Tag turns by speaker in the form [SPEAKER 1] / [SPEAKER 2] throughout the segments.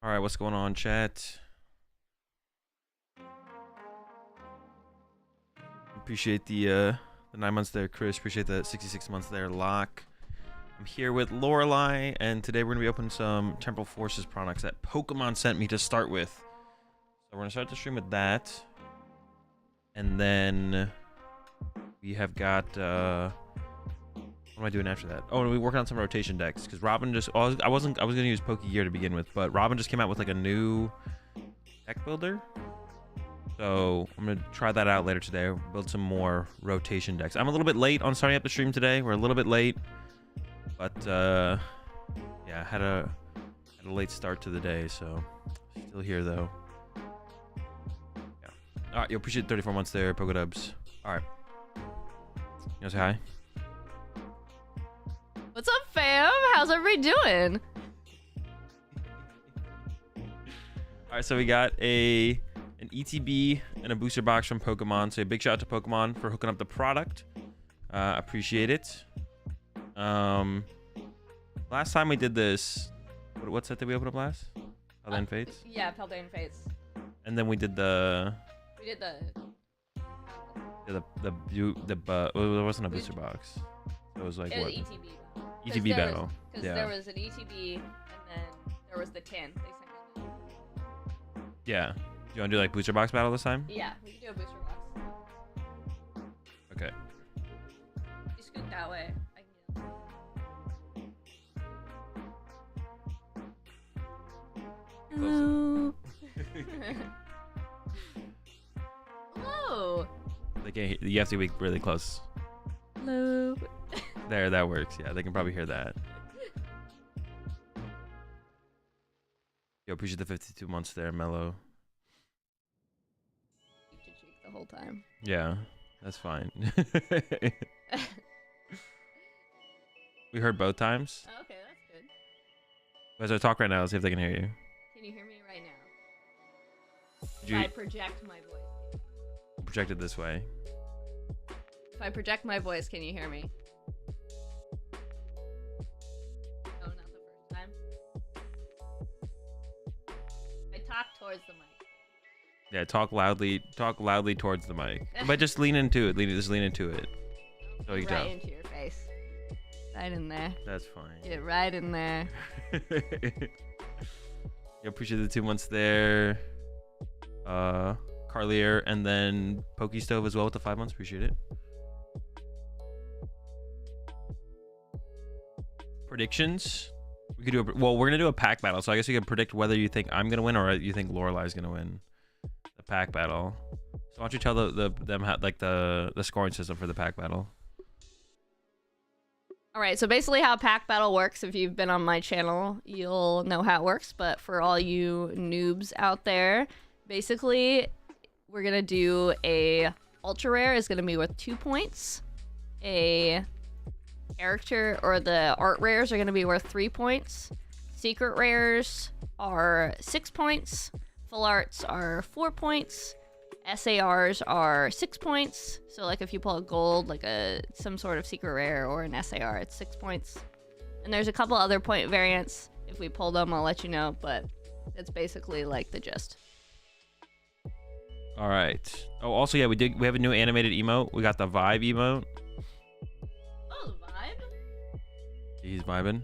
[SPEAKER 1] All right, what's going on, chat? Appreciate the 9 months there, Chris. Appreciate the 66 months there, Locke. I'm here with Lorelei, and today we're gonna be opening some Temporal Forces products that Pokemon sent me to start with. So we're gonna start the stream with that, and then we have got what am I doing after that? Oh, and we're working on some rotation decks because Robin just I was gonna use Pokegear to begin with, but Robin just came out with like a new deck builder. So I'm gonna try that out later today. Build some more rotation decks. I'm a little bit late on starting up the stream today. We're a little bit late, but yeah, had a late start to the day, so still here though. Yeah. All right, you appreciate 34 months there, Pokedubs. All right, you wanna say hi?
[SPEAKER 2] What's up, fam? How's everybody doing?
[SPEAKER 1] All right, so we got an ETB and a booster box from Pokemon. So a big shout out to Pokemon for hooking up the product. Appreciate it. Last time we did this, what set did we open up last? Paldean Fates?
[SPEAKER 2] Yeah, Paldean Fates.
[SPEAKER 1] And then we did the...
[SPEAKER 2] We did the...
[SPEAKER 1] Yeah, it wasn't a booster box. It was like,
[SPEAKER 2] it
[SPEAKER 1] what?
[SPEAKER 2] was ETB battle.
[SPEAKER 1] ETB battle.
[SPEAKER 2] Because
[SPEAKER 1] yeah.
[SPEAKER 2] there was an ETB, and then there was the tin. They sent me
[SPEAKER 1] yeah. Do you want to do like booster box battle this time?
[SPEAKER 2] Yeah, we can do a booster box.
[SPEAKER 1] Okay.
[SPEAKER 2] You scoot that way. I can get Hello. Hello.
[SPEAKER 1] They can't, you have to be really close.
[SPEAKER 2] Hello.
[SPEAKER 1] There, that works. Yeah, they can probably hear that. Yo, appreciate the 52 months there, Mello.
[SPEAKER 2] The whole time.
[SPEAKER 1] Yeah, that's fine. We heard both times.
[SPEAKER 2] Oh, okay, that's good.
[SPEAKER 1] As I talk right now, let's see if they can hear you.
[SPEAKER 2] Can you hear me right now?
[SPEAKER 1] Did you
[SPEAKER 2] I project my voice.
[SPEAKER 1] project it this way?
[SPEAKER 2] If I project my voice, can you hear me? No, not the first time. I talk towards the mic.
[SPEAKER 1] Yeah, talk loudly towards the mic. But just lean into it. Just lean into it. So you can
[SPEAKER 2] Right
[SPEAKER 1] tell.
[SPEAKER 2] into your face. Right in there.
[SPEAKER 1] That's fine.
[SPEAKER 2] Get right in there.
[SPEAKER 1] You appreciate the 2 months there. Carlier, and then Pokestove as well with the 5 months. Appreciate it. Predictions. We could do we're gonna do a pack battle, so I guess we can predict whether you think I'm gonna win or you think Lorelei's gonna win the pack battle. So why don't you tell the scoring system for the pack battle?
[SPEAKER 2] Alright, so basically how pack battle works, if you've been on my channel, you'll know how it works, but for all you noobs out there, basically we're gonna do a ultra rare is gonna be worth 2 points. A character or the art rares are going to be worth 3 points. Secret rares are 6 points. Full arts are 4 points. SARs are 6 points. So like if you pull a gold, like some sort of secret rare or an SAR, it's 6 points. And there's a couple other point variants. If we pull them, I'll let you know, but it's basically like the gist.
[SPEAKER 1] All right. Oh, also, yeah, we have a new animated emote. We got the vibe emote.
[SPEAKER 2] Oh, the vibe?
[SPEAKER 1] He's vibing.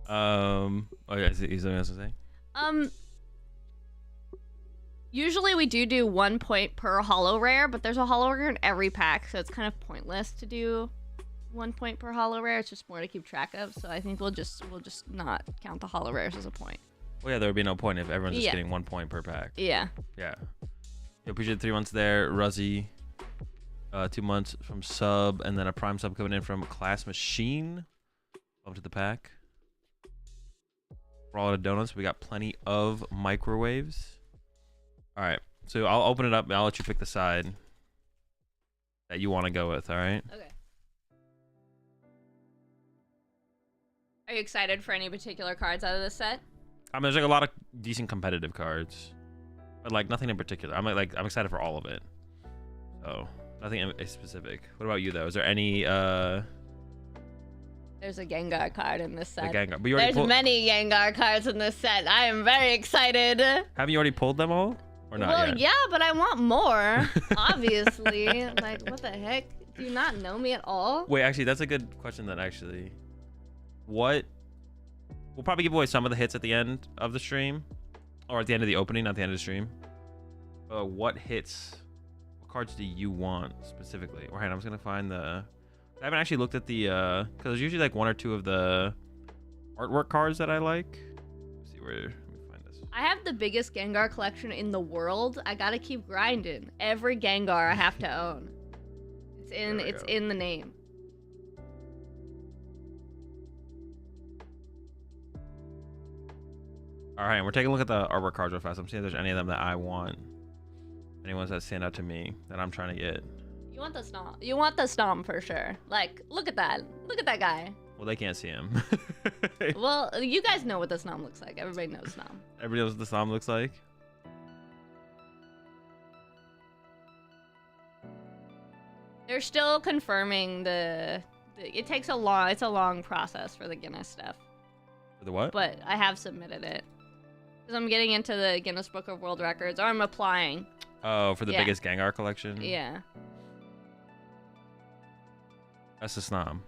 [SPEAKER 1] Oh yeah, he's something else to say.
[SPEAKER 2] Usually we do 1 point per holo rare, but there's a holo rare in every pack, so it's kind of pointless to do 1 point per holo rare. It's just more to keep track of. So I think we'll just not count the holo rares as a point.
[SPEAKER 1] Well, yeah, there would be no point if everyone's just getting 1 point per pack.
[SPEAKER 2] Yeah.
[SPEAKER 1] Yeah. You appreciate 3 months there, Ruzzy. 2 months from sub, and then a prime sub coming in from Class Machine. Love to the pack. We're all out of donuts. We got plenty of microwaves. All right, so I'll open it up and I'll let you pick the side that you want to go with. All right.
[SPEAKER 2] Okay. Are you excited for any particular cards out of this set?
[SPEAKER 1] I mean, there's like a lot of decent competitive cards, but like nothing in particular. I'm excited for all of it. So nothing specific. What about you though? Is there any
[SPEAKER 2] There's a Gengar card in this set.
[SPEAKER 1] The Gengar. But you already
[SPEAKER 2] There's many Gengar cards in this set. I am very excited.
[SPEAKER 1] Haven't you already pulled them all? Or not
[SPEAKER 2] well,
[SPEAKER 1] yet?
[SPEAKER 2] yeah, but I want more. Obviously. Like, what the heck? Do you not know me at all?
[SPEAKER 1] Wait, actually, that's a good question then, actually. What? We'll probably give away some of the hits at the end of the stream. Or at the end of the opening, not the end of the stream. What hits? What cards do you want specifically? Or, hang on, I'm just going to find the... I haven't actually looked at the... Because there's usually like 1 or 2 of the artwork cards that I like. Let's see where... Let me find this.
[SPEAKER 2] I have the biggest Gengar collection in the world. I gotta keep grinding. Every Gengar I have to own. It's in the name.
[SPEAKER 1] All right, we're taking a look at the artwork cards real fast. I'm seeing if there's any of them that I want. Any ones that stand out to me that I'm trying to get.
[SPEAKER 2] You want the Snom. You want the Snom for sure. Like, look at that. Look at that guy.
[SPEAKER 1] Well, they can't see him.
[SPEAKER 2] Well, you guys know what the Snom looks like. Everybody knows Snom.
[SPEAKER 1] Everybody knows what the Snom looks like?
[SPEAKER 2] They're still confirming it takes a long, it's a long process for the Guinness stuff.
[SPEAKER 1] For the what?
[SPEAKER 2] But I have submitted it. Because I'm getting into the Guinness Book of World Records, or I'm applying.
[SPEAKER 1] Oh, for the
[SPEAKER 2] Yeah.
[SPEAKER 1] biggest Gengar collection?
[SPEAKER 2] Yeah.
[SPEAKER 1] That's the Snom.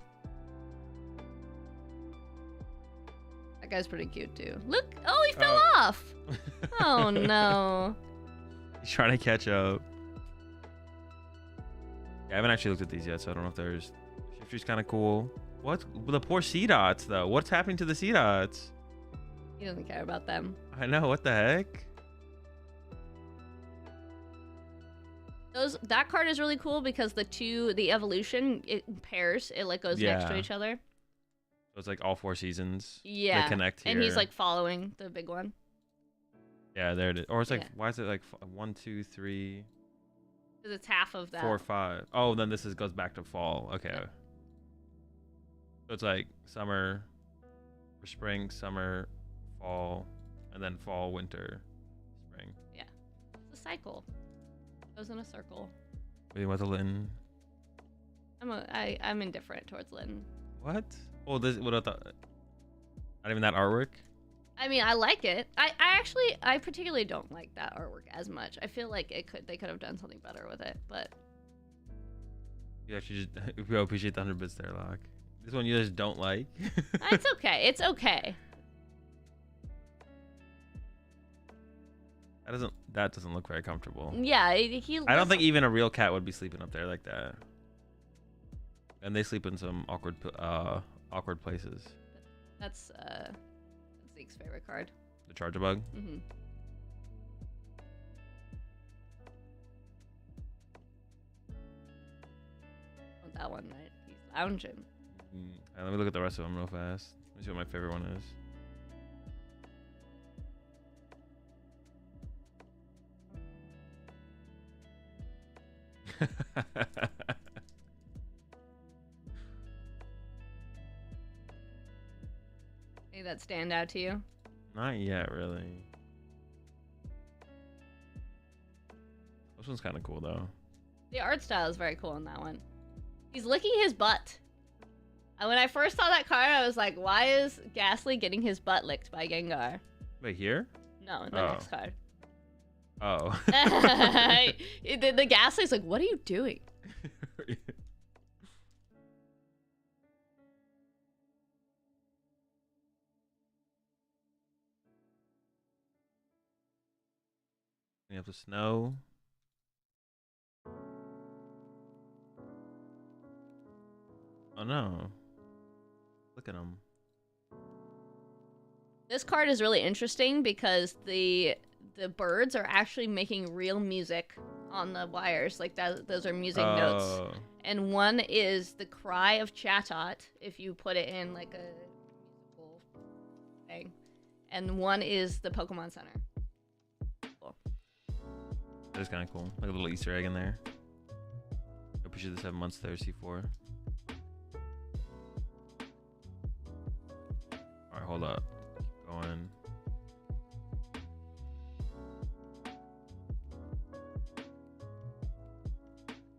[SPEAKER 2] That guy's pretty cute too. Look! Oh, he fell off! Oh no.
[SPEAKER 1] He's trying to catch up. Yeah, I haven't actually looked at these yet, so I don't know if there's... Shifty's kind of cool. What? The poor C-Dots, though. What's happening to the C-Dots?
[SPEAKER 2] He doesn't care about them.
[SPEAKER 1] I know, what the heck?
[SPEAKER 2] That card is really cool because the evolution, it pairs. It like goes next to each other.
[SPEAKER 1] So it's like all 4 seasons.
[SPEAKER 2] Yeah.
[SPEAKER 1] They connect here.
[SPEAKER 2] And he's like following the big one.
[SPEAKER 1] Yeah, there it is. Or it's like,
[SPEAKER 2] Yeah.
[SPEAKER 1] why is it like 1, 2, 3...
[SPEAKER 2] Because it's half of that.
[SPEAKER 1] 4, 5. Oh, then this goes back to fall. Okay.
[SPEAKER 2] Yeah.
[SPEAKER 1] So it's like summer, or spring, summer, fall, and then fall, winter, spring.
[SPEAKER 2] Yeah. It's a cycle. It goes in a circle.
[SPEAKER 1] What do you want the Litten?
[SPEAKER 2] I'm indifferent towards Litten.
[SPEAKER 1] What? Oh, this. What I thought. Not even that artwork.
[SPEAKER 2] I mean, I like it. I particularly don't like that artwork as much. I feel like they could have done something better with it, but
[SPEAKER 1] You actually just we appreciate the 100 bits there, Locke. This one you just don't like.
[SPEAKER 2] it's okay. It's okay.
[SPEAKER 1] That doesn't look very comfortable.
[SPEAKER 2] Yeah,
[SPEAKER 1] I don't think even a real cat would be sleeping up there like that. And they sleep in some awkward places.
[SPEAKER 2] That's Zeke's favorite card.
[SPEAKER 1] The Charger Bug.
[SPEAKER 2] Mm-hmm. Want that one, right? He's lounging.
[SPEAKER 1] Let me look at the rest of them real fast. Let me see what my favorite one is.
[SPEAKER 2] Any that stand out to you?
[SPEAKER 1] Not yet, really. This one's kind of cool, though.
[SPEAKER 2] The art style is very cool in that one. He's licking his butt. And when I first saw that card, I was like, why is Ghastly getting his butt licked by Gengar?
[SPEAKER 1] Wait, here?
[SPEAKER 2] No, the next card.
[SPEAKER 1] Oh.
[SPEAKER 2] the Ghastly's like, what are you doing?
[SPEAKER 1] We have the snow. Oh no. Look at him.
[SPEAKER 2] This card is really interesting because the birds are actually making real music on the wires. Like those are music notes. And one is the cry of Chatot, if you put it in like a musical thing. And one is the Pokemon Center. Cool.
[SPEAKER 1] That is kind of cool. Like a little Easter egg in there. I appreciate the 7 months there, C4. Alright, hold up. Keep going.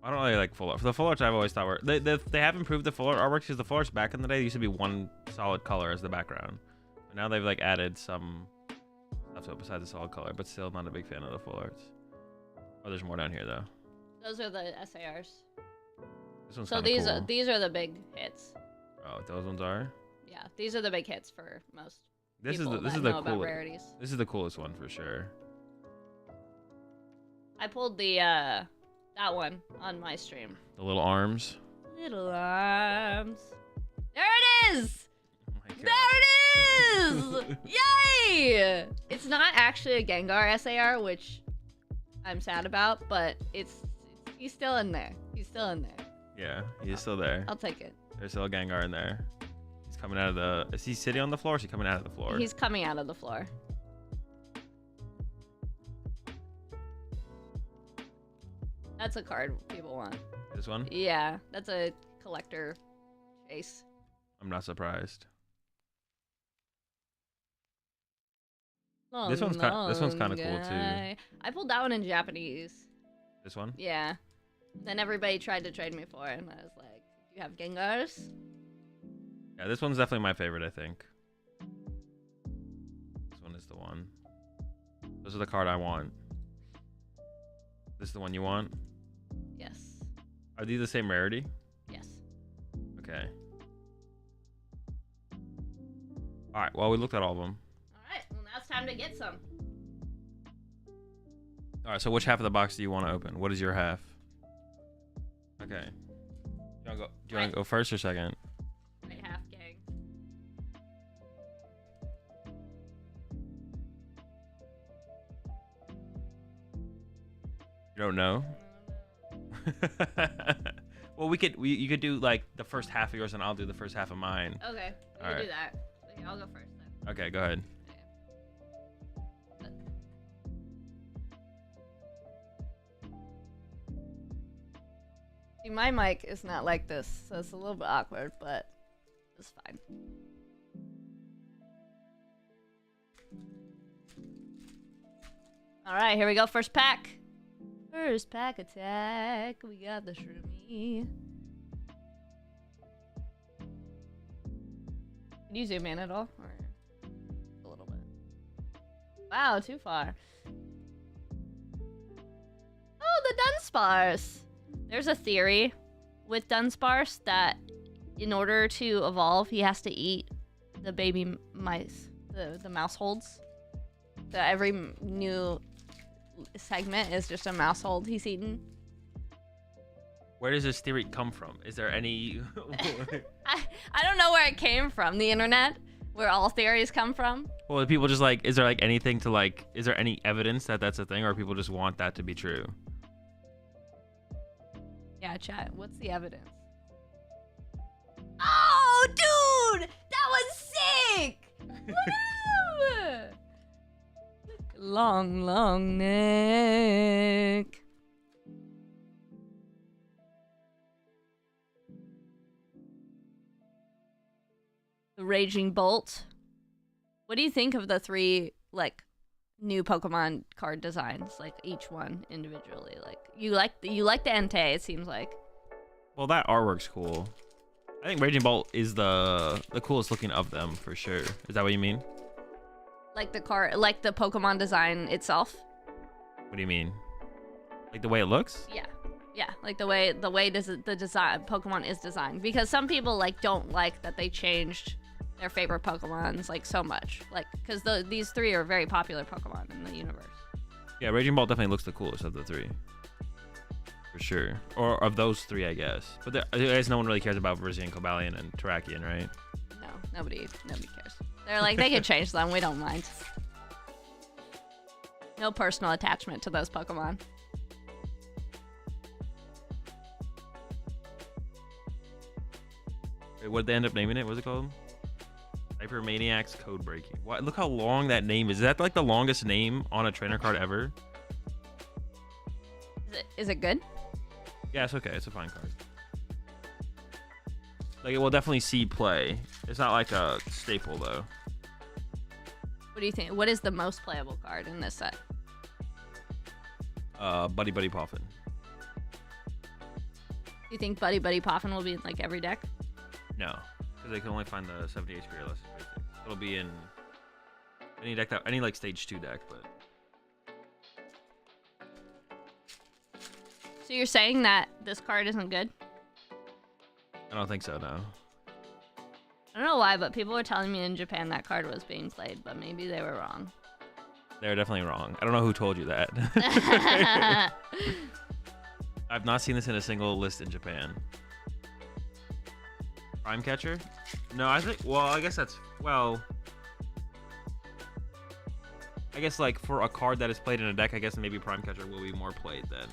[SPEAKER 1] I don't really like full art. For the full arts, I've always thought were they have improved the full art artwork because the full arts back in the day used to be one solid color as the background. But now they've like added some stuff to it besides the solid color, but still not a big fan of the full arts. Oh, there's more down here though.
[SPEAKER 2] Those are the SARs.
[SPEAKER 1] This one's
[SPEAKER 2] So
[SPEAKER 1] cool.
[SPEAKER 2] these are the big hits.
[SPEAKER 1] Oh, those ones are.
[SPEAKER 2] Yeah, these are the big hits for most.
[SPEAKER 1] This is
[SPEAKER 2] people
[SPEAKER 1] the
[SPEAKER 2] that know about
[SPEAKER 1] coolest.
[SPEAKER 2] rarities.
[SPEAKER 1] This is the coolest one for sure.
[SPEAKER 2] I pulled the that one on my stream.
[SPEAKER 1] The little arms.
[SPEAKER 2] Little arms. There it is.
[SPEAKER 1] Oh my God.
[SPEAKER 2] There it is! Yay! It's not actually a Gengar SAR, which I'm sad about, but he's still in there. He's still in there.
[SPEAKER 1] Yeah, he's still there.
[SPEAKER 2] I'll take it.
[SPEAKER 1] There's still a Gengar in there. He's coming out of the. Is he sitting on the floor? Or is he coming out of the floor?
[SPEAKER 2] He's coming out of the floor. That's a card people want.
[SPEAKER 1] This one?
[SPEAKER 2] Yeah, that's a collector chase.
[SPEAKER 1] I'm not surprised.
[SPEAKER 2] Long,
[SPEAKER 1] This one's kind of cool
[SPEAKER 2] guy.
[SPEAKER 1] too.
[SPEAKER 2] I pulled that one in Japanese.
[SPEAKER 1] This one?
[SPEAKER 2] Yeah. Then everybody tried to trade me for it, and I was like, "Do you have Gengars?"
[SPEAKER 1] Yeah, this one's definitely my favorite, I think. This one is the one. This is the card I want. This is the one you want?
[SPEAKER 2] Yes.
[SPEAKER 1] Are these the same rarity?
[SPEAKER 2] Yes.
[SPEAKER 1] Okay. Alright, well, we looked at all of them.
[SPEAKER 2] Alright, well now it's time to get some.
[SPEAKER 1] Alright, so which half of the box do you want to open? What is your half? Okay. Do you want to go first or second?
[SPEAKER 2] Right half, gang.
[SPEAKER 1] You don't know? Well, you could do like the first half of yours and I'll do the first half of mine.
[SPEAKER 2] Okay, we can do that. Okay, I'll go first then.
[SPEAKER 1] Okay, go ahead.
[SPEAKER 2] See, my mic is not like this, so it's a little bit awkward, but it's fine. Alright, here we go. First pack. First pack attack. We got the Shroomy. Can you zoom in at all? Or a little bit. Wow, too far. Oh, the Dunsparce. There's a theory with Dunsparce that in order to evolve, he has to eat the baby mice, the mouse holds. So every new segment is just a mouse hold he's eaten.
[SPEAKER 1] Where does this theory come from? Is there any...
[SPEAKER 2] I don't know where it came from. The internet, where all theories come from.
[SPEAKER 1] Well, people just like, is there like anything to like, is there any evidence that that's a thing, or people just want that to be true?
[SPEAKER 2] Yeah, chat. What's the evidence? Oh, dude! That was sick! Woo! Long, long neck. The Raging Bolt. What do you think of the three, like, new Pokemon card designs, like each one individually? Like you like the Entei, it seems like.
[SPEAKER 1] Well, that artwork's cool. I think Raging Bolt is the coolest looking of them for sure. Is that what you mean?
[SPEAKER 2] Like the card, like the Pokemon design itself.
[SPEAKER 1] What do you mean? Like the way it looks?
[SPEAKER 2] Yeah, yeah, like the way the design Pokemon is designed. Because some people like don't like that they changed their favorite Pokemons like so much, like because these three are very popular Pokemon in the universe. Yeah,
[SPEAKER 1] Raging Bolt definitely looks the coolest of the three, for sure. Or of those three, I guess. But I guess no one really cares about Virizion, Cobalion, and Terrakion, right?
[SPEAKER 2] No, nobody cares. They're like they can change them. We don't mind. No personal attachment to those Pokemon.
[SPEAKER 1] Wait, what did they end up naming it? What's it called? Hypermaniac's Code Breaking. What? Look how long that name is. Is that like the longest name on a trainer card ever?
[SPEAKER 2] Is it good?
[SPEAKER 1] Yeah, it's okay. It's a fine card. Like, it will definitely see play. It's not like a staple, though.
[SPEAKER 2] What do you think? What is the most playable card in this set?
[SPEAKER 1] Buddy Poffin.
[SPEAKER 2] You think Buddy Buddy Poffin will be in like every deck?
[SPEAKER 1] No, because they can only find the 70 HP or less. It'll be in any deck any like stage 2 deck, but.
[SPEAKER 2] So you're saying that this card isn't good?
[SPEAKER 1] I don't think so. No.
[SPEAKER 2] I don't know why, but people were telling me in Japan that card was being played, but maybe they were wrong.
[SPEAKER 1] They're definitely wrong. I don't know who told you that. I've not seen this in a single list in Japan. Prime Catcher? No, I think. Well, I guess that's. Well. I guess like for a card that is played in a deck, I guess maybe Prime Catcher will be more played than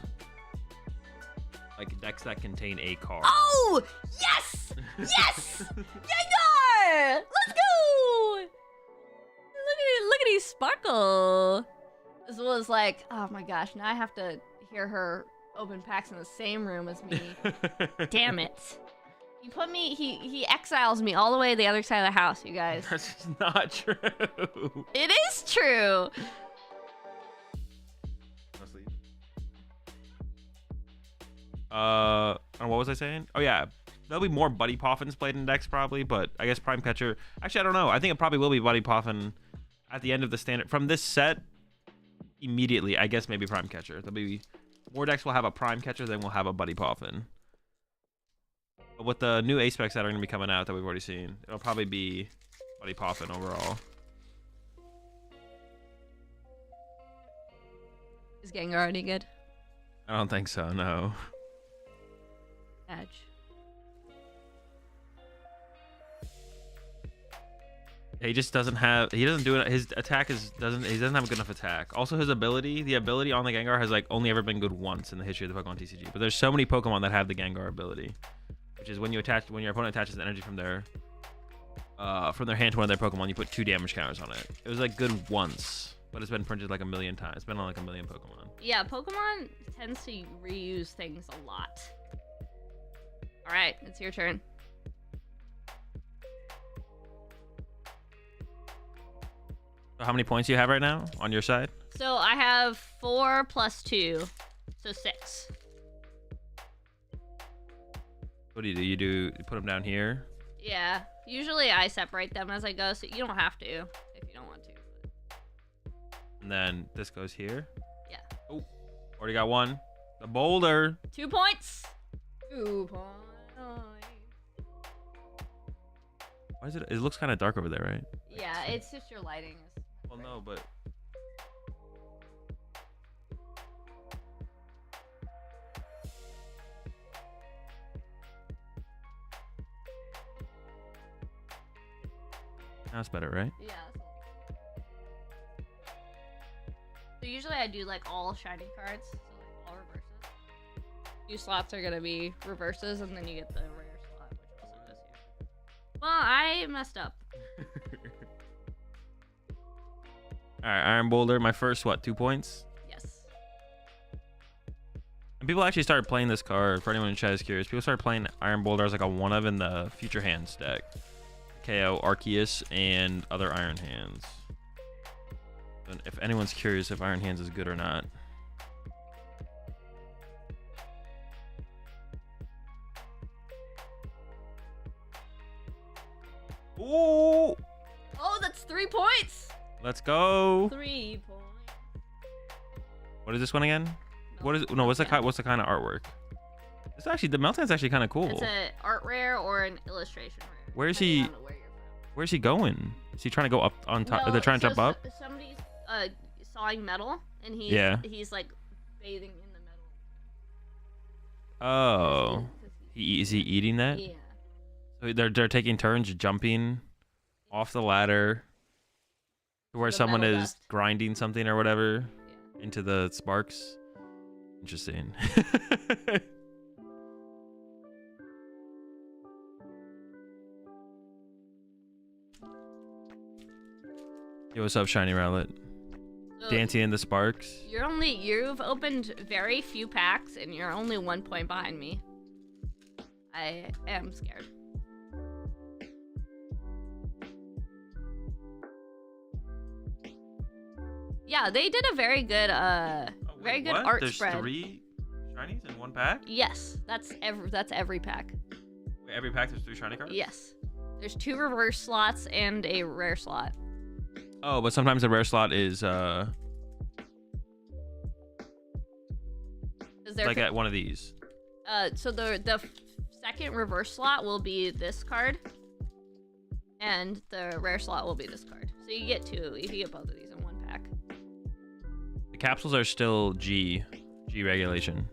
[SPEAKER 1] like decks that contain a card.
[SPEAKER 2] Oh yes, yes, Gengar! Let's go! Look at these sparkle. This was like, oh my gosh, now I have to hear her open packs in the same room as me. Damn it. You put me, he exiles me all the way to the other side of the house, you guys.
[SPEAKER 1] That's just not true.
[SPEAKER 2] It is true.
[SPEAKER 1] What was I saying? Oh yeah, there'll be more Buddy Poffins played in decks probably, but I guess Prime Catcher. Actually, I don't know. I think it probably will be Buddy Poffin at the end of the standard from this set. Immediately, I guess maybe Prime Catcher. There'll be more decks will have a Prime Catcher than will have a Buddy Poffin. But with the new A-specs that are going to be coming out that we've already seen, it'll probably be Buddy Poffin overall.
[SPEAKER 2] Is Gengar any good?
[SPEAKER 1] I don't think so. No.
[SPEAKER 2] Edge.
[SPEAKER 1] He just doesn't have. He doesn't do it. His attack is doesn't. He doesn't have a good enough attack. Also, his ability, the ability on the Gengar has like only ever been good once in the history of the PokemonTCG. But there's so many Pokemon that have the Gengar ability, which is when your opponent attaches energy from their hand to one of their Pokemon, you put 2 damage counters on it. It was like good once, but it's been printed like a million times. It's been on like a million Pokemon.
[SPEAKER 2] Yeah, Pokemon tends to reuse things a lot. All right, it's your turn.
[SPEAKER 1] So how many points do you have right now on your side?
[SPEAKER 2] So I have 4 plus 2, so 6.
[SPEAKER 1] What do? You put them down here?
[SPEAKER 2] Yeah, usually I separate them as I go, so you don't have to if you don't want to.
[SPEAKER 1] And then this goes here?
[SPEAKER 2] Yeah.
[SPEAKER 1] Oh, already got one. The boulder.
[SPEAKER 2] 2 points. 2 points.
[SPEAKER 1] Why is it? It looks kind of dark over there, right?
[SPEAKER 2] Yeah, it's just your lighting.
[SPEAKER 1] Well, no, but. Now it's better, right?
[SPEAKER 2] Yeah. So usually I do like all shiny cards, so like all reverses. 2 slots are gonna be reverses, and then you get the rare slot, which also goes here. Well, I messed up.
[SPEAKER 1] All right, Iron Boulder, my first, 2 points?
[SPEAKER 2] Yes.
[SPEAKER 1] And people actually started playing this card, for anyone in chat is curious. People started playing Iron Boulder as like a one-of in the Future Hands deck. KO Arceus and other Iron Hands. And if anyone's curious if Iron Hands is good or not. Ooh!
[SPEAKER 2] Oh, that's 3 points.
[SPEAKER 1] Let's go.
[SPEAKER 2] 3 points.
[SPEAKER 1] What is this one again? What is it? No, what's the kind of artwork? It's actually the Meltan's actually kind of cool.
[SPEAKER 2] It's an art rare or an illustration rare.
[SPEAKER 1] Where is he? Where's he going? Is he trying to go up on top?
[SPEAKER 2] No,
[SPEAKER 1] They're trying to jump up.
[SPEAKER 2] Somebody's sawing metal, and he's like bathing in the metal.
[SPEAKER 1] Oh, is he eating that?
[SPEAKER 2] Yeah.
[SPEAKER 1] So they're taking turns jumping off the ladder to where someone is
[SPEAKER 2] dust.
[SPEAKER 1] grinding something or whatever into the sparks. Interesting. Yo, what's up, Shiny Rowlet?
[SPEAKER 2] So
[SPEAKER 1] Dancing in the sparks.
[SPEAKER 2] you've opened very few packs, and you're only 1 point behind me. I am scared. Yeah, they did a very good art
[SPEAKER 1] There's
[SPEAKER 2] spread.
[SPEAKER 1] 3 shinies in one pack?
[SPEAKER 2] Yes, that's every pack.
[SPEAKER 1] Wait, every pack there's 3 shiny cards?
[SPEAKER 2] Yes. There's 2 reverse slots and a rare slot.
[SPEAKER 1] Oh, but sometimes the rare slot is like at one of these.
[SPEAKER 2] So the second reverse slot will be this card, and the rare slot will be this card. So you get 2. You can get both of these in one pack.
[SPEAKER 1] The capsules are still G regulation.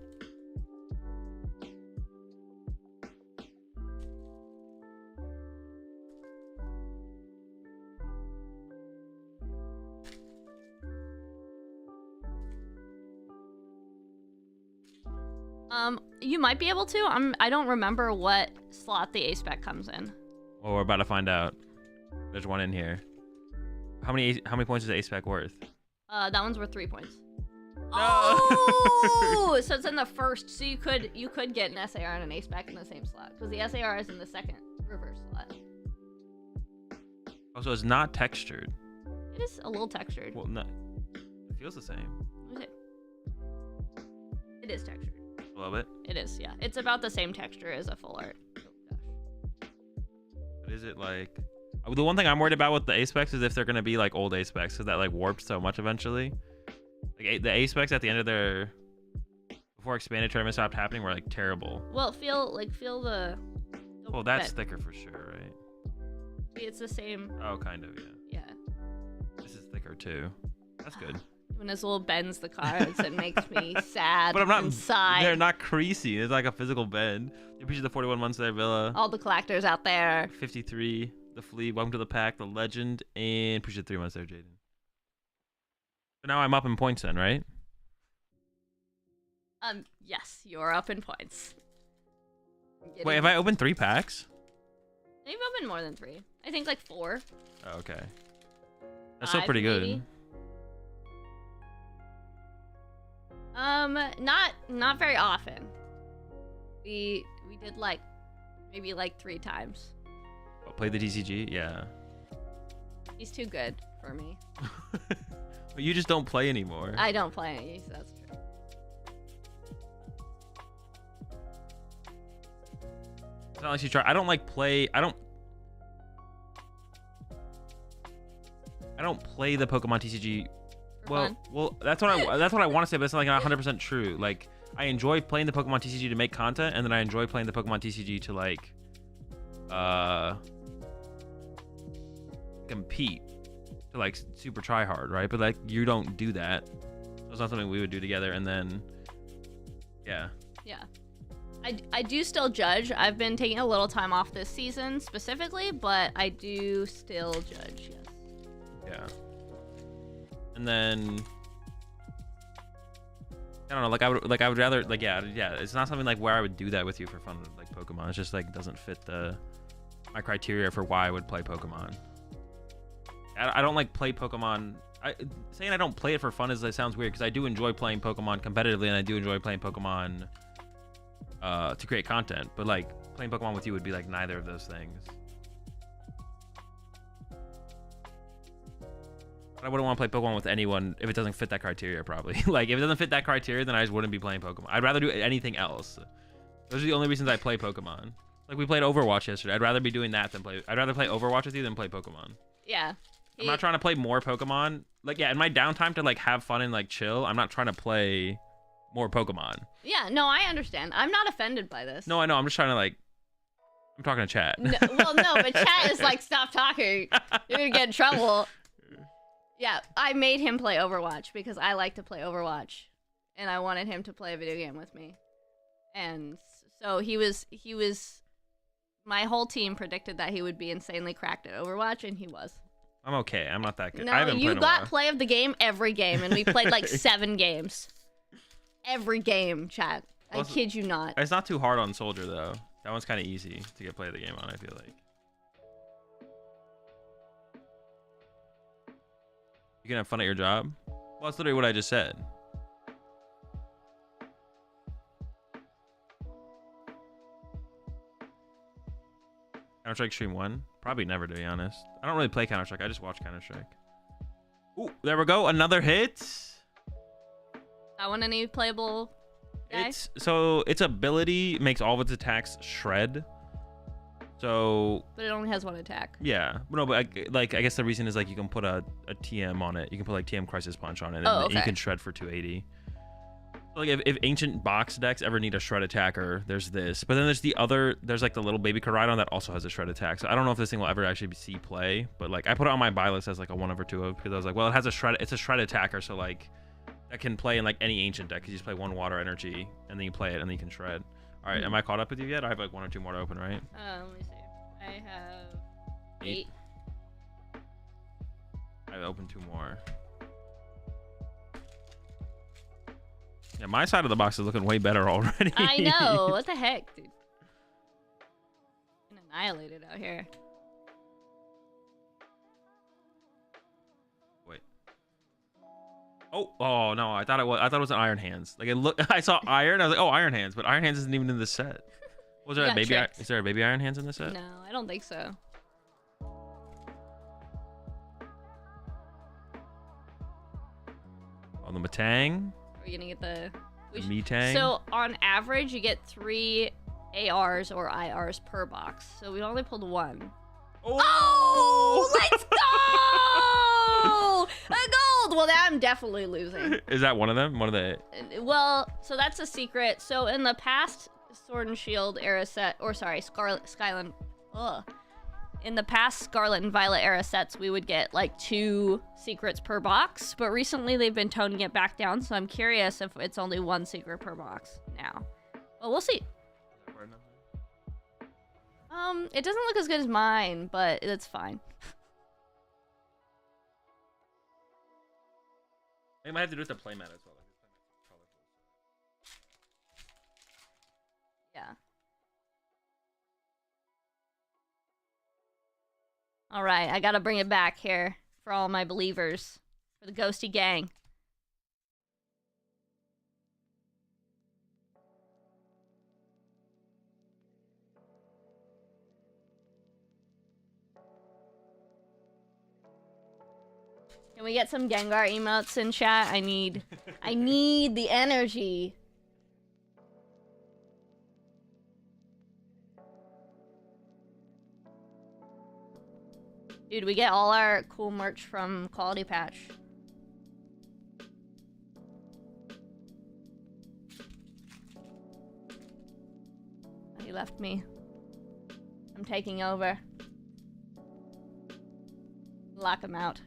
[SPEAKER 2] You might be able to. I don't remember what slot the ace spec comes in.
[SPEAKER 1] Well, we're about to find out. There's one in here. How many points is the ace spec worth?
[SPEAKER 2] That one's worth 3 points.
[SPEAKER 1] No.
[SPEAKER 2] Oh, so it's in the first. So you could get an SAR and an ace spec in the same slot because the SAR is in the second reverse slot.
[SPEAKER 1] Oh, so it's not textured.
[SPEAKER 2] It is a little textured.
[SPEAKER 1] Well, no, it feels the same.
[SPEAKER 2] What is it? It is textured.
[SPEAKER 1] A little bit.
[SPEAKER 2] It is, yeah. It's about the same texture as a full art. Oh, gosh.
[SPEAKER 1] But is it like... The one thing I'm worried about with the A-Specs is if they're going to be like old A-Specs, because that like warps so much eventually. Like the A-Specs at the end of their... Before expanded tournament stopped happening were like terrible.
[SPEAKER 2] Well, feel the
[SPEAKER 1] Oh, that's thicker for sure, right?
[SPEAKER 2] It's the same.
[SPEAKER 1] Oh, kind of, yeah.
[SPEAKER 2] Yeah.
[SPEAKER 1] This is thicker too. That's good.
[SPEAKER 2] When Azul bends the cards, it makes me sad
[SPEAKER 1] But I'm not
[SPEAKER 2] inside.
[SPEAKER 1] They're not creasy. It's like a physical bend. You appreciate the 41 months there, Villa.
[SPEAKER 2] All the collectors out there.
[SPEAKER 1] 53. The Flea. Welcome to the pack. The Legend. And appreciate 3 months there, Jaden. So now I'm up in points then, right?
[SPEAKER 2] Yes, you're up in points.
[SPEAKER 1] Wait, have I opened 3 packs?
[SPEAKER 2] You've opened more than 3. I think like 4.
[SPEAKER 1] Oh, okay. That's still
[SPEAKER 2] 5
[SPEAKER 1] pretty good.
[SPEAKER 2] maybe. Not very often. We did like maybe like 3 times.
[SPEAKER 1] Oh, play the TCG? Yeah.
[SPEAKER 2] He's too good for me.
[SPEAKER 1] But you just don't play anymore.
[SPEAKER 2] I don't play any, so that's true.
[SPEAKER 1] It's not like you try. I don't like play. I don't play the Pokemon TCG. Well, that's what I want to say, but it's not like 100% true. Like, I enjoy playing the Pokemon TCG to make content, and then I enjoy playing the Pokemon TCG to like, compete, to like super try hard, right? But like, you don't do that. So it's not something we would do together. And then, yeah.
[SPEAKER 2] Yeah. I do still judge. I've been taking a little time off this season specifically, but I do still judge, yes.
[SPEAKER 1] Yeah. And then I don't know, I would rather like yeah, it's not something like where I would do that with you for fun with like Pokemon. It's just like doesn't fit my criteria for why I would play Pokemon. I don't like play Pokemon. Saying I don't play it for fun it sounds weird because I do enjoy playing Pokemon competitively and I do enjoy playing Pokemon to create content, but like playing Pokemon with you would be like neither of those things. I wouldn't want to play Pokemon with anyone if it doesn't fit that criteria, probably. Like, if it doesn't fit that criteria, then I just wouldn't be playing Pokemon. I'd rather do anything else. Those are the only reasons I play Pokemon. Like, we played Overwatch yesterday. I'd rather be doing that than play... I'd rather play Overwatch with you than play Pokemon.
[SPEAKER 2] Yeah.
[SPEAKER 1] I'm not trying to play more Pokemon. Like, yeah, in my downtime to, like, have fun and, like, chill, I'm not trying to play more Pokemon.
[SPEAKER 2] Yeah, no, I understand. I'm not offended by this.
[SPEAKER 1] No, I know. I'm just trying to, like... I'm talking to chat.
[SPEAKER 2] No, well, no, but chat is like, stop talking. You're going to get in trouble. Yeah, I made him play Overwatch because I like to play Overwatch, and I wanted him to play a video game with me. And so he was. My whole team predicted that he would be insanely cracked at Overwatch, and he was.
[SPEAKER 1] I'm okay. I'm not that good.
[SPEAKER 2] No,
[SPEAKER 1] I haven't
[SPEAKER 2] you
[SPEAKER 1] played in a
[SPEAKER 2] got
[SPEAKER 1] while.
[SPEAKER 2] play of the game every game, and we played like 7 games. Every game, chat. I kid you not.
[SPEAKER 1] It's not too hard on Soldier though. That one's kind of easy to get play of the game on. I feel like. You can have fun at your job? Well, that's literally what I just said. Counter-Strike Stream 1? Probably never, to be honest. I don't really play Counter-Strike. I just watch Counter-Strike. Ooh, there we go. Another hit.
[SPEAKER 2] That one any playable? guy?
[SPEAKER 1] Its ability makes all of its attacks shred. So.
[SPEAKER 2] But it only has one attack.
[SPEAKER 1] Yeah, no, but I guess the reason is like you can put a TM on it. You can put like TM Crisis Punch on it, and
[SPEAKER 2] okay.
[SPEAKER 1] you can shred for 280. Like if ancient box decks ever need a shred attacker, there's this. But then there's like the little baby Koraidon that also has a shred attack. So I don't know if this thing will ever actually see play. But like I put it on my buy list as like a 1 over 2 of, because I was like, well, it has a shred. It's a shred attacker, so like that can play in like any ancient deck. Because you just play 1 water energy and then you play it and then you can shred. All right, am I caught up with you yet? I have like 1 or 2 more to open, right?
[SPEAKER 2] Let me see. I have 8.
[SPEAKER 1] I've opened 2 more. Yeah, my side of the box is looking way better already.
[SPEAKER 2] I know. What the heck, dude? Getting annihilated out here.
[SPEAKER 1] Wait. Oh no! I thought it was an Iron Hands. Like I saw Iron. I was like, oh, Iron Hands, but Iron Hands isn't even in this set. Was there a baby? Is there a baby Iron Hands in this set?
[SPEAKER 2] No, I don't think so.
[SPEAKER 1] On the Matang.
[SPEAKER 2] Are we gonna get the
[SPEAKER 1] Metang?
[SPEAKER 2] So on average, you get 3 ARs or IRs per box. So we only pulled 1. Oh, let's go! A gold! Well, now I'm definitely losing.
[SPEAKER 1] Is that one of them? One of the...
[SPEAKER 2] Well, so that's a secret. So in the past Sword and Shield era set, or sorry, Skyline... Ugh. In the past Scarlet and Violet era sets, we would get like 2 secrets per box, but recently they've been toning it back down, so I'm curious if it's only 1 secret per box now. Well, we'll see. It doesn't look as good as mine, but it's fine.
[SPEAKER 1] I might have to do it to playmat as well.
[SPEAKER 2] Yeah. All right, I gotta bring it back here for all my believers, for the Ghosty gang. Can we get some Gengar emotes in chat? I need the energy. Dude, we get all our cool merch from Quality Patch. Oh, he left me. I'm taking over. Lock him out.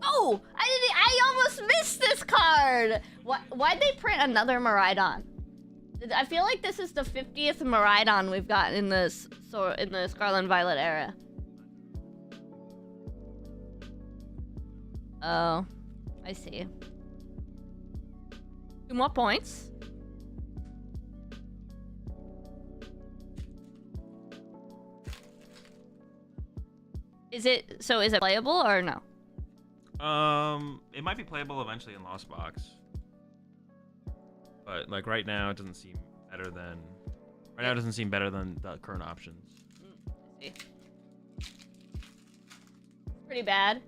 [SPEAKER 2] Oh! I almost missed this card! Why'd they print another Miraidon? I feel like this is the 50th Miraidon we've gotten in this in the Scarlet and Violet era. Oh, I see. 2 more points. Is it playable or no?
[SPEAKER 1] It might be playable eventually in Lost Box. But like right now, it doesn't seem better than. Right now, it doesn't seem better than the current options.
[SPEAKER 2] I see. Pretty bad.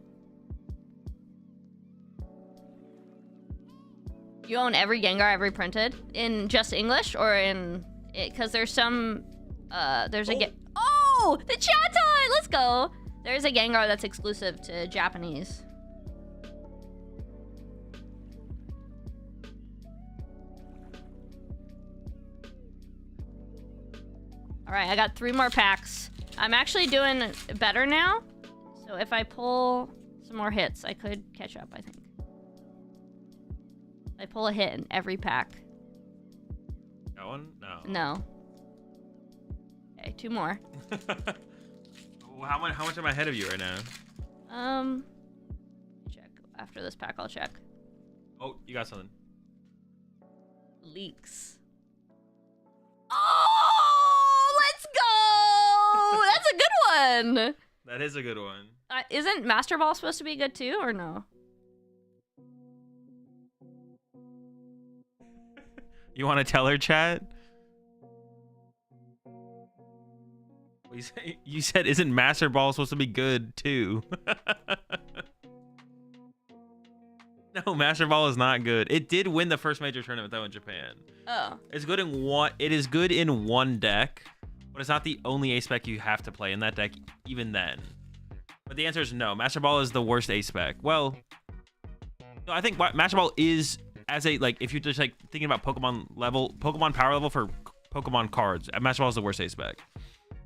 [SPEAKER 2] You own every Gengar ever printed in just English or in it? Because there's some. There's a Oh, the Chatot! Let's go. There's a Gengar that's exclusive to Japanese. All right, I got 3 more packs. I'm actually doing better now. So if I pull some more hits, I could catch up, I think. I pull a hit in every pack.
[SPEAKER 1] That one? No.
[SPEAKER 2] No. Okay, 2 more.
[SPEAKER 1] How much am I ahead of you right now?
[SPEAKER 2] Check. After this pack, I'll check.
[SPEAKER 1] Oh, you got something.
[SPEAKER 2] Leaks. Oh, let's go! That's a good one.
[SPEAKER 1] That is a good one.
[SPEAKER 2] Isn't Master Ball supposed to be good too, or no?
[SPEAKER 1] You want to tell her, chat? You said, isn't Master Ball supposed to be good too? No, Master Ball is not good. It did win the first major tournament though in Japan.
[SPEAKER 2] Oh.
[SPEAKER 1] It's good in one. It is good in one deck, but it's not the only ace spec you have to play in that deck. Even then, but the answer is no. Master Ball is the worst ace spec. Well, no, I think Master Ball is as a like if you're just like thinking about Pokemon power level for Pokemon cards. Master Ball is the worst ace spec.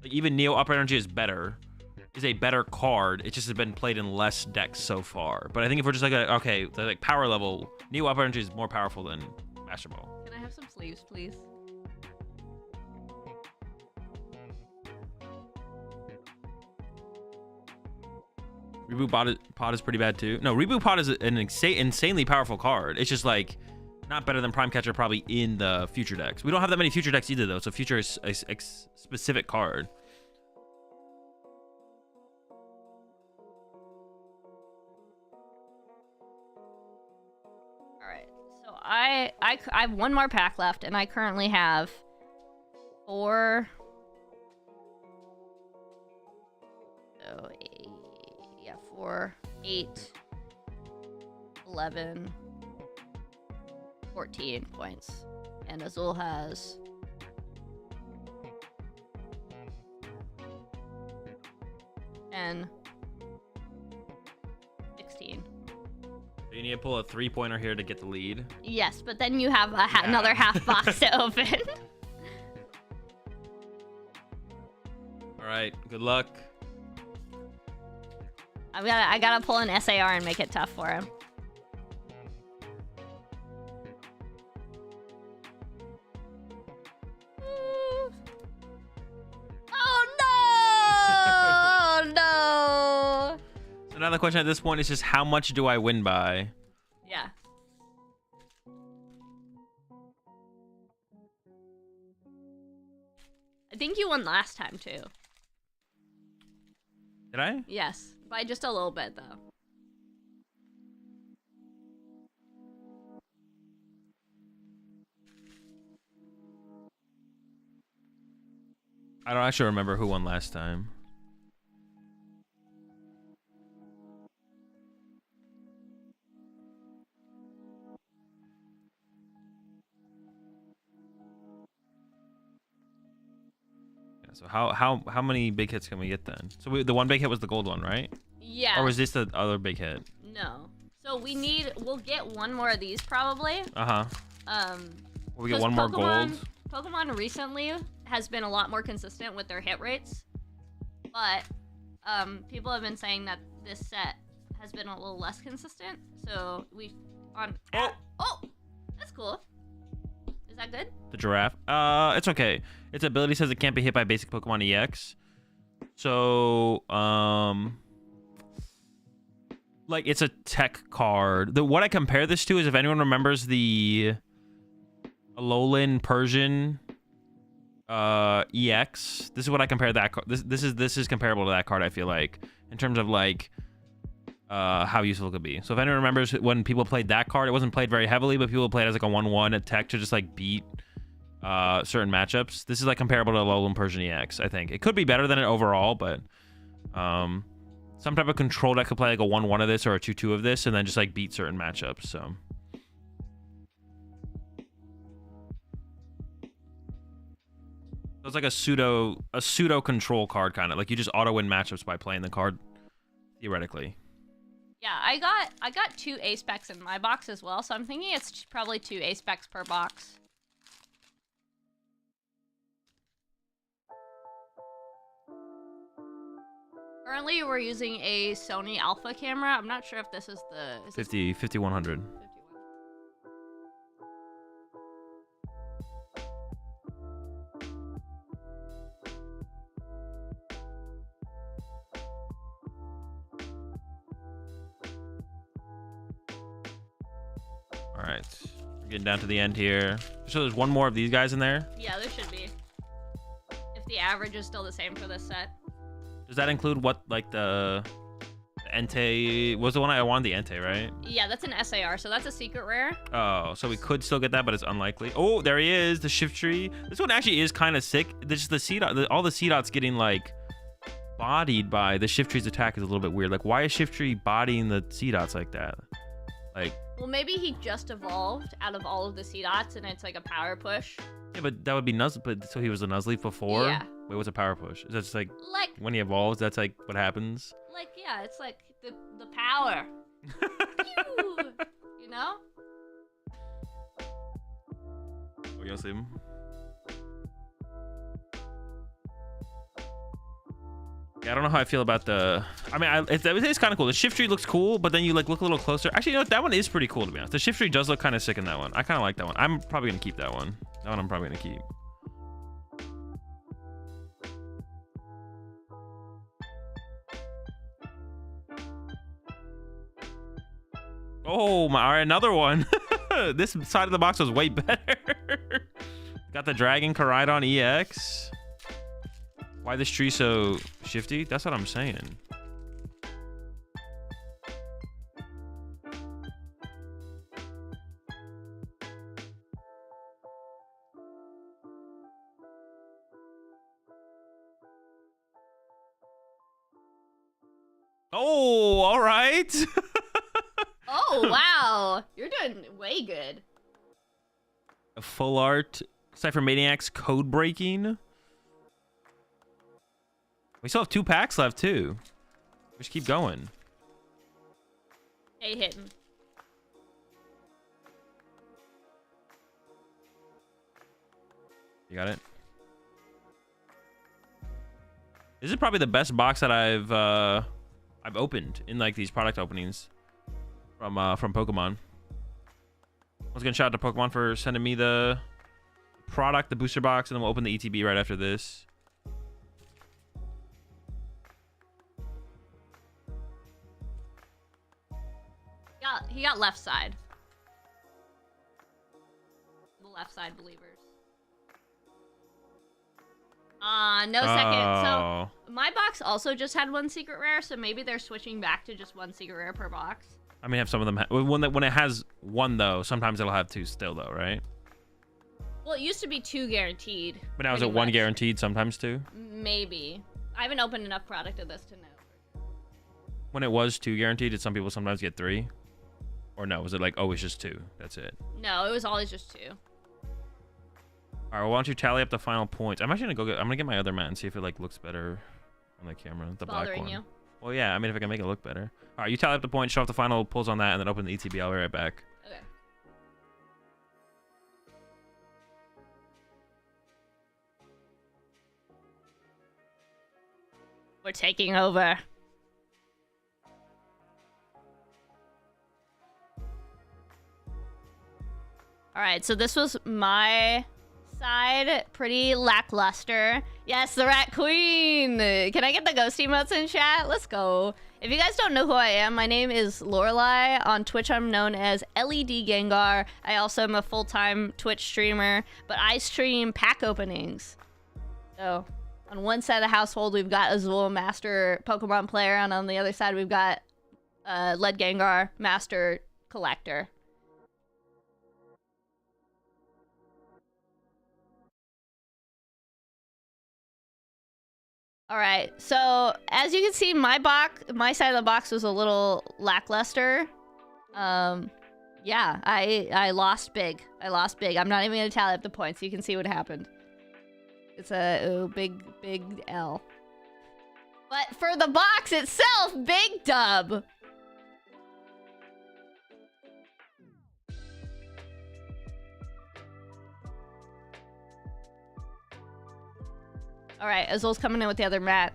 [SPEAKER 1] Like even Neo Upper Energy is a better card. It just has been played in less decks so far. But I think if we're just like power level, Neo Upper Energy is more powerful than Master Ball.
[SPEAKER 2] Can I have some sleeves, please?
[SPEAKER 1] Reboot Pod is pretty bad too. No, Reboot Pod is an insanely powerful card. It's just like not better than Prime Catcher probably in the future decks. We don't have that many future decks either though. So future is a specific card.
[SPEAKER 2] I have one more pack left, and I currently have 4. So 4, 8, 11, 14 points, and Azul has 10, 16.
[SPEAKER 1] You need to pull a 3-pointer here to get the lead.
[SPEAKER 2] Yes, but then you have another half box to open.
[SPEAKER 1] All right, good luck.
[SPEAKER 2] I gotta pull an SAR and make it tough for him. Oh no! Oh no!
[SPEAKER 1] So now the question at this point is just how much do I win by?
[SPEAKER 2] Yeah. I think you won last time too.
[SPEAKER 1] Did I?
[SPEAKER 2] Yes, by just a little bit though.
[SPEAKER 1] I don't actually remember who won last time. So how many big hits can we get then? So the one big hit was the gold one, right?
[SPEAKER 2] Yeah.
[SPEAKER 1] Or was this the other big hit?
[SPEAKER 2] No. So we'll get one more of these probably.
[SPEAKER 1] Uh-huh. Will we get one more gold?
[SPEAKER 2] Pokemon recently has been a lot more consistent with their hit rates. But people have been saying that this set has been a little less consistent. So Oh, that's cool. Is that good?
[SPEAKER 1] The giraffe. It's okay. Its ability says it can't be hit by basic Pokemon EX. So, like it's a tech card. What I compare this to is if anyone remembers the Alolan Persian EX. This is what I compare that card. This is comparable to that card. I feel like in terms of like how useful it could be. So if anyone remembers when people played that card, it wasn't played very heavily, but people played as like a 1/1 attack to just like beat certain matchups. This is like comparable to Alolan Persian EX. I think it could be better than it overall, but some type of control deck could play like a 1/1 of this or a 2/2 of this and then just like beat certain matchups. So it's like a pseudo control card, kind of like you just auto win matchups by playing the card theoretically.
[SPEAKER 2] Yeah, I got 2 ace packs in my box as well, so I'm thinking it's probably 2 ace packs per box. Currently, we're using a Sony Alpha camera. I'm not sure if this is the
[SPEAKER 1] 5100. All right, we're getting down to the end here. So there's one more of these guys in there.
[SPEAKER 2] Yeah, there should be. If the average is still the same for this set.
[SPEAKER 1] Does that include what, like the Entei? Was the one I wanted the Entei, right?
[SPEAKER 2] Yeah, that's an SAR, so that's a secret rare.
[SPEAKER 1] Oh, so we could still get that, but it's unlikely. Oh, there he is, the Shift Tree. This one actually is kind of sick. This the C dot, all the C dots getting like bodied by the Shift Tree's attack is a little bit weird. Like, why is Shift Tree bodying the C dots like that? Like,
[SPEAKER 2] Well, maybe he just evolved out of all of the C-Dots, and it's like a power push.
[SPEAKER 1] yeah, but that would be Nuzz. But so he was a Nuzleaf before.
[SPEAKER 2] Yeah.
[SPEAKER 1] Wait, what's a power push? Is that just like
[SPEAKER 2] Like,
[SPEAKER 1] when he evolves? That's like what happens.
[SPEAKER 2] yeah, it's like the power. Pew! You know?
[SPEAKER 1] We're gonna see him. Yeah, I don't know how I feel about the. I mean, it's kind of cool. The shift tree looks cool, but then you like look a little closer. Actually, you know what? That one is pretty cool to be honest. The shift tree does look kind of sick in that one. I kind of like that one. I'm probably gonna keep that one. That one I'm probably gonna keep. Oh my! All right, another one. This side of the box was way better. Got the Dragon Koraidon EX. Why this tree so shifty? That's what I'm saying. Oh, all right.
[SPEAKER 2] Oh, wow. You're doing way good.
[SPEAKER 1] A full art Cypher Maniacs code breaking. We still have 2 packs left too. We should keep going.
[SPEAKER 2] Hey, hitting.
[SPEAKER 1] You got it. This is probably the best box that I've opened in like these product openings from Pokemon. Once again, shout out to Pokemon for sending me the product, the booster box, and then we'll open the ETB right after this.
[SPEAKER 2] He got left side. The left side believers. No second. So my box also just had 1 secret rare, so maybe they're switching back to just 1 secret rare per box.
[SPEAKER 1] I mean, have some of them when it has 1 though. Sometimes it'll have 2 still though, right?
[SPEAKER 2] Well, it used to be 2 guaranteed.
[SPEAKER 1] But now is it 1 guaranteed? Sometimes 2.
[SPEAKER 2] Maybe. I haven't opened enough product of this to know.
[SPEAKER 1] When it was 2 guaranteed, did some people sometimes get 3? Or no? Was it like always just 2? That's it.
[SPEAKER 2] No, it was always just 2.
[SPEAKER 1] All right, well, why don't you tally up the final points? I'm actually gonna I'm gonna get my other mat and see if it like looks better on the camera. The black
[SPEAKER 2] Bothering
[SPEAKER 1] one.
[SPEAKER 2] you?
[SPEAKER 1] Well, yeah. I mean, if I can make it look better. All right, you tally up the points, show off the final pulls on that, and then open the ETB. I'll be right back.
[SPEAKER 2] Okay. We're taking over. All right, so this was my side. Pretty lackluster. Yes, the Rat Queen. Can I get the ghost emotes in chat? Let's go. If you guys don't know who I am, my name is Lorelai. On Twitch, I'm known as LED Gengar. I also am a full-time Twitch streamer, but I stream pack openings. So on one side of the household, we've got Azul, Master Pokemon player, and on the other side, we've got Lead Gengar, Master Collector. All right, so as you can see, my side of the box was a little lackluster. Yeah, I lost big. I'm not even gonna tally up the points. You can see what happened. It's a big L. But for the box itself, big dub. All right, Azul's coming in with the other mat.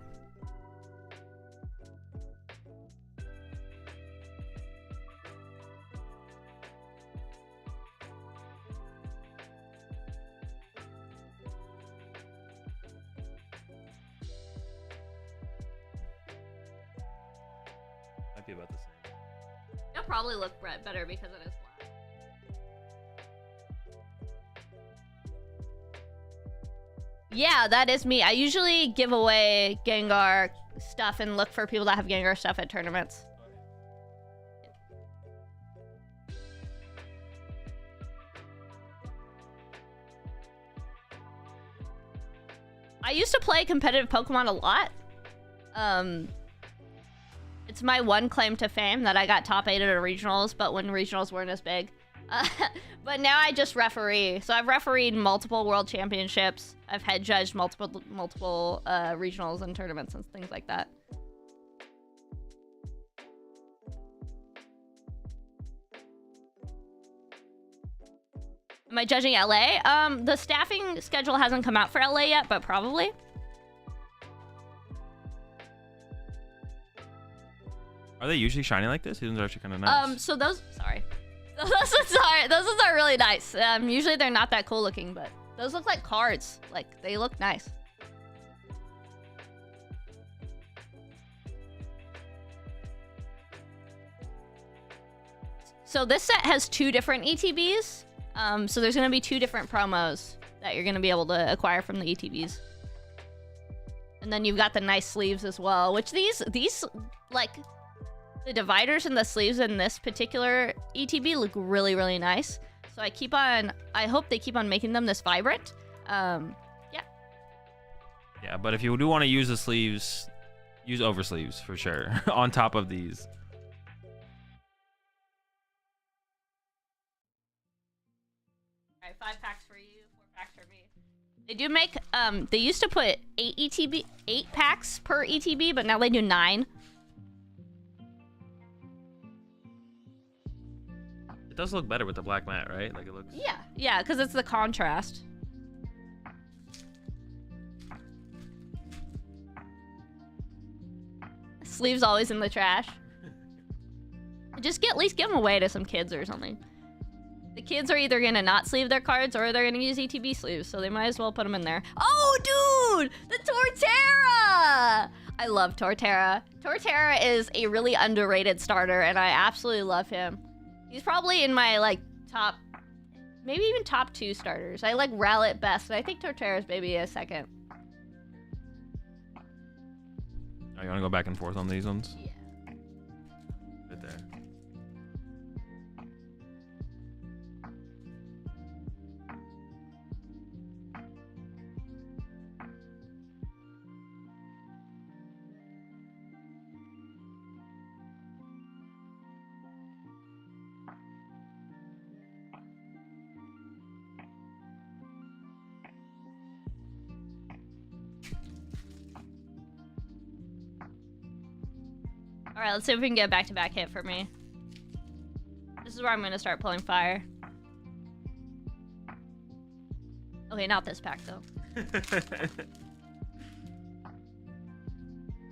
[SPEAKER 1] Might be about the same.
[SPEAKER 2] It'll probably look better because it is black. Yeah, that is me. I usually give away Gengar stuff and look for people that have Gengar stuff at tournaments. I used to play competitive Pokemon a lot. It's my one claim to fame that I got top 8 at a regionals, but when regionals weren't as big. But now I just referee. So I've refereed multiple world championships. I've head judged multiple regionals and tournaments and things like that. Am I judging LA? The staffing schedule hasn't come out for LA yet, but probably.
[SPEAKER 1] Are they usually shiny like this? These ones are actually kind of nice.
[SPEAKER 2] So those, sorry. Those ones are really nice. Usually they're not that cool looking, but those look like cards. Like, they look nice. So this set has 2 different ETBs. So there's going to be 2 different promos that you're going to be able to acquire from the ETBs. And then you've got the nice sleeves as well, which these like, the dividers and the sleeves in this particular ETB look really, really nice. So I hope they keep on making them this vibrant. Yeah.
[SPEAKER 1] Yeah, but if you do want to use the sleeves, use over sleeves for sure on top of these.
[SPEAKER 2] All right, 5 packs for you, 4 packs for me. They do make, they used to put 8 packs per ETB, but now they do 9.
[SPEAKER 1] It does look better with the black mat, right? Like it looks.
[SPEAKER 2] Yeah, because it's the contrast. Sleeves always in the trash. Just at least give them away to some kids or something. The kids are either gonna not sleeve their cards or they're gonna use ETB sleeves, so they might as well put them in there. Oh, dude! The Torterra! I love Torterra. Torterra is a really underrated starter, and I absolutely love him. He's probably in my, like, top, maybe even top 2 starters. I like Rowlet best, and I think Torterra's maybe a second.
[SPEAKER 1] Oh, you want to go back and forth on these ones?
[SPEAKER 2] Yeah.
[SPEAKER 1] Right there.
[SPEAKER 2] Alright, let's see if we can get a back-to-back hit for me. This is where I'm gonna start pulling fire. Okay, not this pack, though.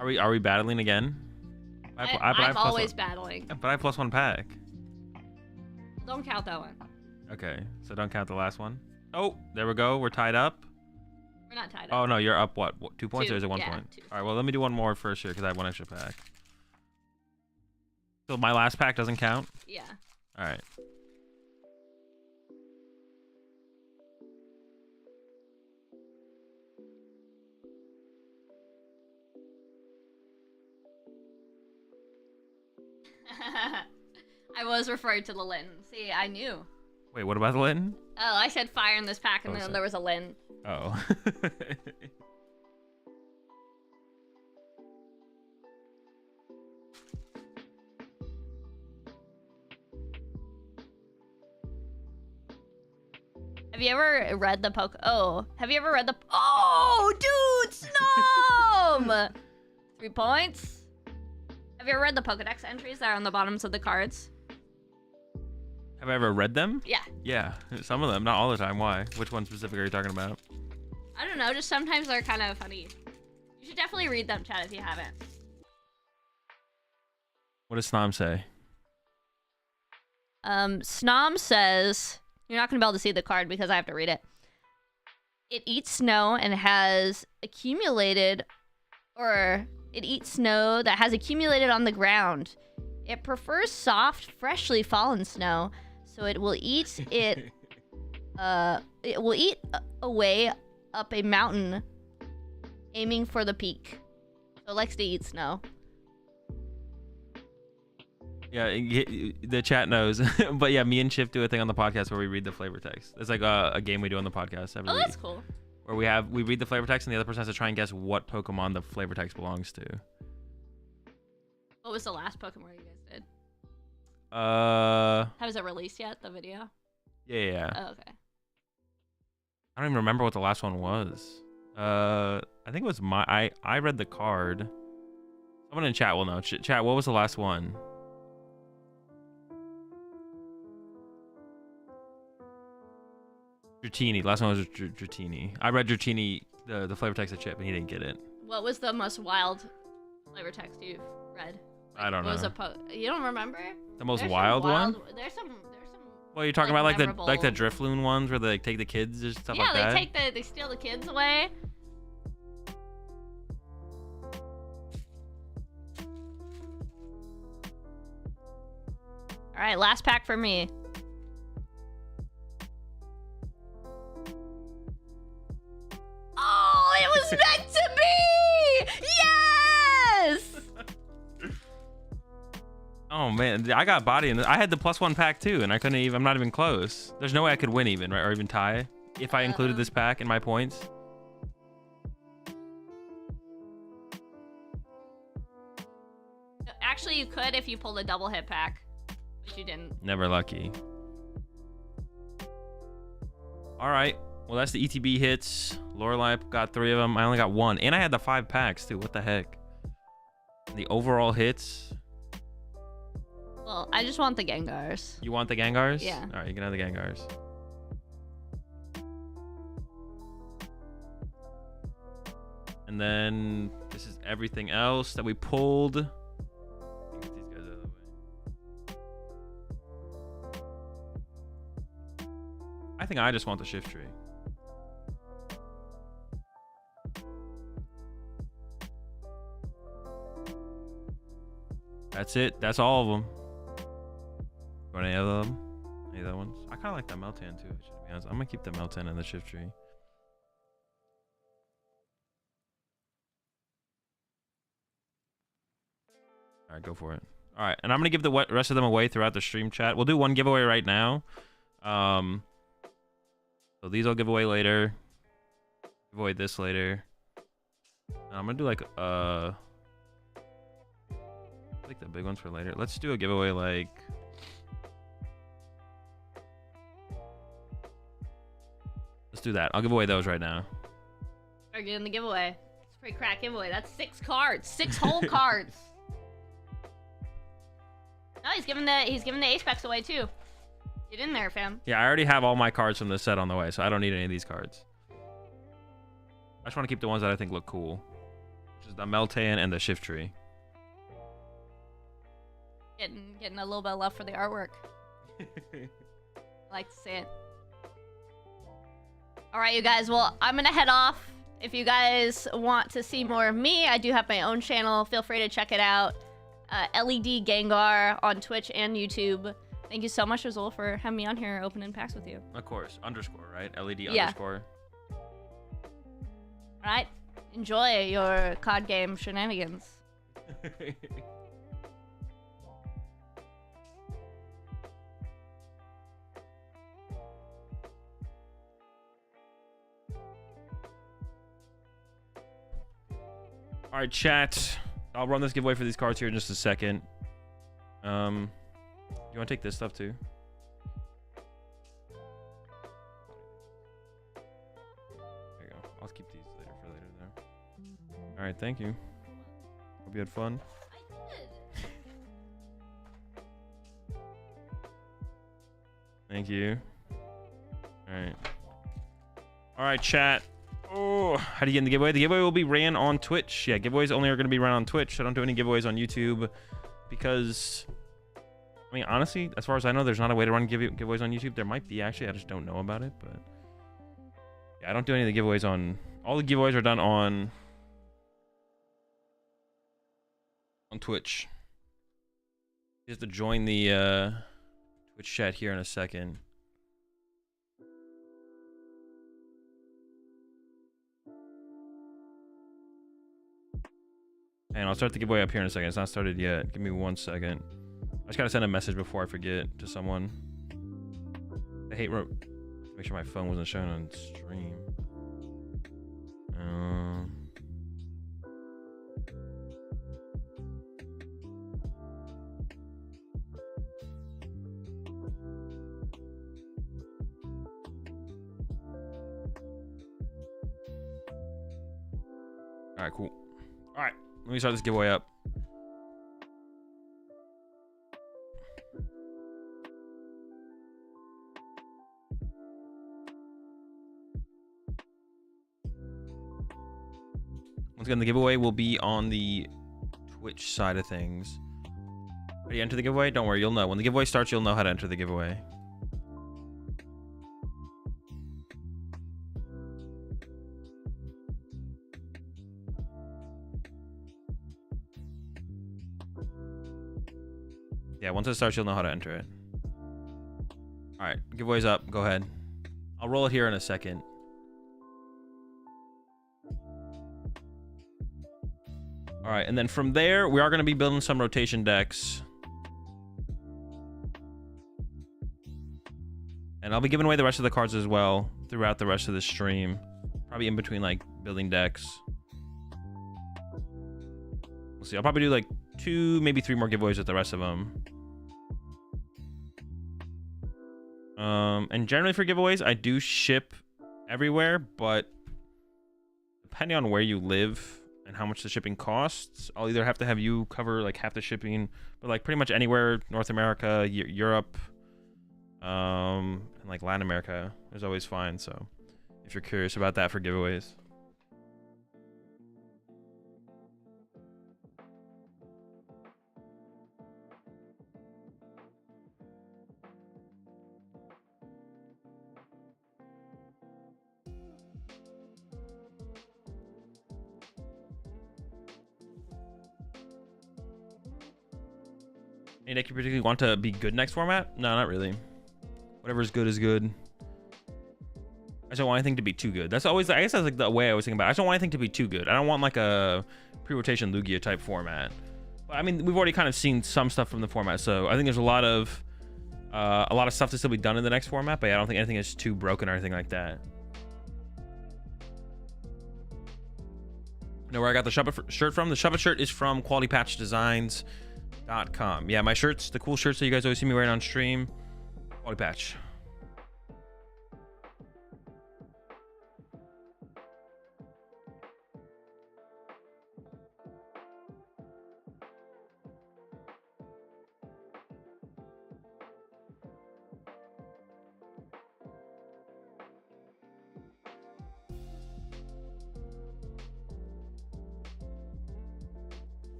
[SPEAKER 1] Are we battling again?
[SPEAKER 2] I'm always battling.
[SPEAKER 1] But I have +1 pack.
[SPEAKER 2] Don't count that one.
[SPEAKER 1] Okay, so don't count the last one. Oh, there we go. We're tied up.
[SPEAKER 2] We're not tied up.
[SPEAKER 1] Oh, no, you're up, what 2 points
[SPEAKER 2] 2,
[SPEAKER 1] or is it 1
[SPEAKER 2] yeah,
[SPEAKER 1] point?
[SPEAKER 2] 2.
[SPEAKER 1] All right, well, let me do one more first here because I have 1 extra pack. So my last pack doesn't count?
[SPEAKER 2] Yeah.
[SPEAKER 1] All right.
[SPEAKER 2] I was referring to the Lin. See, I knew.
[SPEAKER 1] Wait, what about the Litten?
[SPEAKER 2] Oh, I said fire in this pack, and then there was a Lin.
[SPEAKER 1] Oh.
[SPEAKER 2] Have you ever read the have you ever read the... Oh, dude, Snom! 3 points. Have you ever read the Pokedex entries that are on the bottoms of the cards?
[SPEAKER 1] Have I ever read them?
[SPEAKER 2] Yeah.
[SPEAKER 1] Yeah, some of them, not all the time. Why? Which one specifically are you talking about?
[SPEAKER 2] I don't know, just sometimes they're kind of funny. You should definitely read them, Chad, if you haven't.
[SPEAKER 1] What does Snom say?
[SPEAKER 2] Snom says... You're not going to be able to see the card because I have to read it. It eats snow and has accumulated... Or it eats snow that has accumulated on the ground. It prefers soft, freshly fallen snow, so it will eat it. It will eat away up a mountain, aiming for the peak. So it likes to eat snow.
[SPEAKER 1] Yeah, the chat knows. But yeah, me and Chip do a thing on the podcast where we read the flavor text. It's like a game we do on the podcast every
[SPEAKER 2] Oh,
[SPEAKER 1] week.
[SPEAKER 2] that's cool.
[SPEAKER 1] Where we read the flavor text and the other person has to try and guess what Pokemon the flavor text belongs to.
[SPEAKER 2] Well, What was the last Pokemon you guys did?
[SPEAKER 1] Uh,
[SPEAKER 2] Has it released yet, the video?
[SPEAKER 1] yeah.
[SPEAKER 2] Oh, okay.
[SPEAKER 1] I don't even remember what the last one was. I think it was I read the card. Someone in chat will know. Chat, what was the last one? Dratini. Last one was Dratini. I read Dratini, the flavor text of Chip, and he didn't get it.
[SPEAKER 2] What was the most wild flavor text you've read?
[SPEAKER 1] I don't know.
[SPEAKER 2] You don't remember?
[SPEAKER 1] The most wild one?
[SPEAKER 2] There's some.
[SPEAKER 1] Well, you're talking
[SPEAKER 2] like,
[SPEAKER 1] about
[SPEAKER 2] memorable.
[SPEAKER 1] like the Drifloon ones where they like, take the kids or stuff like that?
[SPEAKER 2] Yeah, they steal the kids away. All right, last pack for me. Oh, it was meant to be! Yes!
[SPEAKER 1] Oh man, I got body in I had the +1 pack too, and I couldn't even. I'm not even close. There's no way I could win even, right, or even tie if I included this pack in my points.
[SPEAKER 2] Actually, you could if you pulled a double hit pack, but you didn't.
[SPEAKER 1] Never lucky. All right. Well, that's the ETB hits. Lorelei got 3 of them. I only got 1, and I had the 5 packs too. What the heck? The overall hits.
[SPEAKER 2] Well, I just want the Gengars.
[SPEAKER 1] You want the Gengars?
[SPEAKER 2] Yeah.
[SPEAKER 1] All right, you can have the Gengars. And then this is everything else that we pulled. Get these guys out of the way. I think I just want the shift tree. That's it. That's all of them. You want any of them? Any of the ones? I kind of like that Meltan too, to be honest. I'm going to keep the Meltan and the shift tree. All right, go for it. All right, and I'm going to give the rest of them away throughout the stream chat. We'll do one giveaway right now. So these I'll give away later. Give away this later. And I'm going to do like the big ones for later. Let's do a giveaway like... Let's do that. I'll give away those right now.
[SPEAKER 2] Are you getting the giveaway? It's a pretty crack giveaway. That's 6 cards. 6 whole cards. No, he's giving the ace packs away too. Get in there, fam.
[SPEAKER 1] Yeah, I already have all my cards from this set on the way, so I don't need any of these cards. I just want to keep the ones that I think look cool. Which is the Meltan and the shift tree.
[SPEAKER 2] Getting a little bit of love for the artwork. I like to see it. All right, you guys. Well, I'm gonna head off. If you guys want to see more of me, I do have my own channel. Feel free to check it out. LED Gengar on Twitch and YouTube. Thank you so much, Azul, for having me on here opening packs with you.
[SPEAKER 1] Of course, underscore, right? LED
[SPEAKER 2] yeah.
[SPEAKER 1] Underscore.
[SPEAKER 2] All right, enjoy your COD game shenanigans.
[SPEAKER 1] All right, chat. I'll run this giveaway for these cards here in just a second. You want to take this stuff too? There you go. I'll keep these later for later there. All right, thank you. Hope you had fun. Thank you. All right. All right, chat. Oh, how do you get in the giveaway? The giveaway will be ran on Twitch. Yeah, giveaways only are going to be run on Twitch. I don't do any giveaways on YouTube because, I mean, honestly, as far as I know, there's not a way to run giveaways on YouTube. There might be, actually. I just don't know about it, but yeah, I don't do any of the giveaways on... All the giveaways are done on Twitch. You have to join the Twitch chat here in a second. And I'll start the giveaway up here in a second. It's not started yet. Give me 1 second. I just gotta send a message before I forget to someone. I hate make sure my phone wasn't showing on stream. All right, cool. All right, let me start this giveaway up. Once again, the giveaway will be on the Twitch side of things. Ready to enter the giveaway? Don't worry, you'll know. When the giveaway starts, you'll know how to enter the giveaway. Yeah, once it starts, you'll know how to enter it. All right, giveaway's up. Go ahead. I'll roll it here in a second. All right, and then from there, we are going to be building some rotation decks. And I'll be giving away the rest of the cards as well throughout the rest of the stream. Probably in between, like, building decks. We'll see. I'll probably do, like, 2, maybe 3 more giveaways with the rest of them. And generally for giveaways, I do ship everywhere, but depending on where you live and how much the shipping costs, I'll either have to have you cover like half the shipping, but like pretty much anywhere, North America, Europe, and like Latin America is always fine. So if you're curious about that for giveaways. Any deck you particularly want to be good next format? No, not really. Whatever is good is good. I just don't want anything to be too good. That's always, I guess that's like the way I was thinking about it. I just don't want anything to be too good. I don't want like a pre-rotation Lugia type format. But I mean, we've already kind of seen some stuff from the format, so I think there's a lot of stuff to still be done in the next format, but yeah, I don't think anything is too broken or anything like that. You know where I got the Shuppet shirt from? The Shuppet shirt is from QualityPatchDesigns.com. Yeah, my shirts, the cool shirts that you guys always see me wearing on stream, Quality Patch.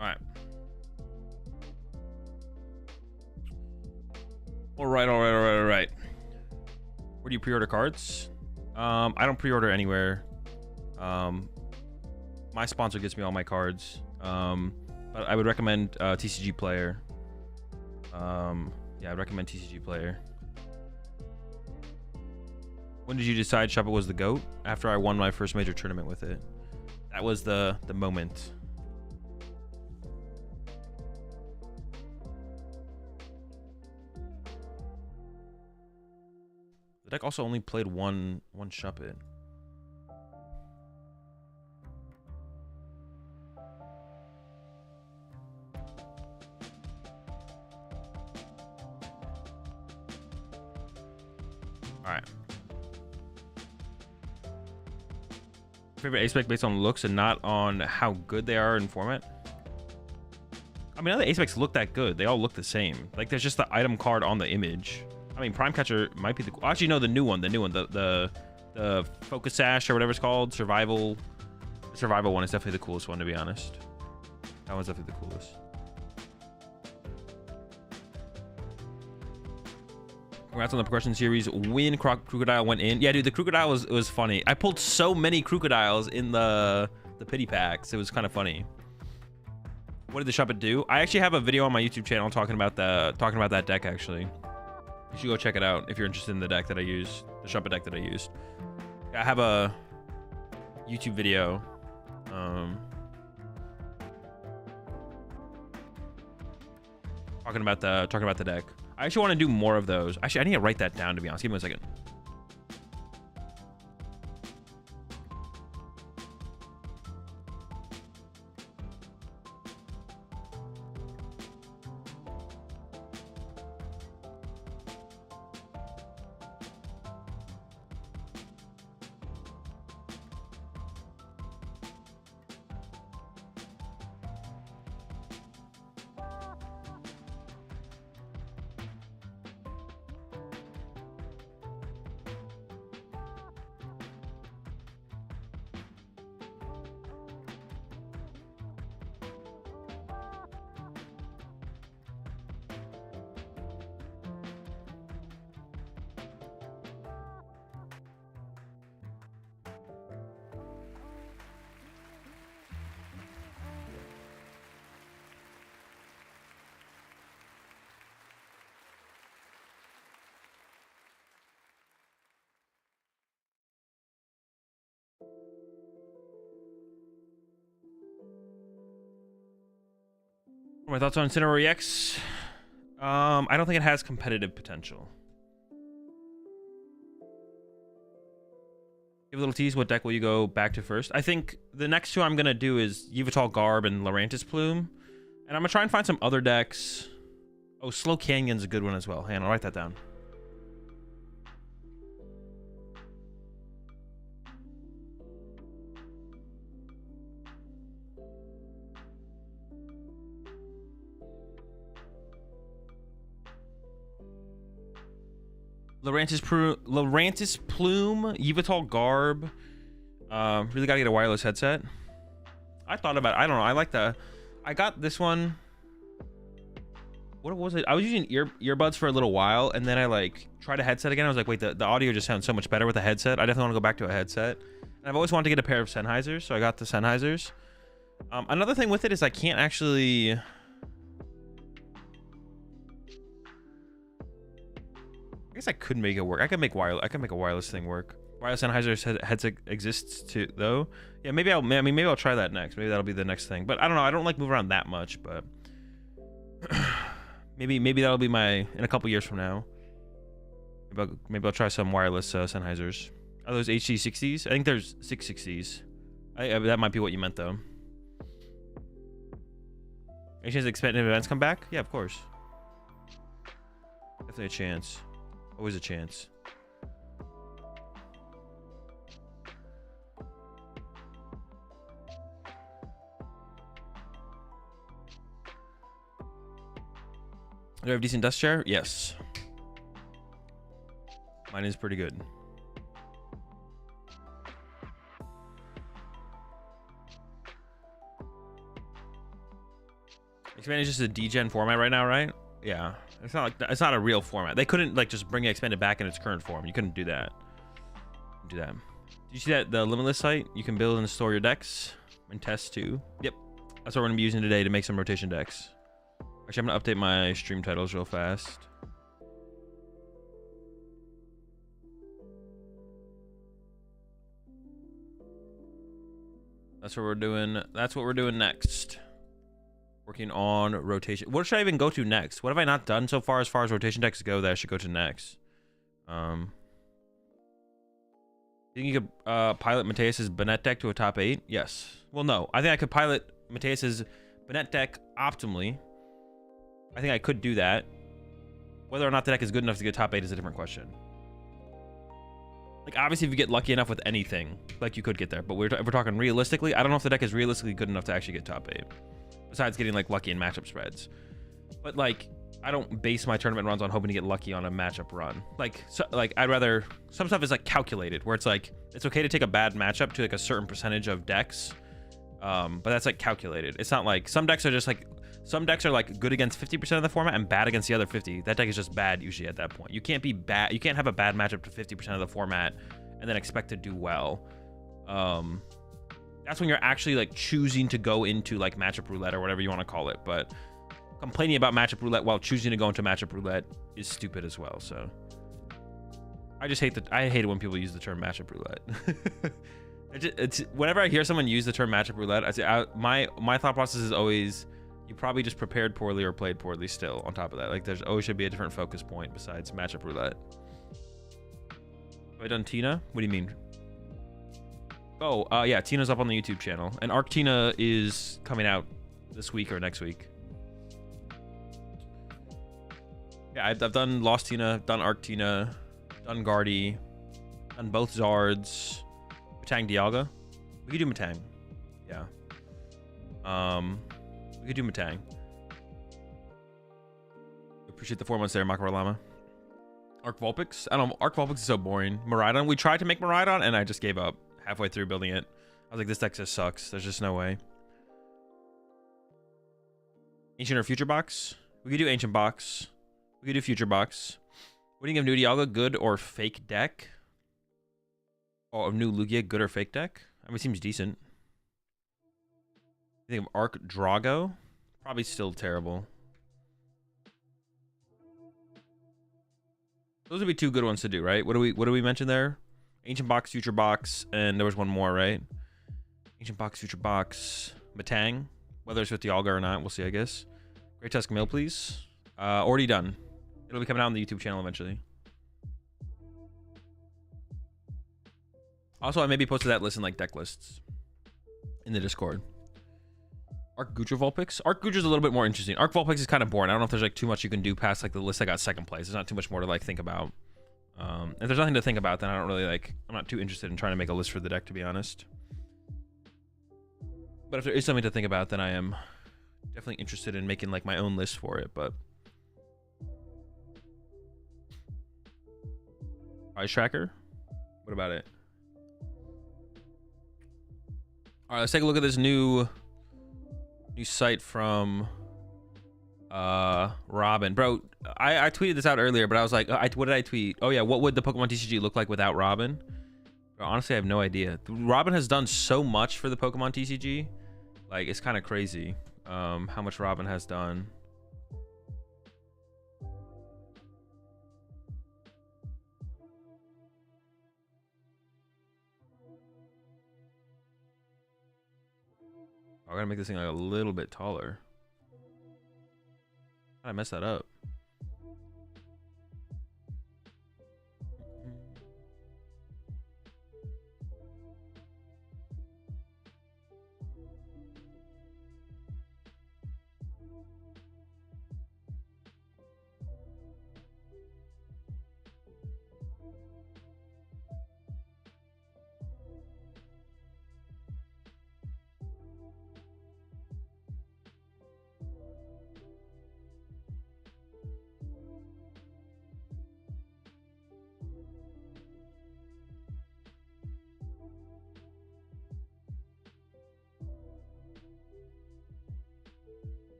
[SPEAKER 1] All right. Where do you pre-order cards? I don't pre-order anywhere. My sponsor gets me all my cards. But I would recommend TCG Player. Yeah, I'd recommend TCG Player. When did you decide Shuppet was the GOAT? After I won my first major tournament with it. That was the moment. The deck also only played one Shuppet. Alright. Favorite ace spec based on looks and not on how good they are in format? I mean, none of the ace specs look that good. They all look the same. Like, there's just the item card on the image. I mean, Prime Catcher might be the... Actually, no, the new one. The Focus Sash or whatever it's called. Survival. The Survival one is definitely the coolest one, to be honest. That one's definitely the coolest. Congrats on the progression series. Win Crocodile went in. Yeah, dude, the Crocodile was funny. I pulled so many Crocodiles in the pity packs. It was kind of funny. What did the Shuppet do? I actually have a video on my YouTube channel talking about that deck, actually. You should go check it out if you're interested in the deck that I used, the Shuppet deck that I used. I have a YouTube video. Talking about the deck. I actually want to do more of those. Actually, I need to write that down, to be honest. Give me 1 second. My thoughts on Incineroar EX? I don't think it has competitive potential. Give a little tease. What deck will you go back to first? I think the next two I'm gonna do is Yveltal Garb and Lurantis Plume, and I'm gonna try and find some other decks. Oh, Slow Canyon's a good one as well. Hang on, I'll write that down. Lurantis Plume, Yveltal Garb. Really gotta get a wireless headset. I thought about it. I don't know. I like the. I got this one. What was it? I was using earbuds for a little while, and then I like tried a headset again. I was like, wait, the audio just sounds so much better with a headset. I definitely want to go back to a headset. And I've always wanted to get a pair of Sennheisers, so I got the Sennheisers. Another thing with it is I can't actually. I guess I could make it work. I could make a wireless thing work. Wireless Sennheiser headset exists too, though. Yeah, maybe I'll try that next. Maybe that'll be the next thing. But I don't know. I don't like move around that much. But maybe that'll be in a couple years from now. Maybe I'll try some wireless Sennheisers. Are those HD60s? I think there's 660s. That might be what you meant though. Any chance expanded events come back? Yeah, of course. Definitely a chance. Always a chance. Do I have decent dust share? Yes. Mine is pretty good. Expand is just a degen format right now, right? Yeah. It's not a real format. They couldn't like just bring Expanded back in its current form. You couldn't do that. Did you see that the Limitless site? You can build and store your decks and test too. Yep. That's what we're gonna be using today to make some rotation decks. Actually, I'm gonna update my stream titles real fast. That's what we're doing. That's what we're doing next. Working on rotation. What should I even go to next? What have I not done so far as rotation decks go that I should go to next? You think you could pilot Mateus's Bennett deck to a top 8? Yes. Well, no. I think I could pilot Mateus's Bennett deck optimally. I think I could do that. Whether or not the deck is good enough to get top 8 is a different question. Like, obviously, if you get lucky enough with anything, like, you could get there. But if we're talking realistically, I don't know if the deck is realistically good enough to actually get top 8. Besides getting, like, lucky in matchup spreads. But, like, I don't base my tournament runs on hoping to get lucky on a matchup run. Like, I'd rather... Some stuff is, like, calculated, where it's, like, it's okay to take a bad matchup to, like, a certain percentage of decks. But that's, like, calculated. It's not, like... Some decks are just, like... Some decks are, like, good against 50% of the format and bad against the other 50. That deck is just bad, usually, at that point. You can't be bad... You can't have a bad matchup to 50% of the format and then expect to do well. That's when you're actually, like, choosing to go into, like, matchup roulette or whatever you want to call it. But complaining about matchup roulette while choosing to go into matchup roulette is stupid as well. So I just hate I hate it when people use the term matchup roulette. It's whenever I hear someone use the term matchup roulette, I say my thought process is always, you probably just prepared poorly or played poorly still on top of that. Like, there's always should be a different focus point besides matchup roulette. Have I done Tina? What do you mean? Oh, yeah, Tina's up on the YouTube channel. And Arc Tina is coming out this week or next week. Yeah, I've done Lost Tina, done Arc Tina, done Guardy, done both Zards, Matang Dialga. We could do Matang. Yeah. We could do Matang. Appreciate the 4 months there, Makara Lama. Arc Vulpix? I don't know, Arc Vulpix is so boring. Miraidon, we tried to make Miraidon and I just gave up halfway through building it. I was like, this deck just sucks. There's just no way. Ancient or Future Box? We could do Ancient Box. We could do Future Box. What do you think of New Dialga? Good or fake deck? Or New Lugia, good or fake deck? I mean, it seems decent. You think of Arc Drago? Probably still terrible. Those would be two good ones to do, right? What do we mention there? Ancient Box, Future Box, and there was one more, right? Ancient Box, Future Box, Matang. Whether it's with Dialga or not, we'll see, I guess. Great Tusk Mill, please. Already done. It'll be coming out on the YouTube channel eventually. Also, I maybe posted that list in like deck lists in the Discord. Arc Gutra Vulpix. Arc Gutra's a little bit more interesting. Arc Vulpix is kind of boring. I don't know if there's like too much you can do past like the list that got second place. There's not too much more to like think about. If there's nothing to think about, then I don't really like. I'm not too interested in trying to make a list for the deck, to be honest. But if there is something to think about, then I am definitely interested in making like my own list for it. But Prize Tracker. What about it? All right, let's take a look at this new site from Robin. Bro, I tweeted this out earlier, but I was like, what did I tweet? Oh yeah, what would the Pokemon TCG look like without Robin? Bro, honestly, I have no idea. Robin has done so much for the Pokemon TCG. Like, it's kind of crazy how much Robin has done. I gotta make this thing like a little bit taller. How did I mess that up?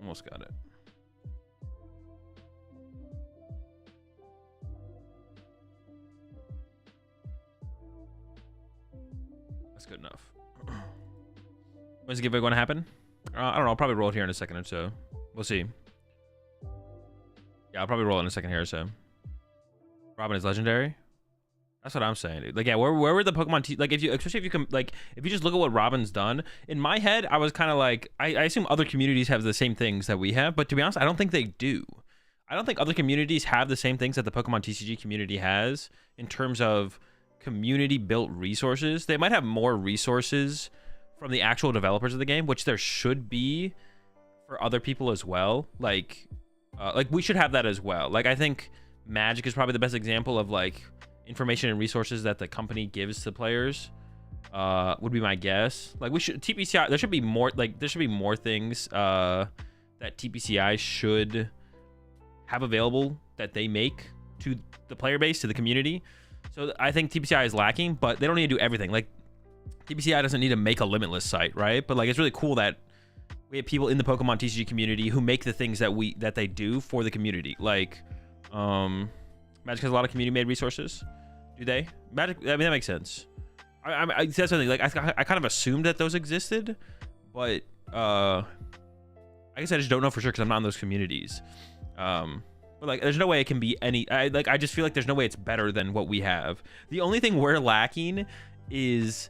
[SPEAKER 1] Almost got it. That's good enough. When's the giveaway going to happen? I don't know. I'll probably roll it here in a second or so. We'll see. Yeah, I'll probably roll it in a second here or so. Robin is legendary. That's what I'm saying, dude. Like, yeah, where were the Pokemon like, especially if you can, like, if you just look at what Robin's done, in my head, I was kind of like, I assume other communities have the same things that we have, but to be honest, I don't think they do. I don't think other communities have the same things that the Pokemon TCG community has in terms of community-built resources. They might have more resources from the actual developers of the game, which there should be for other people as well. Like we should have that as well. Like, I think Magic is probably the best example of, like, information and resources that the company gives to players, would be my guess. Like, we should TPCI, there should be more, like, there should be more things that TPCI should have available that they make to the player base, to the community. So I think TPCI is lacking, but they don't need to do everything. Like, TPCI doesn't need to make a Limitless site, right? But, like, it's really cool that we have people in the Pokemon TCG community who make the things that they do for the community. Like, Magic has a lot of community-made resources. Do they? Magic, I mean, that makes sense. That's something, like, I kind of assumed that those existed, but I guess I just don't know for sure because I'm not in those communities. But, like, there's no way it can be any, I just feel like there's no way it's better than what we have. The only thing we're lacking is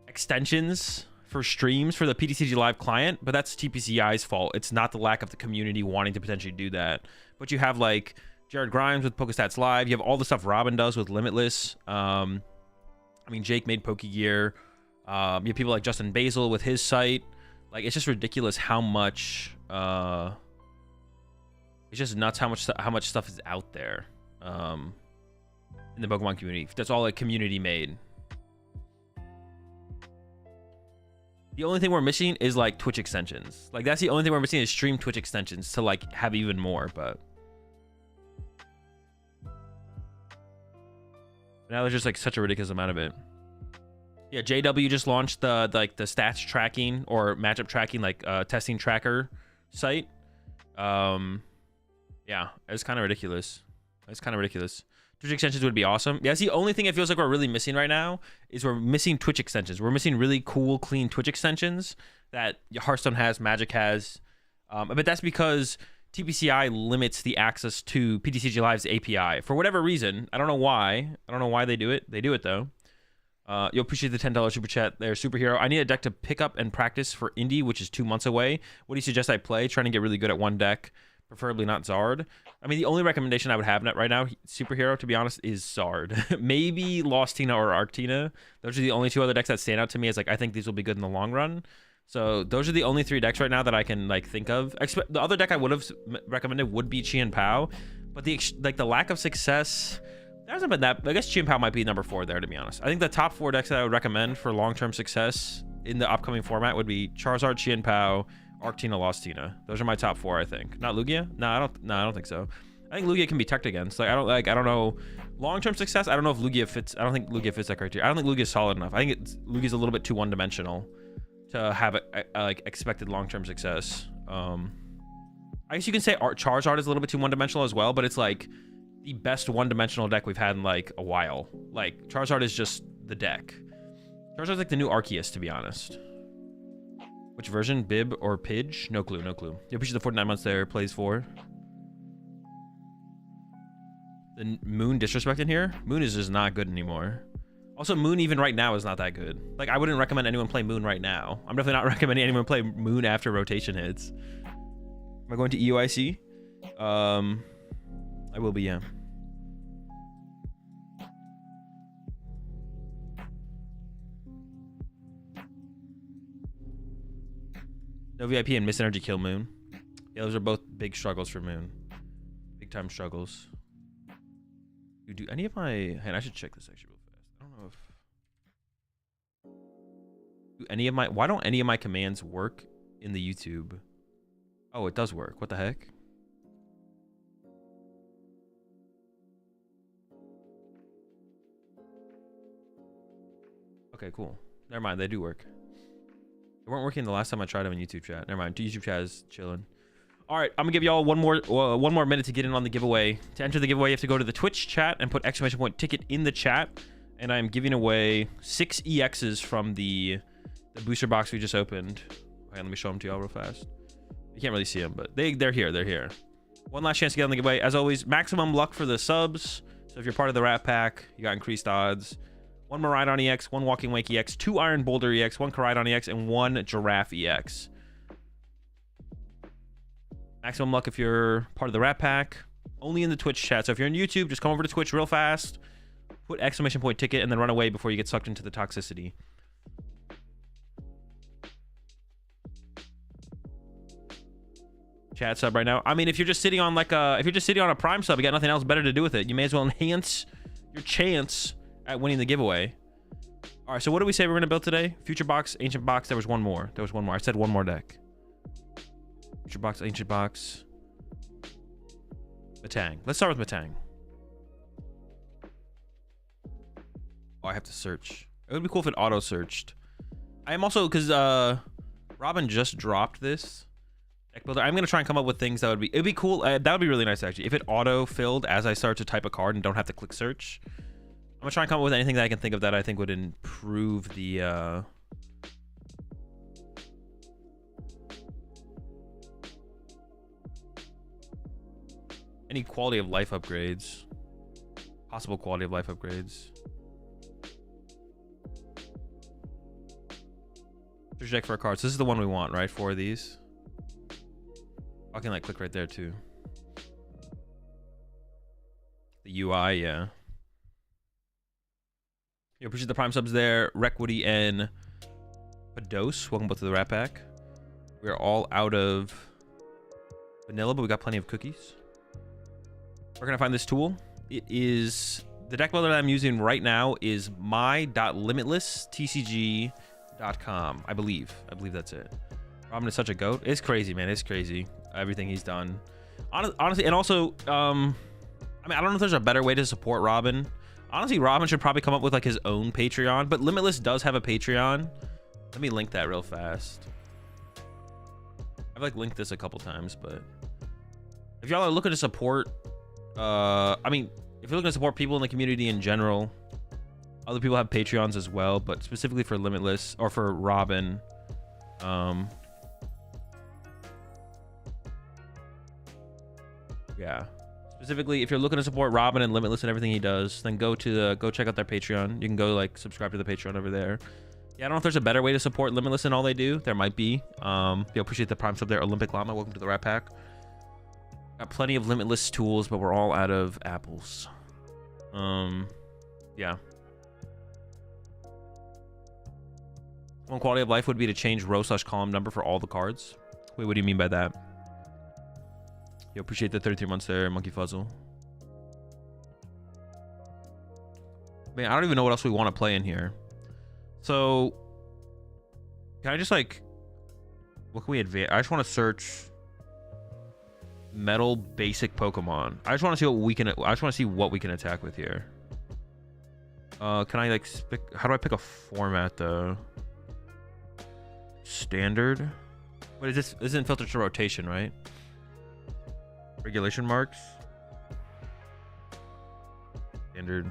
[SPEAKER 1] extensions for streams for the PTCG Live client, but that's TPCI's fault. It's not the lack of the community wanting to potentially do that. But you have, like, Jared Grimes with PokeStats Live. You have all the stuff Robin does with Limitless. I mean, Jake made Pokegear. You have people like Justin Basil with his site. Like, it's just ridiculous how much. It's just nuts how much stuff is out there in the Pokemon community. That's all, like, community made. The only thing we're missing is, like, Twitch extensions. Like, that's the only thing we're missing is stream Twitch extensions to, like, have even more. But now there's just, like, such a ridiculous amount of it. Yeah, JW just launched the stats tracking or matchup tracking, like, testing tracker site. Yeah, it's kind of ridiculous. It's kind of ridiculous. Twitch extensions would be awesome. Yeah, that's the only thing it feels like we're really missing right now is we're missing Twitch extensions. We're missing really cool, clean Twitch extensions that Hearthstone has, Magic has. But that's because TPCI limits the access to PTCG Live's API for whatever reason. I don't know why. I don't know why they do it. They do it though. You'll appreciate the $10 super chat there, superhero. I need a deck to pick up and practice for Indy, which is 2 months away. What do you suggest I play? Trying to get really good at one deck, preferably not Zard. I mean, the only recommendation I would have right now, superhero, to be honest, is Zard. Maybe Lost Tina or Arctina. Those are the only 2 other decks that stand out to me as like I think these will be good in the long run. So those are the only 3 decks right now that I can like think of. The other deck I would have recommended would be Chi and Pao, but the lack of success. There hasn't been that. I guess Chi and Pao might be number 4 there, to be honest. I think the top 4 decks that I would recommend for long-term success in the upcoming format would be Charizard, Chi and Pao, Arctina, Lost Tina. Those are my top 4, I think. Not Lugia? No, I don't think so. I think Lugia can be teched against. Like I don't know. Long-term success, I don't know if Lugia fits. I don't think Lugia fits that criteria. I don't think Lugia is solid enough. I think Lugia's a little bit too one-dimensional to have like expected long-term success. I guess you can say Charizard is a little bit too one-dimensional as well, but it's like the best one-dimensional deck we've had in like a while. Like Charizard is just the deck. Charizard's like the new Arceus, to be honest. Which version? Bib or Pidge? No clue, no clue. You appreciate the 49 months there, plays 4. The Moon disrespect in here? Moon is just not good anymore. Also, Moon even right now is not that good. Like, I wouldn't recommend anyone play Moon right now. I'm definitely not recommending anyone play Moon after rotation hits. Am I going to EUIC? I will be, yeah. No VIP and Miss Energy kill Moon. Yeah, those are both big struggles for Moon. Big time struggles. Do any of my... Hey, I should check this actually real fast. I don't know if... Do any of my... Why don't any of my commands work in the YouTube? Oh, it does work. What the heck? Okay, cool. Never mind, they do work. They weren't working the last time I tried them in YouTube chat. Never mind, YouTube chat is chilling. All right, I'm gonna give y'all one more minute to get in on the giveaway. To enter the giveaway, you have to go to the Twitch chat and put !ticket in the chat. And I'm giving away 6 EXs from the booster box we just opened. Okay, let me show them to y'all real fast. You can't really see them, but they're here. They're here. One last chance to get on the giveaway. As always, maximum luck for the subs. So if you're part of the Rat Pack, you got increased odds. 1 Miraidon EX, 1 Walking Wake EX, 2 Iron Boulder EX, 1 Koraidon EX, and 1 Giraffe EX. Maximum luck if you're part of the Rat Pack. Only in the Twitch chat. So if you're on YouTube, just come over to Twitch real fast. Put !ticket and then run away before you get sucked into the toxicity. Chat sub right now. I mean, if you're just sitting on like a Prime sub, you got nothing else better to do with it. You may as well enhance your chance at winning the giveaway. All right, so what do we say we're gonna build today? Future box, ancient box. There was one more. I said one more deck. Future box, ancient box. Matang. Let's start with Matang. Oh, I have to search. It would be cool if it auto searched. I am also, because Robin just dropped this deck builder. I'm gonna try and come up with things that would be. It'd be cool. That would be really nice actually. If it auto filled as I start to type a card and don't have to click search. I'm gonna try and come up with anything that I can think of that I think would improve the any quality of life upgrades. Possible quality of life upgrades. Search deck for a card. So this is the one we want, right? 4 of these. I can like click right there too. The UI, yeah. You appreciate the Prime subs there. Requity and Pados. Welcome both to the Rat Pack. We are all out of vanilla, but we got plenty of cookies. Where can I find this tool? It is the deck builder that I'm using right now is my.limitlesstcg.com. I believe that's it. Robin is such a goat. It's crazy, man. It's crazy. Everything he's done. Honestly, and also, I mean, I don't know if there's a better way to support Robin. Honestly, Robin should probably come up with like his own Patreon, but Limitless does have a Patreon. Let me link that real fast. I've like linked this a couple times, but if y'all are looking to support, I mean, if you're looking to support people in the community in general, other people have Patreons as well, but specifically for Limitless or for Robin, Yeah. Specifically, if you're looking to support Robin and Limitless and everything he does, then go check out their Patreon. You can go like subscribe to the Patreon over there. Yeah, I don't know if there's a better way to support Limitless and all they do. There might be. Yeah, appreciate the prime sub there. Olympic Llama, welcome to the Rat Pack. Got plenty of Limitless tools, but we're all out of apples. Yeah. One quality of life would be to change row/column number for all the cards. Wait, what do you mean by that? Yo, appreciate the 33 months there, Monkey Fuzzle. Man, I don't even know what else we want to play in here. So, can I just like, what can we advance? I just want to search metal basic Pokemon. I just want to see what we can. I just want to see what we can attack with here. Can I like how do I pick a format though? Standard. What is this? This isn't filtered to rotation, right? Regulation marks. Standard.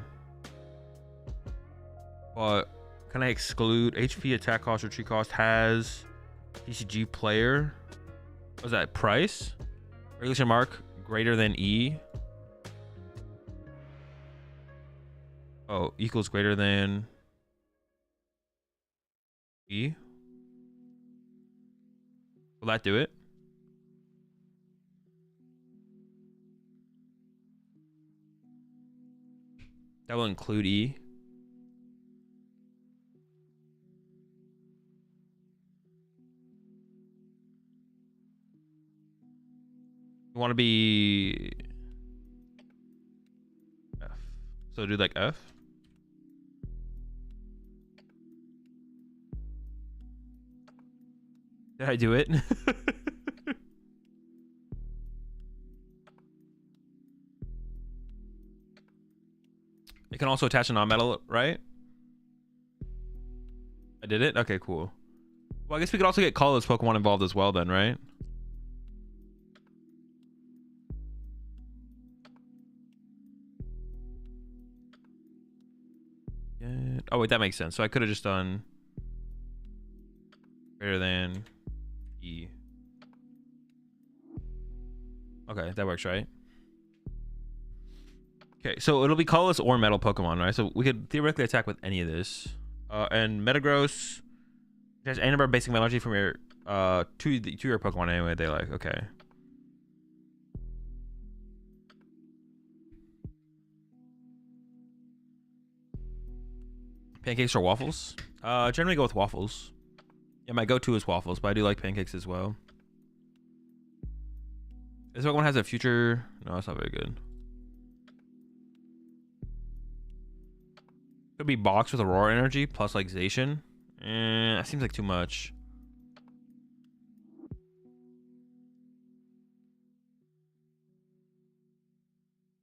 [SPEAKER 1] But can I exclude HP, attack cost, retreat cost? Has TCG player? What's that? Price? Regulation mark greater than E. Oh, equals greater than E. Will that do it? That will include E. You want to be F. So do like F. Did I do it? It can also attach a non-metal, right? I did it? Okay, cool. Well, I guess we could also get colorless Pokemon involved as well then, right? Yeah. Oh, wait, that makes sense. So I could have just done greater than E. Okay, that works, right? Okay, so it'll be colorless or metal Pokemon, right? So we could theoretically attack with any of this. And Metagross has any number of basic metal energy from your to your Pokemon anyway. They like okay. Pancakes or waffles? Generally go with waffles. Yeah, my go-to is waffles, but I do like pancakes as well. This Pokemon has a future. No, it's not very good. Could be box with Aurora energy plus like Zacian. That seems like too much.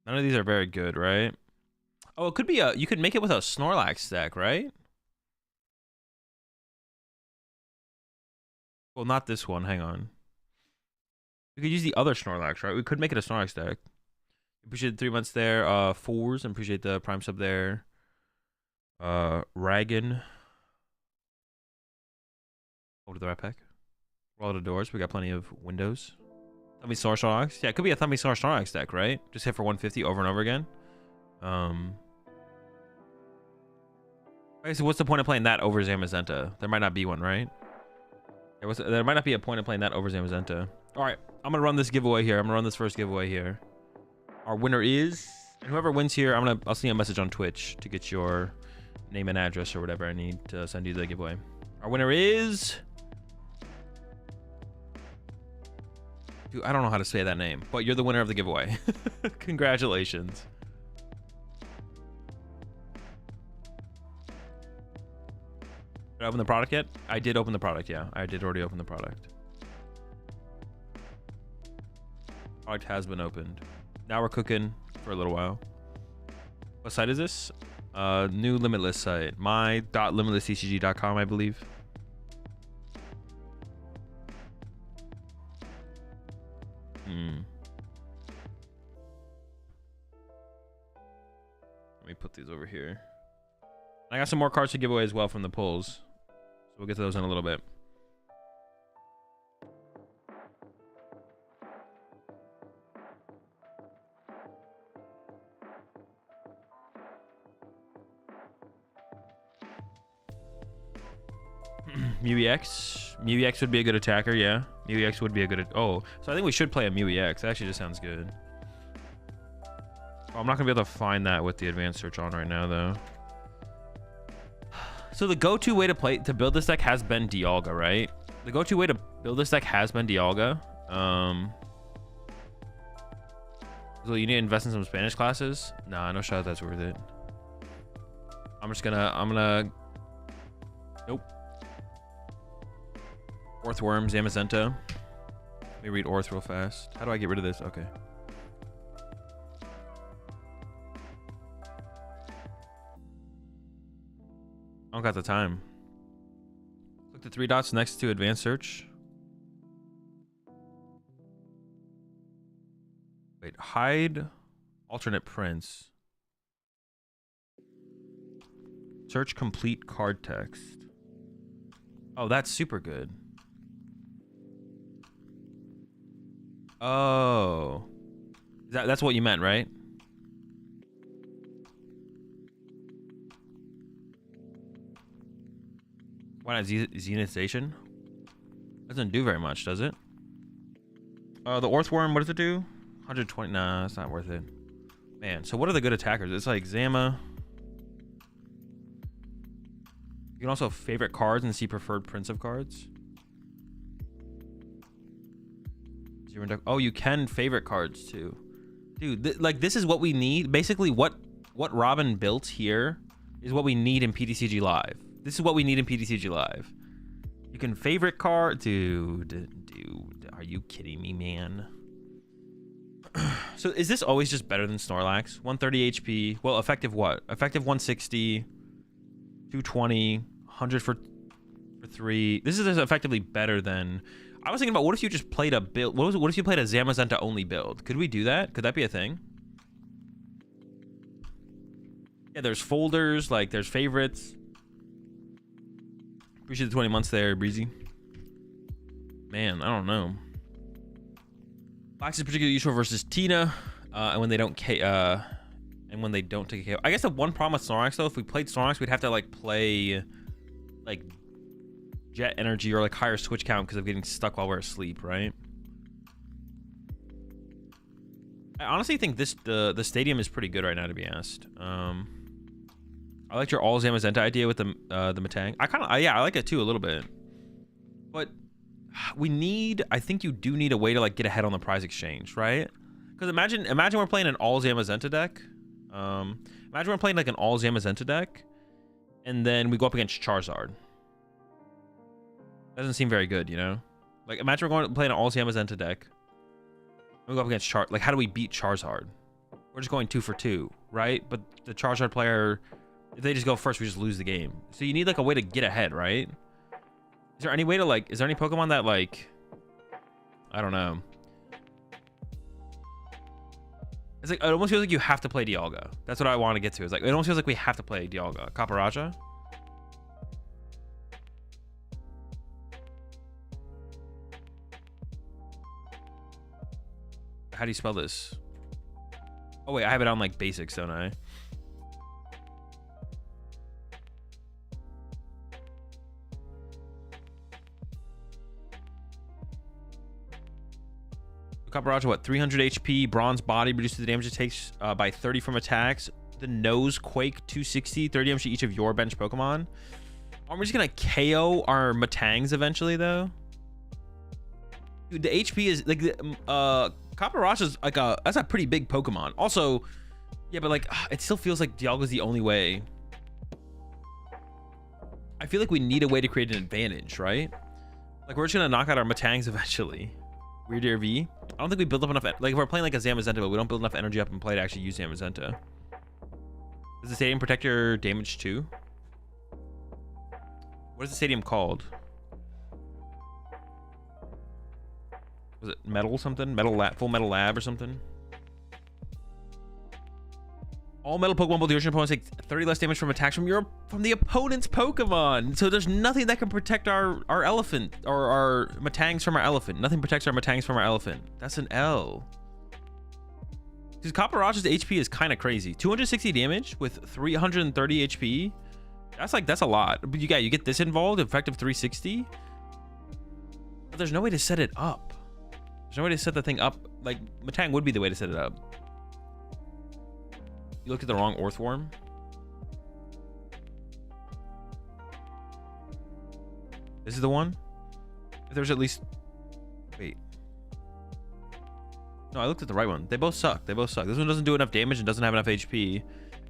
[SPEAKER 1] None of these are very good, right? Oh, it could be you could make it with a Snorlax deck, right? Well, not this one. Hang on. We could use the other Snorlax, right? We could make it a Snorlax deck. Appreciate the 3 months there. Fours. Appreciate the prime sub there. Ragan. Over to the right pack. Roll the doors. We got plenty of windows. Thummy Star Snorlax. Yeah, it could be a Thummy Star Snorlax deck, right? Just hit for 150 over and over again. Okay, so what's the point of playing that over Zamazenta? There might not be one, right? There might not be a point of playing that over Zamazenta. All right, I'm gonna run this giveaway here. I'm gonna run this first giveaway here. Our winner is, and whoever wins here, I'll send you a message on Twitch to get your name and address or whatever I need to send you the giveaway. Our winner is, dude, I don't know how to say that name, but you're the winner of the giveaway. Congratulations. Did I open the product yet? I did open the product, yeah. I did already open the product. Product has been opened. Now we're cooking for a little while. What site is this? New Limitless site. my.limitlesstcg.com, I believe. Let me put these over here. I got some more cards to give away as well from the polls. So we'll get to those in a little bit. Mew EX. Mew EX would be a good attacker, yeah. Mew EX would be a good... Oh, so I think we should play a Mew EX. That actually just sounds good. Oh, I'm not going to be able to find that with the advanced search on right now, though. So the go-to way to build this deck has been Dialga, right? The go-to way to build this deck has been Dialga. So you need to invest in some Spanish classes? Nah, no shot that's worth it. I'm gonna... Nope. Orthworm, Zamazenta. Let me read Orth real fast. How do I get rid of this? Okay. I don't got the time. Click the 3 dots next to advanced search. Wait, hide alternate prints. Search complete card text. Oh, that's super good. Oh. That's what you meant, right? Why not Zenith Station? Doesn't do very much, does it? The Orthworm, what does it do? 120. Nah, that's not worth it. Man, so what are the good attackers? It's like Zama. You can also favorite cards and see preferred prints of cards. Oh, you can favorite cards too. Dude, like this is what we need. Basically, what Robin built here is what we need in PTCG Live. This is what we need in PTCG Live. You can favorite card. Dude, are you kidding me, man? So is this always just better than Snorlax? 130 HP. Well, effective what? Effective 160, 220, 100 for 3. This is effectively better than... I was thinking about, what if you just played a build? What if you played a Zamazenta only build? Could we do that? Could that be a thing? Yeah, there's folders, like there's favorites. Appreciate the 20 months there, Breezy. Man, I don't know. Box is particularly useful versus Tina, and when they don't take a KO. I guess the one problem with Snorlax though, if we played Snorlax, we'd have to like play like Jet Energy or like higher switch count because of getting stuck while we're asleep, right? I honestly think the stadium is pretty good right now, to be honest. I liked your all Zamazenta idea with the Metang. I like it too a little bit, but I think you do need a way to like get ahead on the prize exchange, right? Because imagine we're playing an all Zamazenta deck. Imagine we're playing like an all Zamazenta deck, and then we go up against Charizard. Doesn't seem very good, you know? Like imagine we're playing an all Zamazenta deck. And we go up against like how do we beat Charizard? We're just going 2 for 2, right? But the Charizard player, if they just go first, we just lose the game. So you need like a way to get ahead, right? Is there any way to like, is there any Pokemon that like, I don't know. It's like, it almost feels like you have to play Dialga. That's what I want to get to. It's like, it almost feels like we have to play Dialga. Caparaja? How do you spell this? Oh wait, I have it on like basics, don't I? Caparaja, what? 300 HP, bronze body, reduces the damage it takes by 30 from attacks. The nose quake, 260, 30 damage to each of your bench Pokemon. Aren't we just gonna KO our Matangs eventually, though? Dude, the HP is like Caparaja's like that's a pretty big Pokemon. Also, yeah, but like it still feels like Dialga's the only way. I feel like we need a way to create an advantage, right? Like we're just gonna knock out our Matangs eventually. Weird Air V. I don't think we build up enough. Like if we're playing like a Zamazenta, but we don't build enough energy up in play to actually use Zamazenta. Does the stadium protect your damage too? What is the stadium called? Was it metal something? Metal lab, full metal lab or something? All metal Pokemon, both the ocean opponents take 30 less damage from attacks from the opponent's Pokemon. So there's nothing that can protect our elephant or our Matangs from our elephant. Nothing protects our Matangs from our elephant. That's an L. Because Caparaja's HP is kind of crazy. 260 damage with 330 HP. That's a lot. But you get this involved, effective 360. But there's no way to set it up. There's no way to set the thing up. Like Matang would be the way to set it up. You looked at the wrong Orthworm. This is the one? If there's at least... Wait. No, I looked at the right one. They both suck. They both suck. This one doesn't do enough damage and doesn't have enough HP.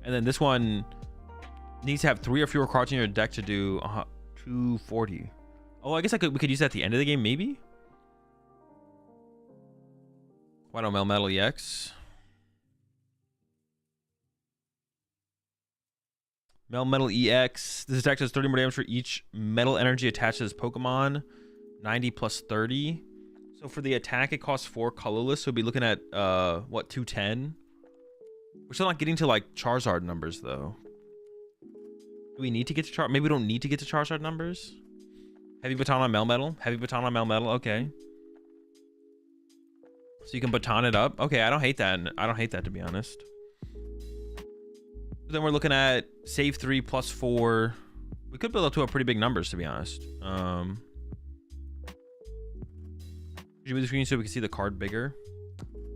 [SPEAKER 1] And then this one needs to have 3 or fewer cards in your deck to do 240. Oh, I guess we could use that at the end of the game, maybe? Why don't Melmetal EX? Melmetal EX. This attack does 30 more damage for each metal energy attached to this Pokemon. 90 plus 30. So for the attack, it costs 4 colorless. So we'll be looking at, what, 210? We're still not getting to, like, Charizard numbers, though. Do we need to get to Charizard? Maybe we don't need to get to Charizard numbers? Heavy Baton on Melmetal. Heavy Baton on Melmetal. Okay. So you can baton it up. Okay, I don't hate that. I don't hate that, to be honest. Then we're looking at save 3 plus 4. We could build up to a pretty big numbers, to be honest. Could you move the screen so we can see the card bigger?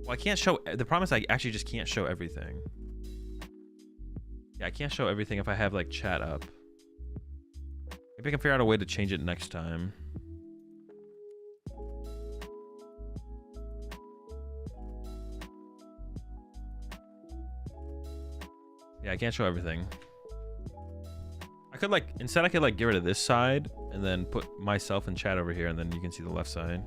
[SPEAKER 1] Well, I can't show... The problem is I actually just can't show everything. Yeah, I can't show everything if I have, like, chat up. Maybe I can figure out a way to change it next time. Yeah, I can't show everything. I could, like... Instead, I could, like, get rid of this side and then put myself in chat over here, and then you can see the left side.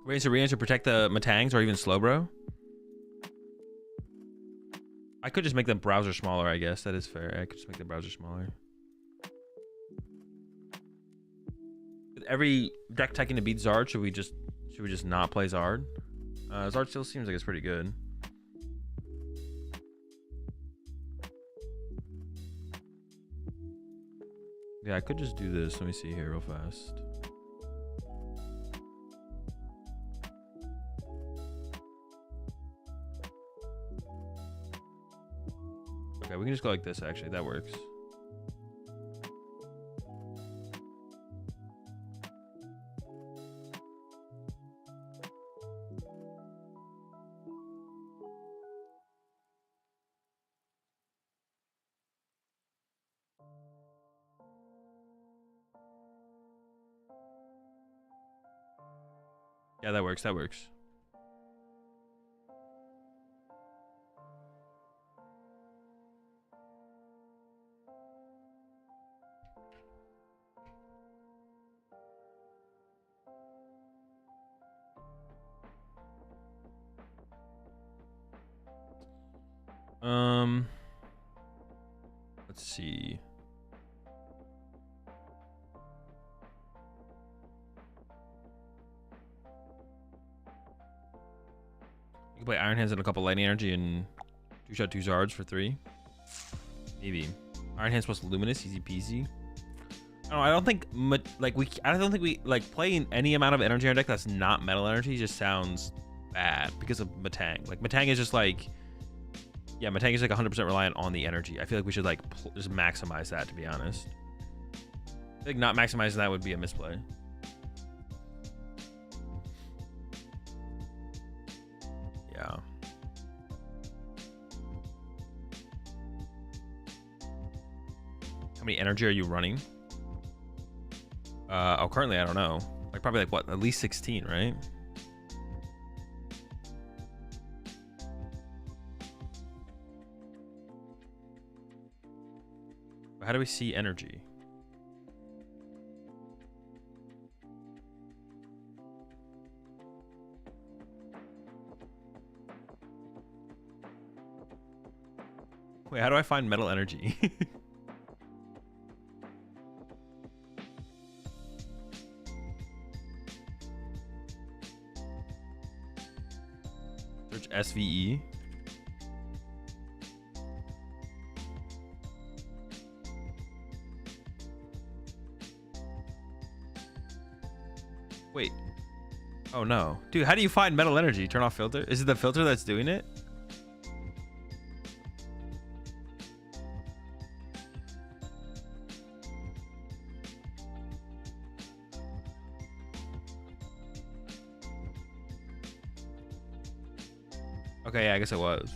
[SPEAKER 1] Raise a re-answer, protect the Matangs or even Slowbro. I could just make the browser smaller, I guess. That is fair. I could just make the browser smaller. With every deck taking to beat Zard, should we just not play Zard? Zard still seems like it's pretty good. Yeah, I could just do this. Let me see here real fast. Okay, we can just go like this, actually. That works. Yeah, that works. That works. Let's see. You can play Iron Hands and a couple Lightning Energy and 2-shot 2 Zards for 3. Maybe. Iron Hands plus Luminous, easy peasy. I don't think we like playing any amount of energy on our deck that's not metal energy just sounds bad because of Matang. Like Matang is just like, yeah, Matang is like 100% reliant on the energy. I feel like we should like just maximize that, to be honest. I think not maximizing that would be a misplay. Yeah. How many energy are you running? Currently I don't know. Like probably like what, at least 16, right? How do we see energy? Wait, how do I find metal energy? Search SVE. Wait. Oh Oh no. Dude, how do you find metal energy? Turn off filter? Is it the filter that's doing it? Okay, yeah, I guess it was.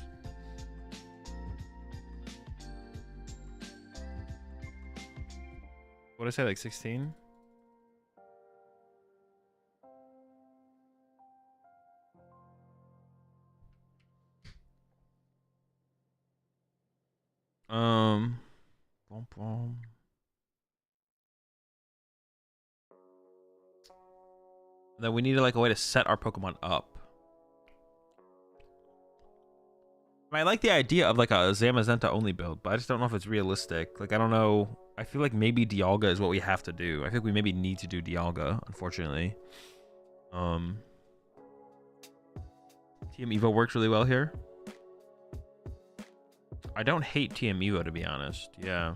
[SPEAKER 1] What did I say, like 16? Boom, boom. Then we need like a way to set our Pokemon up. I like the idea of like a Zamazenta only build, but I just don't know if it's realistic. Like, I don't know. I feel like maybe Dialga is what we have to do. I think we maybe need to do Dialga, unfortunately. TM Evo works really well here. I don't hate TM Evo, to be honest. Yeah.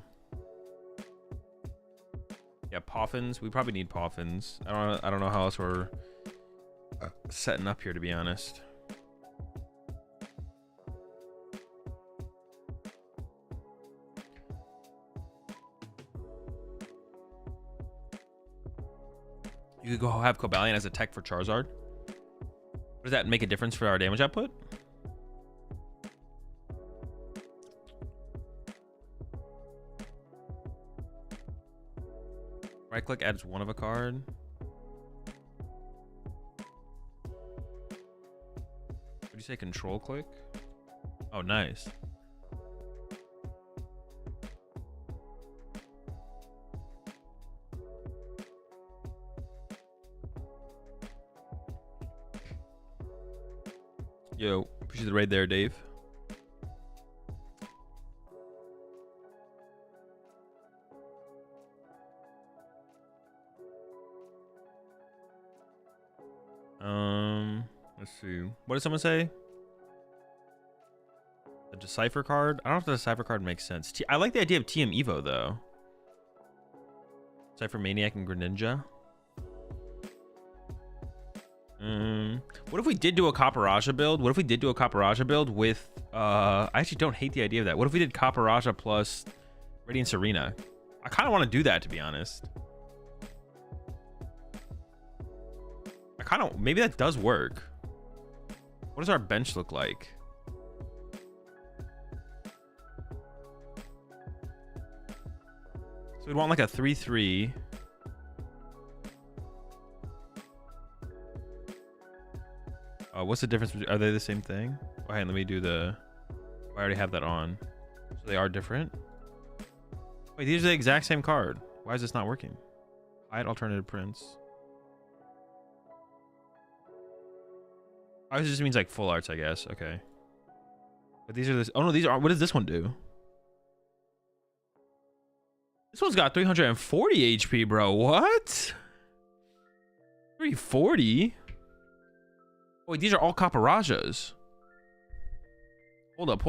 [SPEAKER 1] Yeah, Poffins. We probably need Poffins. I don't know how else we're setting up here, to be honest. You could go have Cobalion as a tech for Charizard. Does that make a difference for our damage output? Right click adds one of a card. What do you say, control click? Oh, nice. Yo, appreciate the raid there, Dave. Let's see. What did someone say? A Decipher card? I don't know if the Decipher card makes sense. I like the idea of TM Evo, though. Decipher Maniac and Greninja. What if we did do a Caparajah build? What if we did do a Caparajah build with... I actually don't hate the idea of that. What if we did Caparajah plus Radiant Serena? I kind of want to do that, to be honest. Maybe that does work. What does our bench look like? So we'd want like a 3-3. What's the difference? Are they the same thing? Oh, hey, let me do the... I already have that on. So they are different? Wait, these are the exact same card. Why is this not working? Hide alternative prints. Oh, this just means like full arts, I guess. Okay. But these are this. Oh no, these are. What does this one do? This one's got 340 HP, bro. What? 340? Wait, these are all Caparajahs. Hold up.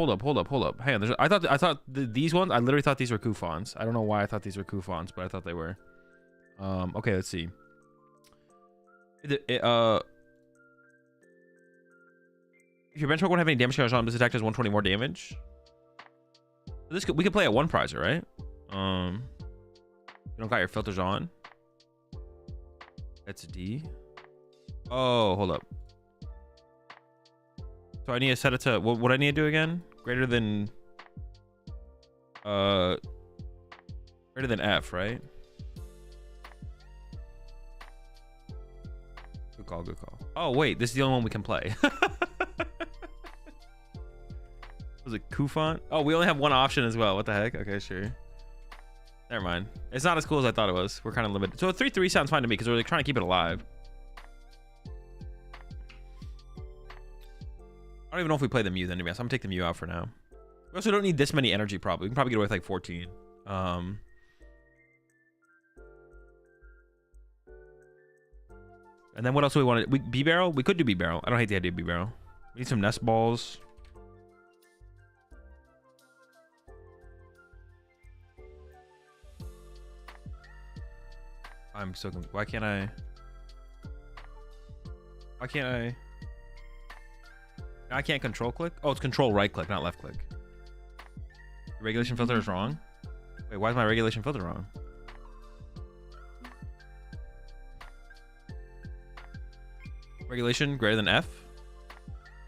[SPEAKER 1] Hang on. I thought these ones. I literally thought these were Kufans. I don't know why I thought these were Kufans, but I thought they were. Okay, let's see. If your benchmark won't have any damage counters on, this attack does 120 more damage. We could play at one prizer, right? You don't got your filters on. That's D. Oh, hold up. So I need to set it to what I need to do again? Greater than F, right? Good call. Oh wait, this is the only one we can play. Was it Kufan? Oh, we only have one option as well. What the heck? Okay, sure. Never mind. It's not as cool as I thought it was. We're kind of limited. So a 3-3 sounds fine to me because we're like trying to keep it alive. I don't even know if we play the Mew then, to be honest. I'm gonna take the Mew out for now. We also don't need this many energy, probably. We can probably get away with like 14. And then what else do we want to... B-Barrel? We could do B-Barrel. I don't hate the idea of B-Barrel. We need some Nest Balls. I'm so... Why can't I... Why can't I? I can't control click? Oh, it's control right click, not left click. The regulation filter is wrong? Wait, why is my regulation filter wrong? Regulation greater than F?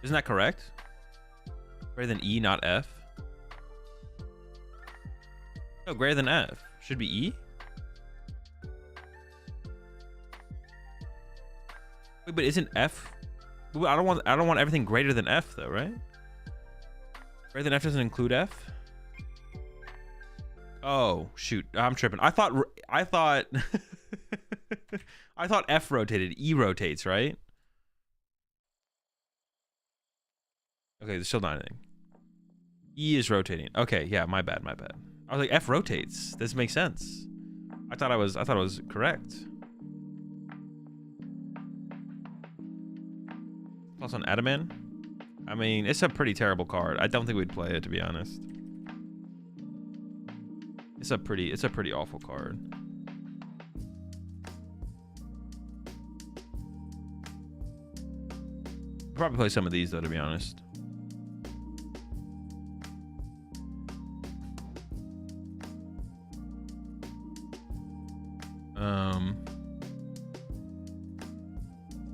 [SPEAKER 1] Isn't that correct? Greater than E, not F? No, greater than F. Should be E? Wait, but isn't F? I don't want everything greater than F though, right? Greater than F doesn't include F? Oh, shoot. I'm tripping. I thought I thought F rotated. E rotates, right? Okay, there's still not anything. E is rotating. Okay, yeah, my bad. I was like, F rotates. This makes sense. I thought it was correct. Plus on Adaman. I mean, it's a pretty terrible card. I don't think we'd play it, to be honest. It's a pretty awful card. Probably play some of these though, to be honest.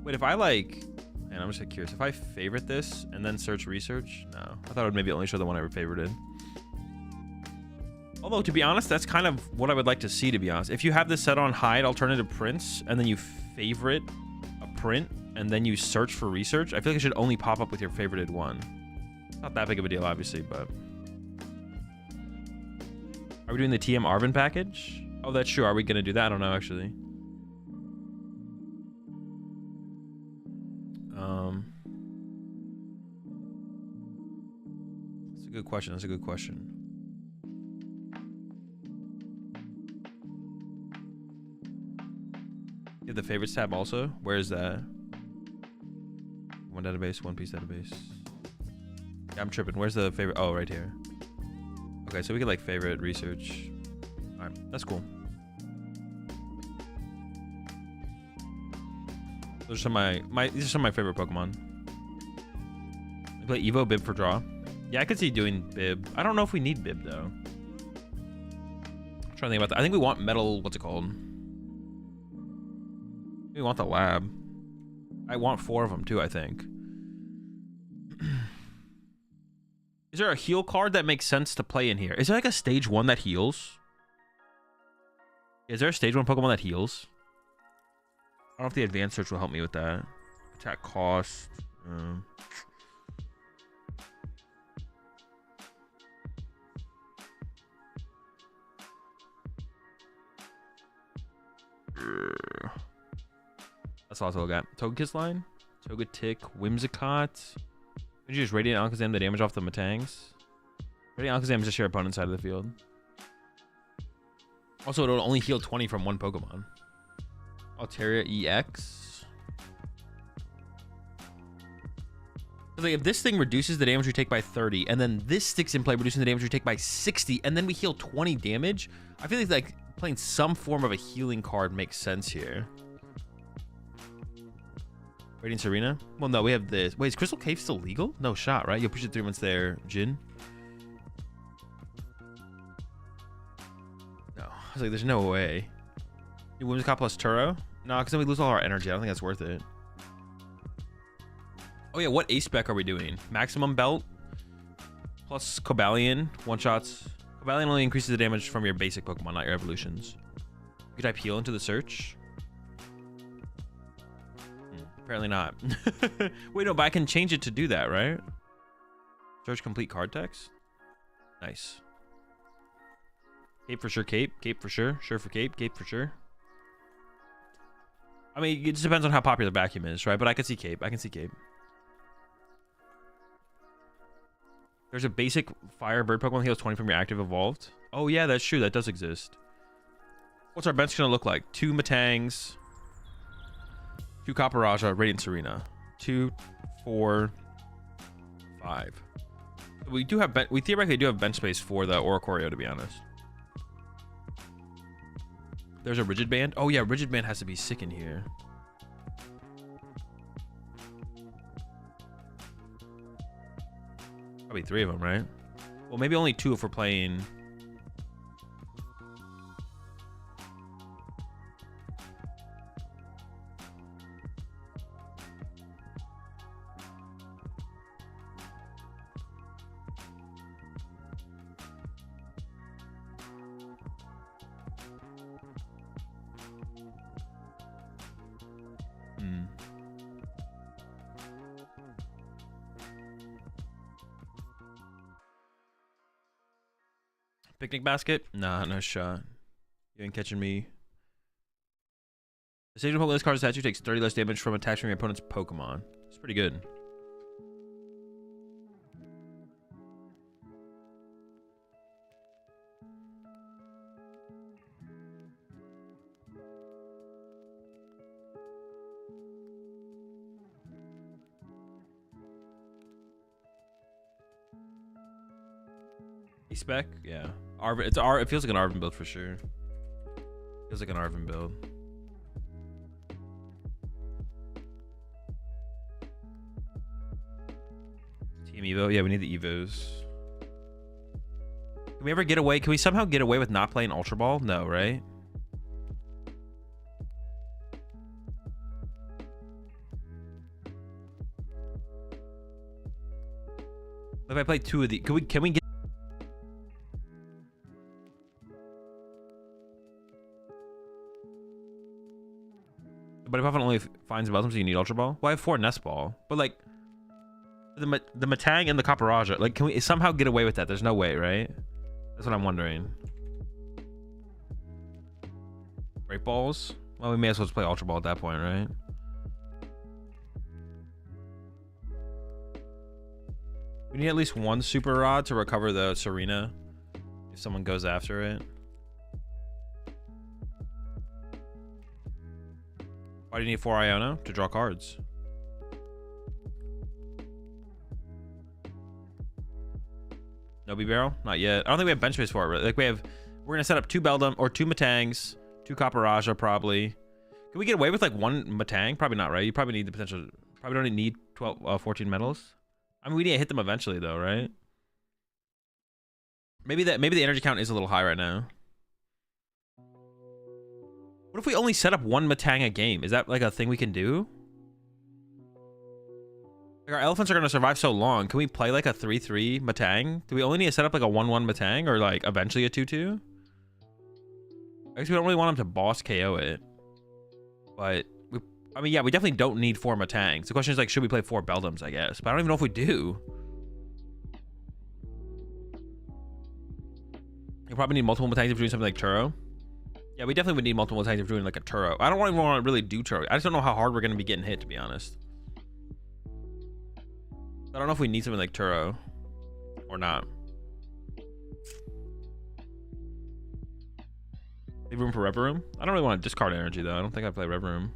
[SPEAKER 1] Wait, if I like, man, I'm just curious. If I favorite this and then search research, no, I thought it would maybe only show the one I ever favorited. Although, to be honest, that's kind of what I would like to see, to be honest. If you have this set on hide alternative prints and then you favorite a print and then you search for research, I feel like it should only pop up with your favorited one. Not that big of a deal, obviously, but... Are we doing the TM Arvin package? Oh, that's true. Are we going to do that? I don't know, actually. That's a good question. That's a good question. You have the favorites tab also? Where is that? One database, One Piece database. Yeah, I'm tripping. Where's the favorite? Oh, right here. Okay, so we could like favorite research. All right, that's cool. Those are some of these are some of my favorite Pokemon. I play Evo, Bib for draw. Yeah, I could see doing Bib. I don't know if we need Bib though. I'm trying to think about that. I think we want metal. What's it called? We want the lab. I want 4 of them too, I think. Is there a heal card that makes sense to play in here? Is there like a stage 1 that heals? Is there a stage 1 Pokemon that heals? I don't know if the advanced search will help me with that. Attack cost. That's all I got. Togekiss line? Togetic, Whimsicott. Could you just Radiant Alakazam the damage off the Matangs? Radiant Alakazam is just your opponent's side of the field. Also, it'll only heal 20 from one Pokemon. Altaria EX. Like if this thing reduces the damage we take by 30, and then this sticks in play reducing the damage we take by 60, and then we heal 20 damage, I feel like playing some form of a healing card makes sense here. Radiant Serena? Well, no, we have this. Wait, is Crystal Cave still legal? No shot, right? You'll push it 3 months there, Jin. No, I was like, there's no way. New Whimsicott plus Turo? No, because then we lose all our energy. I don't think that's worth it. Oh yeah, what A-Spec are we doing? Maximum Belt plus Cobalion. One-shots. Cobalion only increases the damage from your basic Pokemon, not your evolutions. You could type heal into the search. Apparently not. Wait, no, but I can change it to do that, right? Search complete card text. Nice. Cape for sure, Cape. Cape for sure. Sure for Cape. Cape for sure. I mean, it just depends on how popular Vacuum is, right? But I can see Cape. I can see Cape. There's a basic Fire Bird Pokemon that heals 20 from your active evolved. Oh, yeah, that's true. That does exist. What's our bench going to look like? 2 Matangs. 2 Copperajah, Radiant Serena. 2, 4, 5. We do have we theoretically do have bench space for the Oricorio, to be honest. There's a Rigid Band. Oh yeah, Rigid Band has to be sick in here. Probably 3 of them, right? Well, maybe only 2 if we're playing. Picnic basket? Nah, no shot. You ain't catching me. The stage of this card statue takes 30 less damage from attacks from your opponent's Pokemon. It's pretty good. Spec? Yeah. Arvin, it feels like an Arvin build for sure. Feels like an Arvin build. Team Evo? Yeah, we need the Evos. Can we ever get away? Can we somehow get away with not playing Ultra Ball? No, right? If I play 2 of the, can we get? But if Puffin only finds Belgium, so you need Ultra Ball. Well, I have 4 Nest Ball, but like the Matang and the Caparaja, like can we somehow get away with that? There's no way, right? That's what I'm wondering. Great Balls? Well, we may as well just play Ultra Ball at that point, right? We need at least 1 Super Rod to recover the Serena if someone goes after it. Why do you need 4 Iono? To draw cards. No B-Barrel? Not yet. I don't think we have bench space for it. Like we're gonna set up 2 Beldum or 2 Matangs, 2 Caparaja probably. Can we get away with like 1 Matang? Probably not, right? You probably need the potential. Probably don't need 14 medals. I mean, we need to hit them eventually though, right? Maybe the energy count is a little high right now. What if we only set up 1 Matang a game? Is that like a thing we can do? Like our elephants are going to survive so long. Can we play like a 3-3 Matang? Do we only need to set up like a 1-1 Matang or like eventually a 2-2? I guess we don't really want them to boss KO it. But, I mean, yeah, we definitely don't need 4 Matangs. The question is like, should we play 4 Beldums, I guess? But I don't even know if we do. You probably need multiple Matangs if you're doing something like Turo. Yeah, we definitely would need multiple Matangs if we're doing like a Turo. I don't even want to really do Turo. I just don't know how hard we're going to be getting hit, to be honest. I don't know if we need something like Turo or not. Leave room for Rev Room? I don't really want to discard energy though. I don't think I play Rev Room.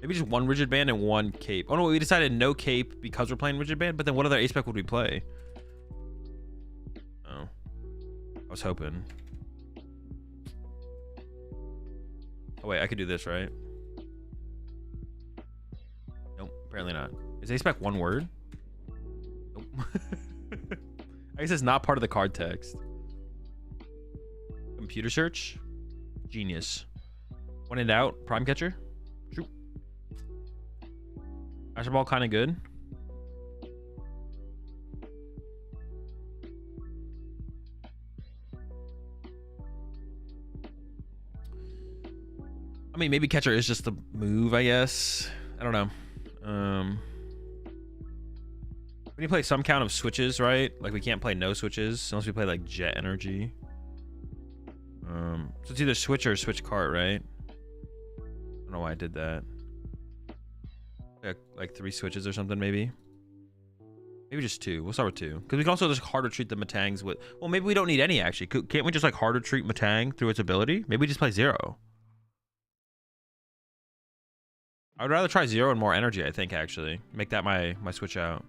[SPEAKER 1] Maybe just 1 Rigid Band and 1 Cape. Oh no, we decided no Cape because we're playing Rigid Band, but then what other A-Spec would we play? Oh. I was hoping. Oh wait, I could do this, right? Nope, apparently not. Is A-Spec 1 word? Nope. I guess it's not part of the card text. Computer search? Genius. When in doubt, Prime Catcher? Shoot. Astro Ball kind of good. I mean, maybe Catcher is just the move, I guess. I don't know. We need to play some count of switches, right? Like we can't play no switches unless we play like Jet Energy. So it's either switch or switch cart, right? I don't know why I did that. Like 3 switches or something, maybe. Maybe just 2. We'll start with 2. Because we can also just hard retreat the Matangs with... Well, maybe we don't need any, actually. Can't we just like hard retreat Matang through its ability? Maybe we just play 0. I would rather try 0 and more energy, I think, actually. Make that my switch out.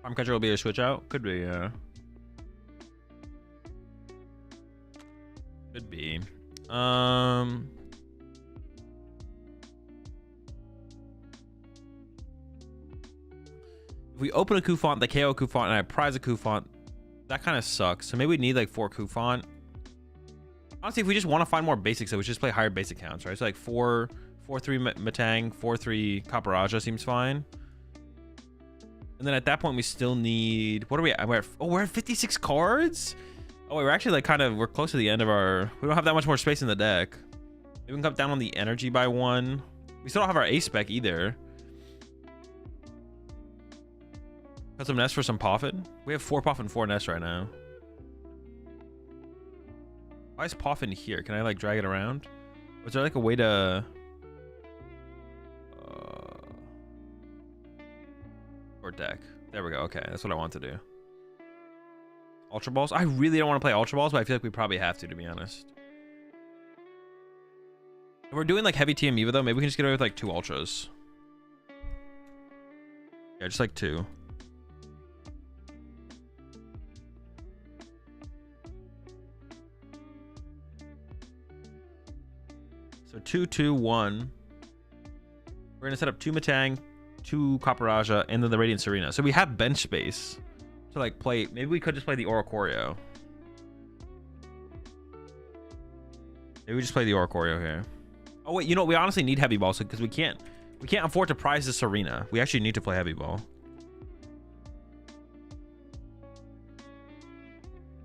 [SPEAKER 1] Farm catcher will be a switch out. Could be, yeah. Could be. If we open a coup font, the KO coup font, and I prize a coup font, that kind of sucks. So maybe we need like 4 coup font. Honestly, if we just want to find more basics, so we should just play higher basic counts, right? So like 4-3 Matang, 4-3 Kaparaja seems fine. And then at that point, we still need... What are we at? We're at 56 cards? Oh, wait, we're actually like we're close to the end of our... We don't have that much more space in the deck. Maybe we can cut down on the energy by 1. We still don't have our ace spec either. Cut some nests for some Poffin. We have 4 Poffin, 4 nests right now. Why is Poffin here? Can I like drag it around? Was there like a way to... Or deck. There we go. Okay, that's what I want to do. Ultra Balls? I really don't want to play Ultra Balls, but I feel like we probably have to be honest. If we're doing like heavy TM Eva though, maybe we can just get away with like 2 Ultras. Yeah, just like 2. So 2-2-1. We're gonna set up 2 Matang, 2 Kaparaja, and then the Radiant Serena. So we have bench space to like play. Maybe we could just play the Oricorio. Maybe we just play the Oricorio here. Oh wait, you know what? We honestly need heavy ball because we can't afford to prize the Serena. We actually need to play heavy ball.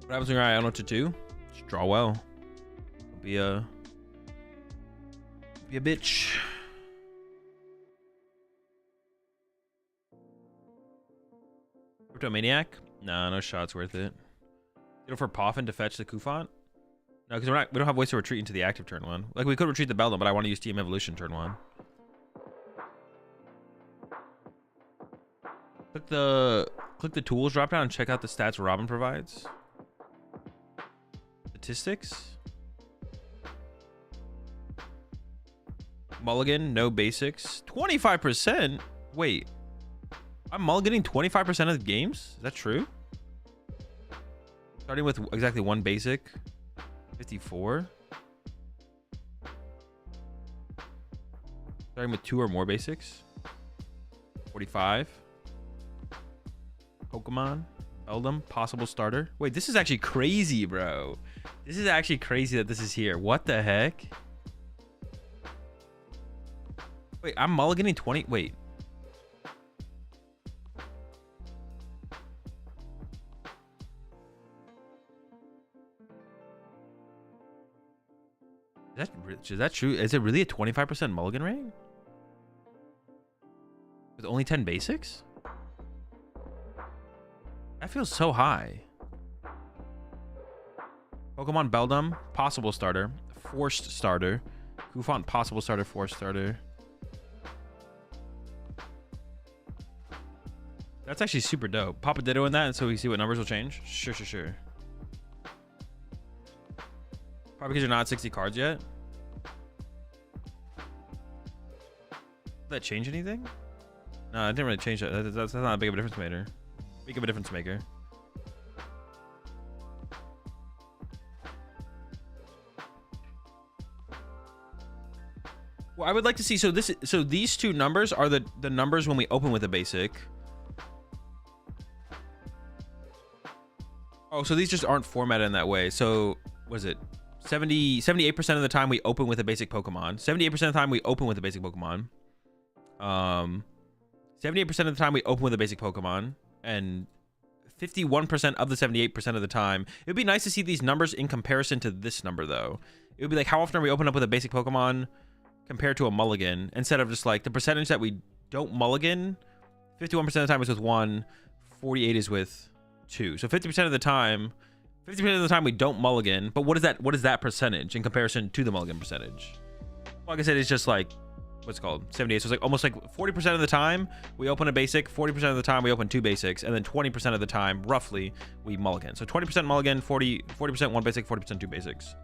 [SPEAKER 1] What happens when you're Iono to 2? Just draw well. Be a bitch. Cryptomaniac? Nah, no shot's worth it. You know, for Poffin to fetch the Kufant? No, because we don't have ways to retreat into the active turn 1. Like we could retreat the Beldam, but I want to use TM Evolution turn 1. Click the tools drop down and check out the stats Robin provides. Statistics. Mulligan, no basics. 25%? Wait. I'm mulliganing 25% of the games? Is that true? Starting with exactly 1 basic. 54. Starting with 2 or more basics. 45. Pokemon. Eldum. Possible starter. Wait, this is actually crazy, bro. This is actually crazy that this is here. What the heck? Wait, I'm mulliganing 20. Wait. Is that true? Is it really a 25% mulligan rate? With only 10 basics? That feels so high. Pokemon Beldum, possible starter. Forced starter. Kufant, possible starter, forced starter. That's actually super dope. Pop a Ditto in that and so we see what numbers will change. Sure. Probably because you're not at 60 cards yet. Did that change anything? No, it didn't really change that. That's not a big of a difference maker. Big of a difference maker. Well, I would like to see. So these 2 numbers are the numbers when we open with a basic. Oh, so these just aren't formatted in that way. So was it 78% of the time we open with a basic Pokemon. 78% of the time we open with a basic Pokemon. 78% of the time we open with a basic Pokemon, and 51% of the 78% of the time. It would be nice to see these numbers in comparison to this number, though. It would be like, how often are we open up with a basic Pokemon compared to a mulligan, instead of just like the percentage that we don't mulligan. 51% of the time is with 1, 48 is with 2. So 50% of the time, 50% of the time we don't mulligan. But what is that percentage in comparison to the mulligan percentage? Like I said, it's just like, what's it called? 78. So it's like almost like 40% of the time we open a basic, 40% of the time we open 2 basics, and then 20% of the time, roughly, we mulligan. So 20% mulligan, 40% 1 basic, 40% 2 basics.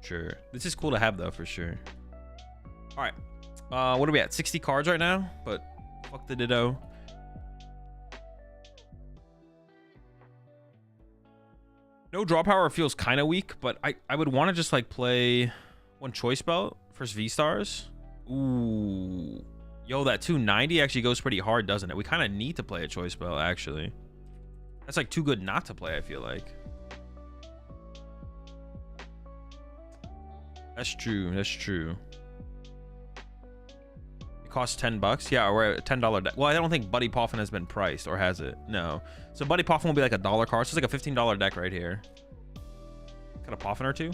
[SPEAKER 1] Sure. This is cool to have though, for sure. All right. What are we at? 60 cards right now, but fuck the ditto. No draw power feels kind of weak, but I would want to just like play one choice belt first V stars. Ooh, yo, that 290 actually goes pretty hard, doesn't it? We kind of need to play a choice belt actually. That's like too good not to play, I feel like. That's true. That's true. Costs $10. Yeah, we're at $10 deck. Well, I don't think Buddy Poffin has been priced, or has it? No. So Buddy Poffin will be like $1 card. So it's like a $15 deck right here. Got a Poffin or two.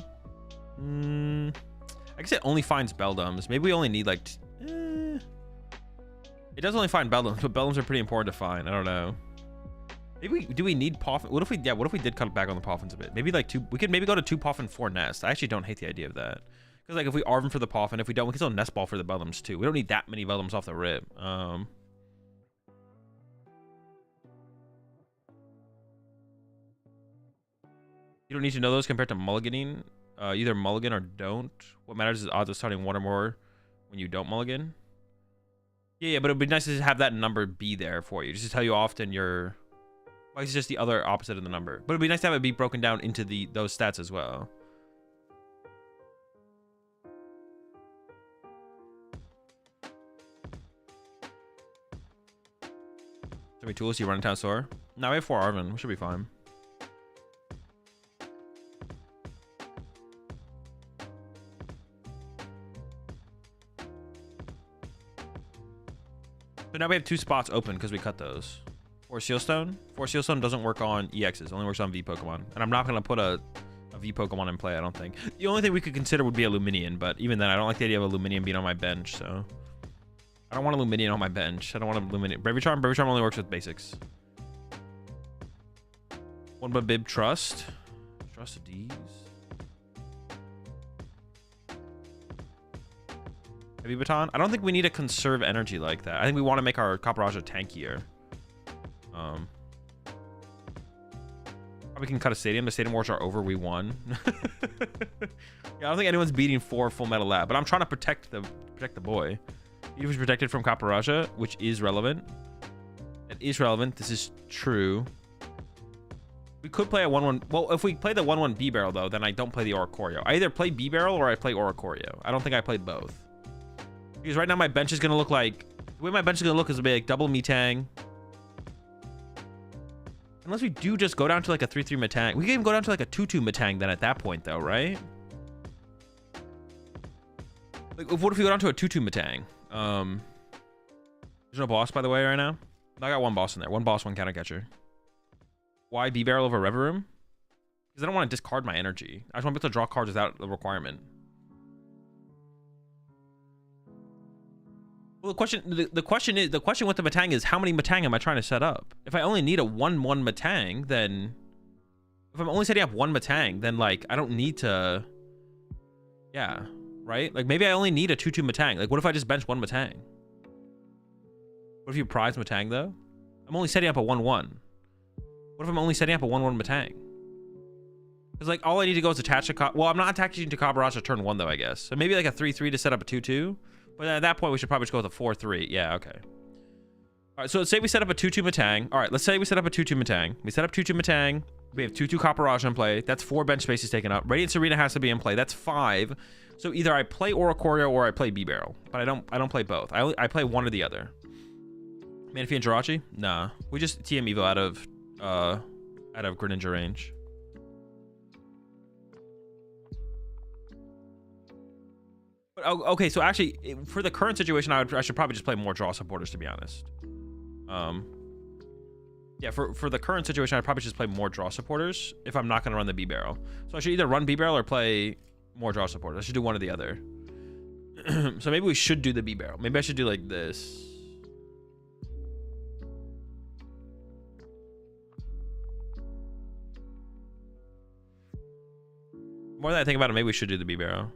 [SPEAKER 1] I guess it only finds Beldums. Maybe we only need like it does only find Beldums, but Beldums are pretty important to find. I don't know. Maybe do we need Poffin? What if we what if we did cut back on the Poffins a bit? Maybe like we could maybe go to 2 Poffin 4 Nest. I actually don't hate the idea of that. Because like if we Arvin for the Poffin, if we don't, we can still Nest Ball for the Beldums too. We don't need that many Beldums off the rip. You don't need to know those compared to mulliganing. Either mulligan or don't. What matters is odds of starting one or more when you don't mulligan. Yeah, but it'd be nice to have that number be there for you, just to tell you often you're. Well, it's just the other opposite of the number. But it'd be nice to have it be broken down into those stats as well. Should we tools? You run town store? Now we have 4 Arvin. We should be fine. So now we have 2 spots open because we cut those. 4 Sealstone. 4 Sealstone doesn't work on EXs. Only works on V Pokemon. And I'm not going to put a V Pokemon in play, I don't think. The only thing we could consider would be a Luminion. But even then, I don't like the idea of a Luminion being on my bench, so... I don't want a Luminion on my bench. I don't want a Luminion. Bravery Charm? Bravery Charm only works with basics. One but Bib Trust. Trust D's. Heavy Baton? I don't think we need to conserve energy like that. I think we want to make our Caparajah tankier. Probably can cut a Stadium. The Stadium Wars are over. We won. Yeah, I don't think anyone's beating 4 Full Metal Lab, but I'm trying to protect the boy. He was protected from Caparajah, which is relevant. It is relevant. This is true. We could play a 1-1. Well, if we play the 1-1 B-Barrel, though, then I don't play the Oricorio. I either play B-Barrel or I play Oricorio. I don't think I played both. Because right now my bench is going to look like... The way my bench is going to look is going to be like double Metang. Unless we do just go down to like a 3-3 Metang. We can even go down to like a 2-2 Metang then at that point, though, right? Like, what if we go down to a 2-2 Metang? There's no boss, by the way, right now. I got 1 boss in there. 1 boss, 1 counter catcher. Why B-Barrel over Reverum? Because I don't want to discard my energy. I just want to be able to draw cards without the requirement. Well, the question with the Metang is how many Metang am I trying to set up? If I only need a 1-1 Metang, then if I'm only setting up 1 Metang, then like I don't need to. Yeah, right? Like maybe I only need a 2-2 Metang. Like what if I just bench 1 Metang? What if you prize Metang though? I'm only setting up a 1-1. What if I'm only setting up a 1-1 Metang? Because like all I need to go is attach a well, I'm not attaching to Caparajah turn 1 though, I guess. So maybe like a 3-3 to set up a 2-2. But at that point we should probably just go with a 4-3. Yeah, okay. All right, so let's say we set up a 2-2 Metang. All right, let's say we set up a 2-2 Metang. We set up 2-2 Metang. We have 2-2 Caparajah in play. That's 4 bench spaces taken up. Radiant Serena has to be in play. That's 5. So either I play Oricorio or I play B-Barrel. But I don't play both. I play one or the other. Manaphy and Jirachi? Nah. We just TM Evo out of Greninja range. But, okay, so actually, for the current situation, I should probably just play more draw supporters, to be honest. Yeah, for the current situation, I'd probably just play more draw supporters if I'm not going to run the B-Barrel. So I should either run B-Barrel or play more draw supporters. I should do one or the other. So maybe we should do the B-Barrel. Maybe I should do like this. More than I think about it, maybe we should do the B-Barrel.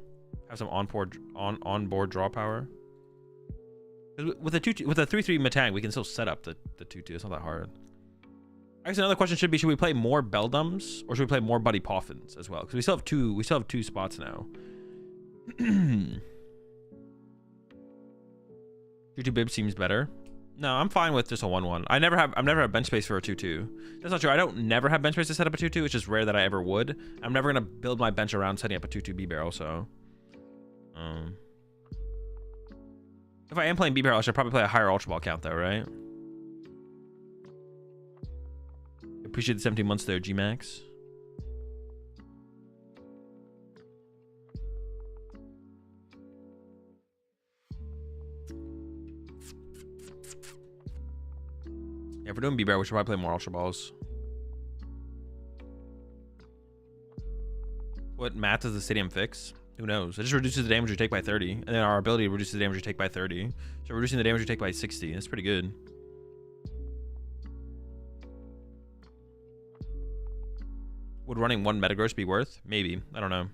[SPEAKER 1] Have some on-board draw power. With a 3-3 Metang, we can still set up the 2-2. It's not that hard. I guess another question should be: should we play more Beldums or should we play more Buddy Poffins as well? Because we still have two. We still have two spots now. 2/2 Bib seems better. No, I'm fine with just a 1/1. I've never had bench space for a 2/2. That's not true. I don't never have bench space to set up a 2/2. It's just rare that I ever would. I'm never gonna build my bench around setting up a 2/2 B barrel. So, if I am playing B barrel, I should probably play a higher ultra ball count though, right? Appreciate the 17 months there, G Max. Yeah, if we're doing B-Bear, we should probably play more Ultra Balls. What math does the stadium fix? Who knows? It just reduces the damage we take by 30. And then our ability reduces the damage we take by 30. So reducing the damage we take by 60. That's pretty good. Would running one Metagross be worth? Maybe. I don't know.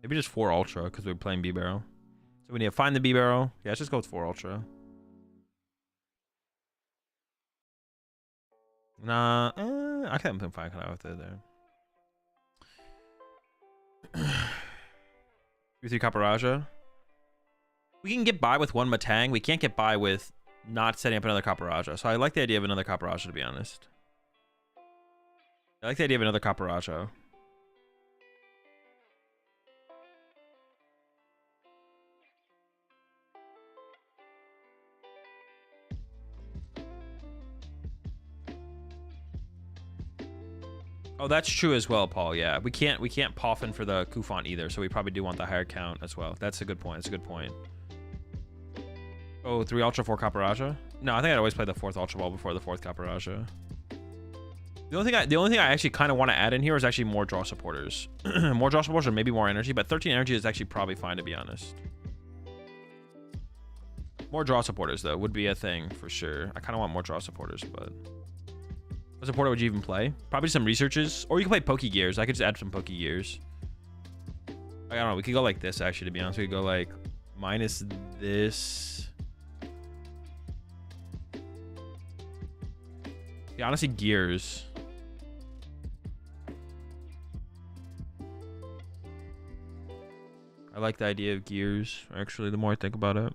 [SPEAKER 1] Maybe just 4 Ultra because we're playing B-Barrel. So we need to find the B-Barrel. Yeah, let's just go with 4 Ultra. Nah, I can't find kind of out there. 3 Caparaja. We can get by with 1 Matang. We can't get by with not setting up another Caparaja. So I like the idea of another Caparaja, to be honest. I like the idea of another Caparaja. Oh, that's true as well, Paul. Yeah, we can't Poffin for the Kufant either, so we probably do want the higher count as well. That's a good point. That's a good point. Oh, 3 Ultra, 4 Caparaja? No, I think I'd always play the 4th Ultra Ball before the 4th Caparaja. The only thing I actually kind of want to add in here is actually more draw supporters. More draw supporters or maybe more energy, but 13 energy is actually probably fine, to be honest. More draw supporters though would be a thing for sure. I kind of want more draw supporters, but what supporter would you even play? Probably some researches, or you can play Poke Gears. I could just add some Poke Gears. I don't know. We could go like this actually. To be honest, we could go like minus this. Yeah, honestly, Gears. I like the idea of Gears. Actually, the more I think about it,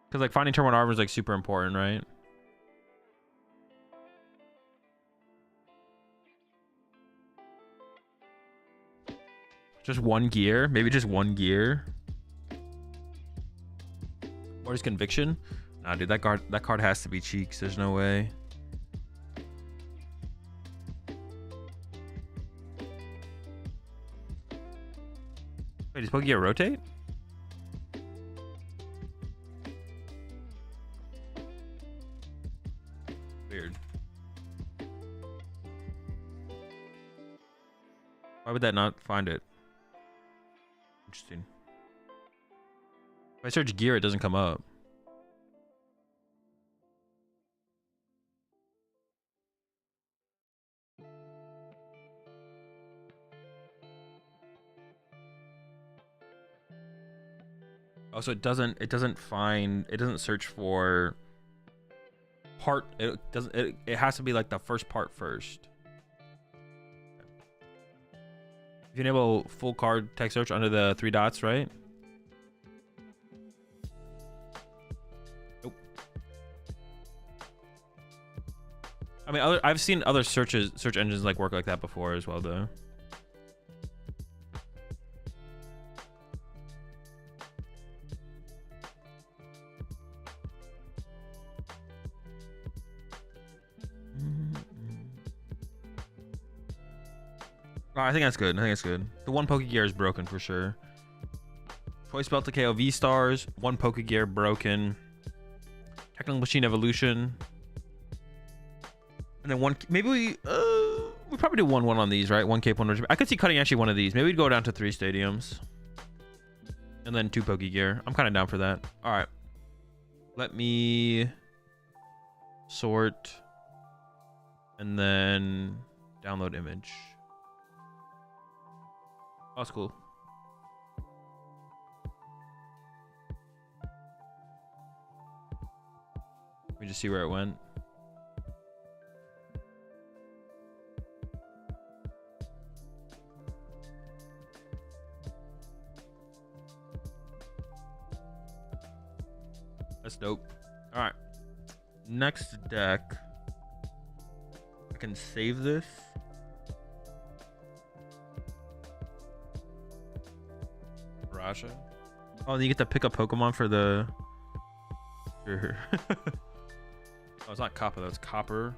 [SPEAKER 1] because like finding turn 1 armor is like super important, right? Just 1 gear, maybe just 1 gear. Or is Conviction? Nah, dude, that card has to be Cheeks. There's no way. Wait, does Pokegear rotate? Weird. Why would that not find it? Interesting. If I search gear, it doesn't come up. Also, it doesn't search for part. It has to be like the first part first. If you enable full card text search under the 3 dots, right? Nope. I mean, I've seen other search engines like work like that before as well, though. Oh, I think that's good. The 1 Pokegear is broken for sure. Choice Belt to KO V-Stars. 1 Pokegear broken. Technical Machine Evolution. And then 1... Maybe we probably do 1-1 on these, right? 1 Cape, 1 Regiment. I could see cutting actually one of these. Maybe we'd go down to 3 stadiums. And then 2 Pokegear. I'm kind of down for that. All right. Let me sort. And then download image. Oh, that's cool. me just see where it went. That's dope. All right. Next deck. I can save this. Raja. Oh, and you get to pick up Pokemon for the. Oh, it's not Kappa. That's Copper.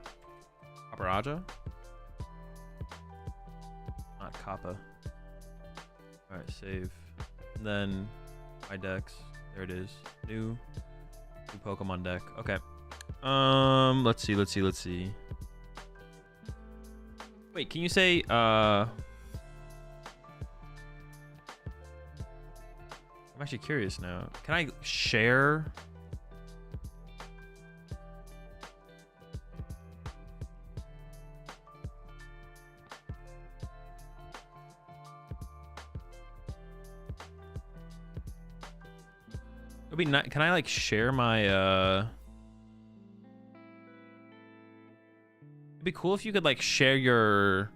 [SPEAKER 1] Raja. Not Kappa. All right, save. And then my decks. There it is. New Pokemon deck. Okay. Let's see. Wait, can you say I'm actually curious now. Can I share? It'd be nice. Can I like share my It'd be cool if you could like share your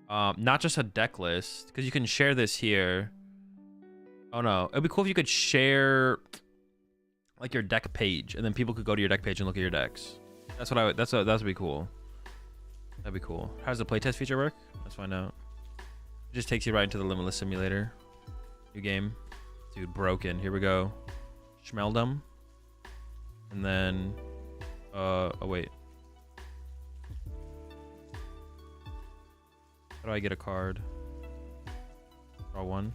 [SPEAKER 1] not just a deck list, because you can share this here. Oh no, it'd be cool if you could share like your deck page, and then people could go to your deck page and look at your decks. That's what I would. That would be cool. That'd be cool. How does the playtest feature work? Let's find out. It just takes you right into the Limitless Simulator. New game, dude. Broken. Here we go. Schmeldum. And then, oh wait. How do I get a card? Draw one.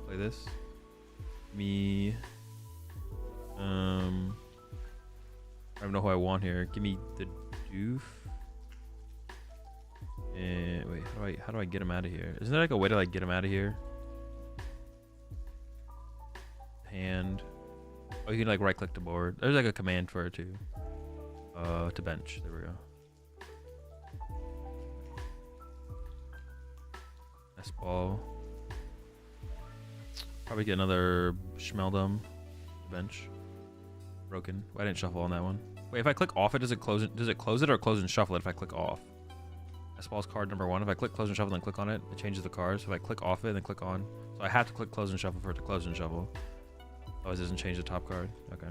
[SPEAKER 1] Play this. Me. I don't know who I want here. Give me the doof. And wait, how do I get him out of here? Isn't there like a way to like get him out of here? Hand. Oh, you can like right click the board. There's like a command for it too. To bench. There we go. S ball. Probably get another Schmeldum. Bench. Broken. I didn't shuffle on that one. Wait, if I click off it, does it close it? Does it close it or close and shuffle it if I click off? S ball's card number 1. If I click close and shuffle and then click on it, it changes the cards. So if I click off it and then click on. So I have to click close and shuffle for it to close and shuffle. Otherwise it doesn't change the top card. Okay.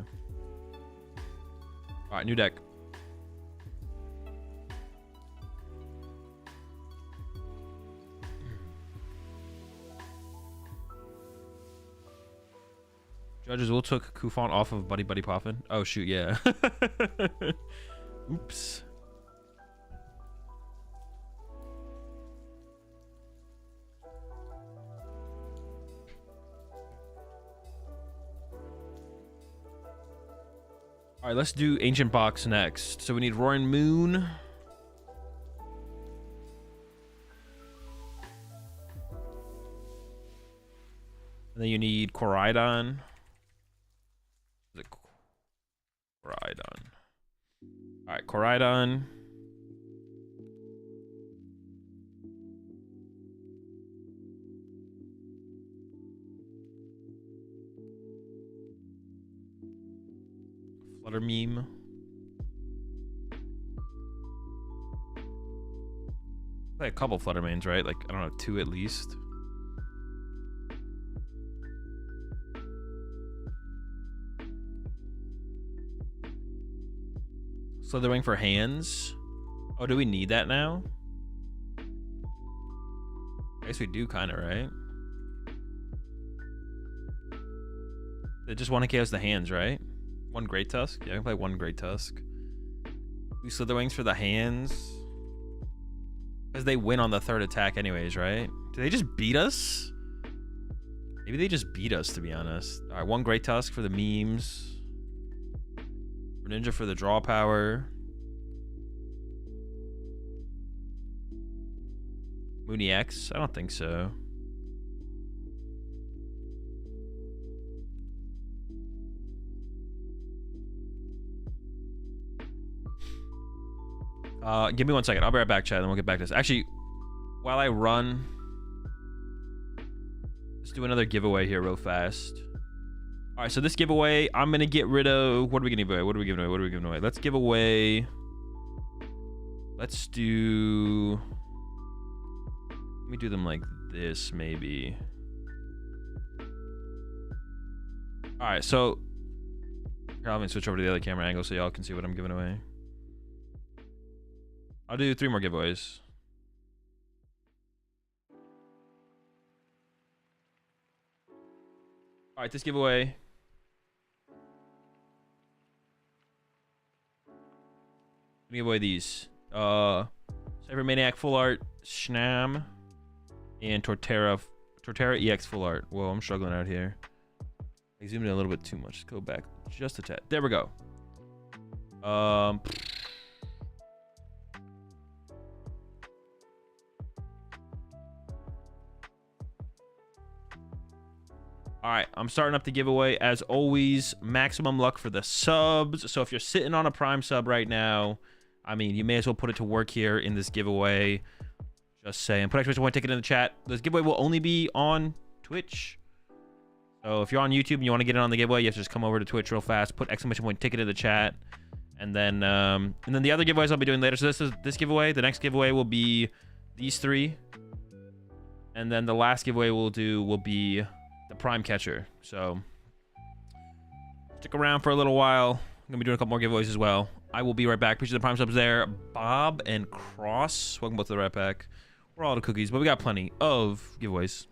[SPEAKER 1] Alright, new deck. Judges will took Kufon off of Buddy Buddy Poffin. Oh shoot, yeah. Oops. All right, let's do Ancient Box next. So we need Roaring Moon. And then you need Koraidon. Is it Koraidon? All right, Koraidon. Flutter Meme. Play a couple Flutter Mains, right? Like, I don't know, 2 at least. Slitherwing for hands. Oh, do we need that now? I guess we do, kind of, right? They just want to chaos the hands, right? 1 Great Tusk? Yeah, I can play 1 Great Tusk. 2 Slitherwings for the hands. Because they win on the 3rd attack anyways, right? Do they just beat us? Maybe they just beat us, to be honest. Alright, 1 Great Tusk for the memes. Ninja for the draw power. Mooney X? I don't think so. Give me 1 second. I'll be right back, chat, and we'll get back to this. Actually, while I run, let's do another giveaway here real fast. All right, so this giveaway, I'm gonna get rid of. What are we gonna give away? What are we giving away? What are we giving away? Let's give away. Let's do. Let me do them like this, maybe. All right, so here, let me switch over to the other camera angle so y'all can see what I'm giving away. I'll do 3 more giveaways. All right, this giveaway. Give away these. Cyber Maniac Full Art, Schnam, and Torterra EX Full Art. Whoa, I'm struggling out here. I zoomed in a little bit too much. Let's go back just a tad. There we go. All right, I'm starting up the giveaway. As always, maximum luck for the subs. So if you're sitting on a Prime sub right now, I mean, you may as well put it to work here in this giveaway. Just saying. Put exclamation point ticket in the chat. This giveaway will only be on Twitch. So if you're on YouTube and you want to get in on the giveaway, you have to just come over to Twitch real fast. Put exclamation point ticket in the chat. And then the other giveaways I'll be doing later. So this is this giveaway. The next giveaway will be these 3. And then the last giveaway we'll do will be the Prime Catcher. So stick around for a little while. I'm gonna be doing a couple more giveaways as well. I will be right back. Appreciate the Prime subs there. Bob and Cross, welcome both to the Rat Pack. We're all out of cookies, but we got plenty of giveaways.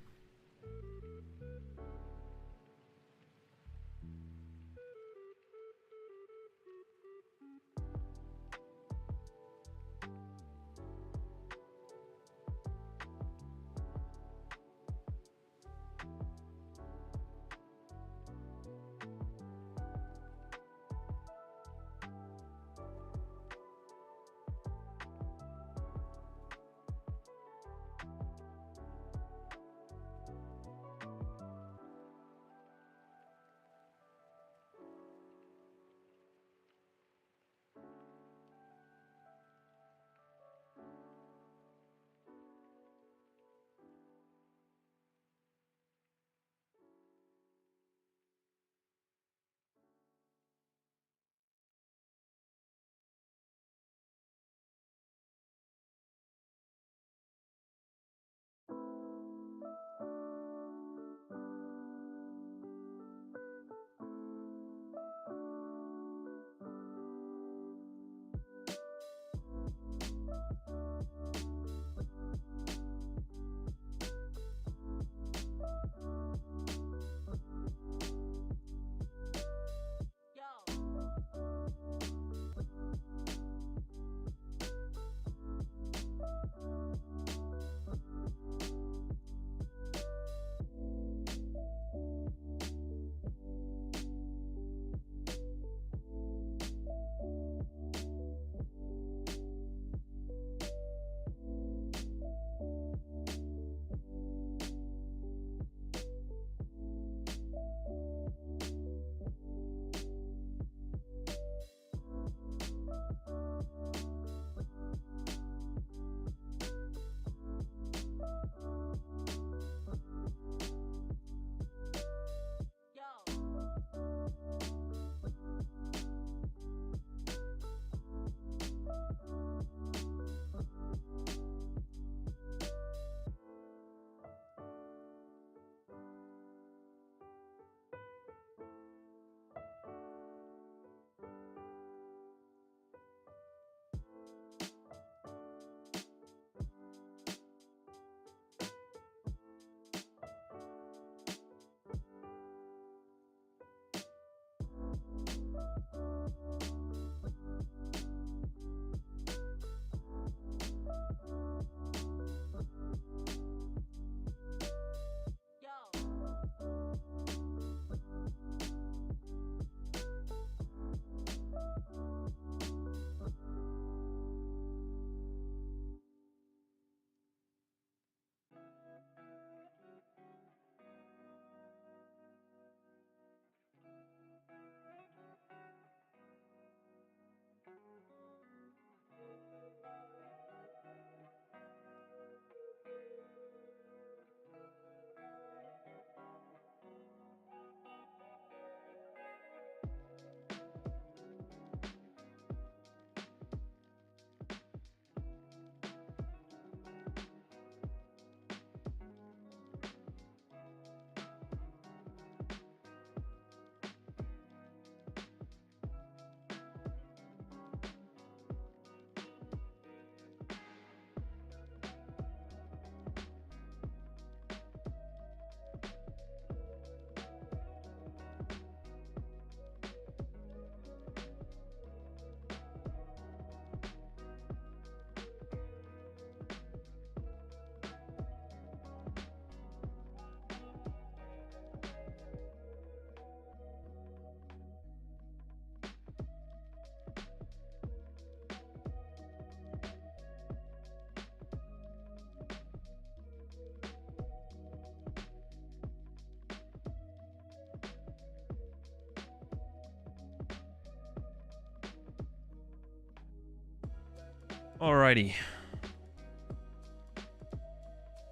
[SPEAKER 1] Alrighty.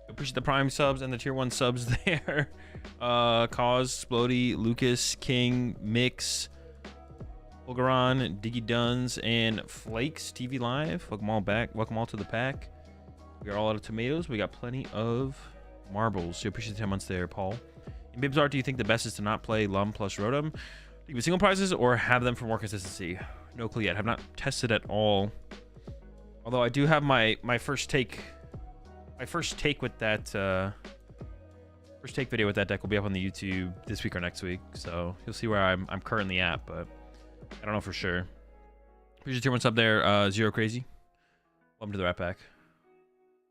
[SPEAKER 1] Appreciate the Prime subs and the Tier 1 subs there. Cause, Splody, Lucas, King, Mix, Bulgaron, Diggy Duns, and Flakes TV Live. Welcome all back. Welcome all to the pack. We are all out of tomatoes. We got plenty of marbles. So appreciate the 10 months there, Paul. In Bibs Art, do you think the best is to not play Lum plus Rotom? Give single prizes or have them for more consistency? No clue yet. Have not tested at all. Although I do have my first take. My first take with that first take video with that deck will be up on the YouTube this week or next week. So you'll see where I'm currently at, but I don't know for sure. Here's your tier 1 sub there, Zero Crazy. Welcome to the Rat Pack.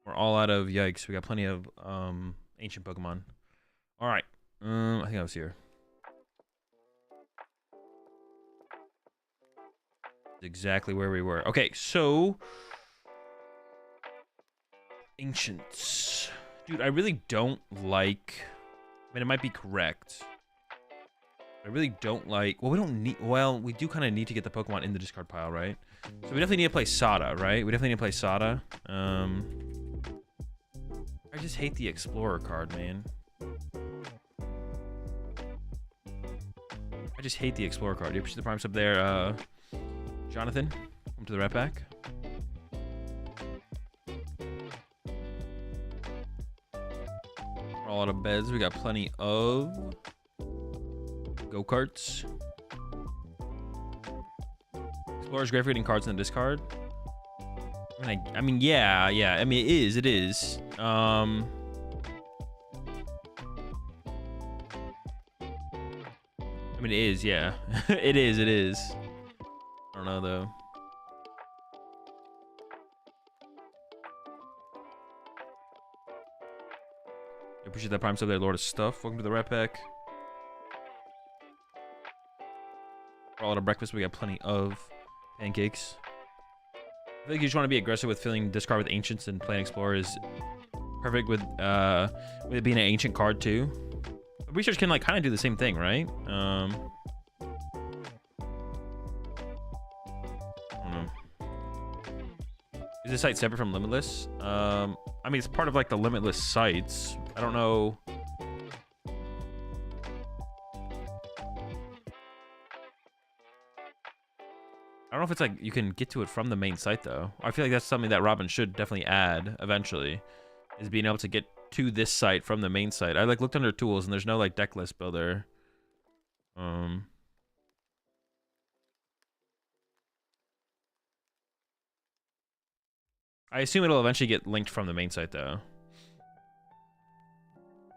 [SPEAKER 1] We're all out of yikes. We got plenty of ancient Pokemon. All right. I think I was here. Exactly where we were. Okay, so ancients. Dude, I really don't like, I mean, it might be correct. I really don't like, well, we don't need, well, we do kind of need to get the Pokemon in the discard pile, right? So we definitely need to play Sada, right? We definitely need to play Sada. I just hate the Explorer card, man. I just hate the Explorer card. You appreciate the Prime sub there, Jonathan. Welcome to the Rat Pack. We're all out of beds. We got plenty of go-karts. Explorer's great for getting cards in the discard. I mean, yeah. I mean, it is. I mean, it is, yeah. it is. I don't know, though. I appreciate that Prime sub there, Lord of Stuff. Welcome to the Rat Pack. We're all out of breakfast. We got plenty of pancakes. I feel like you just want to be aggressive with filling discard with Ancients, and playing Explorer is perfect with it being an Ancient card, too. Research can, like, kind of do the same thing, right? I don't know. Is this site separate from Limitless? I mean, it's part of, like, the Limitless sites. I don't know. I don't know if it's like you can get to it from the main site, though. I feel like that's something that Robin should definitely add eventually, is being able to get to this site from the main site. I like looked under tools and there's no like deck list builder. I assume it'll eventually get linked from the main site, though.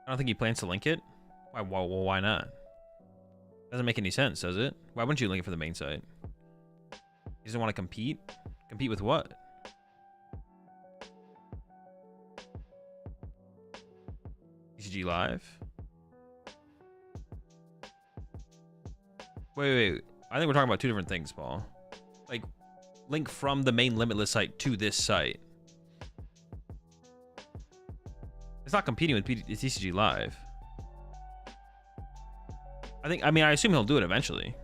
[SPEAKER 1] I don't think he plans to link it. Why not? Doesn't make any sense, does it? Why wouldn't you link it for the main site? He doesn't want to compete? Compete with what? TCG Live? Wait. I think we're talking about two different things, Paul. Like, link from the main Limitless site to this site. It's not competing with TCG Live. I mean, I assume he'll do it eventually.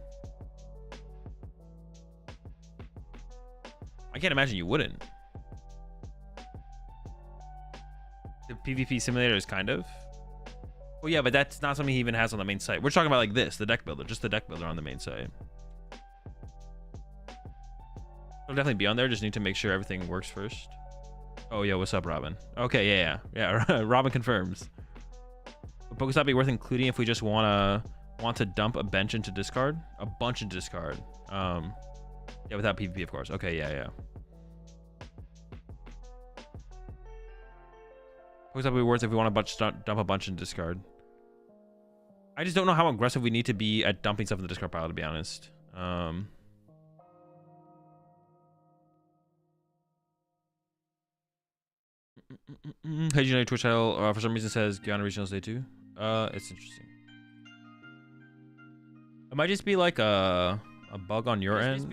[SPEAKER 1] I can't imagine you wouldn't. The PvP simulator is kind of. Well, yeah, but that's not something he even has on the main site. We're talking about like this, the deck builder, just the deck builder on the main site. It'll definitely be on there. Just need to make sure everything works first. Oh, yo, what's up, Robin? Okay, yeah. Robin confirms. Would Pokestop be worth including if we just want to dump a bunch into discard? A bunch into discard. Yeah, without PvP, of course. Okay, yeah. Pokestop would be worth if we want to dump a bunch in discard. I just don't know how aggressive we need to be at dumping stuff in the discard pile, to be honest. Hey, you know your Twitch title for some reason says Guyana Regionals Day 2. It's interesting. It might just be like a bug on your end.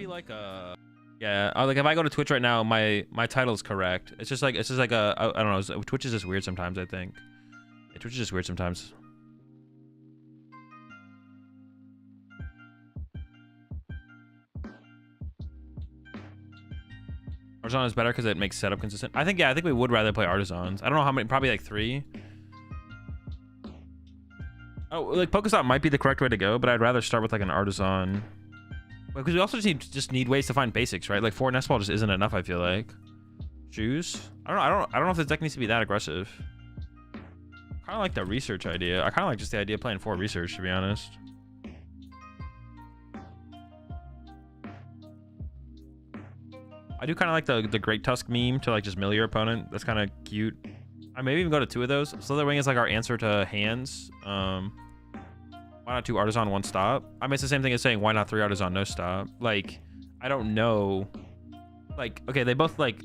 [SPEAKER 1] Yeah, like if I go to Twitch right now, my title is correct. It's just like a I don't know. Twitch is just weird sometimes. I think Twitch is just weird sometimes. Artisan is better because it makes setup consistent. I think, yeah, I think we would rather play Artisans. I don't know how many, probably like 3. Oh, like Pokestop might be the correct way to go, but I'd rather start with like an Artisan. Because we also just need ways to find basics, right? Like 4 Nest Ball just isn't enough, I feel like. Shoes? I don't know if this deck needs to be that aggressive. Kind of like the research idea. I kind of like just the idea of playing 4 research, to be honest. I do kind of like the Great Tusk meme to like just mill your opponent. That's kind of cute. I maybe even go to 2 of those. Slither Wing is like our answer to hands. Why not 2 Artisan, 1 stop? I mean, it's the same thing as saying why not 3 Artisan, no stop. Like, I don't know. Like, okay, they both like.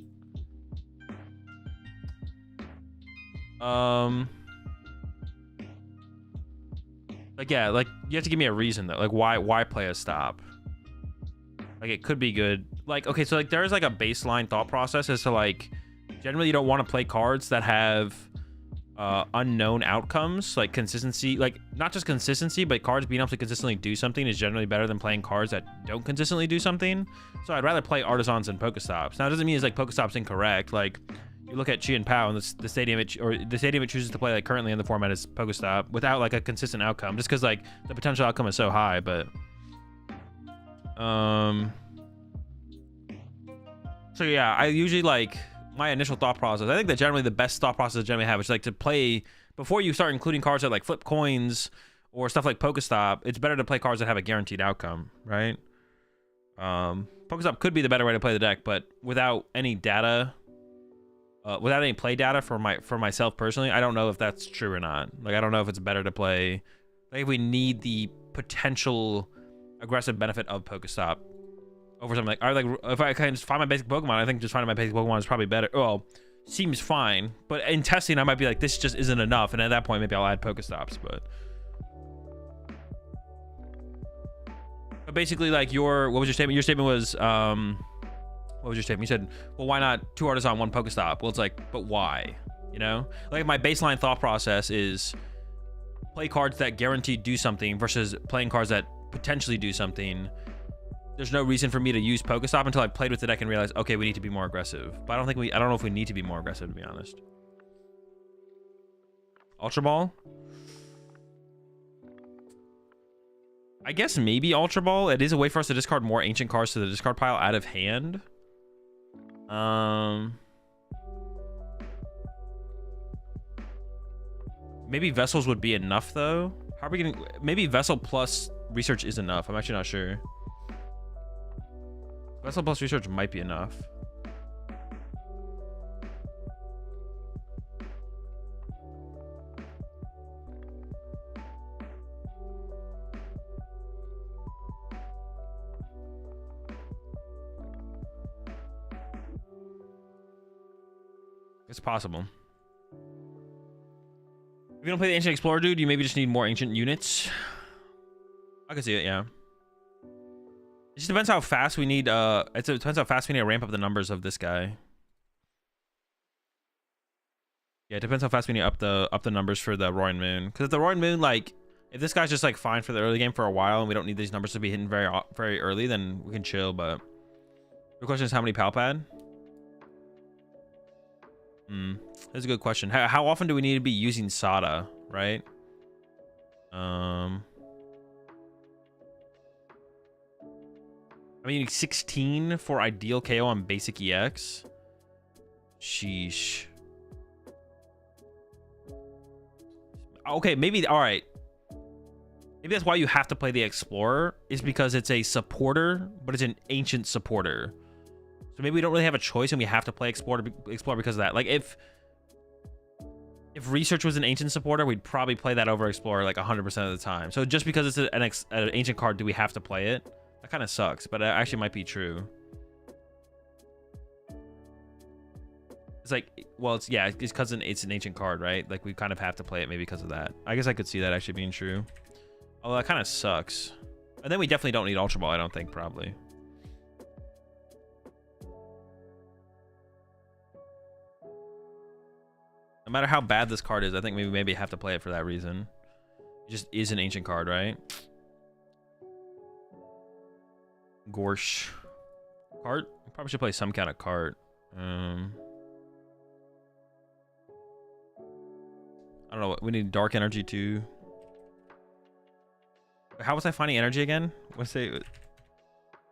[SPEAKER 1] Like, yeah, like you have to give me a reason though. Like, why play a stop? Like, it could be good. Like, okay, so like there's like a baseline thought process as to like generally you don't want to play cards that have unknown outcomes, like consistency, like not just consistency, but cards being able to consistently do something is generally better than playing cards that don't consistently do something. So I'd rather play Artisans than Pokestops. Now it doesn't mean it's like Pokestop's incorrect. Like you look at Chi and Pao and the stadium it chooses to play like currently in the format is Pokestop without like a consistent outcome, just because like the potential outcome is so high. But so yeah, I usually like my initial thought process. I think that generally the best thought process I generally have is like to play before you start including cards that like flip coins or stuff like Pokestop. It's better to play cards that have a guaranteed outcome, right? Pokestop could be the better way to play the deck, but without any data, without any play data for myself personally, I don't know if that's true or not. Like I don't know if it's better to play. Like if we need the potential aggressive benefit of Pokestop over something like if I can just find my basic Pokemon, I think just finding my basic Pokemon is probably better. Well, seems fine, but in testing, I might be like, this just isn't enough, and at that point, maybe I'll add Pokestops. But basically, like what was your statement? Your statement was what was your statement? You said, well, why not 2 Artisan, 1 Pokestop? Well, it's like, but why? You know, like my baseline thought process is play cards that guarantee do something versus playing cards that potentially do something. There's no reason for me to use Pokestop until I played with the deck and realized, okay, we need to be more aggressive. But I don't know if we need to be more aggressive, to be honest. Ultra Ball? I guess maybe Ultra Ball. It is a way for us to discard more ancient cards to the discard pile out of hand. Maybe Vessels would be enough, though. How are we getting... Maybe Vessel plus Research is enough. I'm actually not sure. Vessel plus Research might be enough. It's possible. If you don't play the Ancient Explorer, dude, you maybe just need more ancient units. I can see it, yeah. It just depends how fast we need, it depends how fast we need to ramp up the numbers of this guy. Yeah, it depends how fast we need to up the numbers for the Roaring Moon. Because if the Roaring Moon, like, if this guy's just, like, fine for the early game for a while and we don't need these numbers to be hitting very early, then we can chill, but... The question is how many Palpad? That's a good question. How often do we need to be using Sada, right? I mean, 16 for ideal KO on basic EX. Sheesh. Okay, maybe, all right. Maybe that's why you have to play the Explorer, is because it's a supporter, but it's an ancient supporter. So maybe we don't really have a choice and we have to play Explorer because of that. Like, if Research was an ancient supporter, we'd probably play that over Explorer like 100% of the time. So just because it's an ancient card, do we have to play it? That kind of sucks, but it actually might be true. It's like, well, it's because it's an ancient card, right? Like, we kind of have to play it maybe because of that. I guess I could see that actually being true. Although that kind of sucks. And then we definitely don't need Ultra Ball, I don't think, probably. No matter how bad this card is, I think maybe have to play it for that reason. It just is an ancient card, right? Gorsh. Cart? Probably should play some kind of cart. I don't know. We need dark energy too. How was I finding energy again? What's it?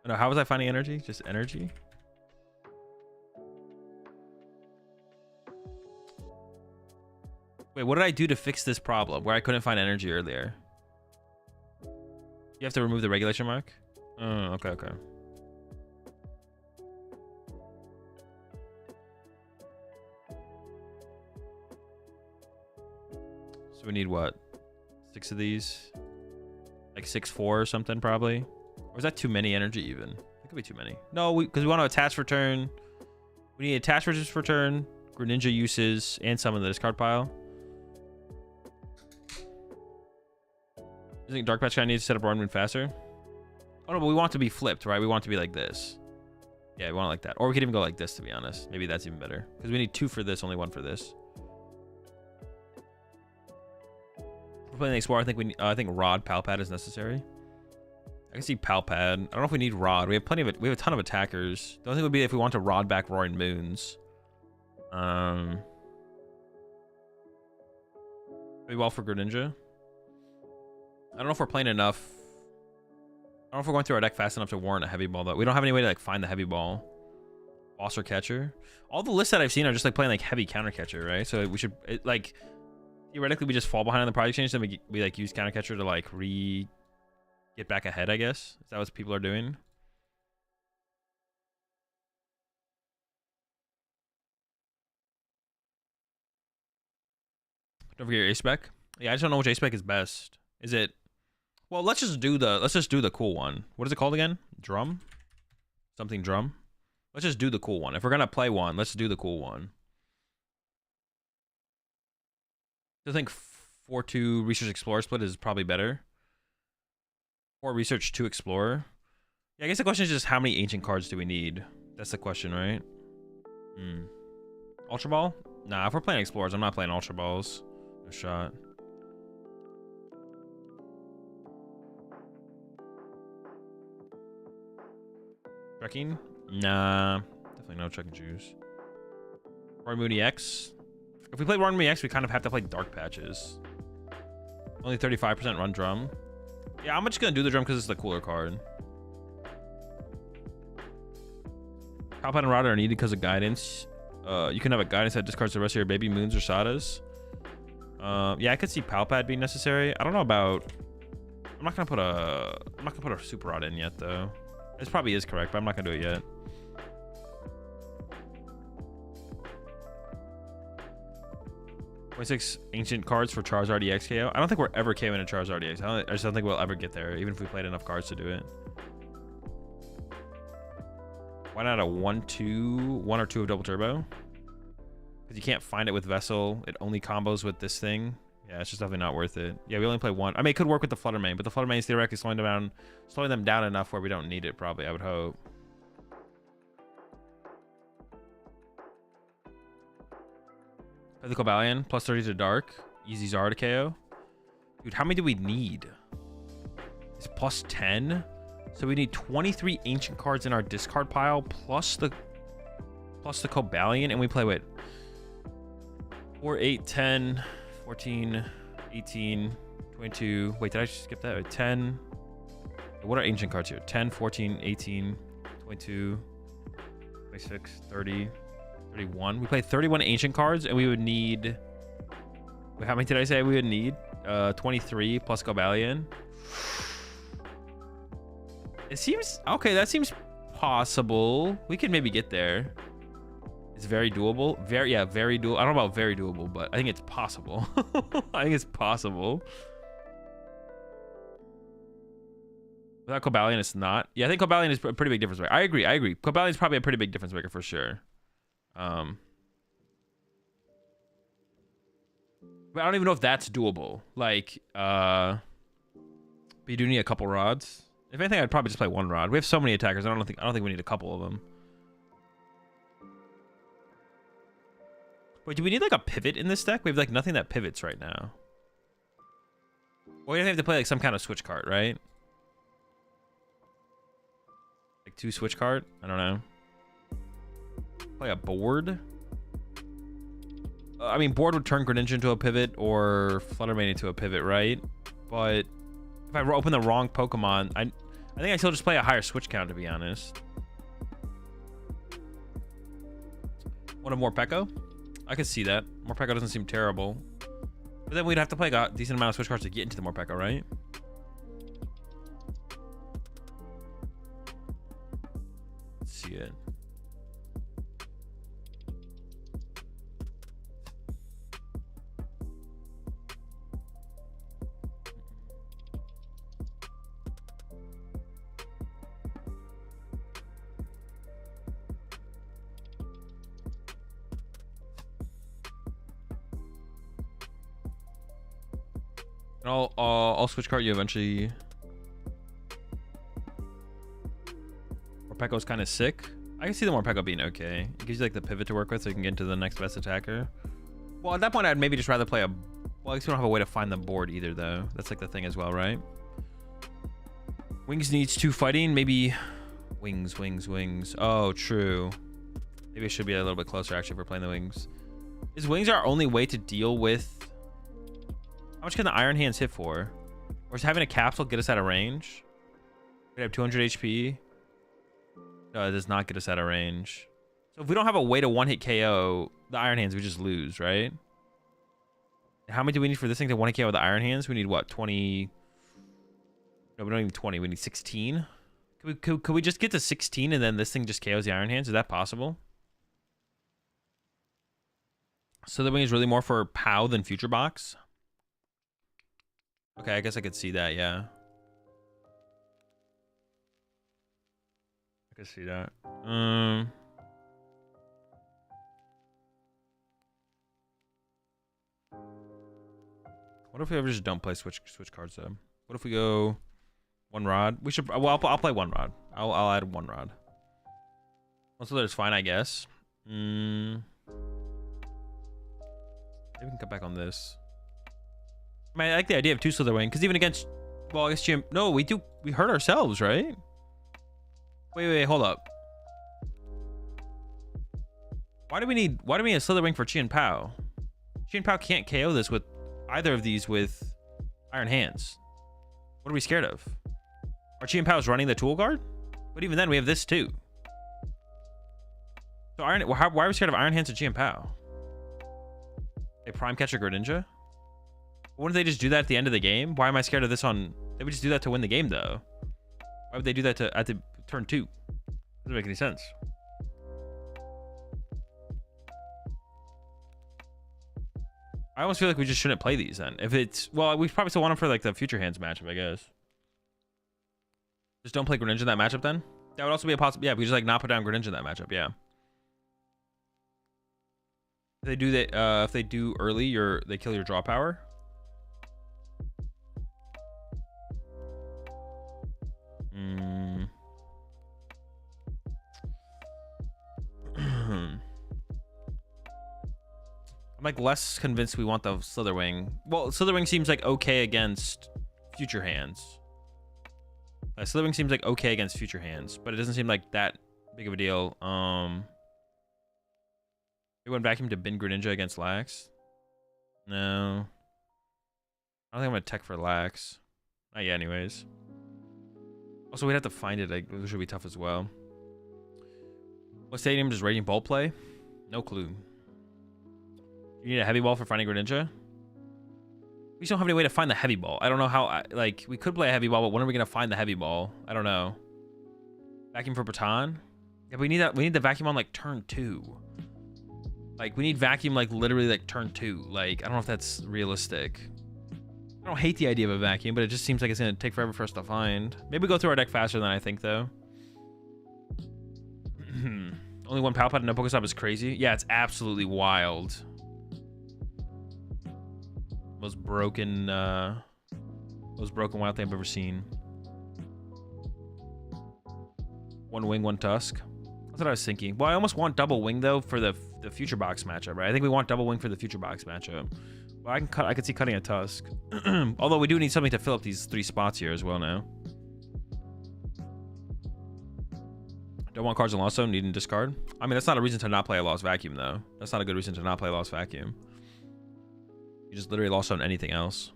[SPEAKER 1] No, how was I finding energy? Just energy? Wait, what did I do to fix this problem where I couldn't find energy earlier? You have to remove the regulation mark? Oh, okay, okay. So we need what? 6 of these? Like 6-4 or something probably? Or is that too many energy even? It could be too many. No, because we want to attach for turn. We need attach for turn, Greninja uses, and some in the discard pile. You think Dark Patch guy needs to set up Roaring Moon faster? Oh no, but we want it to be flipped, right? We want it to be like this. Yeah, we want it like that. Or we could even go like this, to be honest. Maybe that's even better. Because we need 2 for this, only 1 for this. We're playing the Explorer. I think Rod Palpad is necessary. I can see Palpad. I don't know if we need Rod. We have plenty of it. We have a ton of attackers. The only thing would be if we want to Rod back Roaring Moons. Maybe well for Greninja. I don't know if we're playing enough. I don't know if we're going through our deck fast enough to warrant a heavy ball though. We don't have any way to like find the heavy ball. Boss or catcher. All the lists that I've seen are just like playing like heavy counter catcher, right? So we should like theoretically we just fall behind on the project change, then we like use counter catcher to like get back ahead, I guess. Is that what people are doing? Don't forget your ace spec. Yeah, I just don't know which ace spec is best. Is it? Well, let's just do the cool one. What is it called again? Drum? Something drum? Let's just do the cool one. If we're gonna play one, let's do the cool one. I think 4-2 Research Explorer split is probably better. 4 Research 2 Explorer. Yeah, I guess the question is just how many ancient cards do we need? That's the question, right? Ultra Ball? Nah, if we're playing Explorers, I'm not playing Ultra Balls. No shot. Trekking? Nah. Definitely no check and choose. Roaring Moon EX? If we play Roaring Moon EX, we kind of have to play Dark Patches. Only 35% run drum. Yeah, I'm just gonna do the drum because it's the cooler card. Palpad and Rod are needed because of guidance. You can have a guidance that discards the rest of your baby moons or sadas. Yeah, I could see Palpad being necessary. I don't know about. I'm not gonna put a super rod in yet though. This probably is correct, but I'm not gonna do it yet. Six ancient cards for Charizard EX KO. I don't think we're ever KOing a Charizard EX. I just don't think we'll ever get there, even if we played enough cards to do it. Why not a 1-2, 1 or 2 of Double Turbo? Because you can't find it with Vessel. It only combos with this thing. Yeah, it's just definitely not worth it. Yeah, we only play 1. I mean, it could work with the Flutter Mane, but the Flutter Mane is theoretically slowing them down enough where we don't need it, probably, I would hope. Play the Cobalion, plus 30 to Dark. Easy Zara to KO. Dude, how many do we need? It's plus 10. So we need 23 ancient cards in our discard pile, plus the Cobalion, and we play with 4, 8, 10, 14, 18, 22. Wait, did I skip that? 10. What are ancient cards here? 10, 14, 18, 22, 26, 30, 31. We play 31 ancient cards, and we would need. Wait, how many did I say we would need? 23 plus Cobalion. It seems okay. That seems possible. We could maybe get there. It's very doable. Very doable. I don't know about very doable, but I think it's possible. I think it's possible. Without Cobalion, it's not. Yeah, I think Cobalion is a pretty big difference maker. I agree. Cobalion is probably a pretty big difference maker for sure. But I don't even know if that's doable. Like, but you do need a couple rods. If anything, I'd probably just play 1 rod. We have so many attackers. I don't think we need a couple of them. Wait, do we need like a pivot in this deck? We have like nothing that pivots right now. Well, we have to play like some kind of switch card, right? Like 2 switch card? I don't know. play a board. I mean, board would turn Greninja into a pivot or Fluttermane into a pivot, right? But if I open the wrong Pokemon, I think I still just play a higher switch count, to be honest. One of Morpeko? I could see that. Morpeko doesn't seem terrible. But then we'd have to play a decent amount of switch cards to get into the Morpeko, right? Let's see it. And I'll switch card you eventually. Morpeko's kind of sick. I can see the Morpeko being okay. It gives you like the pivot to work with so you can get into the next best attacker. Well, at that point, I'd maybe just rather play a... Well, I guess we don't have a way to find the board either, though. That's like the thing as well, right? Wings needs 2 fighting. Maybe... Wings. Oh, true. Maybe I should be a little bit closer, actually, if we're playing the Wings. Is Wings our only way to deal with... How much can the Iron Hands hit for? Or is having a capsule get us out of range? We have 200 HP. No, it does not get us out of range. So if we don't have a way to one-hit KO the Iron Hands, we just lose, right? How many do we need for this thing to one-hit KO the Iron Hands? We need what, 20? No, we don't need 20. We need 16. Could we just get to 16 and then this thing just KOs the Iron Hands? Is that possible? So the wing is really more for POW than Future Box. Okay, I guess I could see that, yeah. I could see that. What if we ever just don't play switch cards though? What if we go 1 rod? We should. Well, I'll play 1 rod. I'll add 1 rod. Also, there's fine, I guess. Maybe we can cut back on this. I mean, I like the idea of 2 Slitherwing, because even against, well, I guess GM, no, we hurt ourselves, right? Wait, hold up. Why do we need a Slitherwing for Chien Pao? Chien Pao can't KO this with either of these with Iron Hands. What are we scared of? Our Chien Pao is running the tool card? But even then, we have this too. So why are we scared of Iron Hands and Chien Pao? A Prime Catcher Greninja? Wouldn't they just do that at the end of the game? Why am I scared of this on... They would just do that to win the game, though. Why would they do that at the turn 2? Doesn't make any sense. I almost feel like we just shouldn't play these then. If it's... Well, we probably still want them for like the Future Hands matchup, I guess. Just don't play Greninja in that matchup then? That would also be a possible... Yeah, we just like not put down Greninja in that matchup, yeah. If they do that, if they do early, they kill your draw power. I'm like less convinced we want the Slitherwing. Well, Slitherwing seems like okay against Future Hands. Slitherwing seems like okay against Future Hands, but it doesn't seem like that big of a deal. We went vacuum to bin Greninja against Lax. No. I don't think I'm gonna tech for Lax. Not yet, anyways. Also, we'd have to find it. Like, it should be tough as well. What stadium does Raging Bull play? No clue. You need a heavy ball for finding Greninja? We just don't have any way to find the heavy ball. I don't know how, like, we could play a heavy ball, but when are we going to find the heavy ball? I don't know. Vacuum for Baton? Yeah, but we need that. We need the vacuum on, like, turn 2. Like, we need vacuum, like, literally, like, turn 2. Like, I don't know if that's realistic. I don't hate the idea of a vacuum, but it just seems like it's going to take forever for us to find. Maybe we go through our deck faster than I think, though. Only 1 Palpad and no Pokestop is crazy. Yeah, it's absolutely wild. Most broken wild thing I've ever seen. 1 wing, 1 tusk. That's what I was thinking. Well, I almost want double wing though for the Future Box matchup, right? I think we want double wing for the Future Box matchup. Well, I could see cutting a tusk. Although we do need something to fill up these 3 spots here as well now. Don't want cards in Lost Zone, need and discard. I mean, that's not a reason to not play a Lost Vacuum, though. That's not a good reason to not play a Lost Vacuum. You just literally Lost Zone anything else.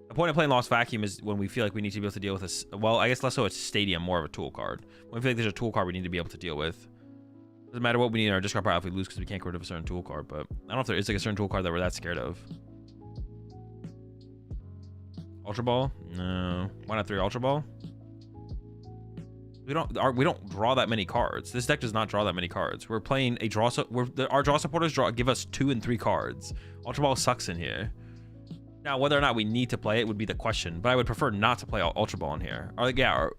[SPEAKER 1] The point of playing Lost Vacuum is when we feel like we need to be able to deal with this. Well, I guess less so it's Stadium, more of a tool card. When we feel like there's a tool card we need to be able to deal with. Doesn't matter what we need in our discard pile if we lose because we can't get rid of a certain tool card, but I don't know if there is like a certain tool card that we're that scared of. Ultra Ball? No. Why not 3 Ultra Ball? We don't draw that many cards. This deck does not draw that many cards. We're playing a draw. Our draw supporters give us 2 and 3 cards. Ultra Ball sucks in here. Now, whether or not we need to play it would be the question, but I would prefer not to play Ultra Ball in here. Our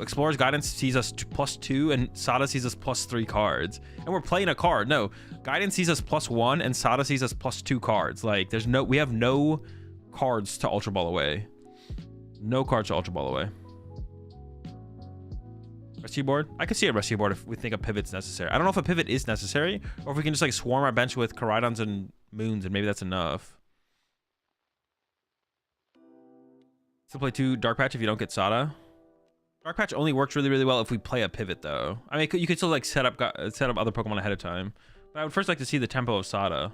[SPEAKER 1] Explorer's Guidance sees us +2 and Sada sees us +3 cards, and we're playing a card. No, Guidance sees us +1 and Sada sees us +2 cards. Like, we have no cards to Ultra Ball away. No cards to Ultra Ball away. Rescue board? I could see a rescue board if we think a pivot's necessary. I don't know if a pivot is necessary, or if we can just like swarm our bench with Koraidons and Moons, and maybe that's enough. Still play 2 Dark Patch if you don't get Sada. Dark Patch only works really, really well if we play a pivot, though. I mean, you could still like set up other Pokemon ahead of time. But I would first like to see the tempo of Sada.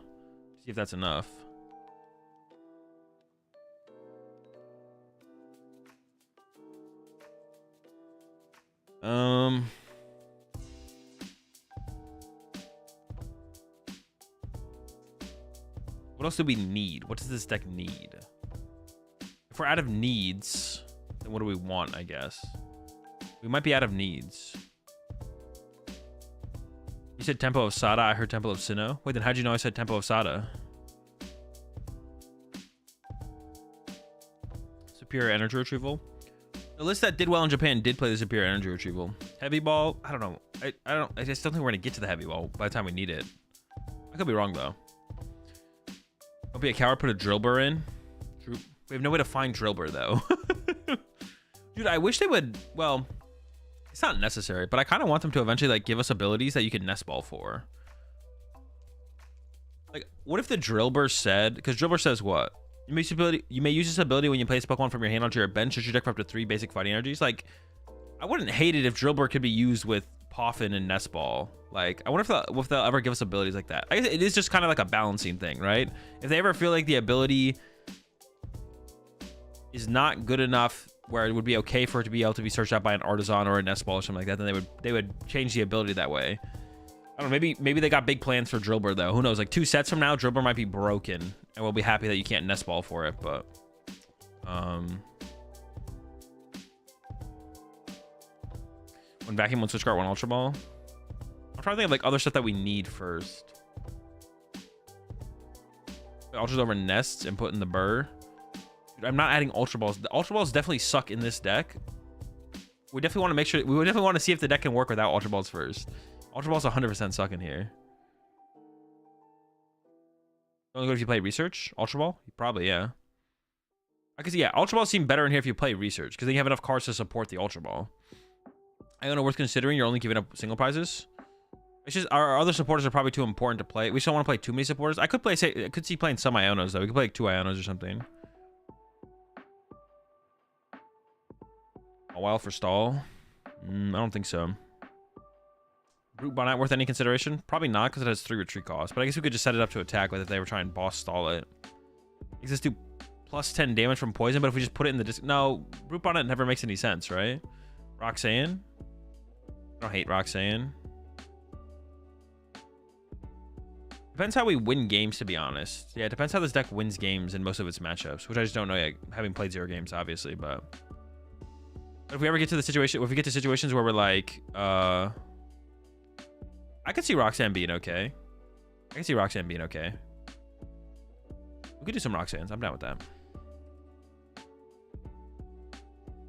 [SPEAKER 1] See if that's enough. What else do we need? What does this deck need? If we're out of needs, then what do we want, I guess? We might be out of needs. You said Tempo of Sada. I heard Tempo of Sinnoh. Wait, then how'd you know I said Tempo of Sada? Superior Energy Retrieval. The list that did well in Japan did play the Superior Energy Retrieval. Heavy Ball, I don't know. I just don't think we're gonna get to the Heavy Ball by the time we need it. I could be wrong though. Don't be a coward, put a Drillbur in. We have no way to find Drillbur though. Dude, I wish they would, well, it's not necessary, but I kind of want them to eventually like give us abilities that you can Nest Ball for. Like, what if the Drillbur said, because Drillbur says what? You may use this ability when you place Pokemon from your hand onto your bench. Should your deck for up to 3 basic fighting energies. Like, I wouldn't hate it if Drillbur could be used with Poffin and Nest Ball. Like, I wonder if they'll ever give us abilities like that. I guess it is just kind of like a balancing thing, right? If they ever feel like the ability is not good enough where it would be okay for it to be able to be searched out by an Artisan or a Nest Ball or something like that, then they would change the ability that way. I don't know, maybe they got big plans for Drillbur though. Who knows? Like 2 sets from now, Drillbur might be broken, and we'll be happy that you can't Nest Ball for it. But when Vacuum, one Switch Guard, 1 Ultra Ball. I'm trying to think of like other stuff that we need first. Ultras over Nests and put in the Burr. Dude, I'm not adding Ultra Balls. The Ultra Balls definitely suck in this deck. We definitely want to make sure. We would definitely want to see if the deck can work without Ultra Balls first. Ultra Balls 100% suck in here. Only good if you play Research? Ultra Ball? Probably, yeah. I can see, yeah, Ultra Balls seem better in here if you play Research, because then you have enough cards to support the Ultra Ball. I don't know, worth considering. You're only giving up single prizes. It's just, our other supporters are probably too important to play. We just don't want to play too many supporters. I could see playing some Ionos, though. We could play like 2 Ionos or something. A while for stall? I don't think so. Brute Bonnet worth any consideration? Probably not, because it has 3 retreat costs. But I guess we could just set it up to attack with if they were trying to boss stall it. Makes this do plus 10 damage from poison, but if we just put it in the disc... No, Brute Bonnet never makes any sense, right? Roxanne? I don't hate Roxanne. Depends how we win games, to be honest. Yeah, it depends how this deck wins games in most of its matchups, which I just don't know yet, having played 0 games, obviously, but... If we ever get to the situation... If we get to situations where we're like, I could see Roxanne being okay. I can see Roxanne being okay. We could do some Roxannes. I'm down with that.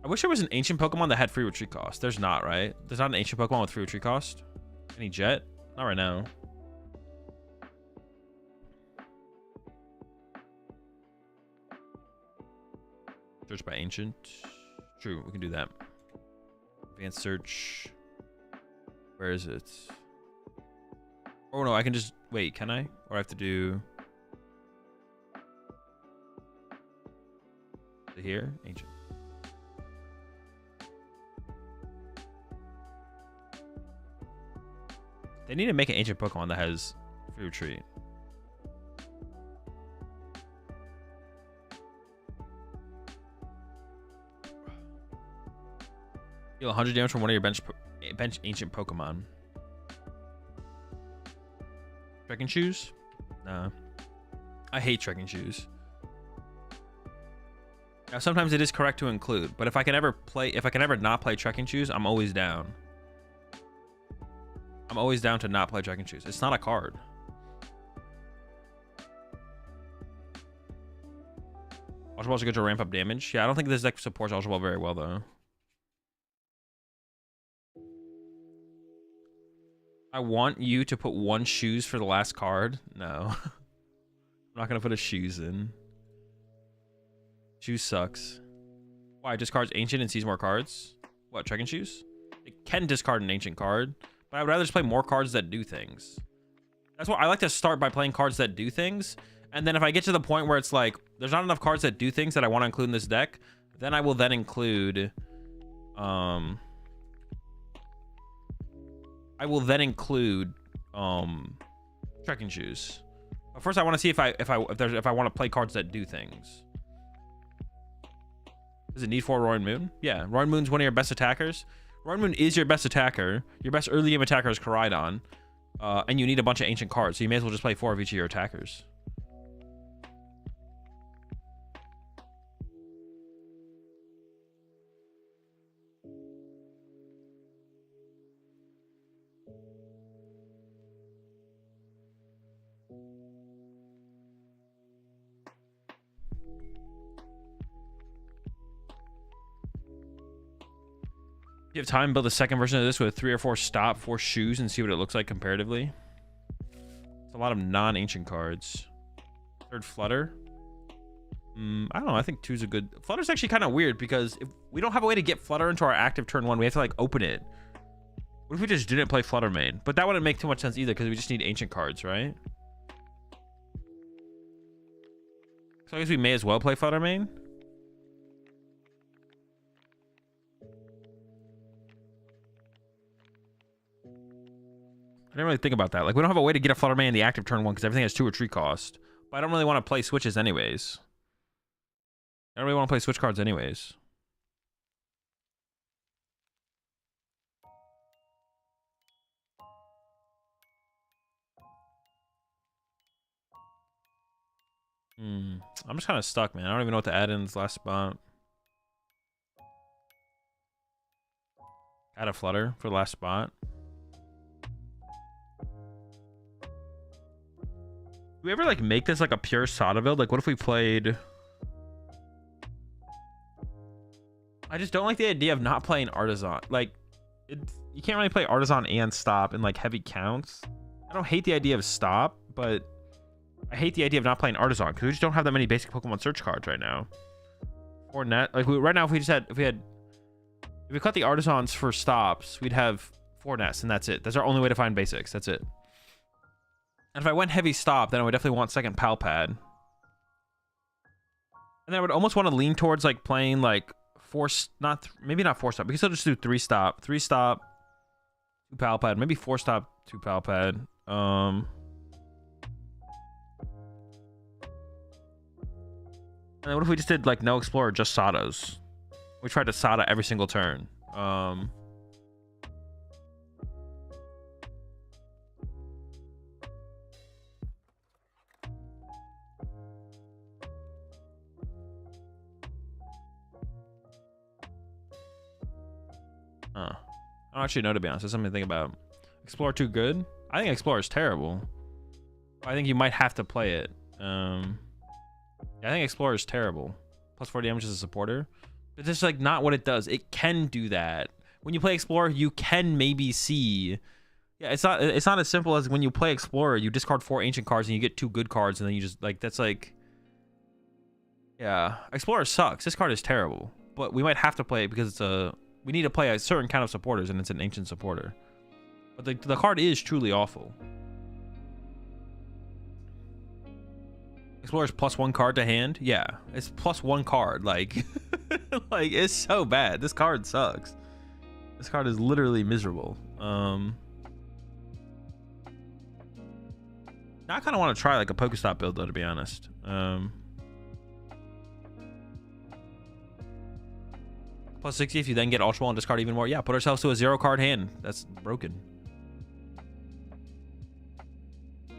[SPEAKER 1] I wish there was an ancient Pokemon that had free retreat cost. There's not, right? There's not an ancient Pokemon with free retreat cost. Any Jet? Not right now. Search by ancient. True, we can do that. Advanced search. Where is it? Oh no, I can just wait, can I? Or I have to do here? Ancient. They need to make an ancient Pokemon that has free retreat. Deal 100 damage from one of your bench ancient Pokemon. Trekking shoes? Nah. I hate trekking shoes. Now sometimes it is correct to include, but if I can ever not play trekking shoes, I'm always down. I'm always down to not play trekking shoes. It's not a card. Ultra Ball's good to ramp up damage. Yeah, I don't think this deck supports Ultra Ball very well though. I want you to put one shoes for the last card. No. I'm not gonna put a shoes in. Shoes sucks. Why? Discards ancient and sees more cards? What, trekking shoes? It can discard an ancient card, but I would rather just play more cards that do things. That's why I like to start by playing cards that do things. And then if I get to the point where it's like, there's not enough cards that do things that I want to include in this deck, then I will then include, trekking shoes. But first I want to see if I want to play cards that do things. Does it need 4 Roaring Moon? Yeah, Roaring Moon's one of your best attackers. Roaring Moon is your best attacker. Your best early game attacker is Koraidon. And you need a bunch of ancient cards, so you may as well just play 4 of each of your attackers. You have time to build a second version of this with 3 or 4 stop, 4 shoes, and see what it looks like comparatively. It's a lot of non-ancient cards. Third Flutter. I don't know. I think 2's a good. Flutter's actually kind of weird because if we don't have a way to get Flutter into our active turn 1, we have to like open it. What if we just didn't play Flutter Main? But that wouldn't make too much sense either because we just need ancient cards, right? So I guess we may as well play Flutter Main. I didn't really think about that. Like, we don't have a way to get a Flutter Mane in the active turn 1 because everything has 2 retreat cost. But I don't really want to play switches anyways. I don't really want to play switch cards anyways. I'm just kind of stuck, man. I don't even know what to add in this last spot. Add a Flutter for the last spot. Do we ever like make this like a pure Sada build? Like what if we played... I just don't like the idea of not playing Artisan. Like you can't really play Artisan and Stop in like heavy counts. I don't hate the idea of Stop, but I hate the idea of not playing Artisan because we just don't have that many basic Pokemon search cards right now. Or net. Like right now if we cut the Artisans for Stops, we'd have 4 nests and that's it. That's our only way to find basics. That's it. And if I went heavy Stop, then I would definitely want second Pal Pad. And then I would almost want to lean towards like playing like maybe not 4 Stop. We can still just do 3 Stop, 3 Stop, 2 Pal Pad, maybe 4 Stop, 2 Pal Pad. And then what if we just did like no Explorer, just Sadas? We tried to Sada every single turn. I don't actually know, to be honest. That's something to think about. Explorer too good? I think Explorer is terrible. I think you might have to play it. Yeah, I think Explorer is terrible. Plus 4 damage as a supporter. But it's like not what it does. It can do that. When you play Explorer, you can maybe see. Yeah, it's not as simple as when you play Explorer, you discard 4 ancient cards and you get 2 good cards, and then you just like that's like. Yeah, Explorer sucks. This card is terrible. But we might have to play it because it's a. We need to play a certain kind of supporters, and it's an ancient supporter. But the card is truly awful. Explorer's +1 card to hand? Yeah, it's +1 card. Like, like it's so bad. This card sucks. This card is literally miserable. Now I kind of want to try like a Pokestop build though, to be honest. Plus 60 if you then get Ultra Ball and discard even more. Yeah, put ourselves to a 0-card hand. That's broken.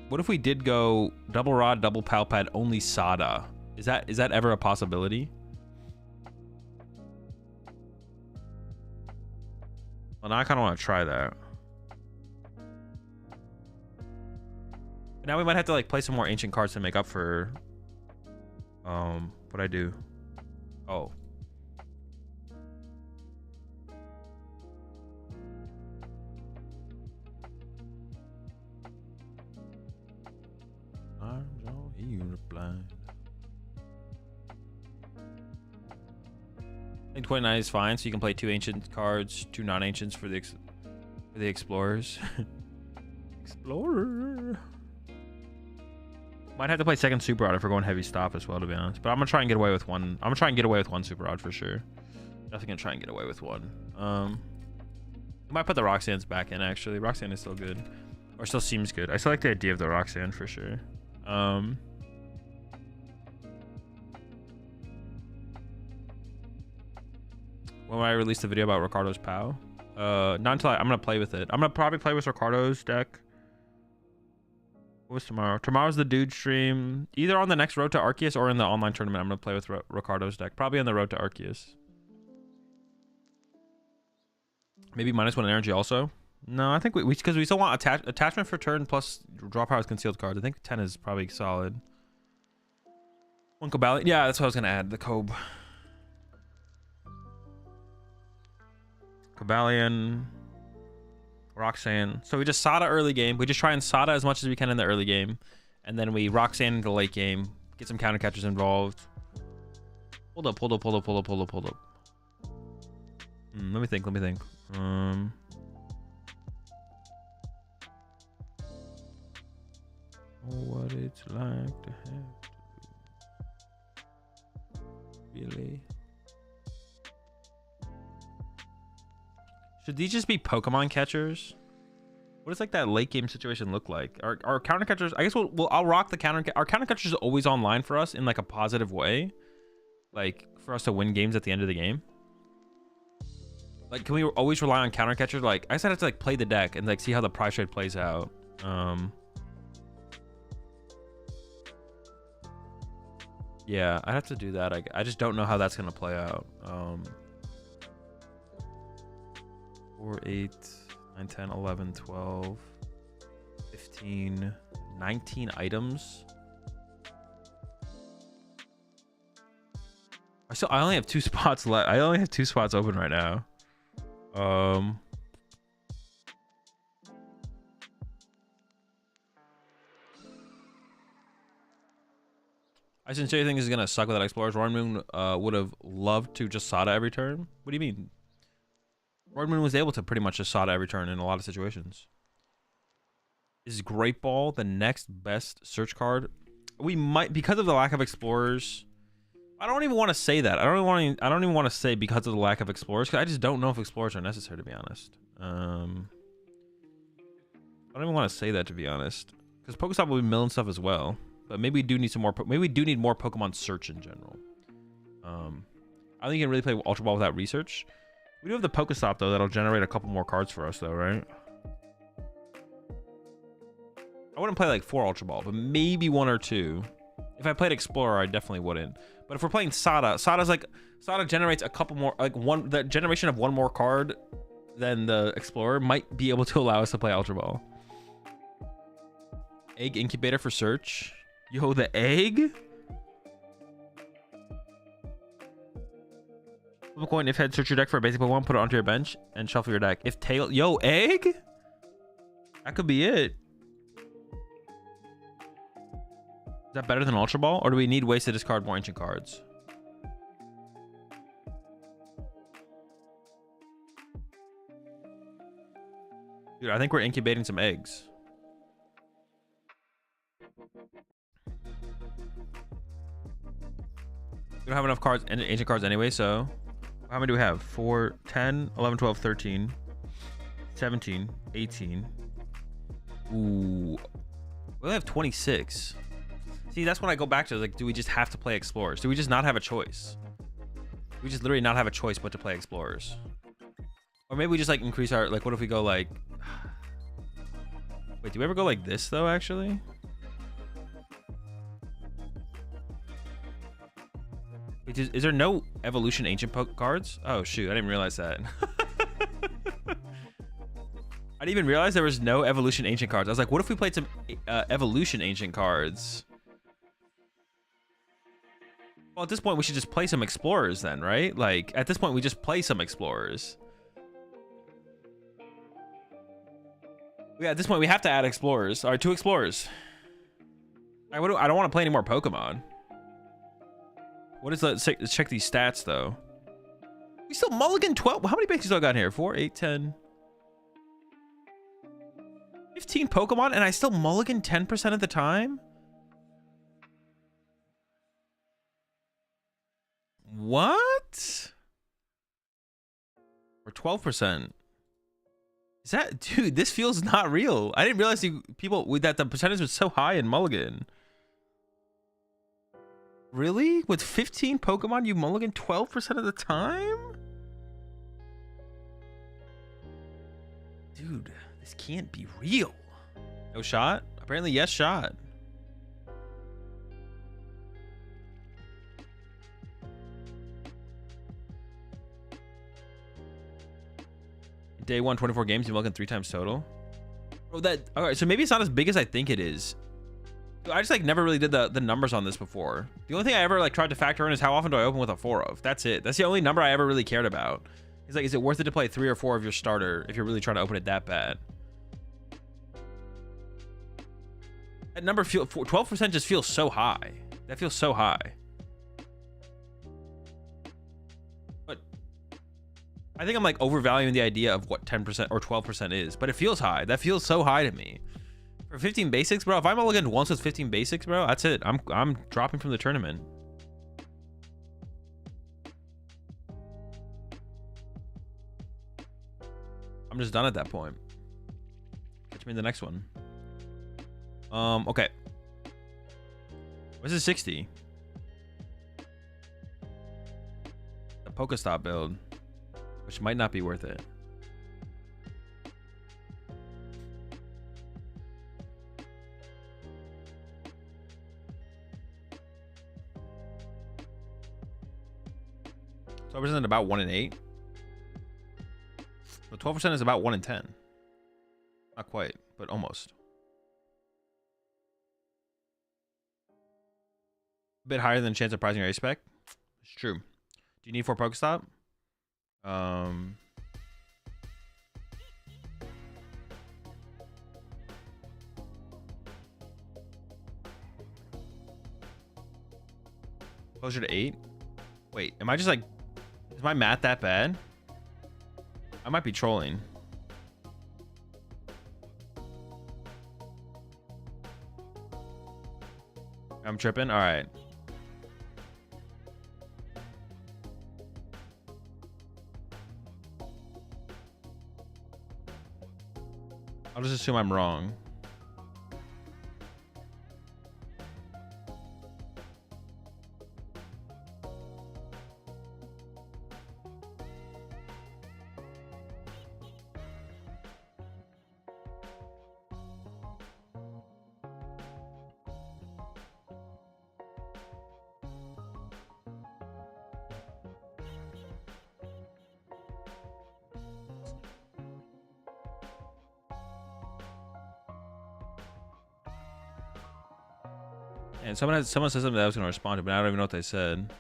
[SPEAKER 1] What if we did go double Rod, double Palpad, only Sada? Is that ever a possibility? Well, now I kind of want to try that. But now we might have to like play some more ancient cards to make up for what I do. Oh. Blind. I think 29 is fine, so you can play 2 ancient cards, 2 non-ancients for the explorers. Explorer. Might have to play second super rod if we're going heavy stop as well, to be honest. But I'm gonna try and get away with one. I'm gonna try and get away with one super rod for sure. Definitely gonna try and get away with one. We might put the Roxanne's back in actually. Roxanne is still good, or still seems good. I still like the idea of the Roxanne for sure. When I release the video about Ricardo's POW? Not until I'm gonna play with it. I'm gonna probably play with Ricardo's deck. What was tomorrow? Tomorrow's the dude stream. Either on the next Road to Arceus or in the online tournament, I'm gonna play with Ricardo's deck. Probably on the Road to Arceus. Maybe -1 energy also. No, I think because we still want attachment for turn plus draw powers concealed cards. I think 10 is probably solid. One Cobalion. Yeah, that's what I was gonna add. The Cob. Cobalion. Roxanne. So we just Sada early game. We just try and Sada as much as we can in the early game. And then we Roxanne in the late game. Get some counter catchers involved. Hold up. Let me think. What it's like to have to really. Should these just be Pokemon catchers? What does like that late game situation look like? Our counter catchers, I guess I'll rock the counter. Our counter catchers are always online for us in like a positive way, like for us to win games at the end of the game. Like, can we always rely on counter catchers? Like, I guess I have to like play the deck and like see how the prize trade plays out. Yeah, I'd have to do that. I just don't know how that's gonna play out. 4, 8, 9, 10, 11, 12, 15, 19 items. I only have 2 spots left. I only have 2 spots open right now. I sincerely think this is gonna suck without Explorers. Roaring Moon would have loved to just Sada every turn. What do you mean? Roaring Moon was able to pretty much just Sada every turn in a lot of situations. Is Great Ball the next best search card? We might, because of the lack of Explorers. I don't even want to say that. I don't even want to say because of the lack of Explorers, because I just don't know if Explorers are necessary, to be honest. I don't even want to say that, to be honest, because Pokestop will be milling stuff as well. But maybe we do need some more. Maybe we do need more Pokemon search in general. I think you can really play Ultra Ball without research. We do have the Pokestop though that'll generate a couple more cards for us though, right? I wouldn't play like 4 Ultra Ball, but maybe 1 or 2. If I played Explorer, I definitely wouldn't. But if we're playing Sada, Sada generates a couple more, like the generation of 1 more card than the Explorer might be able to allow us to play Ultra Ball. Egg Incubator for search. Yo, the egg? Flip a coin if head, search your deck for a basic Pokemon, put it onto your bench, and shuffle your deck. If tail, yo, egg? That could be it. Is that better than Ultra Ball, or do we need ways to discard more ancient cards? Dude, I think we're incubating some eggs. We don't have enough cards, ancient cards anyway, so how many do we have? 4, 10, 11, 12, 13, 17, 18. Ooh. We only have 26. See, that's when I go back to, like, do we just have to play Explorers? Do we just not have a choice? We just literally not have a choice but to play Explorers. Or maybe we just, like, increase our, like, what if we go, like... Wait, do we ever go like this, though, actually? Wait, is there no Evolution Ancient cards? Oh, shoot, I didn't realize that. I didn't even realize there was no Evolution Ancient cards. I was like, what if we played some Evolution Ancient cards? Well, at this point, we should just play some Explorers then, right? Like, at this point, we just play some Explorers. Yeah, at this point, we have to add Explorers. All right, 2 Explorers. I don't want to play any more Pokemon. What is that? Let's check these stats, though. We still mulligan 12. How many basics do I got here? 4, 8, 10... 15 Pokemon, and I still mulligan 10% of the time? What? Or 12%? Is that, dude, this feels not real. I didn't realize that the percentage was so high in mulligan. Really? With 15 Pokemon, you mulligan 12% of the time? Dude, this can't be real. No shot? Apparently, yes shot. Day 1, 24 games, you mulligan 3 times total. Oh, all right, so maybe it's not as big as I think it is. I just, like, never really did the numbers on this before. The only thing I ever, like, tried to factor in is how often do I open with a 4 of. That's it. That's the only number I ever really cared about. It's like, is it worth it to play 3 or 4 of your starter if you're really trying to open it that bad? That number 12% just feels so high. That feels so high. But I think I'm, like, overvaluing the idea of what 10% or 12% is, but it feels high. That feels so high to me. For 15 basics, bro, if I'm mulliganed once with 15 basics, bro, that's it. I'm dropping from the tournament. I'm just done at that point. Catch me in the next one. Okay. This is 60. The Pokestop build, which might not be worth it. So 12% is about 1 in 8. So 12% is about 1 in 10. Not quite, but almost. A bit higher than chance of prizing your ace spec. It's true. Do you need 4 Pokestop? Closer to 8? Wait, am I just, like, is my math that bad? I might be trolling. I'm tripping? All right. I'll just assume I'm wrong. And someone said something that I was going to respond to, but I don't even know what they said.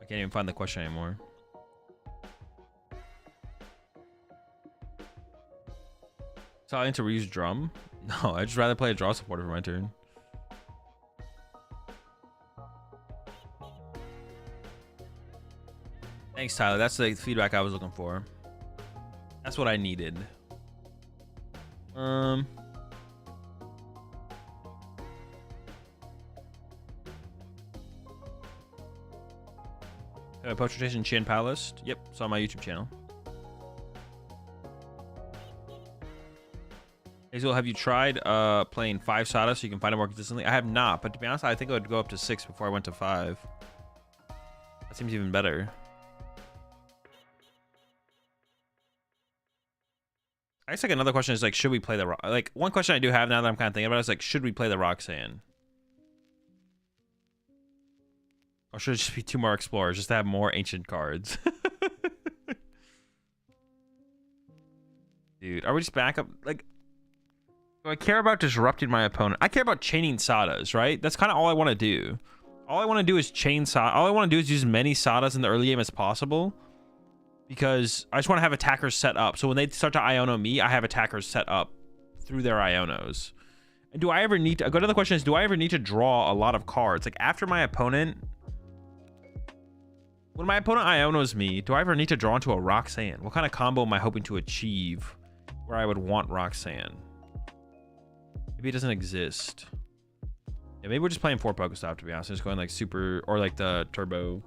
[SPEAKER 1] I can't even find the question anymore. So I need to reuse drum? No, I'd just rather play a draw supporter for my turn. Thanks, Tyler. That's the feedback I was looking for. That's what I needed. Post rotation Chin Palace. Yep, it's on my YouTube channel. Azul, have you tried playing 5 Sada so you can find it more consistently? I have not, but to be honest, I think I would go up to 6 before I went to 5. That seems even better. I guess like another question is like, should we play the like one question I do have now that I'm kind of thinking about it is like, should we play the Roxanne? Or should it just be 2 more explorers just to have more ancient cards? Dude, are we just back up? Like, do I care about disrupting my opponent? I care about chaining Sadas, right? That's kind of all I want to do. All I want to do is chain Sada. All I want to do is use as many Sadas in the early game as possible. Because I just want to have attackers set up. So when they start to Iono me, I have attackers set up through their Ionos. And do I ever need to... Another question is, do I ever need to draw a lot of cards? Like, after my opponent... When my opponent Ionos me, do I ever need to draw into a Roxanne? What kind of combo am I hoping to achieve where I would want Roxanne? Maybe it doesn't exist. Yeah, maybe we're just playing 4 Pokestop, to be honest. Just going like super... Or like the Turbo...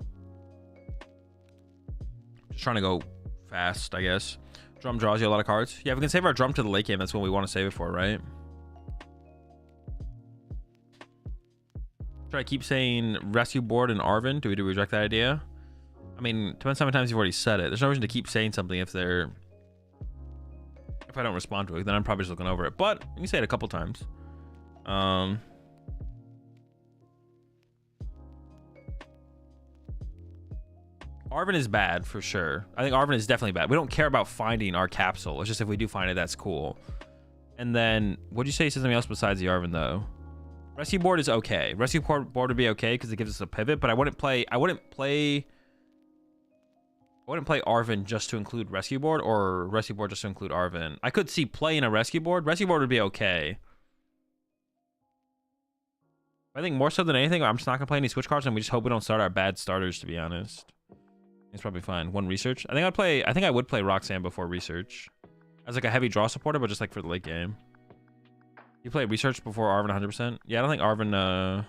[SPEAKER 1] Just trying to go fast, I guess. Drum draws you a lot of cards. Yeah, we can save our drum to the late game. That's what we want to save it for, right? Should I keep saying rescue board and Arvin? Do we reject that idea? I mean, depends how many times you've already said it. There's no reason to keep saying something if I don't respond to it. Then I'm probably just looking over it. But you can say it a couple times. Arvin is bad for sure. I think Arvin is definitely bad. We don't care about finding our capsule. It's just if we do find it, that's cool. And then, what'd you say? Something else besides the Arvin though? Rescue board is okay. Rescue board would be okay because it gives us a pivot. But I wouldn't play Arvin just to include rescue board, or rescue board just to include Arvin. I could see playing a rescue board. Rescue board would be okay. I think more so than anything, I'm just not gonna play any switch cards, and we just hope we don't start our bad starters. To be honest. It's probably fine. 1 research. I think I would play Roxanne before research. As like a heavy draw supporter, but just like for the late game. You play research before Arvin 100%? Yeah, I don't think Arvin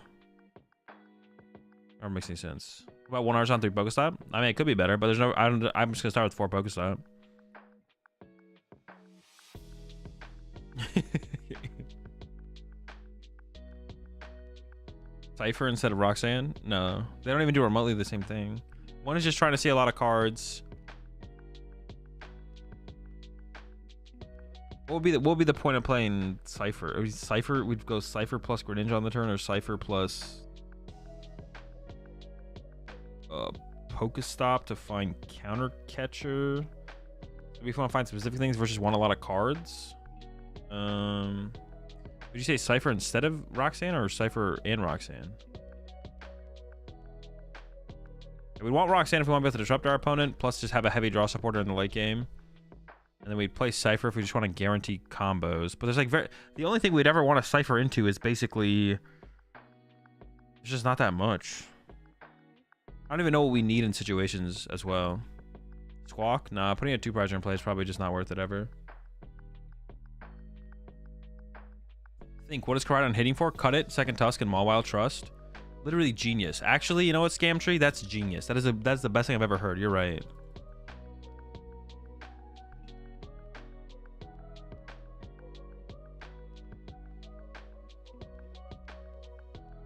[SPEAKER 1] makes any sense. About 1 Arzon 3 Pokestop? I mean, it could be better, but there's no... I'm just gonna start with 4 Pokestop. Cypher instead of Roxanne? No. They don't even do remotely the same thing. One is just trying to see a lot of cards. What would be the point of playing Cypher? Cypher, we'd go Cypher plus Greninja on the turn, or Cypher plus Pokestop to find Counter Catcher. If you want to find specific things versus want a lot of cards. Would you say Cypher instead of Roxanne, or Cypher and Roxanne? We want Roxanne if we want to be able to disrupt our opponent, plus just have a heavy draw supporter in the late game. And then we'd play Cypher if we just want to guarantee combos. But there's like the only thing we'd ever want to Cypher into is basically... There's just not that much. I don't even know what we need in situations as well. Squawk? Nah, putting a 2 Prizer in play is probably just not worth it ever. Think, what is Koraidon hitting for? Cut It, Second Tusk, and Mawile Trust. Literally genius. Actually, you know what, Scamtree? That's genius. That's the best thing I've ever heard. You're right.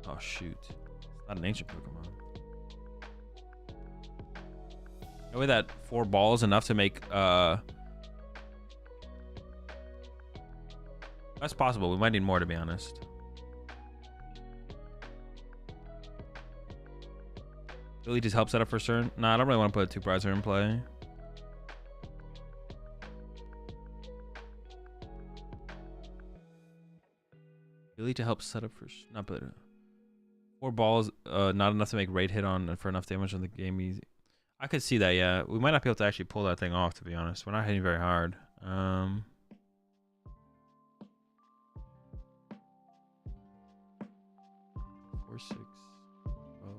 [SPEAKER 1] Oh shoot. It's not an ancient Pokemon. No way that 4 balls enough to make that's possible. We might need more, to be honest. Really just help set up for CERN? Nah, I don't really want to put a 2 Prizer in play. Really to help set up for... Not better. 4 balls, not enough to make raid hit on for enough damage on the game easy. I could see that, yeah. We might not be able to actually pull that thing off, to be honest. We're not hitting very hard. 4, 6, 12,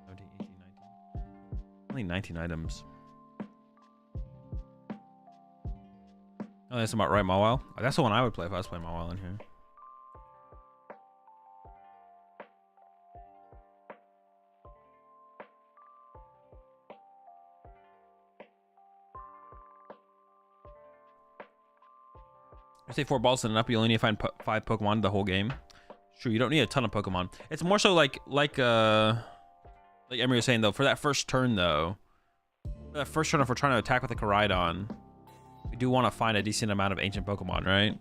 [SPEAKER 1] 17, 18, 19. Only 19 items. Oh, that's about right, Mawile. That's the one I would play if I was playing Mawile in here. I say 4 balls and up, you only need to find 5 Pokemon the whole game. True, you don't need a ton of Pokemon. It's more so like Emery was saying though, for that first turn though, if we're trying to attack with a Koraidon, we do want to find a decent amount of ancient Pokemon, right?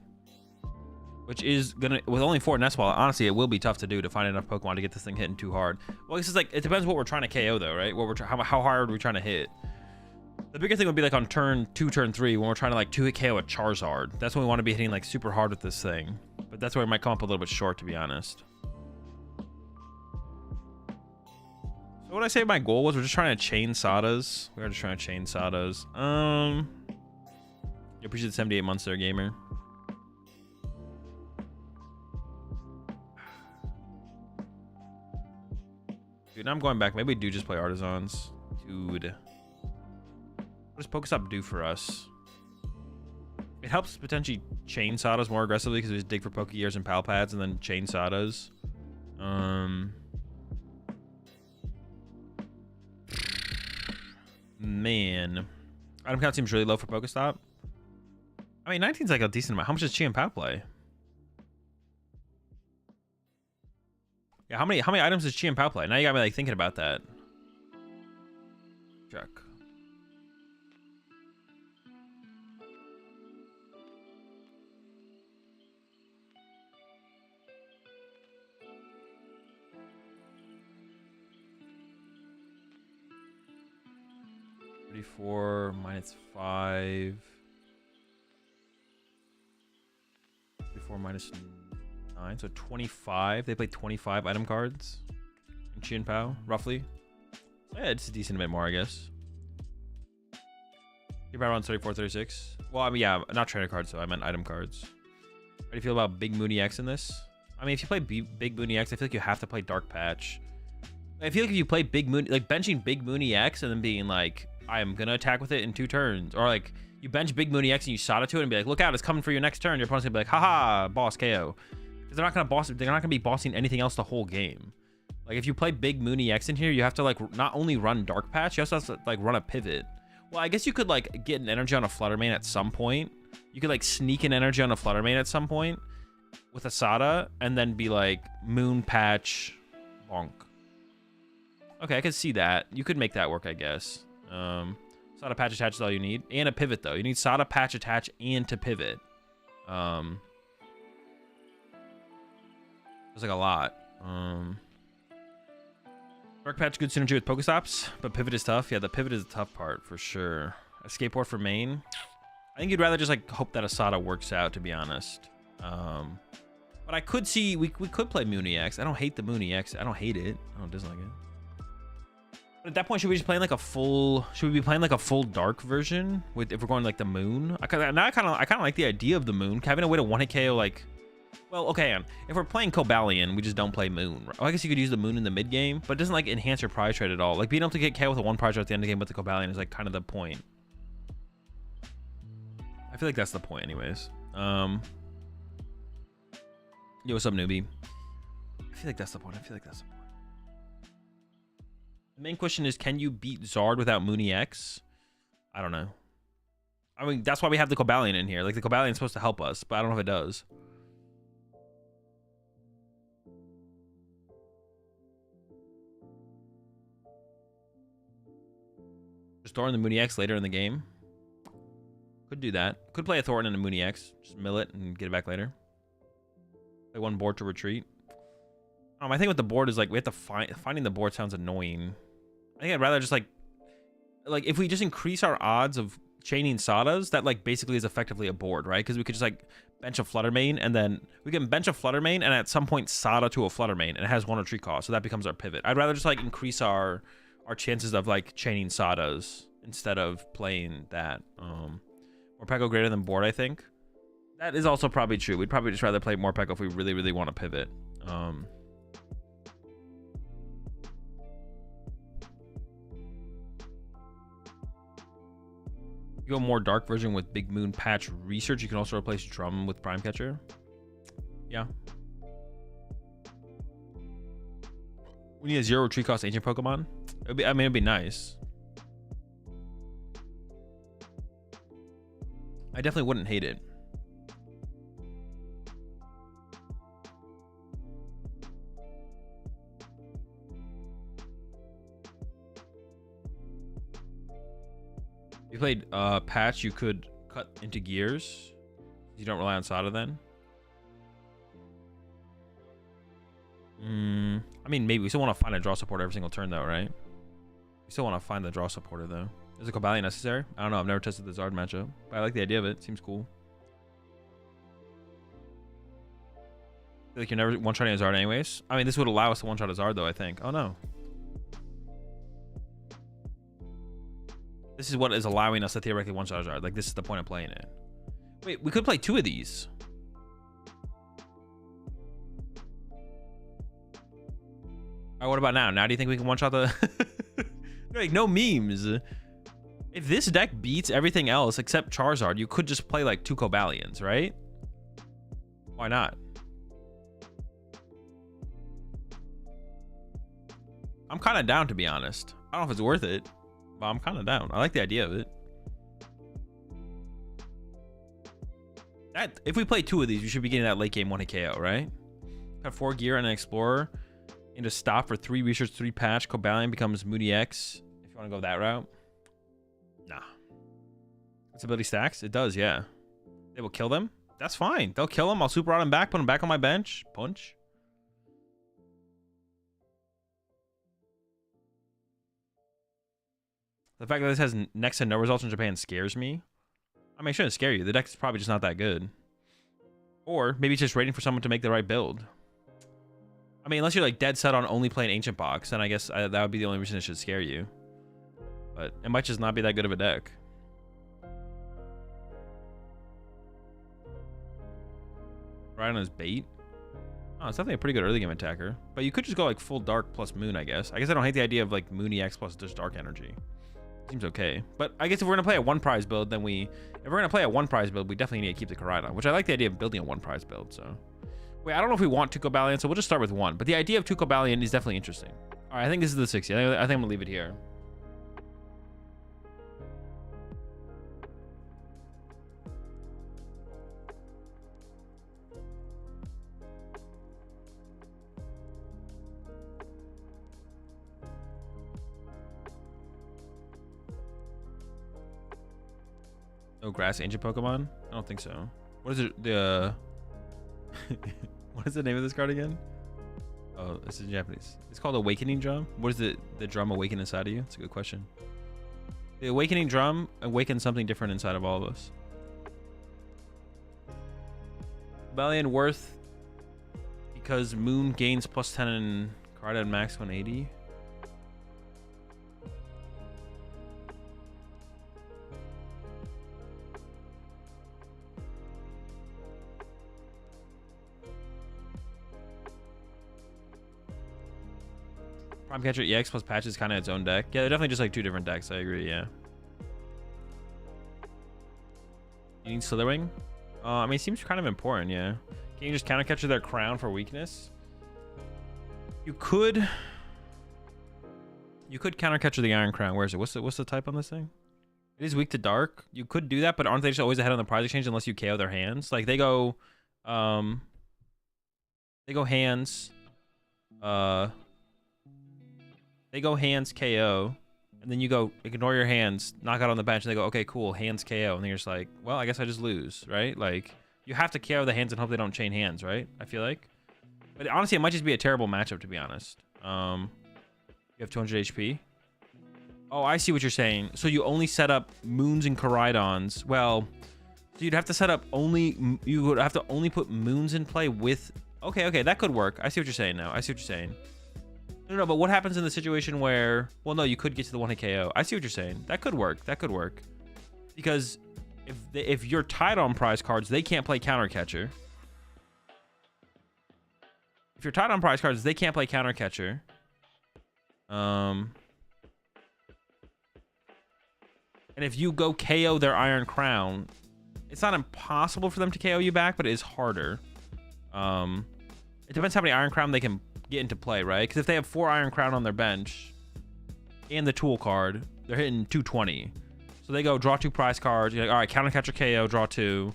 [SPEAKER 1] Which is gonna, with only 4 Nest Ball, honestly, it will be tough to do to find enough Pokemon to get this thing hitting too hard. Well, this is like, it depends what we're trying to KO though, right? What we're how hard are we trying to hit? The bigger thing would be like on turn 2, turn 3, when we're trying to like 2-hit KO a Charizard. That's when we want to be hitting like super hard with this thing. But that's where it might come up a little bit short, to be honest. So what I say my goal was, we're just trying to chain Sadas. We are just trying to chain Sadas. You appreciate the 78 months there, gamer. Dude, now I'm going back. Maybe we do just play Artisans. Dude. What does Pokestop do for us? It helps potentially chain Sadas more aggressively because we just dig for Pokegears and Pal Pads and then chain Sadas. Man. Item count seems really low for Pokestop. I mean, 19's like a decent amount. How much does Chi and Pal play? Yeah, how many items does Chi and Pal play? Now you got me like thinking about that. Check. -4 -5. 34 -9. So 25. They play 25 item cards in Chi and Pao, roughly. Yeah, it's a decent bit more, I guess. You're about around 34, 36. Well, I mean, yeah, not trainer cards, so I meant item cards. How do you feel about Big Mooney X in this? I mean, if you play Big Mooney X, I feel like you have to play Dark Patch. I feel like if you play Big Moon, like benching Big Mooney X and then being like, I am gonna attack with it in 2 turns, or like you bench Big Mooney X and you Sada to it and be like, look out, it's coming for your next turn. Your opponent's gonna be like, haha, boss KO, because they're not gonna be bossing anything else the whole game. Like if you play Big Mooney X in here, you have to like not only run Dark Patch, you also have to like run a pivot. Well, I guess you could like get an energy on a Fluttermane at some point. You could like sneak an energy on a Fluttermane at some point with a Sada and then be like Moon Patch bonk. Okay, I could see that. You could make that work, I guess. Sada Patch Attach is all you need. And a pivot, though. You need Sada Patch Attach and to pivot. There's like a lot. Dark Patch, good synergy with Pokestops, but pivot is tough. Yeah, the pivot is the tough part, for sure. A Skateboard for main. I think you'd rather just like hope that a Sada works out, to be honest. But I could see, we could play Mooney X. I don't hate the Mooney X. I don't hate it. I don't dislike it. But at that point, should we just play like a full? Should we be playing like a full dark version with if we're going like the moon? I kind of like the idea of the moon having a way to 1-hit KO like. Well, okay, if we're playing Cobalion, we just don't play moon. Right? Well, I guess you could use the moon in the mid game, but it doesn't like enhance your prize trade at all. Like being able to get KO with a 1 prize trade at the end of the game with the Cobalion is like kind of the point. I feel like that's the point, anyways. Yo, what's up, newbie? I feel like that's the point. The main question is, can you beat Zard without Mooney X? I don't know. I mean, that's why we have the Cobalion in here. Like, the Cobalion is supposed to help us, but I don't know if it does. Just throwing the Mooney X later in the game. Could do that. Could play a Thornton and a Mooney X. Just mill it and get it back later. Play 1 board to retreat. I think with the board is like, we have to finding the board sounds annoying. I think I'd rather just like if we just increase our odds of chaining Sadas, that like basically is effectively a board, right? Because we could just like bench a Fluttermane and then we can bench a Fluttermane and at some point Sada to a Fluttermane and it has 1 retreat cost, so that becomes our pivot. I'd rather just like increase our chances of like chaining Sadas instead of playing that. Morpeko greater than board, I think. That is also probably true. We'd probably just rather play Morpeko if we really, really want to pivot. You go more dark version with Big Moon Patch Research. You can also replace Drum with Prime Catcher. Yeah. We need a 0 retreat cost ancient Pokemon. It'd be nice. I definitely wouldn't hate it. If you played Patch, you could cut into gears. You don't rely on Sada then. I mean, maybe we still want to find a draw supporter every single turn, though, right? We still want to find the draw supporter, though. Is a Cobalion necessary? I don't know. I've never tested the Zard matchup, but I like the idea of it. Seems cool. I feel like you're never one-shotting a Zard anyways. I mean, this would allow us to one-shot a Zard, though, I think. Oh, no. This is what is allowing us to theoretically one-shot a Zard. Like, this is the point of playing it. Wait, we could play 2 of these. All right, what about now? Now do you think we can one-shot the... Like, no memes. If this deck beats everything else except Charizard, you could just play, like, 2 Cobalions, right? Why not? I'm kind of down, to be honest. I don't know if it's worth it, but I'm kind of down. I like the idea of it. If we play 2 of these, we should be getting that late game 1-hit KO, right? Have 4 gear and an Explorer. Into stop for 3 research, 3 patch. Cobalion becomes Moody X. If you want to go that route. Nah. Its ability stacks? It does, yeah. They will kill them? That's fine. They'll kill them. I'll super rod them back, put them back on my bench. Punch. The fact that this has next to no results in Japan scares me. I mean, it shouldn't scare you. The deck is probably just not that good. Or maybe it's just waiting for someone to make the right build. I mean, unless you're like dead set on only playing Ancient Box, then I guess that would be the only reason it should scare you. But it might just not be that good of a deck. Right on his bait. Oh, it's definitely a pretty good early game attacker. But you could just go like full Dark plus Moon, I guess. I guess I don't hate the idea of like Moony X plus just Dark Energy. Seems okay. But I guess if we're going to play a 1-prize build, then if we're going to play a 1-prize build, we definitely need to keep the Koraidon, which I like the idea of building a 1-prize build, so... Wait, I don't know if we want 2 Cobalion, so we'll just start with 1. But the idea of 2 Cobalion is definitely interesting. All right, I think this is the 60. I think I'm going to leave it here. No grass ancient Pokemon? I don't think so. What is it? What is the name of this card again? Oh, this is in Japanese. It's called Awakening Drum. What is the drum awaken inside of you? It's a good question. The Awakening Drum awakens something different inside of all of us. Rebellion worth because Moon gains plus 10 and Koraidon max 180. Prime Catcher EX plus Patch is kind of its own deck. Yeah, they're definitely just like 2 different decks. I agree, yeah. You need Slitherwing? I mean, it seems kind of important, yeah. Can you just counter catcher their crown for weakness? You could counter catcher the Iron Crown. Where is it? What's the type on this thing? It is weak to dark. You could do that, but aren't they just always ahead on the prize exchange unless you KO their hands? Like they go hands. They go hands KO, and then you go ignore your hands, knock out on the bench, and they go, okay, cool, hands KO, and then you're just like, well, I guess I just lose, right? Like, you have to KO the hands and hope they don't chain hands, right? I feel like. But honestly, it might just be a terrible matchup, to be honest. You have 200 HP. Oh, I see what you're saying. So you only set up Moons and Koraidons. Well, so you'd have to set up only, you would have to only put Moons in play with, okay, that could work. I see what you're saying now. I see what you're saying. No, but what happens in the situation where... Well, no, you could get to the 1-hit KO. I see what you're saying. That could work. That could work. Because if you're tied on prize cards, they can't play counter catcher. If you're tied on prize cards, they can't play counter catcher. And if you go KO their Iron Crown, it's not impossible for them to KO you back, but it is harder. It depends how many Iron Crown they can get into play, right? Because if they have 4 Iron Crown on their bench and the tool card, they're hitting 220. So they go draw 2 prize cards. You're like, all right, counter catcher KO, draw 2,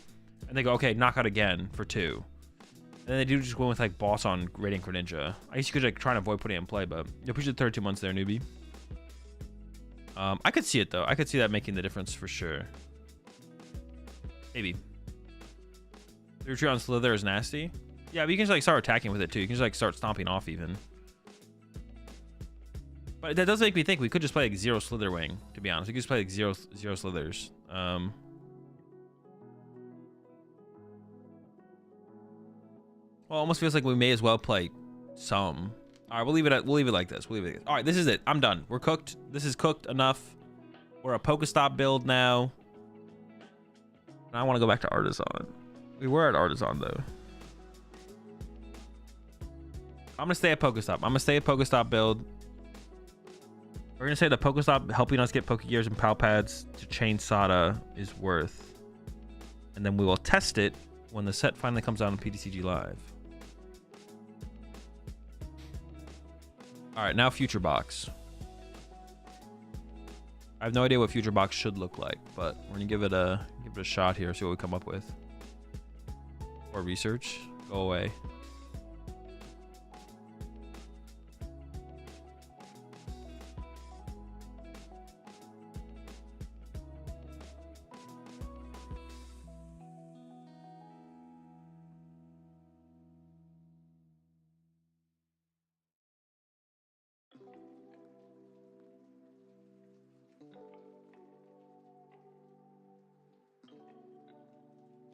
[SPEAKER 1] and they go, okay, knockout again for 2. And then they do just go with like boss on Radiant Greninja. I guess you could like try and avoid putting it in play, but you'll push the 32 months there, newbie. I could see it though. I could see that making the difference for sure. Maybe. The retreat on Slither is nasty. Yeah, but you can just like start attacking with it too. You can just like start stomping off even. But that does make me think we could just play like 0 Slitherwing, to be honest. We could just play like zero Slithers. Well, it almost feels like we may as well play some. All right, we'll leave it like this. All right, this is it. I'm done. We're cooked. This is cooked enough. We're a Pokestop build now. And I want to go back to Artisan. We were at Artisan though. I'm gonna stay at Pokestop. I'm gonna stay at Pokestop build. We're gonna say the Pokestop helping us get Pokegears and Pal Pads to chain Sada is worth. And then we will test it when the set finally comes out on PTCG Live. All right, now Future Box. I have no idea what Future Box should look like, but we're gonna give it a shot here, see what we come up with. Or research, go away.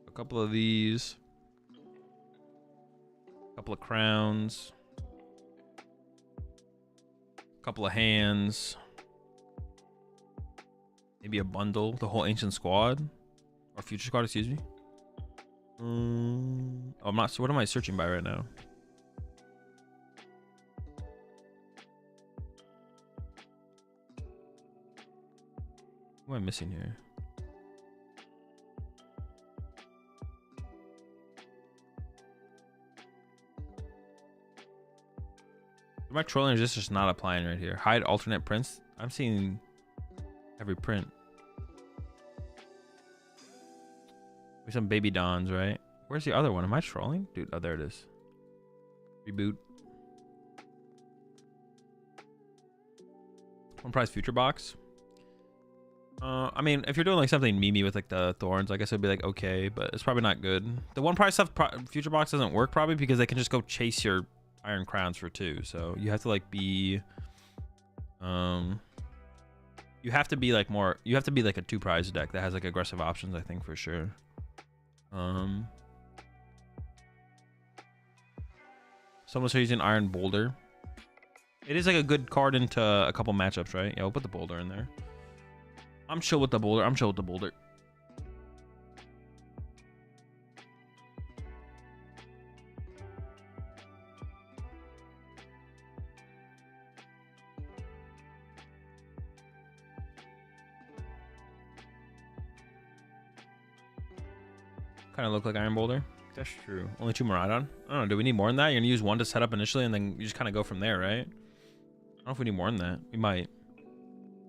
[SPEAKER 1] A couple of these. A couple of crowns. A couple of hands. Maybe a bundle. The whole Ancient Squad. Or Future Squad, excuse me. Oh, I'm not. So what am I searching by right now? What am I missing here? Am I trolling or is this just not applying right here? Hide alternate prints. I'm seeing every print. With some baby dons, right? Where's the other one? Am I trolling? Dude, oh, there it is. Reboot. One prize Future Box. I mean, if you're doing like something memey with like the thorns, I guess it'd be like okay, but it's probably not good. The one prize stuff, Future Box doesn't work probably because they can just go chase your Iron Crowns for 2. So you have to like be, you have to be like more. You have to be like a 2 prize deck that has like aggressive options. I think for sure. Someone's using Iron Boulder. It is like a good card into a couple matchups, right? Yeah, we'll put the Boulder in there. I'm chill with the Boulder. I'm chill with the Boulder. Kind of look like Iron Boulder. That's true. Only 2 Miraidon. I don't know. Do we need more than that? You're gonna use 1 to set up initially, and then you just kind of go from there, right? I don't know if we need more than that. We might.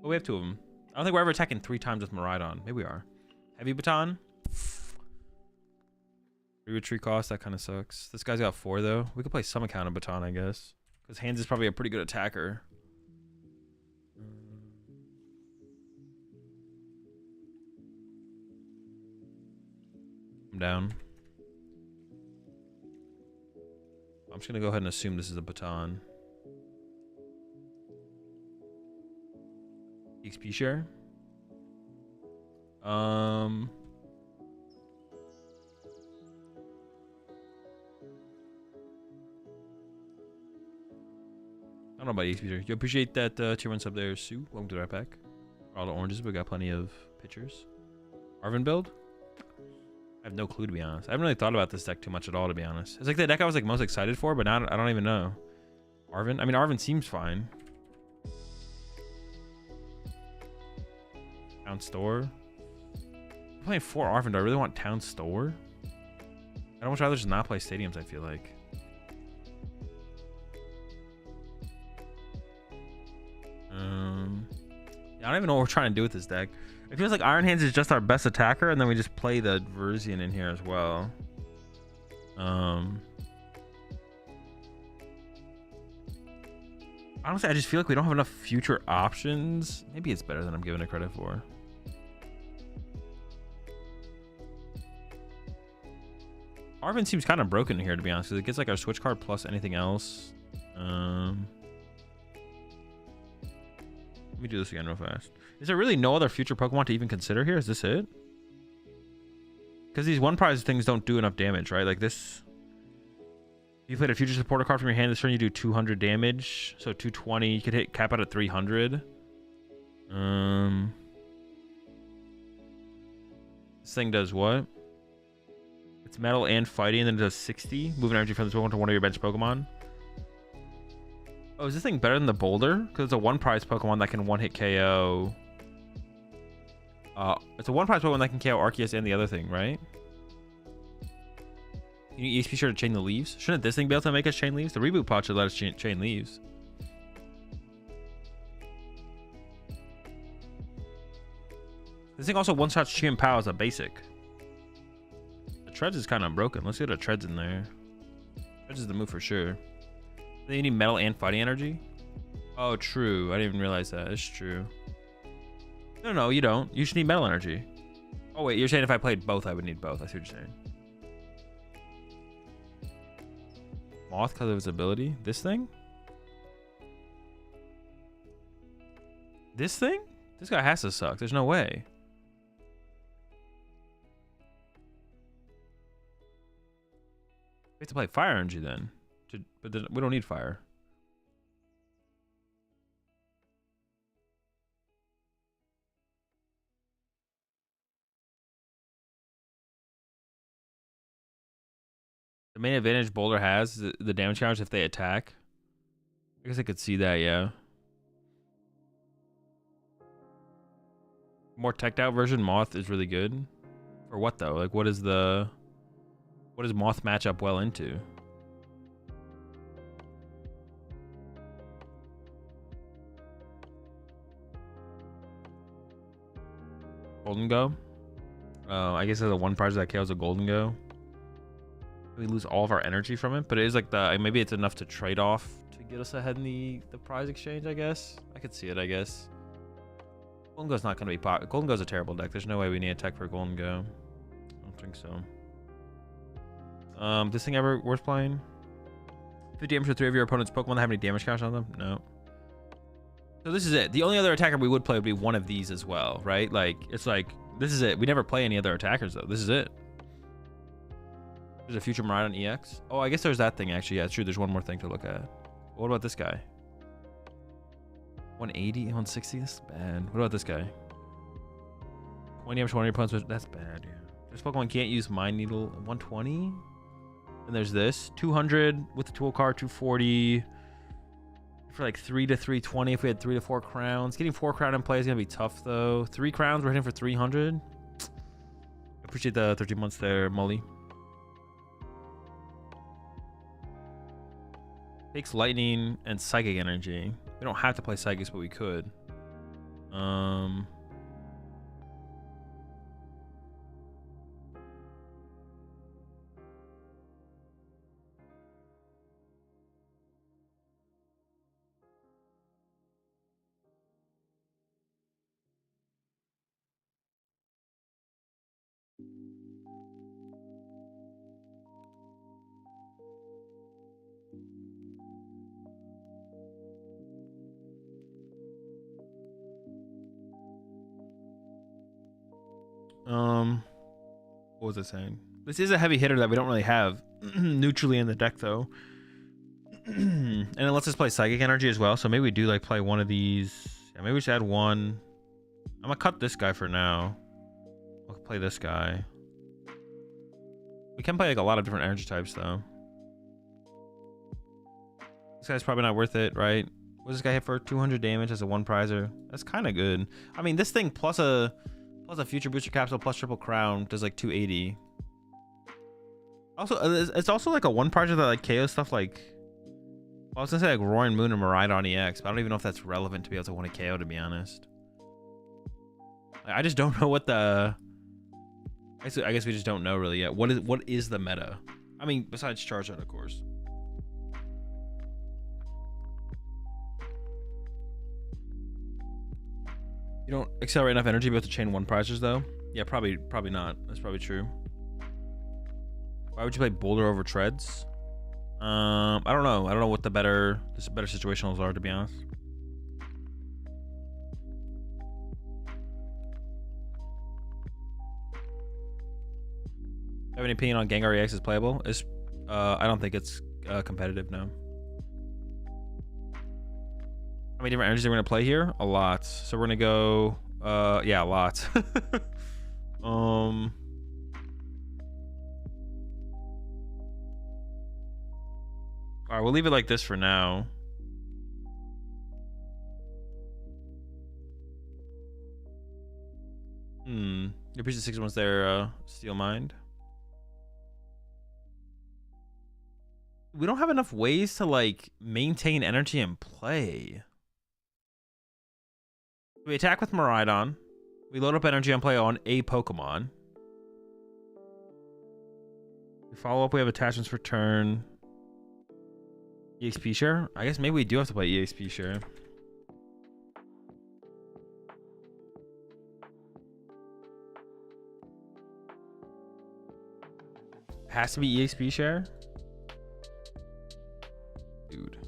[SPEAKER 1] But we have 2 of them. I don't think we're ever attacking 3 times with Miraidon. Maybe we are. Heavy Baton. 3 retreat cost. That kind of sucks. This guy's got 4 though. We could play some account of Baton, I guess, because Hands is probably a pretty good attacker. I'm down. I'm just gonna go ahead and assume this is a Baton. XP share. I don't know about XP share. You appreciate that tier 1 sub there, Sue. Welcome to the right pack. For all the oranges, we got plenty of pictures. Arvin build. I have no clue, to be honest. I haven't really thought about this deck too much at all, to be honest. It's like the deck I was like most excited for, but now I don't even know. Arvin. I mean, Arvin seems fine. Town Store. I'm playing 4 Arvin. Do I really want Town Store? I'd almost rather just not play stadiums, I feel like. Yeah, I don't even know what we're trying to do with this deck. It feels like Iron Hands is just our best attacker, and then we just play the Verzian in here as well. Honestly, I just feel like we don't have enough future options. Maybe it's better than I'm giving it credit for. Arvin seems kind of broken here, to be honest, because it gets like our switch card plus anything else. Let me do this again real fast. Is there really no other future Pokemon to even consider here? Is this it? Because these one prize things don't do enough damage, right? Like this. If you played a future supporter card from your hand this turn, you do 200 damage. So 220. You could hit cap out at 300. This thing does what? It's metal and fighting, and then it does 60. Moving energy from this Pokemon to one of your bench Pokemon. Oh, is this thing better than the Boulder? Because it's a one prize Pokemon that can one hit KO. It's a one prize Pokemon that can KO Arceus and the other thing, right? Can you be sure to chain the leaves? Shouldn't this thing be able to make us chain leaves? The reboot pod should let us chain leaves. This thing also one-shots Chi and Pow as a basic. The Treads is kind of broken. Let's get a Treads in there. Treads is the move for sure. Then you need metal and fighting energy? Oh, true. I didn't even realize that. It's true. No, you don't. You should need metal energy. Oh, wait. You're saying if I played both, I would need both. I see what you're saying. Moth because of its ability? This thing? This thing? This guy has to suck. There's no way. We have to play fire energy then. But then we don't need fire. The main advantage Boulder has is the damage challenge if they attack. I guess I could see that, yeah. More teched out version Moth is really good. For what though? Like what does Moth match up well into? Golden Go? I guess there's a one prize that KOs a Golden Go. We lose all of our energy from it, but it is like maybe it's enough to trade off to get us ahead in the prize exchange, I guess. I could see it, I guess. Golden Go's not going to be Golden Go's a terrible deck. There's no way we need a tech for Golden Go. I don't think so. This thing ever worth playing? 50 damage for 3 of your opponent's Pokemon that have any damage count on them? No. So this is it. The only other attacker we would play would be one of these as well, right? Like, it's like, this is it. We never play any other attackers, though. This is it. There's a future Miraidon EX. Oh, I guess there's that thing, actually. Yeah, it's true. There's one more thing to look at. What about this guy? 180, 160? This is bad. What about this guy? 20 damage to one of your opponents. That's bad, yeah. This Pokemon can't use Mind Needle. 120? And there's this. 200 with the tool card. 240. For like 3 to 320 if we had 3 to 4 crowns. Getting 4 crown in play is going to be tough, though. 3 crowns, we're hitting for 300. Appreciate the 13 months there, Mully. Takes lightning and psychic energy. We don't have to play psychics, but we could. What was I saying? This is a heavy hitter that we don't really have neutrally in the deck, though. And it lets us play psychic energy as well, so maybe we do like play one of these. Yeah, maybe we should add one. I'm gonna cut this guy for now. We'll play this guy. We can play like a lot of different energy types, though. This guy's probably not worth it, right? What does this guy hit for? 200 damage as a one prizer. That's kind of good. I mean, this thing plus a future booster capsule plus triple crown does like 280. Also, it's also like a one prizer that like KO stuff like. Well, I was gonna say like Roaring Moon and Miraidon EX, but I don't even know if that's relevant to be able to win a KO, to be honest. I just don't know what the. I guess we just don't know really yet. What is the meta? I mean, besides Charizard, of course. You don't accelerate enough energy to chain 1 prizes though. Yeah, probably not. That's probably true. Why would you play Boulder over Treads? I don't know. I don't know what the better situationals are, to be honest. Have any opinion on Gengar EX is playable? I don't think it's competitive, no. How many different energies are we gonna play here? A lot. So we're gonna go yeah, a lot. All right, we'll leave it like this for now. Your piece of 6 ones there, Steel Mind. We don't have enough ways to like maintain energy and play. We attack with Miraidon. We load up energy and play on a Pokemon. We follow up, we have attachments for turn. EXP share? I guess maybe we do have to play EXP share. Has to be EXP share? Dude.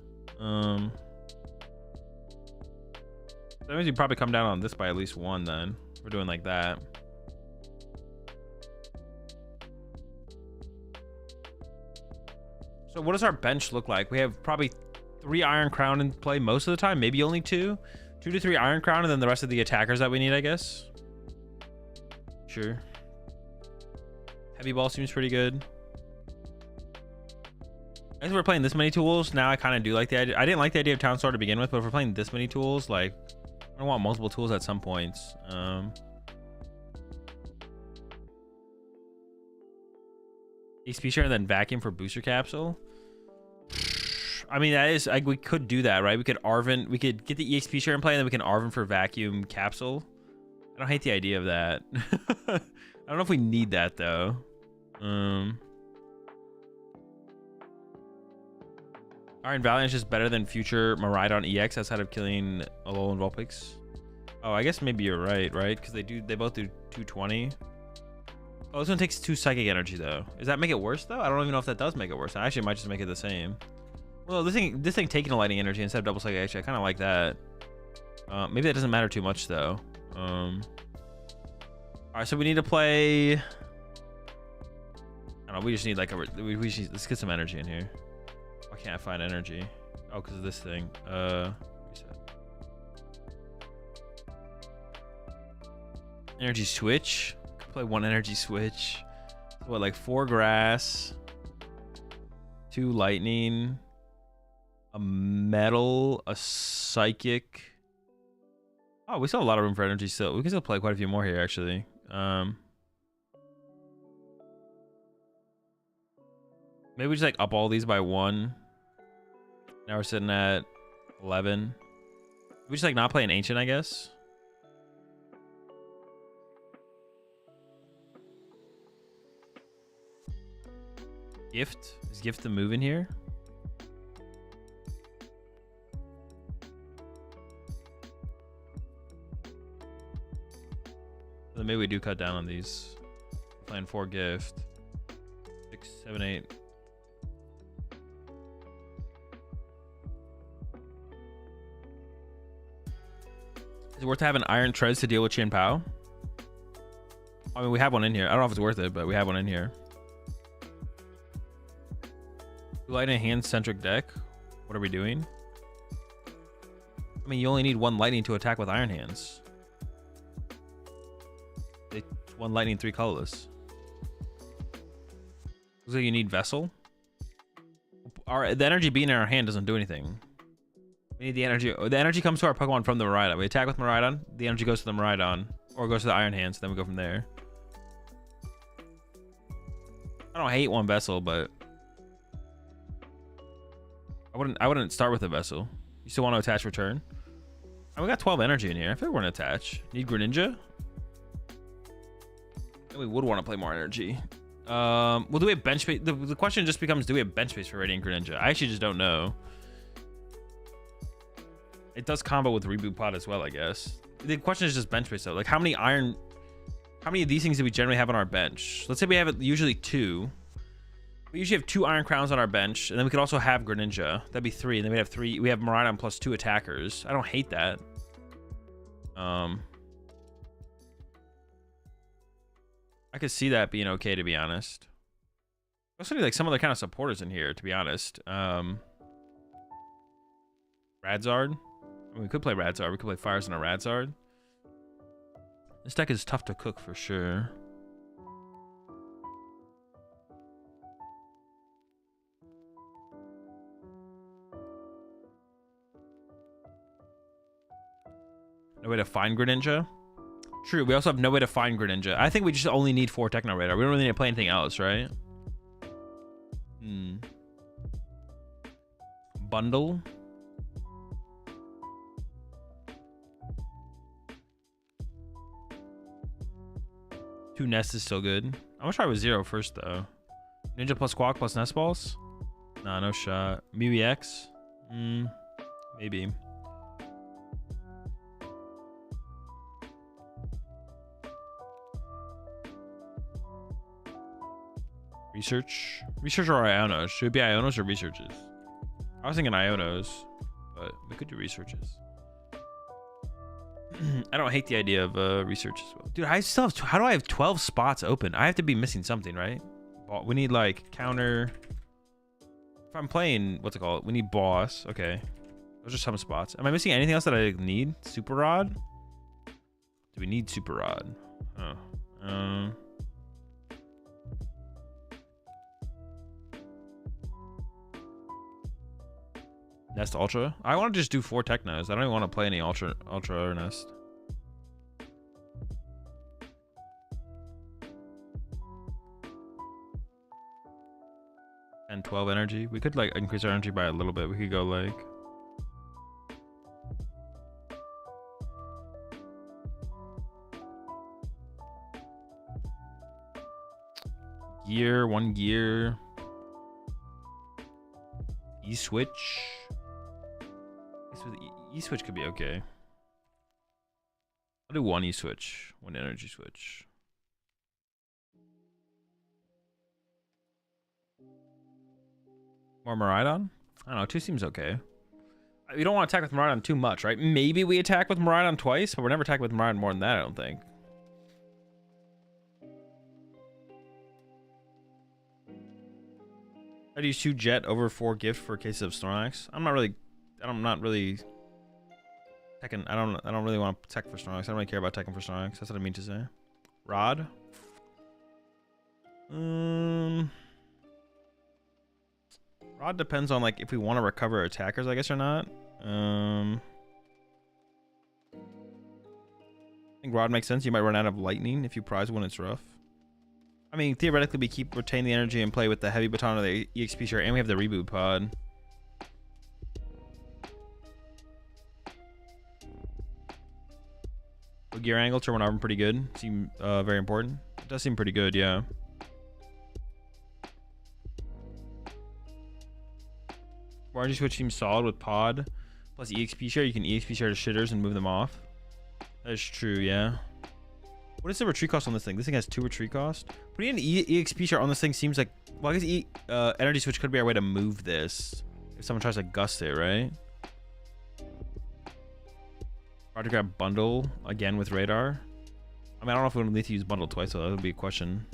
[SPEAKER 1] That means you probably come down on this by at least 1 then. We're doing like that. So what does our bench look like? We have probably 3 Iron Crown in play most of the time. Maybe only 2. 2 to 3 Iron Crown, and then the rest of the attackers that we need, I guess. Sure. Heavy Ball seems pretty good. As we're playing this many tools, now I kind of do like the idea. I didn't like the idea of Town Star to begin with, but if we're playing this many tools, like, I want multiple tools at some points. XP share and then vacuum for booster capsule. I mean, that is like, we could do that, right? We could Arven, we could get the EXP share and play, and then we can Arven for vacuum capsule. I don't hate the idea of that. I don't know if we need that though. Iron Valiant is just better than future Miraidon EX outside of killing Alolan Vulpix. Oh, I guess maybe you're right? Because they both do 220. Oh, this one takes 2 psychic energy though. Does that make it worse though? I don't even know if that does make it worse. I actually might just make it the same. Well, this thing taking a lightning energy instead of double psychic. Actually, I kind of like that. Maybe that doesn't matter too much though. All right, so we need to play. I don't know. We just need like let's get some energy in here. Why can't I find energy? Oh, because of this thing. Reset. Energy switch. Play 1 energy switch. What, like 4 grass, 2 lightning, a metal, a psychic. Oh, we still have a lot of room for energy still. We can still play quite a few more here actually. Maybe we just like up all these by 1. Now we're sitting at 11. We just like not play an ancient, I guess. Gift? Is Gift the move in here? So maybe we do cut down on these. Playing 4 Gift. 6, 7, 8. Is it worth having Iron Treads to deal with Chin Pao? I mean, we have one in here. I don't know if it's worth it, but we have one in here. Lightning hand centric deck. What are we doing? I mean, you only need 1 lightning to attack with Iron Hands. 1 lightning, 3 colorless. Looks like you need Vessel. The energy being in our hand doesn't do anything. We need the energy. The energy comes to our Pokemon from the Miraidon. We attack with Miraidon. The energy goes to the Miraidon, or goes to the Iron Hands. Then we go from there. I don't hate 1 Vessel, but I wouldn't start with a Vessel. You still want to attach return? Oh, we got 12 energy in here. I feel like we're gonna attach. Need Greninja? We would want to play more energy. Well, do we have bench space? The question just becomes, do we have bench space for Radiant Greninja? I actually just don't know. It does combo with Reboot Pod as well, I guess. The question is just bench space though. Like how many of these things do we generally have on our bench? Let's say we have usually 2. We usually have 2 Iron Crowns on our bench, and then we could also have Greninja. That'd be 3, and then we'd have 3. We have Miraidon plus 2 attackers. I don't hate that. I could see that being okay, to be honest. Also need like some other kind of supporters in here, to be honest. Radzard. I mean, we could play Radzard. We could play Fires on a Radzard. This deck is tough to cook for sure. No way to find Greninja? True, we also have no way to find Greninja. I think we just only need 4 Techno Radar. We don't really need to play anything else, right? Bundle. Two Nest is still good. I'm gonna try with 0 first, though. Ninja plus Squawk plus Nest Balls? Nah, no shot. Mew EX? Maybe. Research or Ionos? Should it be Ionos or researches? I was thinking Ionos, but we could do researches. I don't hate the idea of research as well. Dude, I still have, how do I have 12 spots open? I have to be missing something, right? We need like counter. If I'm playing, what's it called? We need boss. Okay. Those are some spots. Am I missing anything else that I need? Super Rod? Do we need Super Rod? Oh. Nest Ultra? I want to just do 4 Technos. I don't even want to play any Ultra or Nest. And 12 energy. We could like increase our energy by a little bit. We could go like gear, 1 gear. E-switch. E-switch could be okay. I'll do 1 E-switch, 1 energy switch. More Miraidon? I don't know, 2 seems okay. We don't want to attack with Miraidon too much, right? Maybe we attack with Miraidon twice, but we're never attacking with Miraidon more than that, I don't think. I'd use 2 Jet over 4 Gift for cases of Snorlax. I'm not really teching. I don't really want to tech for Snorlax. I don't really care about teching for Snorlax. That's what I mean to say. Rod. Rod depends on like if we want to recover attackers, I guess, or not. I think Rod makes sense. You might run out of lightning if you prize when it's rough. I mean, theoretically, we retain the energy and play with the heavy baton or the EXP share, and we have the reboot pod. Gear angle, turn 1 armor pretty good. Seem very important. It does seem pretty good, yeah. Energy switch seems solid with pod plus EXP share. You can EXP share to shitters and move them off. That is true, yeah. What is the retreat cost on this thing? This thing has 2 retreat cost. Putting an EXP share on this thing seems like, well, I guess energy switch could be our way to move this if someone tries to gust it, right? Try to grab bundle again with radar. I mean, I don't know if we need to use bundle twice, so that would be a question.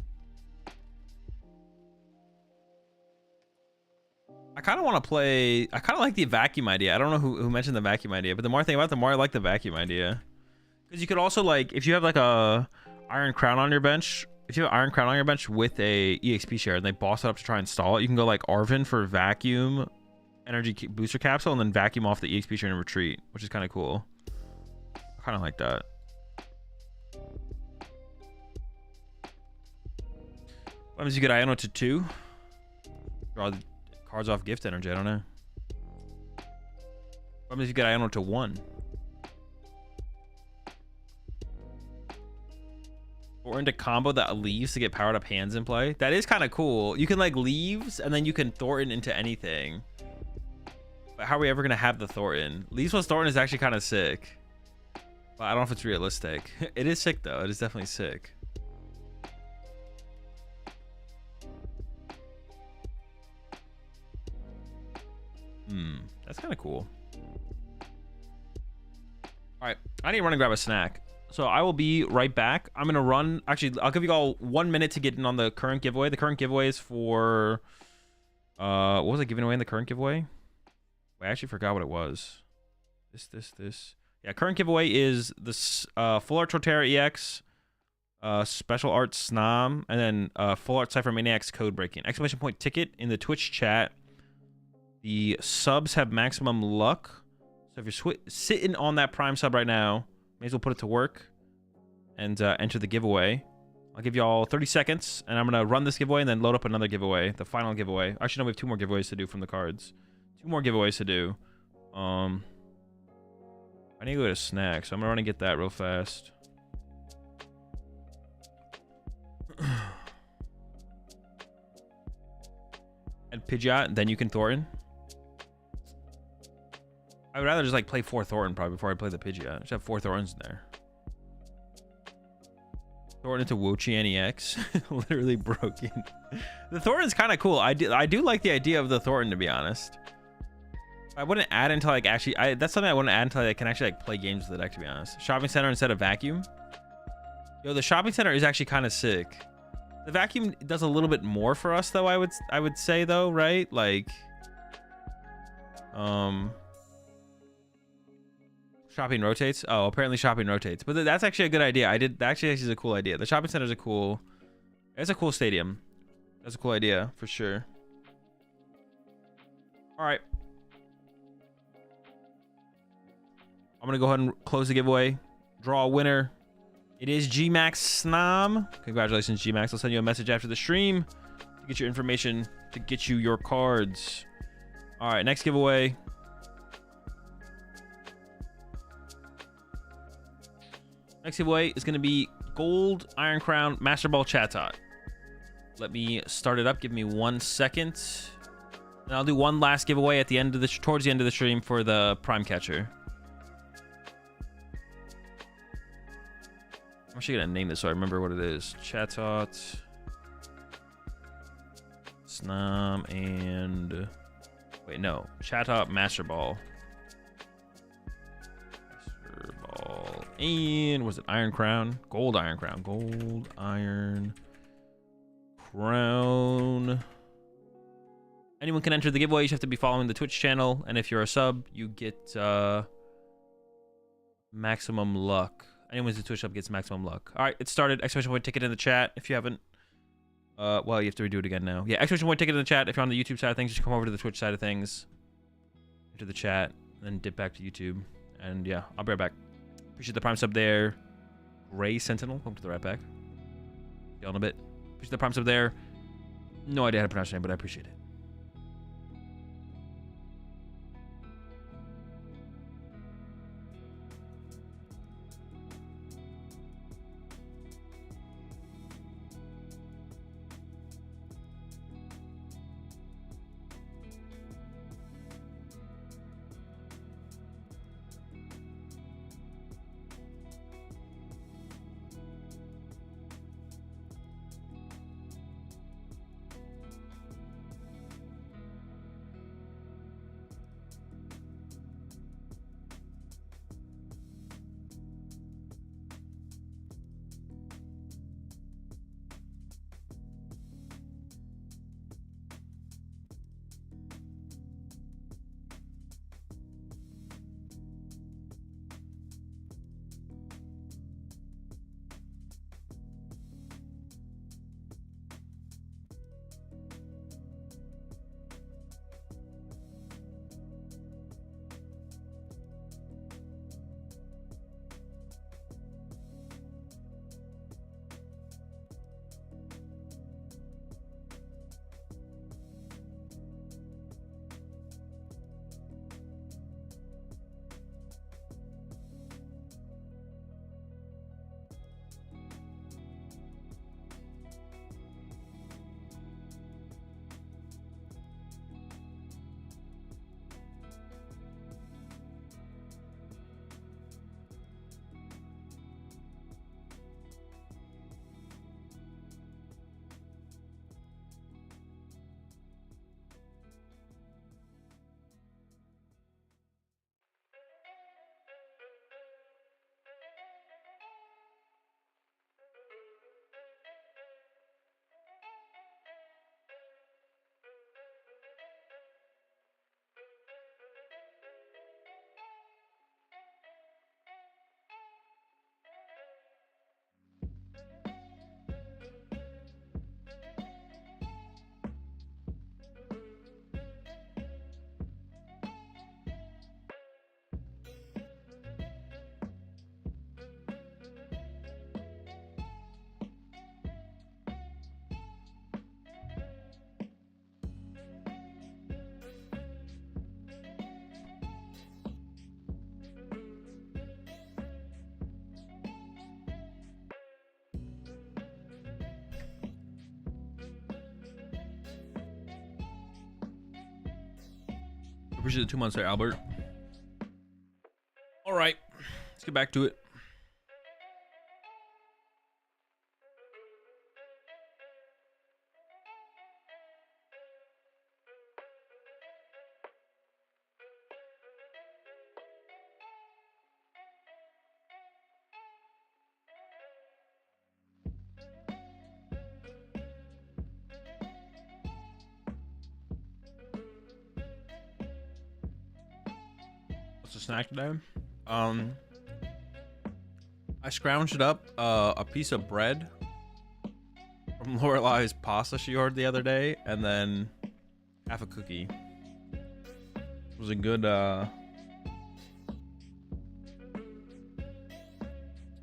[SPEAKER 1] I kind of want to play. I kind of like the vacuum idea. I don't know who mentioned the vacuum idea, but the more I think about it, the more I like the vacuum idea. Because you could also like, if you have like a Iron Crown on your bench, if you have Iron Crown on your bench with a EXP share and they boss it up to try and stall it, you can go like Arvin for vacuum, energy booster capsule, and then vacuum off the EXP share and retreat, which is kind of cool. I kind of like that. What happens if you get Iono to 2? Draw the cards off gift energy, I don't know. What happens if you get Iono to 1? Or into combo that leaves to get powered up hands in play. That is kind of cool. You can like leaves and then you can Thornton into anything. But how are we ever gonna have the Thornton? Leaves Plus Thornton is actually kind of sick, but I don't know if it's realistic. It is sick though. It is definitely sick. That's kind of cool. All right, I need to run and grab a snack. So I will be right back. I'm gonna run. Actually, I'll give you all 1 minute to get in on the current giveaway. The current giveaway is for what was I giving away in the current giveaway? I actually forgot what it was. This. Yeah, current giveaway is this Full Art Torterra EX, Special Art Snom, and then Full Art Cypher Maniacs Code Breaking. Exclamation point ticket in the Twitch chat. The subs have maximum luck. So if you're sitting on that Prime sub right now, may as well put it to work and enter the giveaway. I'll give you all 30 seconds, and I'm going to run this giveaway and then load up another giveaway, the final giveaway. Actually, no, we have 2 more giveaways to do from the cards. 2 more giveaways to do. I need to go to snack, so I'm going to run and get that real fast. And Pidgeot, then you can Thornton. I would rather just like play 4 Thornton probably before I play the Pidgeot. Just have 4 Thorntons in there. Thornton into Wochi NEX. Literally broken. The Thornton's kind of cool. I do like the idea of the Thornton, to be honest. I wouldn't add until like actually that's something I wouldn't add until I can actually like play games with it, to be honest. Shopping center instead of vacuum. Yo, the shopping center is actually kind of sick. The vacuum does a little bit more for us though, I would say though, right? Like shopping rotates. Oh, apparently shopping rotates. But that's actually a good idea. Actually is a cool idea. The shopping center is it's a cool stadium. That's a cool idea for sure. All right. I'm going to go ahead and close the giveaway. Draw a winner. It is GMax Snom. Congratulations, GMax. I'll send you a message after the stream to get your information to get you your cards. All right, next giveaway. Next giveaway is going to be Gold Iron Crown Master Ball Chatot. Let me start it up. Give me 1 second. And I'll do one last giveaway at the end of towards the end of the stream for the Prime Catcher. I'm actually going to name this so I remember what it is. Chatot, Snom, and... Wait, no. Chatot Master Ball. Master Ball. And was it Iron Crown? Gold Iron Crown. Gold Iron Crown. Anyone can enter the giveaway. You just have to be following the Twitch channel. And if you're a sub, you get maximum luck. Anyone who's a Twitch sub gets maximum luck. All right, it started. Exclamation point ticket in the chat if you haven't. Well, you have to redo it again now. Yeah, exclamation point ticket in the chat. If you're on the YouTube side of things, just come over to the Twitch side of things. Into the chat. Then dip back to YouTube. And yeah, I'll be right back. Appreciate the Prime sub there. Gray Sentinel. Welcome to the right back. Yelling a bit. Appreciate the Prime sub there. No idea how to pronounce your name, but I appreciate it. Appreciate the 2 months there, Albert. All right, let's get back to it. What's the snack today? I scrounged up a piece of bread from Lorelai's pasta she ordered the other day, and then half a cookie. It was a good it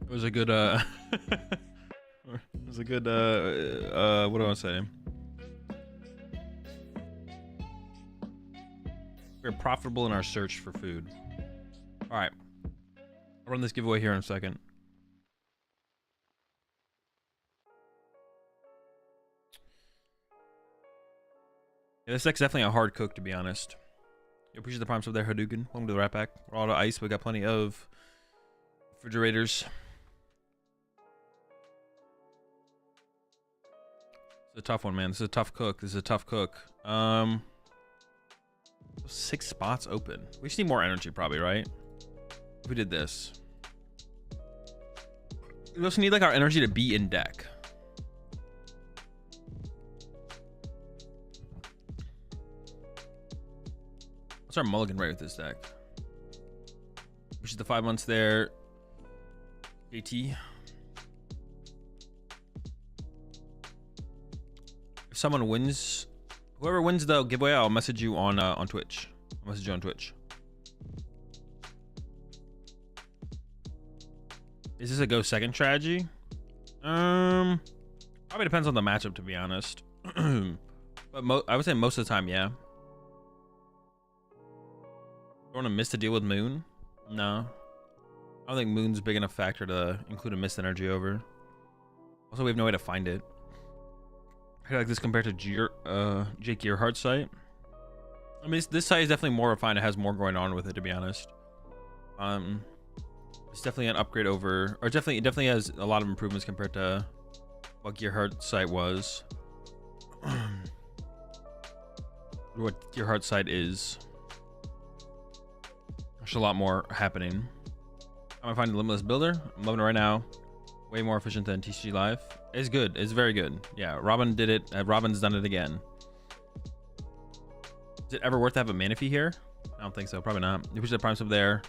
[SPEAKER 1] was a good it was a good what do I want to say? We're profitable in our search for food. All right, I'll run this giveaway here in a second. Yeah, this deck's definitely a hard cook, to be honest. I appreciate the prime sub there, Hadouken. Welcome to the Rat Pack. We're all out of ice. We got plenty of refrigerators. It's a tough one, man. This is a tough cook. 6 spots open. We just need more energy, probably, right? If we did this. We also need like our energy to be in deck. What's our mulligan rate with this deck? Which is the 5 months there. JT. If someone wins, whoever wins the giveaway, I'll message you on Twitch. I'll message you on Twitch. Is this a go second strategy? Probably depends on the matchup, to be honest. But I would say most of the time, yeah. Don't want to miss to deal with Moon? No. I don't think Moon's a big enough factor to include a missed energy over. Also, we have no way to find it. I feel like this compared to Jake Gearhart's site. I mean, this site is definitely more refined. It has more going on with it, to be honest. It's definitely an upgrade over, or it definitely has a lot of improvements compared to what Gearhart's site was. What Gearhart's site is. There's a lot more happening. I'm gonna find a limitless builder. I'm loving it right now. Way more efficient than TCG Live. It's good. It's very good. Yeah, Robin did it. Robin's done it again. Is it ever worth to have a mana fee here? I don't think so. Probably not. You push the prime sub there.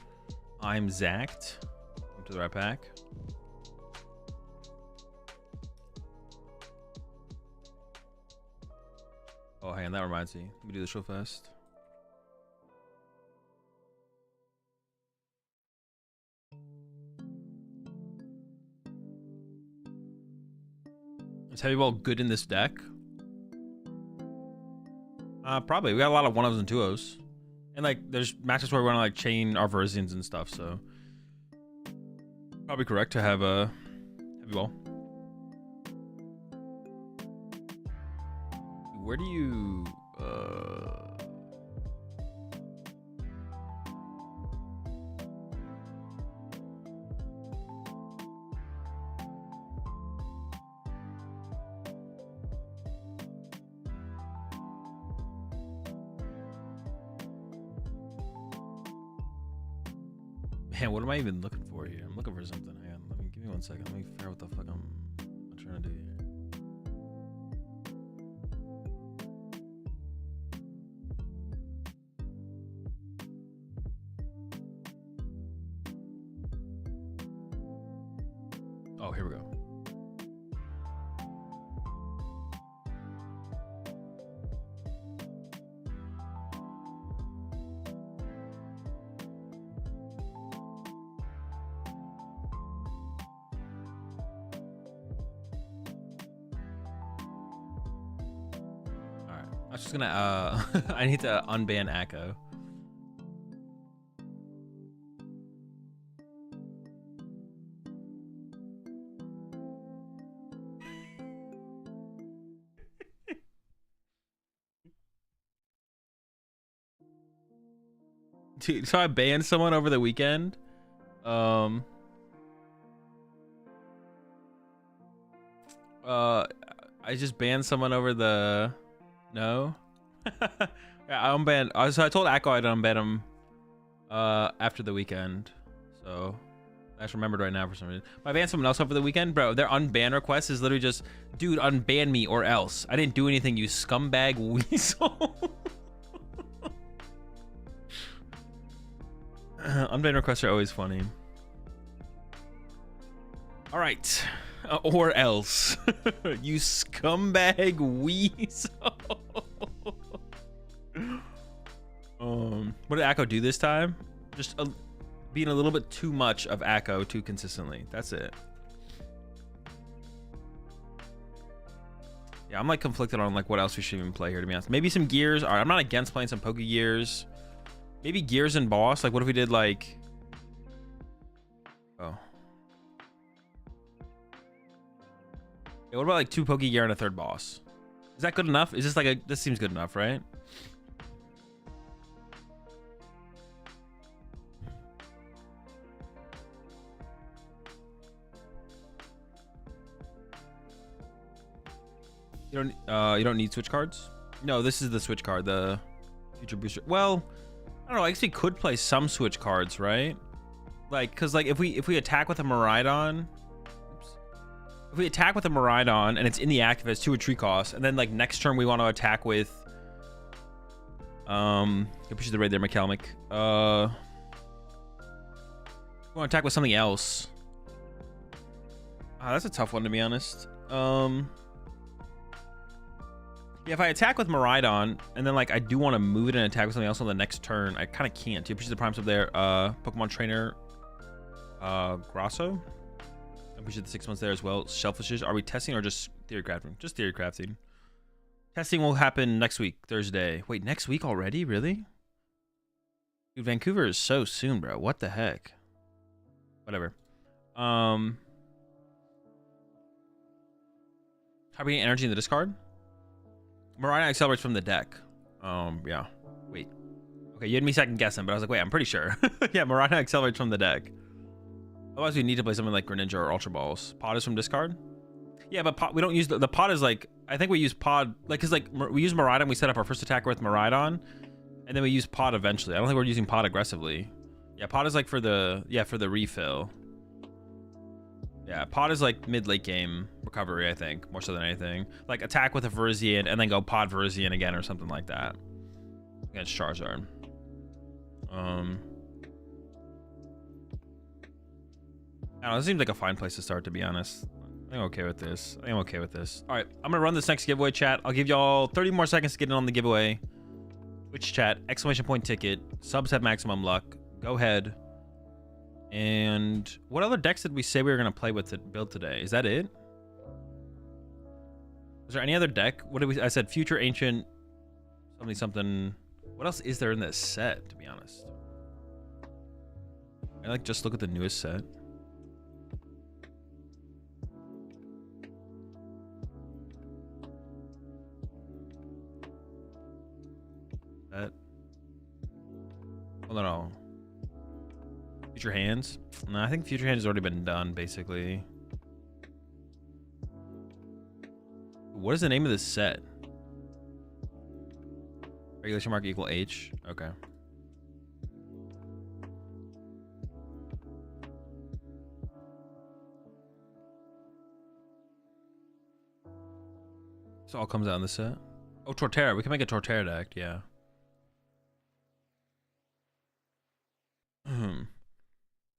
[SPEAKER 1] I'm Zacked. Come to the right pack. Oh, hang on. That reminds me. Let me do this real fast. Is Heavy Ball good in this deck? Probably. We got a lot of 1-ofs and 2-ofs. And like there's matches where we want to like chain our Verzians and stuff, so probably correct to have a Heavy Ball. Where do you Man, what am I even looking for here? I'm looking for something. Hang on, give me 1 second. Let me figure out what the fuck I'm trying to do here. Oh, here we go. I was just gonna I need to unban Echo. Dude, so I banned someone over the weekend. I just banned someone over the no. Yeah, I unbanned. So I told Akko I'd unban him after the weekend. So I just remembered right now for some reason. But I banned someone else over the weekend, bro. Their unban request is literally just, dude, unban me or else. I didn't do anything, you scumbag weasel. Unban requests are always funny. All right. Or else. You scumbag weasel. What did Akko do this time? Just being a little bit too much of Akko too consistently. That's it. Yeah, I'm like conflicted on like what else we should even play here, to be honest. Maybe some gears. All right, I'm not against playing some Poke Gears. Maybe gears and boss. Like, what if we did like... Oh. Yeah, what about like 2 Poke Gear and a 3rd boss? Is that good enough? Is this like a... This seems good enough, right? You don't need switch cards? No, this is the switch card, the future booster. Well, I don't know. I guess we could play some switch cards, right? Like, cause like if we attack with a Miraidon, if we attack with a Miraidon and it's in the active, it's 2 retreat costs, and then like next turn we want to attack with I push the raid there, McCalmick. We want to attack with something else. That's a tough one, to be honest. Yeah, if I attack with Miraidon, and then like I do want to move it and attack with something else on the next turn, I kind of can't. Two pushes the primes up there. Pokemon Trainer, Grasso. I push the 6 months there as well. Shellfishes. Are we testing or just theory crafting? Just theory crafting. Testing will happen next week, Thursday. Wait, next week already? Really? Dude, Vancouver is so soon, bro. What the heck? Whatever. Targeting energy in the discard. Miraidon accelerates from the deck. Yeah. Wait. Okay, you had me second guessing, but I was like, wait, I'm pretty sure. Yeah, Miraidon accelerates from the deck. Otherwise, we need to play something like Greninja or Ultra Balls. Pod is from discard? Yeah, but pod, we don't use... The pod is like... I think we use pod... Like, because like, we use Miraidon, we set up our first attacker with Miraidon, and then we use pod eventually. I don't think we're using pod aggressively. Yeah, pod is like for the... Yeah, for the refill. Yeah, pod is like mid-late game recovery, I think, more so than anything. Like attack with a Virizion and then go pod Virizion again or something like that against Charizard. I don't know, this seems like a fine place to start, to be honest. I'm okay with this. I'm okay with this. All right, I'm gonna run this next giveaway, chat. I'll give y'all 30 more seconds to get in on the giveaway. Twitch chat, ! ticket, subs have maximum luck. Go ahead. And what other decks did we say we were gonna play with to build today? Is that it? Is there any other deck? What did we? I said future ancient, something. What else is there in this set? To be honest, I like just look at the newest set. That. Oh no. Future Hands? No, I think Future Hands has already been done, basically. What is the name of this set? Regulation mark equal H? Okay. So all comes out in the set. Oh, Torterra. We can make a Torterra deck, yeah.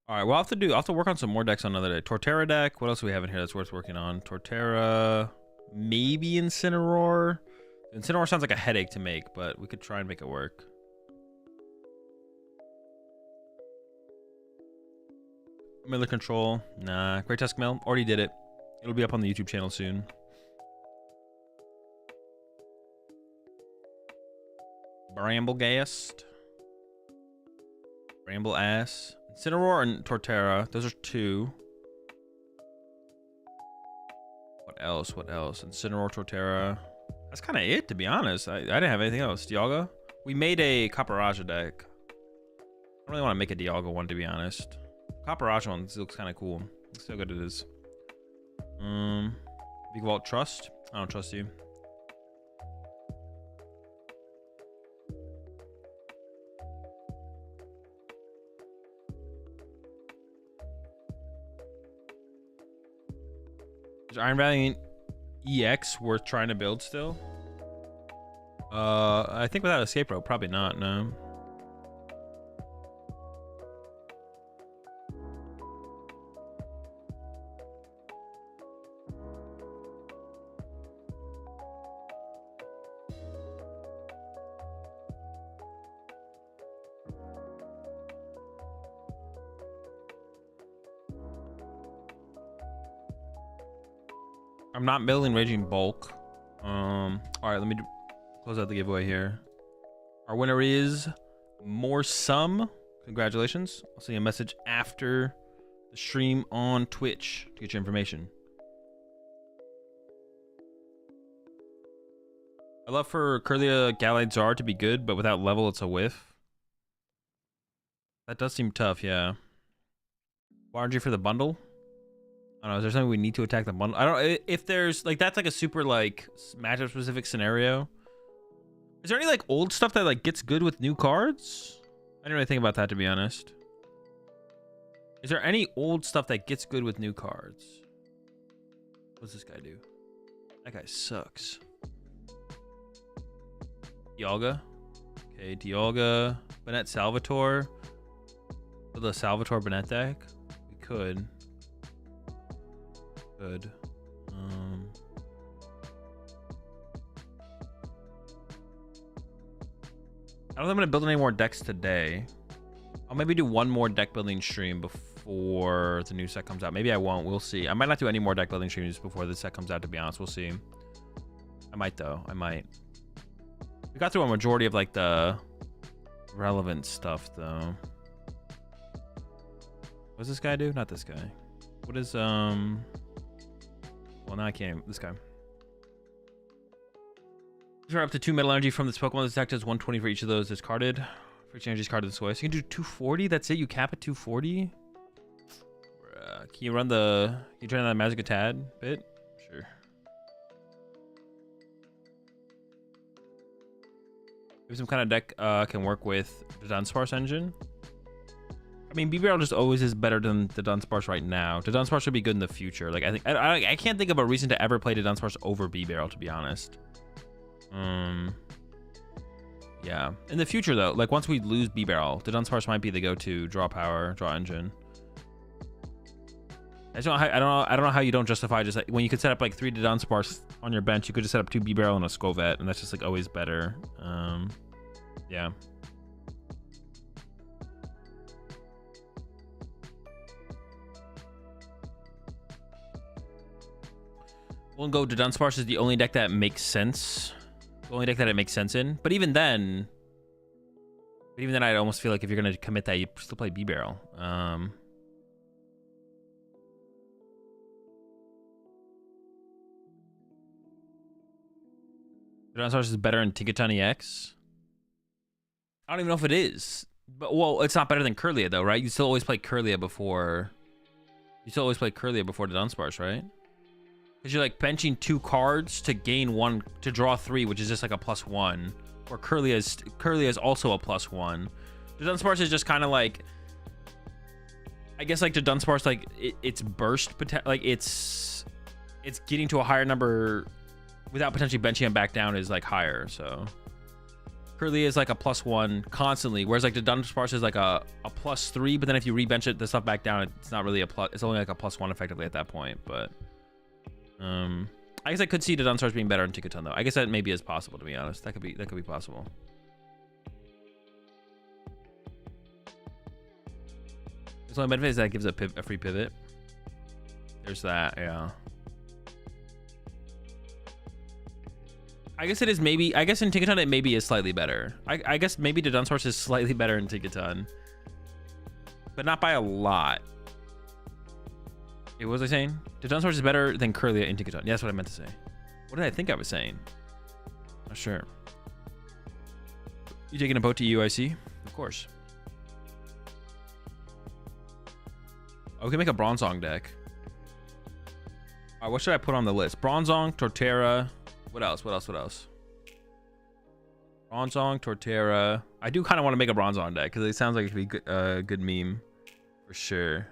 [SPEAKER 1] All right, well, I'll have to work on some more decks on another day. Torterra deck. What else do we have in here that's worth working on? Torterra, maybe Incineroar. Incineroar sounds like a headache to make, but we could try and make it work. Miller Control. Nah. Great Tusk Mill. Already did it. It'll be up on the YouTube channel soon. Bramblegast. Bramble Ass. Incineroar and Torterra. Those are 2. What else? What else? Incineroar, Torterra. That's kind of it, to be honest. I didn't have anything else. Dialga? We made a Caparaja deck. don't really want to make a Dialga one, to be honest. Copperage one, this looks kind of cool. Looks how good it is. Big Vault Trust. I don't trust you. Is Iron Valiant EX worth trying to build still? I think without escape rope, probably not, no. I'm not building Raging Bulk. All right, let me close out the giveaway here. Our winner is More Sum. Congratulations. I'll send you a message after the stream on Twitch to get your information. I love for Kirlia Gallade Zar to be good, but without level, it's a whiff. That does seem tough, yeah. RNG for the bundle? I don't know, is there something we need to attack the bundle? I don't know if there's like, that's like a super like matchup specific scenario. Is there any like old stuff that like gets good with new cards? I didn't really think about that, to be honest. Is there any old stuff that gets good with new cards? What's this guy do? That guy sucks. Dialga. Okay, Dialga. Bennett Salvatore. With a Salvatore Bennett deck? We could. Good. I don't think I'm gonna build any more decks today. I'll maybe do one more deck building stream before the new set comes out. Maybe I won't. We'll see. I might not do any more deck building streams before the set comes out, to be honest. We'll see. I might though. I might. We got through a majority of like the relevant stuff though. What's this guy do? Not this guy. What is well, now I can't. This guy. Turn up to 2 metal energy from this Pokemon. This attack does 120 for each of those discarded. For each energy discarded this way. So you can do 240. That's it. You cap at 240. Can you run the? Can you turn on that magic a tad bit? Sure. Maybe some kind of deck can work with the Dunsparce engine. I mean, BBL just always is better than the Dunsparce right now. The Dunsparce should be good in the future. Like I can't think of a reason to ever play the Dunsparce over BBL, to be honest. Yeah. In the future though, like once we lose BBL, the Dunsparce might be the go-to draw power, draw engine. I don't know how you don't justify just like when you could set up like 3 Dunsparce on your bench, you could just set up 2 BBL and a Scovet, and that's just like always better. Yeah. We'll go to Dunsparce is the only deck that makes sense. The only deck that it makes sense in. But even then I almost feel like if you're gonna commit that, you still play B-Barrel. The Dunsparce is better in Tinkaton EX. I don't even know if it is. But well, it's not better than Kirlia though, right? You still always play Kirlia before. You still always play Kirlia before the Dunsparce, right? Because you're like benching 2 cards to gain 1 to draw 3, which is just like a +1. Or Kirlia is also a +1. The Dunsparce is just kind of like, I guess like the Dunsparce, like it's burst, like it's getting to a higher number without potentially benching it back down is like higher. So Kirlia is like a +1 constantly, whereas like the Dunsparce is like a +3. But then if you rebench it, the stuff back down, it's not really a plus. It's only like a +1 effectively at that point. But I guess I could see the Dunsparce being better in Tinkaton though. I guess that maybe is possible, to be honest. That could be possible. The only benefit is that it gives a free pivot. There's that, yeah. I guess it is maybe. I guess in Tinkaton it maybe is slightly better. I guess maybe the Dunsparce is slightly better in Tinkaton, but not by a lot. What was I saying? The Dunsparce is better than Kirlia in Tinkaton. Yeah, that's what I meant to say. What did I think I was saying? Not sure. You taking a boat to UIC? Of course. we can make a Bronzong deck. All right, what should I put on the list? Bronzong, Torterra. What else? What else? What else? Bronzong, Torterra. I do kind of want to make a Bronzong deck because it sounds like it could be a good meme for sure.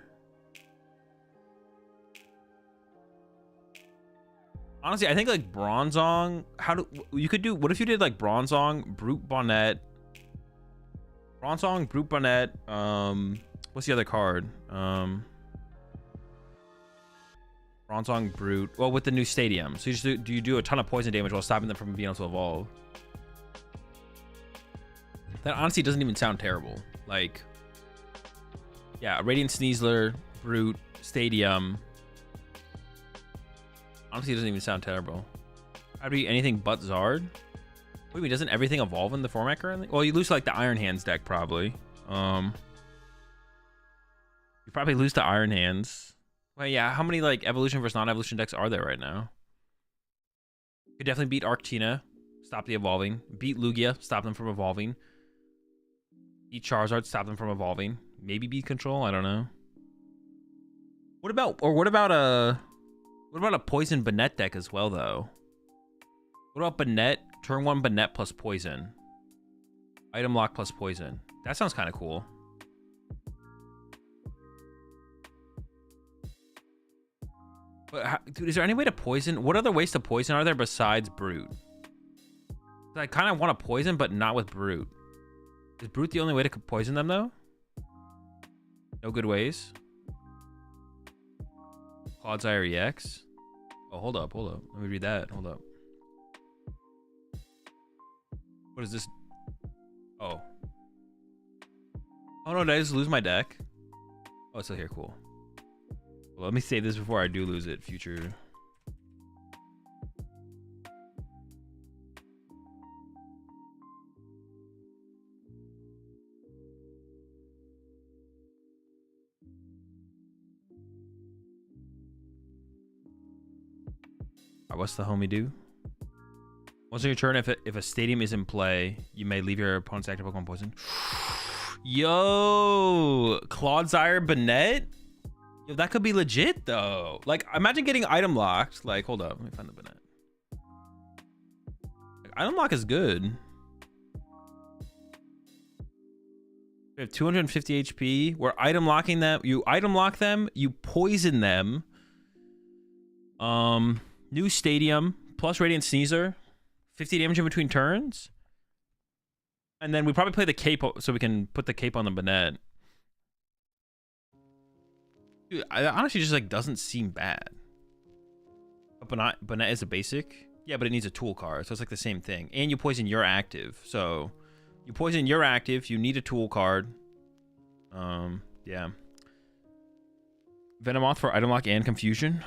[SPEAKER 1] Honestly, I think like Bronzong. You could do? What if you did like Bronzong, Brute Bonnet, Bronzong, Brute Bonnet. What's the other card? Bronzong, Brute. Well, with the new stadium, so you do a ton of poison damage while stopping them from being able to evolve. That honestly doesn't even sound terrible. Like, yeah, Radiant Sneasler, Brute, Stadium. Honestly, it doesn't even sound terrible. I'd be anything but Zard. What do you mean? Doesn't everything evolve in the format currently? Well, you lose to, like the Iron Hands deck probably. You probably lose to Iron Hands. Well, yeah. How many like evolution versus non-evolution decks are there right now? You could definitely beat Arctina, stop the evolving. Beat Lugia, stop them from evolving. Beat Charizard, stop them from evolving. Maybe beat Control. I don't know. What about a Poison Banette deck as well, though? What about Banette? Turn 1 Banette plus Poison. Item lock plus Poison. That sounds kind of cool. But, dude, is there any way to poison? What other ways to poison are there besides Brute? I kind of want to poison, but not with Brute. Is Brute the only way to poison them, though? No good ways? Clodsire EX? Oh, hold up. Let me read that. Hold up. What is this? Oh. Oh no, did I just lose my deck? Oh, it's still here. Cool. Well, let me save this before I do lose it. Future. What's the homie do? Once on your turn, if a stadium is in play, you may leave your opponent's active Pokemon poison. Yo, Clodsire Banette? Yo, that could be legit though. Like, imagine getting item locked. Like, hold up, let me find the Banette. Like, item lock is good. We have 250 HP. We're item locking them. You item lock them. You poison them. New stadium plus Radiant Sneasler, 50 damage in between turns, and then we probably play the cape so we can put the cape on the Banette. Dude, it honestly just like doesn't seem bad. But Banette is a basic, yeah, but it needs a tool card, so it's like the same thing. And you poison your active, so you poison your active. You need a tool card. Yeah. Venomoth for item lock and confusion.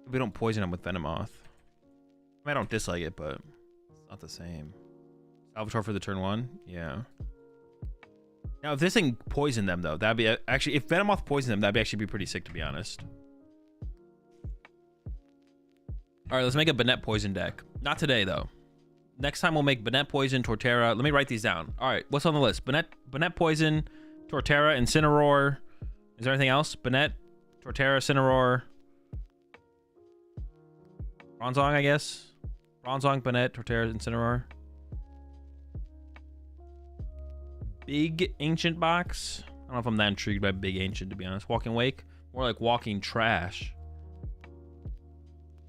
[SPEAKER 1] We don't poison them with Venomoth. I don't dislike it, but it's not the same. Salvatore for the turn 1? Yeah. Now, if this thing poisoned them, though, that'd be... Actually, if Venomoth poisoned them, that'd actually be pretty sick, to be honest. Alright, let's make a Banette poison deck. Not today, though. Next time, we'll make Banette poison, Torterra. Let me write these down. Alright, what's on the list? Banette poison, Torterra, Incineroar. Is there anything else? Banette, Torterra, Incineroar... Bronzong, I guess. Bronzong, Banette, Torterra, Incineroar. Big Ancient box. I don't know if I'm that intrigued by Big Ancient, to be honest. Walking Wake. More like Walking Trash.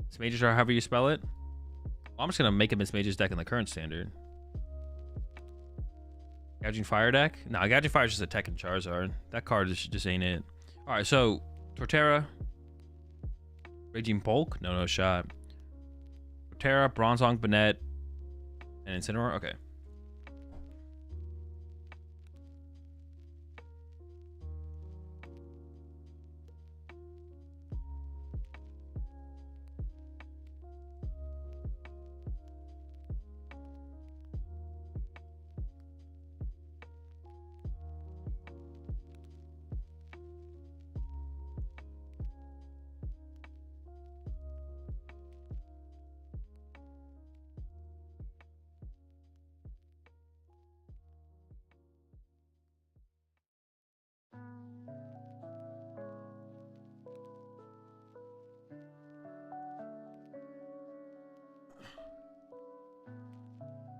[SPEAKER 1] Mismagius, or however you spell it. Well, I'm just going to make a Mismagius deck in the current standard. Gouging Fire deck? No, Gouging Fire is just a Tech and Charizard. That card just ain't it. Alright, so Torterra. Raging Bulk? No shot. Torterra, Bronzong, Banette, and Incineroar? Okay.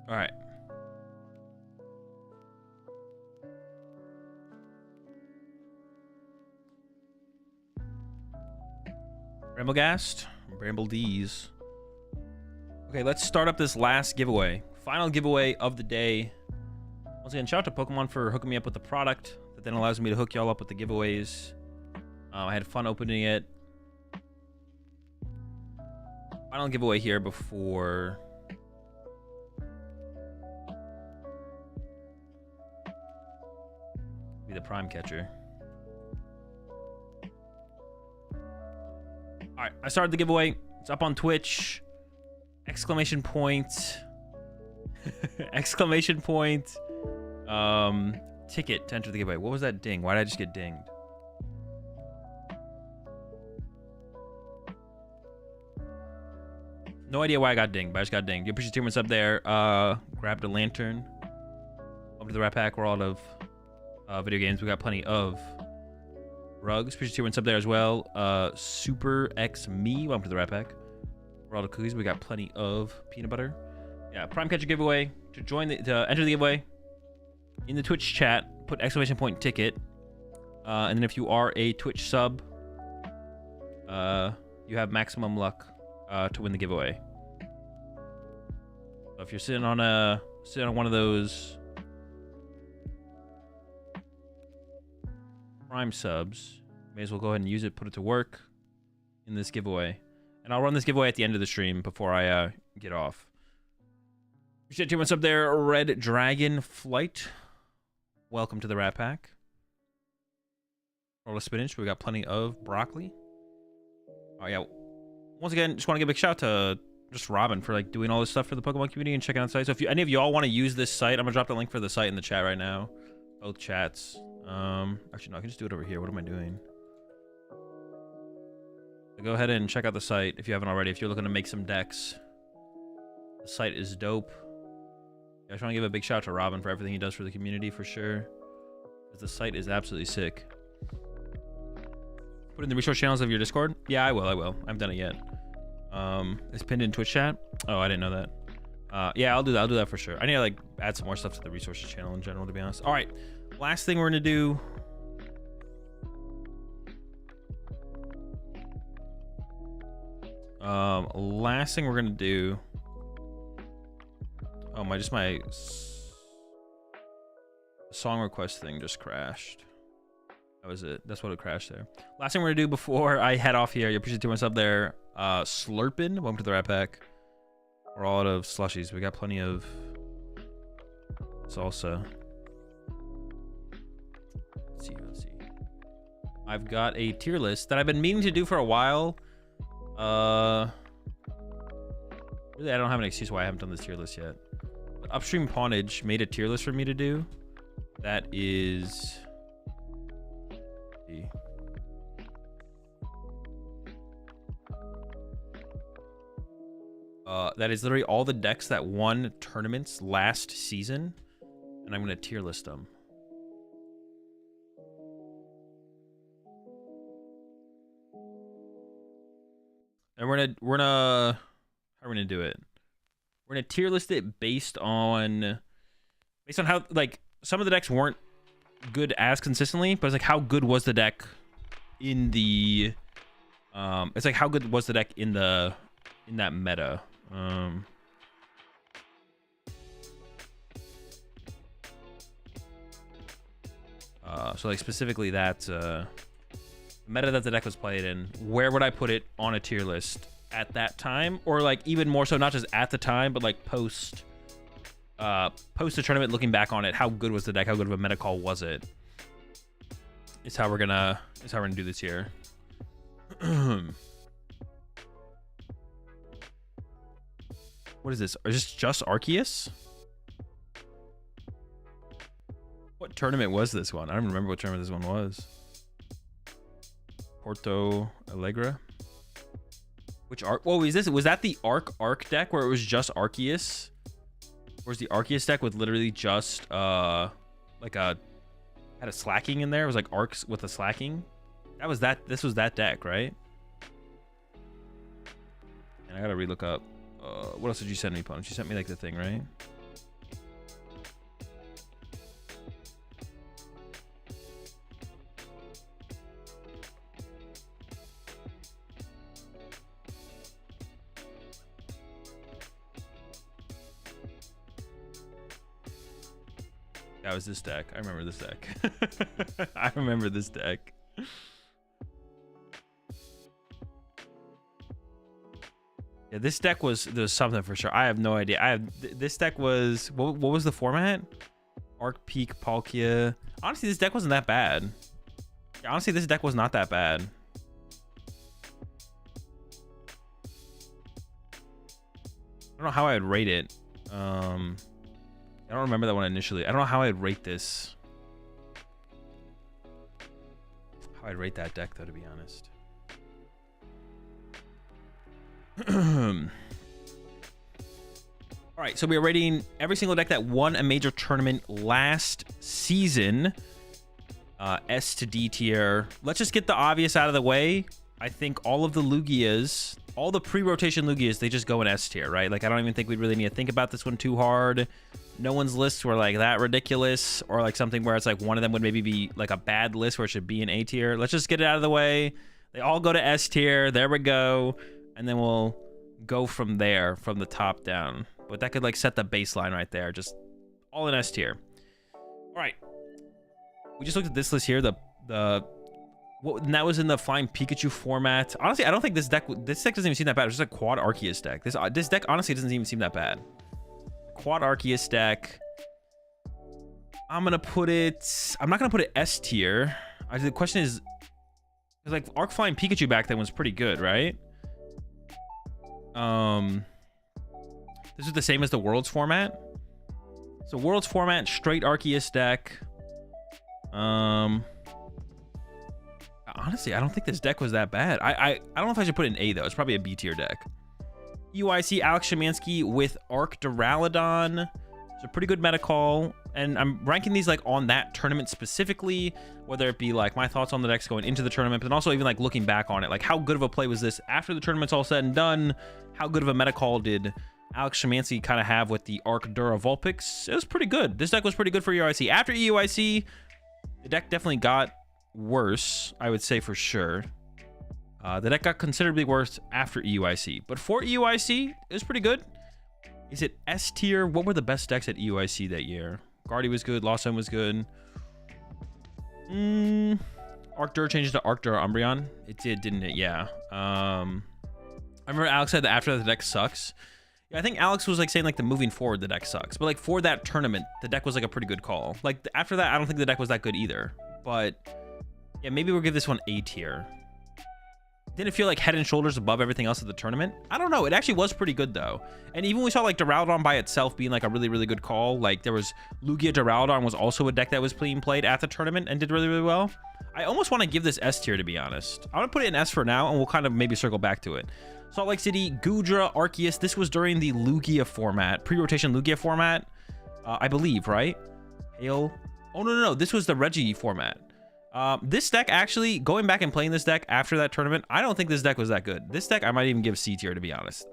[SPEAKER 1] All right. Bramblegast, Bramble D's. Okay, let's start up this last giveaway. Final giveaway of the day. Once again, shout out to Pokemon for hooking me up with the product that then allows me to hook y'all up with the giveaways. I had fun opening it. Final giveaway here before be the prime catcher. All right, I started the giveaway. It's up on Twitch. Exclamation point. Exclamation point. Ticket to enter the giveaway. What was that ding? Why did I just get dinged? No idea why I got dinged, but I just got dinged. You appreciate 2 minutes up there. Grabbed a lantern. Over to the Rat Pack. We're all out of video games. We got plenty of rugs. Appreciate 2 minutes up there as well. Super X Me. Welcome to the Rat Pack. We're all out of cookies. We got plenty of peanut butter. Yeah, Prime Catcher giveaway. To enter the giveaway, in the Twitch chat, put exclamation point ticket. And then if you are a Twitch sub, you have maximum luck to win the giveaway. So if you're sitting on one of those Prime subs, may as well go ahead and use it, put it to work in this giveaway. And I'll run this giveaway at the end of the stream before I get off. Appreciate 2 months up there, Red Dragon Flight. Welcome to the Rat Pack. Roll of spinach. We got plenty of broccoli. Oh yeah. Once again, just want to give a big shout out to just Robin for like doing all this stuff for the Pokemon community and checking out the site. So if any of y'all want to use this site, I'm gonna drop the link for the site in the chat right now. Both chats. Actually no, I can just do it over here. What am I doing? So go ahead and check out the site if you haven't already. If you're looking to make some decks, the site is dope. I just want to give a big shout out to Robin for everything he does for the community for sure. Because the site is absolutely sick. Put in the resource channels of your Discord. Yeah, I will. I haven't done it yet. It's pinned in Twitch chat. Oh, I didn't know that. Yeah, I'll do that. I'll do that for sure. I need to like add some more stuff to the resources channel in general, to be honest. All right, last thing we're gonna do. Last thing we're gonna do. Oh, my song request thing just crashed. That was it. That's what it crashed there. Last thing we're gonna do before I head off here. You appreciate 2 months up there. Slurpin. Welcome to the Rat Pack. We're all out of slushies. We got plenty of salsa. Let's see. I've got a tier list that I've been meaning to do for a while. Really, I don't have an excuse why I haven't done this tier list yet. But Upstream Pawnage made a tier list for me to do. That is... that is literally all the decks that won tournaments last season, and I'm gonna tier list them. And we're gonna how are we gonna do it? We're gonna tier list it based on how like some of the decks weren't good as consistently, but it's like how good was the deck in the it's like how good was the deck in that meta. So like specifically that meta that the deck was played in, where would I put it on a tier list at that time? Or like even more so, not just at the time, but like post the tournament, looking back on it, how good was the deck? How good of a meta call was it? Is how we're gonna do this here. What is this? Is this just Arceus? What tournament was this one? I don't remember what tournament this one was. Porto Alegre. Which arc? Whoa, is this? Was that the arc deck where it was just Arceus? Or was the Arceus deck with literally just like had a slacking in there? It was like arcs with a slacking. That was that. This was that deck, right? And I gotta relook up. What else did you send me, Punch? You sent me like the thing, right? That was this deck. I remember this deck. I remember this deck. Yeah, this deck was there's something for sure. I have no idea. This deck was what was the format? Arc Peak Palkia. Honestly, this deck wasn't that bad. Yeah, honestly, this deck was not that bad. I don't know how I would rate it. I don't remember that one initially. I don't know how I'd rate this. How I'd rate that deck, though, to be honest. All right, so we are rating every single deck that won a major tournament last season. S to D tier. Let's just get the obvious out of the way. I think all of the Lugias, all the pre-rotation Lugias, they just go in S tier, right? Like, I don't even think we really need to think about this one too hard. No one's lists were like that ridiculous, or like something where it's like one of them would maybe be like a bad list where it should be in A tier. Let's just get it out of the way. They all go to S tier. There we go. And then we'll go from there, from the top down. But that could like set the baseline right there. Just all in S tier. All right. We just looked at this list here. And that was in the Flying Pikachu format. Honestly, I don't think this deck doesn't even seem that bad. It's just a Quad Arceus deck. This deck honestly doesn't even seem that bad. Quad Arceus deck. I'm not gonna put it S tier. The question is, like Arc Flying Pikachu back then was pretty good, right? This is the same as the Worlds format. So Worlds format, straight Arceus deck. Honestly, I don't think this deck was that bad. I don't know if I should put it in A though. It's probably a B tier deck. UIC Alex Szymanski with Arc Duraludon. It's a pretty good meta call. And I'm ranking these like on that tournament specifically, whether it be like my thoughts on the decks going into the tournament, but then also even like looking back on it, like how good of a play was this after the tournament's all said and done? How good of a meta call did Alex Szymanski kind of have with the Arc Dura Vulpix? It was pretty good. This deck was pretty good for EUIC. After EUIC, the deck definitely got worse, I would say for sure. The deck got considerably worse after EUIC, but for EUIC, it was pretty good. Is it S tier? What were the best decks at EUIC that year? Guardy was good. Lost Zone was good. Arc Dur changed to Arc Dur Umbreon. It did, didn't it? Yeah. I remember Alex said that after the deck sucks. Yeah, I think Alex was like saying like the moving forward the deck sucks, but like for that tournament, the deck was like a pretty good call. Like after that, I don't think the deck was that good either. But yeah, maybe we'll give this one A tier. Didn't feel like head and shoulders above everything else at the tournament. I don't know. It actually was pretty good though. And even we saw like Duraludon by itself being like a really, really good call. Like there was Lugia Duraludon was also a deck that was being played at the tournament and did really, really well. I almost want to give this S tier, to be honest. I'm gonna put it in S for now, and we'll kind of maybe circle back to it. Salt Lake City, Goodra, Arceus. This was during the Lugia format, pre-rotation Lugia format, I believe, right? Hail. Oh no. This was the Reggie format. This deck actually, going back and playing this deck after that tournament, I don't think this deck was that good. This deck I might even give C tier, to be honest.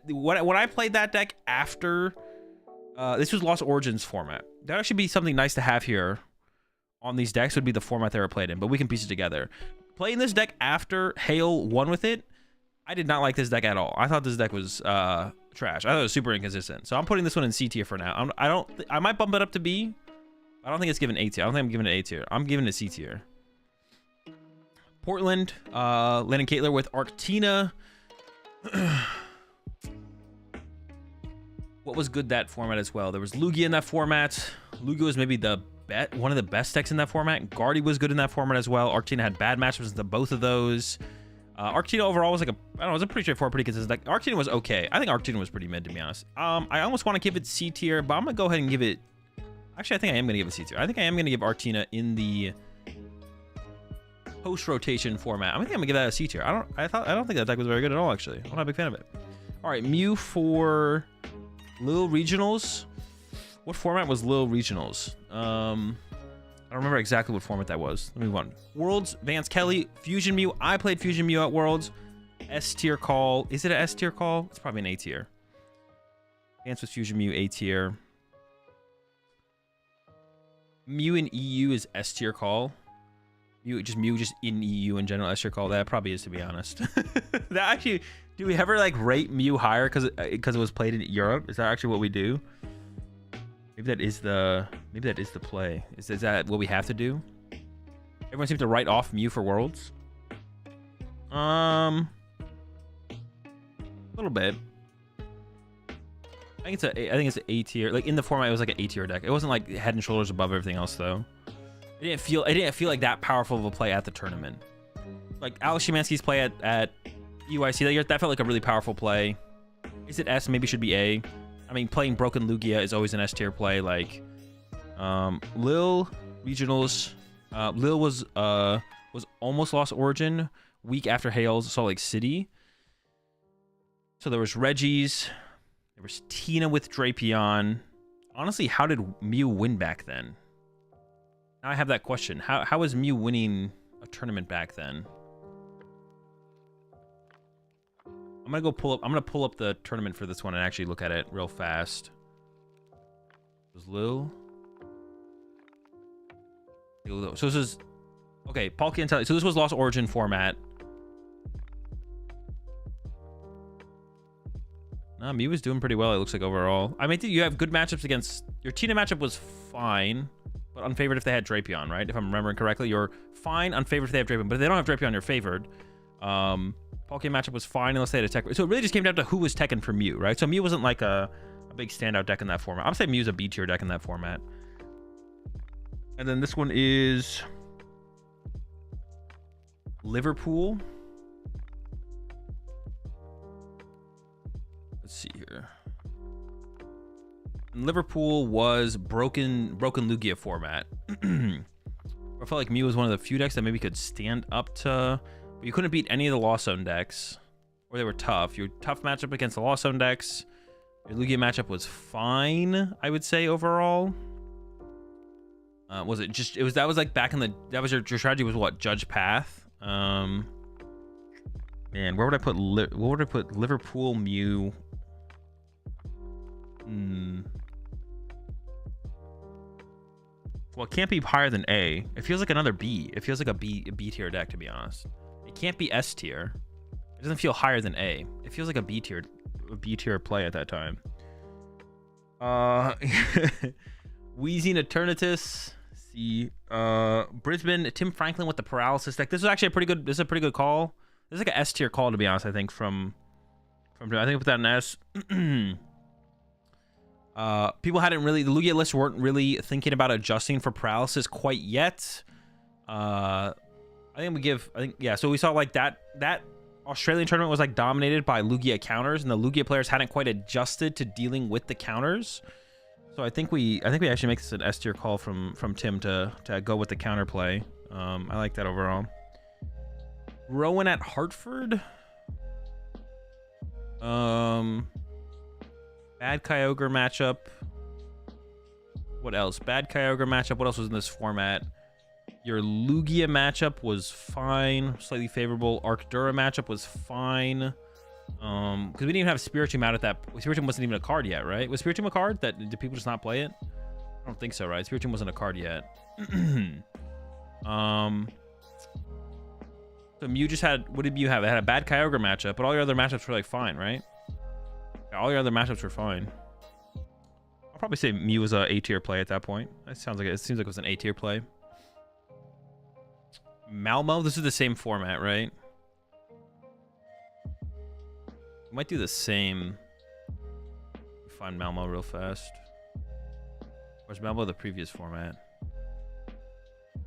[SPEAKER 1] When I played that deck after, this was Lost Origins format. That would actually be something nice to have here on these decks, would be the format they were played in, but we can piece it together. Playing this deck after Hail won with it, I did not like this deck at all. I thought this deck was trash. I thought it was super inconsistent. So I'm putting this one in C tier for now. I might bump it up to B. I don't think it's given A tier. I don't think I'm giving it A tier. I'm giving it C tier. Portland, Landon Caitlin with Arctina. What was good that format as well? There was Lugia in that format. Lugia was maybe one of the best decks in that format. Guardy was good in that format as well. Arctina had bad matchups into both of those. Arctina overall was like it was a pretty straightforward, pretty consistent deck. Arctina was okay. I think Arctina was pretty mid, to be honest. I almost want to give it C tier, but I'm gonna go ahead and give it. Actually, I think I am gonna give it C tier. I think I am gonna give Arctina in the post-rotation format. I think I'm gonna give that a C tier. I don't think that deck was very good at all, actually. I'm not a big fan of it. All right, Mew for Lille Regionals. What format was Lille Regionals? I don't remember exactly what format that was. Let me move on. Worlds, Vance Kelly, Fusion Mew. I played Fusion Mew at Worlds. S tier call. Is it an S tier call? It's probably an A tier. Vance with Fusion Mew, A tier. Mew in EU is S tier call. Mew just in EU in general, S tier call. That probably is, to be honest. That actually, do we ever like rate Mew higher because it was played in Europe? Is that actually what we do? Maybe that is the play. Is that what we have to do? Everyone seems to write off Mew for Worlds. A little bit. I think it's an A tier. Like in the format, it was like an A tier deck. It wasn't like head and shoulders above everything else though. It didn't feel like that powerful of a play at the tournament. Like Alex Szymanski's play at UIC that year, that felt like a really powerful play. Is it S? Maybe it should be A. I mean, playing Broken Lugia is always an S tier play. Like Lil regionals. Lil was almost lost Origin week after Hales Salt Lake City. So there was Reggie's. There was Tina with Drapion. Honestly, how did Mew win back then? Now I have that question. How was Mew winning a tournament back then? I'm gonna pull up the tournament for this one and actually look at it real fast. Was Lil? So this is okay. Paul can't tell you. So this was Lost Origin format. Nah, Mew was doing pretty well. It looks like overall. I mean, you have good matchups against your Tina matchup was fine, but unfavored if they had Drapion, right? If I'm remembering correctly, you're fine, unfavored if they have Drapion, but if they don't have Drapion, you're favored. Palkia matchup was fine unless they had a tech. So it really just came down to who was teching for Mew, right? So Mew wasn't like a big standout deck in that format. I'm saying Mew's a B tier deck in that format. And then this one is Liverpool. Let's see here. And Liverpool was broken Lugia format. I felt like Mew was one of the few decks that maybe could stand up to, but you couldn't beat any of the Lost Zone decks, or they were tough. Your tough matchup against the Lost Zone decks. Your Lugia matchup was fine, I would say overall. Was it just? That was like back in the. That was your strategy was what? Judge Path. Man, where would I put? What would I put? Liverpool Mew. Well, it can't be higher than A. It feels like another B. It feels like a B tier deck, to be honest. It can't be S tier. It doesn't feel higher than A. It feels like a B tier play at that time. Wheezing Eternatus. See, Brisbane. Tim Franklin with the paralysis deck. This is actually a pretty good. This is a pretty good call. This is like an S tier call, to be honest. I think from I think I put that in S. People hadn't really, the Lugia lists weren't really thinking about adjusting for paralysis quite yet. I think yeah, so we saw like that Australian tournament was like dominated by Lugia counters, and the Lugia players hadn't quite adjusted to dealing with the counters. So I think we actually make this an S tier call from Tim to go with the counter play. I like that overall. Rowan at Hartford. Bad Kyogre matchup. What else? Bad Kyogre matchup. What else was in this format? Your Lugia matchup was fine, slightly favorable. Arcdura matchup was fine. Because we didn't even have Spiritomb out at that. Spiritomb wasn't even a card yet, right? Was Spiritomb a card? Did people just not play it? I don't think so, right? Spiritomb wasn't a card yet. So Mew just had. What did Mew have? It had a bad Kyogre matchup, but all your other matchups were like fine, right? Yeah, all your other matchups were fine. I'll probably say Mew was a A tier play at that point. It seems like it was an A tier play. Malmo, this is the same format, right? We might do the same. Find Malmo real fast. Where's Malmo the previous format?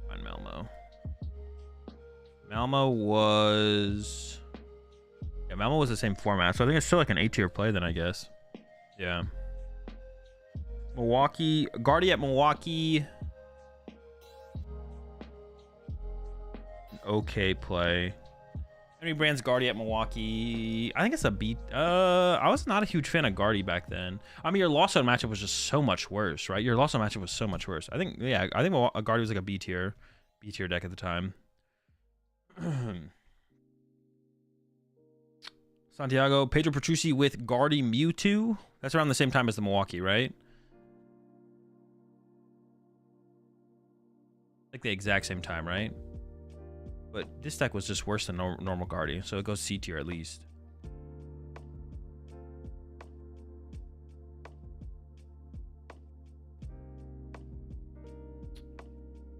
[SPEAKER 1] Find Malmo. Malmo was the same format, so I think it's still like an A tier play then, I guess. Yeah. Milwaukee, Guardy at Milwaukee. Okay play. Henry Brand's Guardy at Milwaukee. I think it's a B. I was not a huge fan of Guardy back then. I mean, your Lost Zone matchup was just so much worse, right? Your Lost Zone matchup was so much worse. I think Guardy was like a B tier deck at the time. Santiago, Pedro Petrucci with Guardy Mewtwo. That's around the same time as the Milwaukee, right? Like the exact same time, right? But this deck was just worse than normal Guardy, so it goes C tier at least.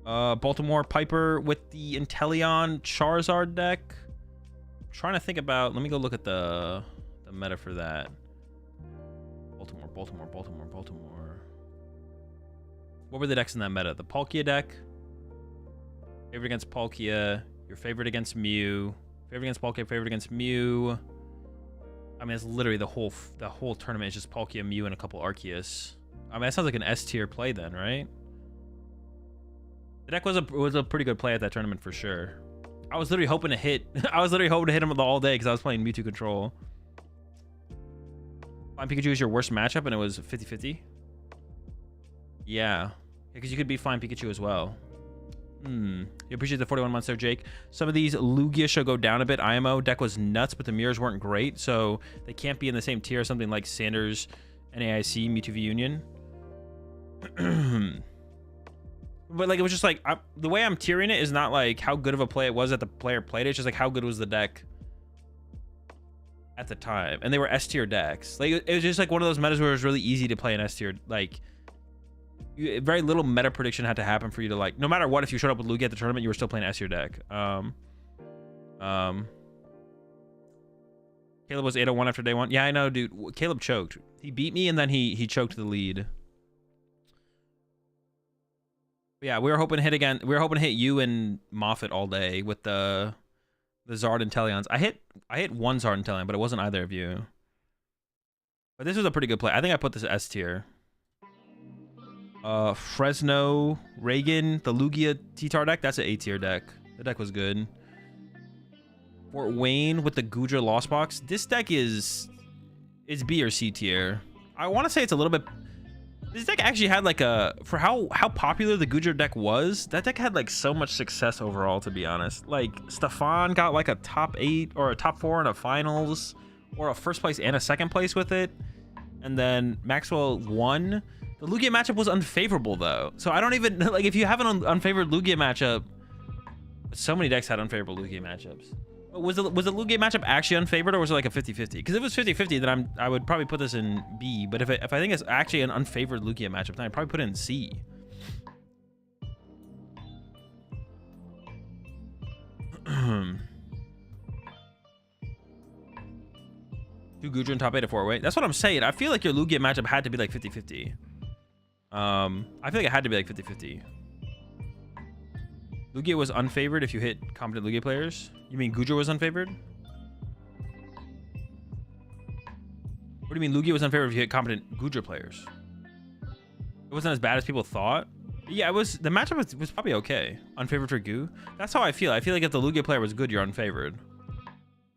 [SPEAKER 1] Baltimore Piper with the Inteleon Charizard deck. I'm trying to think about. Let me go look at the meta for that. Baltimore. What were the decks in that meta? The Palkia deck. Favorite against Palkia. Your favorite against Mew. Favorite against Palkia. Favorite against Mew. I mean, it's literally the whole tournament is just Palkia, Mew, and a couple Arceus. I mean, that sounds like an S tier play then, right? The deck was a pretty good play at that tournament for sure. I was literally hoping to hit. I was literally hoping to hit him all day because I was playing Mewtwo Control. Flying Pikachu is your worst matchup, and it was 50-50. Yeah, because you could beat Flying Pikachu as well. You appreciate the 41 months there, Jake. Some of these Lugia should go down a bit. IMO deck was nuts, but the mirrors weren't great, so they can't be in the same tier as something like Sanders, NAIC, Mewtwo V Union. But like, it was just like the way I'm tiering it is not like how good of a play it was that the player played it. It's just like how good was the deck at the time, and they were S tier decks. Like it was just like one of those metas where it was really easy to play an S tier. Like very little meta prediction had to happen for you to like. No matter what, if you showed up with Lugia at the tournament, you were still playing S tier deck. Caleb was 801 after day one. Yeah, I know, dude. Caleb choked. He beat me, and then he choked the lead. But yeah, we were hoping to hit again. We were hoping to hit you and Moffat all day with the Zard and Teleons. I hit one Zard and Teleon, but it wasn't either of you. But this was a pretty good play. I think I put this S tier. Fresno Reagan, the Lugia T-Tar deck. That's an A tier deck. The deck was good. Fort Wayne with the Goodra Lost Box. This deck is B or C tier. I want to say it's a little bit. This deck actually had like for how popular the Goodra deck was, that deck had like so much success overall, to be honest. Like Stefan got like a top 8 or a top 4 in a finals, or a first place and a second place with it. And then Maxwell won. The Lugia matchup was unfavorable though. So I don't even like, if you have an unfavored Lugia matchup, so many decks had unfavorable Lugia matchups. Was the Lugia matchup actually unfavored, or was it like a 50-50? Because if it was 50-50, then I would probably put this in B. But if I think it's actually an unfavored Lugia matchup, then I'd probably put it in C. Two Goodra in top 8 at 4-way. That's what I'm saying. I feel like your Lugia matchup had to be like 50-50. I feel like it had to be like 50-50. Lugia was unfavored if you hit competent Lugia players. You mean Goodra was unfavored? What do you mean Lugia was unfavored if you hit competent Goodra players? It wasn't as bad as people thought. Yeah, it was. The matchup was probably okay. Unfavored for Goo. That's how I feel. I feel like if the Lugia player was good, you're unfavored.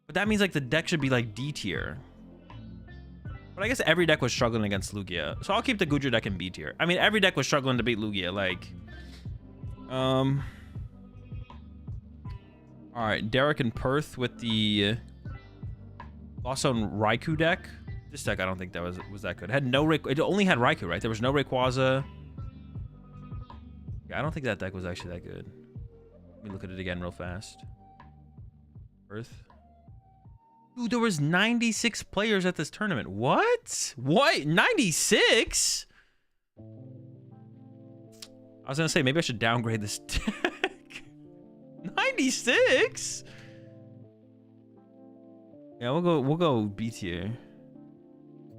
[SPEAKER 1] But that means like the deck should be like D tier. But I guess every deck was struggling against Lugia. So I'll keep the Goodra deck in B tier. I mean, every deck was struggling to beat Lugia. Like, all right, Derek and Perth with the Lost Zone Raikou deck. This deck, I don't think that was that good. It had no it only had Raikou, right? There was no Rayquaza. Yeah, I don't think that deck was actually that good. Let me look at it again real fast. Perth. Dude, there was 96 players at this tournament. What? What? 96? I was gonna say maybe I should downgrade this deck. 96? Yeah, we'll go B tier.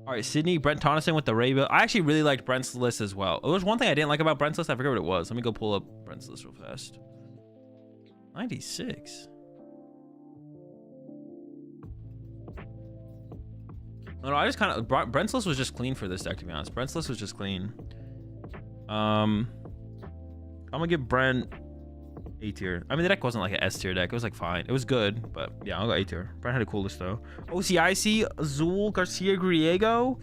[SPEAKER 1] All right, Sydney, Brent Tonneson with the Raybill. I actually really liked Brent's list as well. There was one thing I didn't like about Brent's list. I forget what it was. Let me go pull up Brent's list real fast. 96. No, I just kind of Brent's list was just clean for this deck, to be honest. Brent's list was just clean. I'm gonna give Brent A tier. I mean, the deck wasn't like an S tier deck. It was like fine. It was good, but yeah, I'll go A tier. Brent had a cool list though. OCIC, Azul, Garcia, Griego.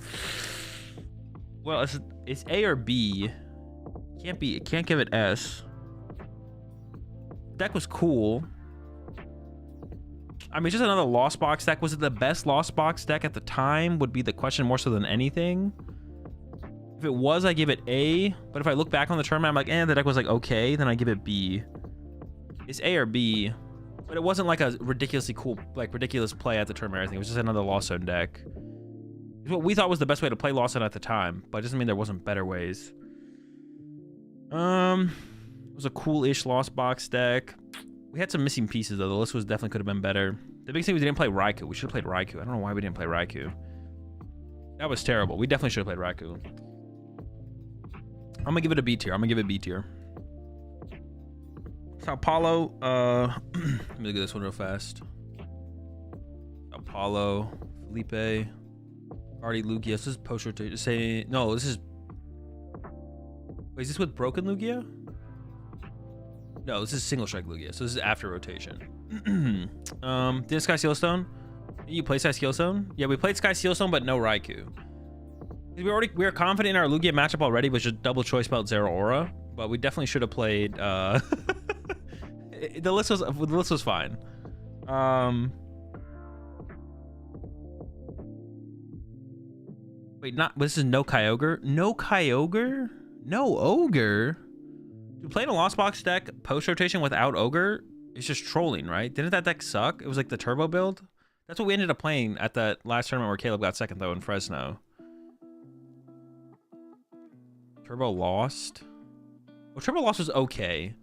[SPEAKER 1] Well, it's A or B. It can't give it S. The deck was cool. I mean, just another Lost Box deck. Was it the best Lost Box deck at the time? Would be the question more so than anything. If it was, I give it A. But if I look back on the tournament, I'm like, the deck was like okay. Then I give it B. It's A or B, but it wasn't like a ridiculously cool, like ridiculous play at the tournament or anything. It was just another Lost Zone deck. It's what we thought was the best way to play Lost Zone at the time, but it doesn't mean there wasn't better ways. It was a cool-ish Lost Box deck. We had some missing pieces, though. The list was definitely could have been better. The big thing was we didn't play Raikou. We should have played Raikou. I don't know why we didn't play Raikou. That was terrible. We definitely should have played Raikou. I'm gonna give it a B tier. I'm gonna give it B tier. Sao Paulo. Let me look at this one real fast. Sao Paulo, Felipe, Guardi, Lugia. This is post rotation. Say no. This is. Wait, is this with broken Lugia? No, this is single strike Lugia. So this is after rotation. Did Sky Sealstone? You play Sky Sealstone? Yeah, we played Sky Sealstone, but no Raikou. We were confident in our Lugia matchup already, which is double choice belt Zeraora, but we definitely should have played. The list was fine. Wait, this is no Kyogre? No Kyogre? No Ogre? Dude, playing a Lost Box deck post rotation without Ogre is just trolling, right? Didn't that deck suck? It was like the turbo build. That's what we ended up playing at that last tournament where Caleb got second, though, in Fresno. Turbo lost. Well, Turbo lost was okay.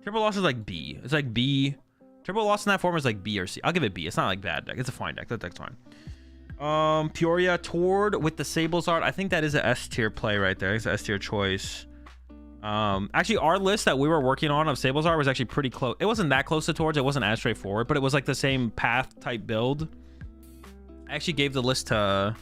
[SPEAKER 1] Turbo lost is like B. It's like B. Turbo lost in that form is like B or C. I'll give it B. It's not like bad deck. It's a fine deck. That deck's fine. Peoria Tord with the Sablezard. I think that is an S tier play right there. It's an S tier choice. Actually, our list that we were working on of Sablezard was actually pretty close. It wasn't that close to Tords. It wasn't as straightforward, but it was like the same path type build. I actually gave the list to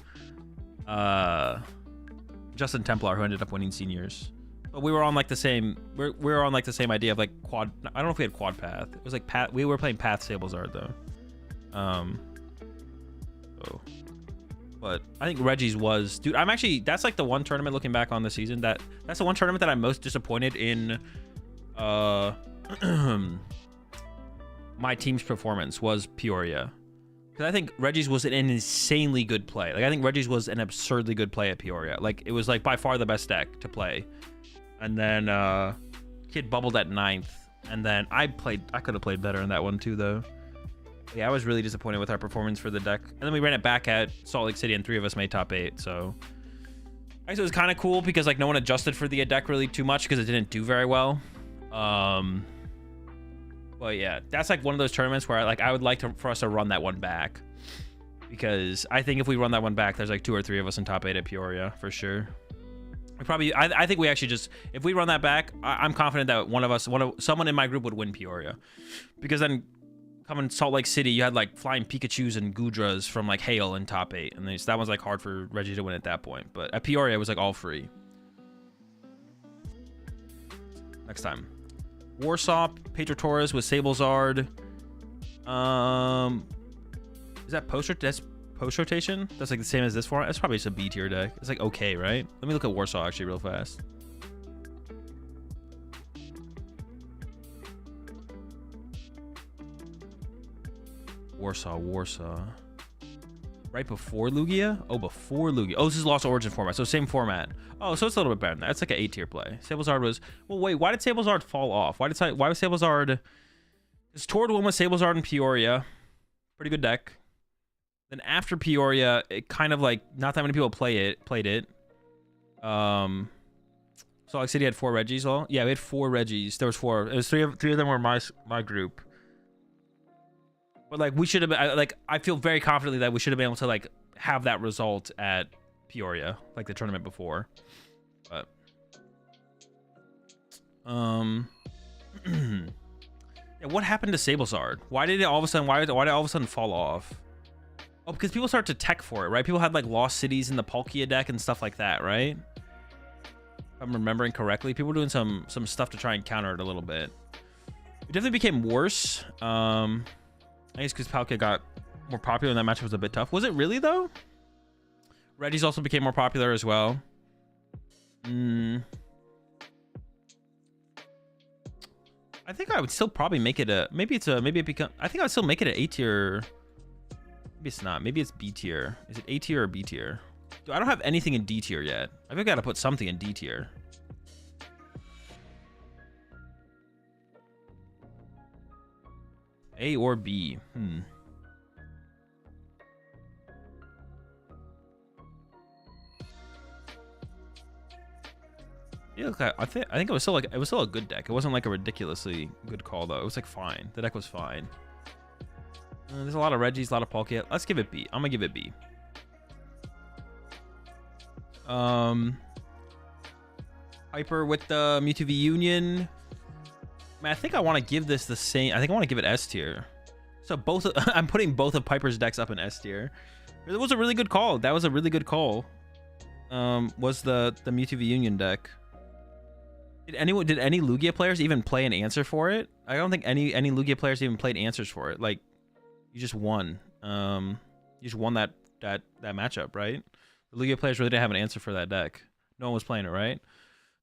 [SPEAKER 1] Justin Templar, who ended up winning seniors. But we were on like the same. We were on like the same idea of like quad. I don't know if we had quad path. It was like path. We were playing path Sablezard though. But I think Reggie's was, dude. I'm actually, that's like the one tournament looking back on the season that's the one tournament that I'm most disappointed in. My team's performance was Peoria, because I think Reggie's was an insanely good play. Like I think Reggie's was an absurdly good play at Peoria. Like it was like by far the best deck to play. And then Kid bubbled at 9th, and then I could have played better in that one too though. Yeah, I was really disappointed with our performance for the deck. And then we ran it back at Salt Lake City, and 3 of us made top 8. So I guess it was kind of cool because like no one adjusted for the deck really too much because it didn't do very well. But yeah, that's like one of those tournaments where I would like for us to run that one back, because I think if we run that one back, there's like 2 or 3 of us in top 8 at Peoria for sure. I think we actually just, if we run that back, I'm confident that someone in my group would win Peoria, because then coming Salt Lake City, you had like flying Pikachus and Gudras from like Hale in top 8, and that was like hard for Reggie to win at that point. But at Peoria, it was like all free. Next time, Warsaw, Pedro Torres with Sablezard. Is that that's post rotation? That's like the same as this format. That's probably just a B tier deck. It's like okay, right? Let me look at Warsaw actually real fast. Warsaw. Right before Lugia? Oh, before Lugia. Oh, this is Lost Origin format, so same format. Oh, so it's a little bit better than that. It's like an A tier play. Sablezard was... Well, wait, why did Sablezard fall off? Why was Sablezard... Because Tord won with Sablezard and Peoria. Pretty good deck. Then after Peoria, it kind of like... Not that many people played it. Salt Lake City had 4 Reggies all. Yeah, we had 4 Reggies. There was 4. It was 3 of them were my group. But like we should have been, like I feel very confidently that we should have been able to like have that result at Peoria, like the tournament before. But yeah, what happened to Sablezard? Why did it all of a sudden? Why did it all of a sudden fall off? Oh, because people started to tech for it, right? People had like Lost Cities in the Palkia deck and stuff like that, right? If I'm remembering correctly, people were doing some stuff to try and counter it a little bit. It definitely became worse. I guess because Palkia got more popular and that matchup was a bit tough. Was it really, though? Reggie's also became more popular as well. I think I would still probably make it a... I think I would still make it an A tier. Maybe it's not. Maybe it's B tier. Is it A tier or B tier? Dude, I don't have anything in D tier yet. I think I gotta put something in D tier. A or B? Yeah, I think it was still a good deck. It wasn't like a ridiculously good call though. It was like fine. The deck was fine. There's a lot of Reggies, a lot of Palkia. Let's give it B. I'm gonna give it B. Hyper with the Mewtwo V Union. Man, I think I want to give this the same. I think I want to give it S tier. So I'm putting both of Piper's decks up in S tier. It was a really good call. That was a really good call. Was the Mewtwo V Union deck. Did any Lugia players even play an answer for it? I don't think any Lugia players even played answers for it. Like, you just won. You just won that matchup, right? The Lugia players really didn't have an answer for that deck. No one was playing it, right?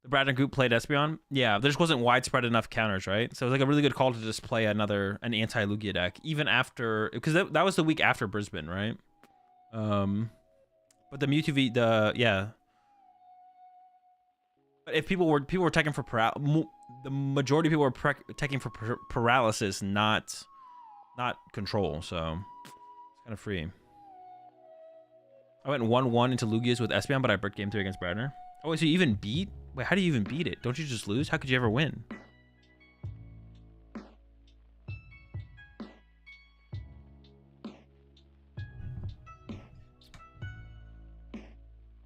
[SPEAKER 1] The Bradner group played Espeon. Yeah, there just wasn't widespread enough counters, right? So it was like a really good call to just play an anti-Lugia deck, even after, because that was the week after Brisbane, right? But the Mewtwo V, yeah. But if people were teching for the majority of people were teching for paralysis, not control. So it's kind of free. I went 1-1 into Lugia's with Espeon, but I bricked game 3 against Bradner. Oh, wait, so you even beat? Wait, how do you even beat it? Don't you just lose? How could you ever win?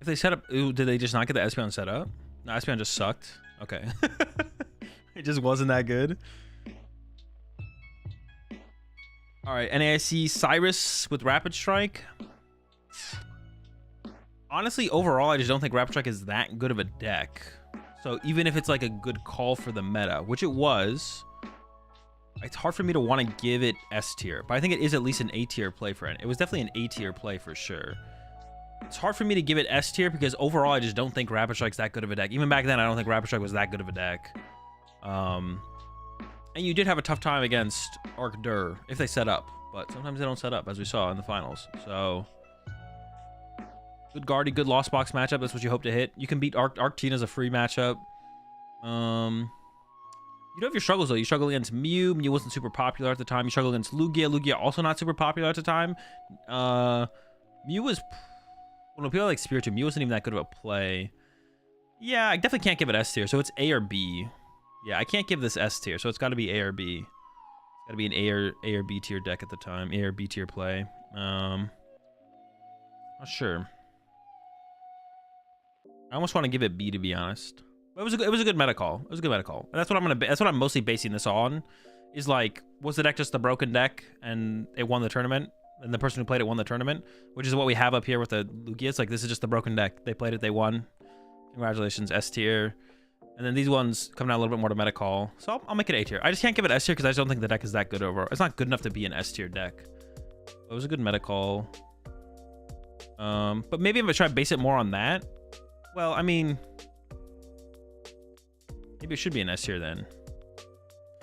[SPEAKER 1] If they set up, ooh, did they just not get the Espeon set up? No, Espeon just sucked. Okay. It just wasn't that good. All right, NAIC Cyrus with Rapid Strike. Honestly, overall, I just don't think Rapid Strike is that good of a deck. So even if it's like a good call for the meta, which it was, it's hard for me to want to give it S tier. But I think it is at least an A tier play for it. It was definitely an A tier play for sure. It's hard for me to give it S tier because overall, I just don't think Rapid Strike's that good of a deck. Even back then, I don't think Rapid Strike was that good of a deck. And you did have a tough time against Arcdur if they set up. But sometimes they don't set up, as we saw in the finals. So good Guardy, good Lost Box matchup. That's what you hope to hit. You can beat Arctina's a free matchup. You do have your struggles, though. You struggle against Mew. Mew wasn't super popular at the time. You struggle against Lugia. Lugia also not super popular at the time. Mew was... Well, people like Spiritomb. Mew wasn't even that good of a play. Yeah, I definitely can't give it S tier. So it's A or B. Yeah, I can't give this S tier. So it's got to be A or B. It's got to be an A or B tier deck at the time. A or B tier play. Not sure. I almost want to give it B, to be honest. But it was a good meta call. It was a good meta call. And that's what I'm mostly basing this on. Is like, was the deck just a broken deck and it won the tournament? And the person who played it won the tournament, which is what we have up here with the Lugia. It's like, this is just a broken deck. They played it, they won. Congratulations, S tier. And then these ones coming out a little bit more to meta call. So I'll make it A tier. I just can't give it S tier because I just don't think the deck is that good overall. It's not good enough to be an S tier deck. But it was a good meta call. But maybe if I try to base it more on that, well, I mean, maybe it should be an S tier then.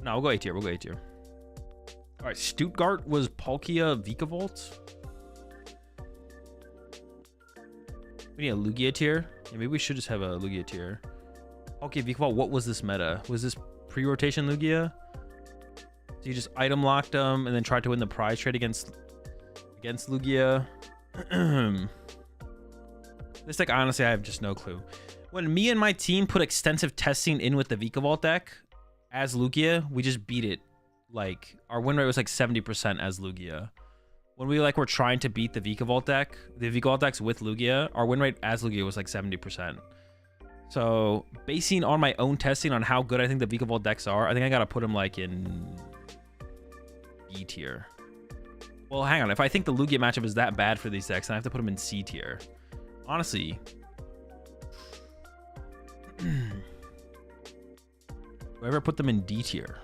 [SPEAKER 1] No, we'll go A tier. We'll go A tier. All right, Stuttgart was Palkia Vikavolt. We need a Lugia tier. Yeah, maybe we should just have a Lugia tier. Palkia Vikavolt, what was this meta? Was this pre-rotation Lugia? So you just item locked them and then tried to win the prize trade against Lugia. This deck, honestly, I have just no clue. When me and my team put extensive testing in with the Vikavolt deck as Lugia, we just beat it. Like, our win rate was like 70% as Lugia. When we were trying to beat the Vikavolt deck, the Vikavolt decks with Lugia, our win rate as Lugia was like 70%. So, basing on my own testing on how good I think the Vikavolt decks are, I think I gotta put them like in B tier. Well, hang on. If I think the Lugia matchup is that bad for these decks, then I have to put them in C tier. Honestly. Do I ever put them in D tier?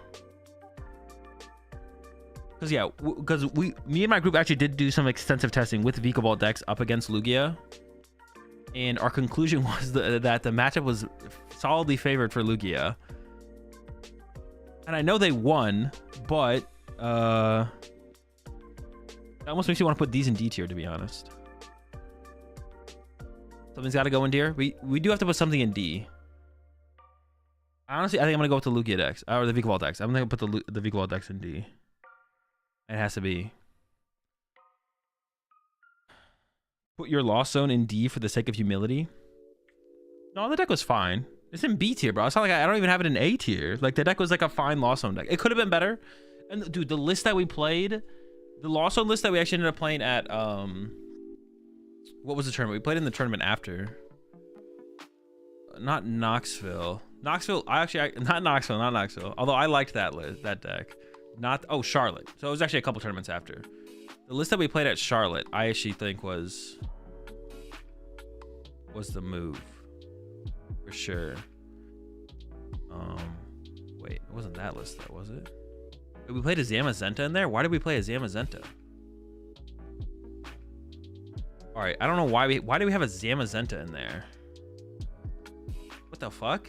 [SPEAKER 1] Because yeah, me and my group actually did do some extensive testing with Vikavolt decks up against Lugia, and our conclusion was that the matchup was solidly favored for Lugia. And I know they won, but that almost makes me want to put these in D tier, to be honest. Something's got to go in D. We do have to put something in D. Honestly, I think I'm gonna go with the Lugia decks or the Vikavolt decks. I'm gonna put the Vikavolt decks in D. It has to be. Put your Lost Zone in D for the sake of humility. No, the deck was fine. It's in B tier, bro. It's not like I don't even have it in A tier. Like, the deck was like a fine Lost Zone deck. It could have been better. And dude, the list that we played, the Lost Zone list that we actually ended up playing at, what was the tournament? We played in the tournament after. Not Knoxville. Not Knoxville. Although I liked that deck. Charlotte. So it was actually a couple tournaments after. The list that we played at Charlotte, I actually think was the move. For sure. Wait, it wasn't that list though, was it? We played a Zamazenta in there? Why did we play a Zamazenta? Alright, I don't know why do we have a Zamazenta in there? What the fuck?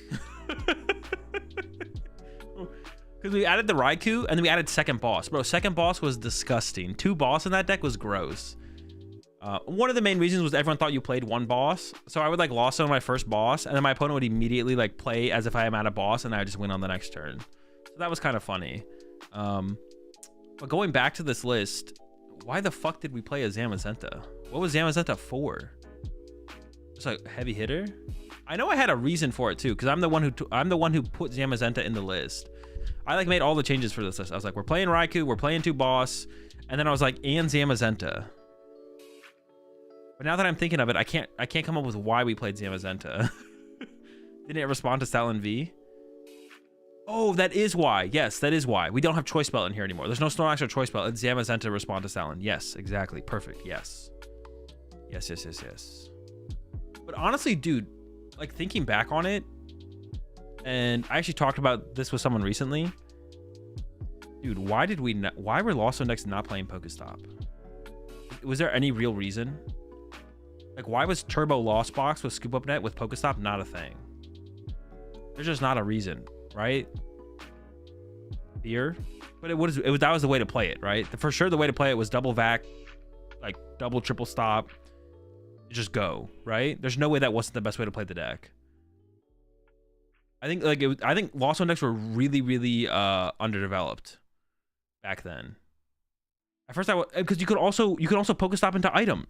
[SPEAKER 1] Because we added the Raikou and then we added second boss. Bro, second boss was disgusting. 2 boss in that deck was gross. One of the main reasons was everyone thought you played 1 boss. So I would like Lost Zone my first boss and then my opponent would immediately like play as if I am at a boss and I just win on the next turn. So that was kind of funny. But going back to this list, why the fuck did we play a Zamazenta? What was Zamazenta for? Just a heavy hitter? I know I had a reason for it too, because I'm the one who put Zamazenta in the list. I like made all the changes for this list. I was like, we're playing Raikou, we're playing 2 boss, and then I was like, and Zamazenta. But now that I'm thinking of it, I can't come up with why we played Zamazenta. Didn't it respond to Stalin V? Oh, that is why. Yes, that is why. We don't have Choice Belt in here anymore. There's no Snorlax or Choice Belt. It's Zamazenta respond to Stalin. Yes, exactly. Perfect. Yes. Yes. But honestly, dude, like thinking back on it, and I actually talked about this with someone recently. Dude, why were Lost Zone decks not playing Pokestop? Was there any real reason? Like, why was Turbo Lost Box with Scoop Up Net with Pokestop not a thing? There's just not a reason, right? Fear? But that was the way to play it, right? For sure, the way to play it was double vac, like double triple stop, just go, right? There's no way that wasn't the best way to play the deck. I think Lost Zone decks were really underdeveloped back then. At first, because you could also Pokestop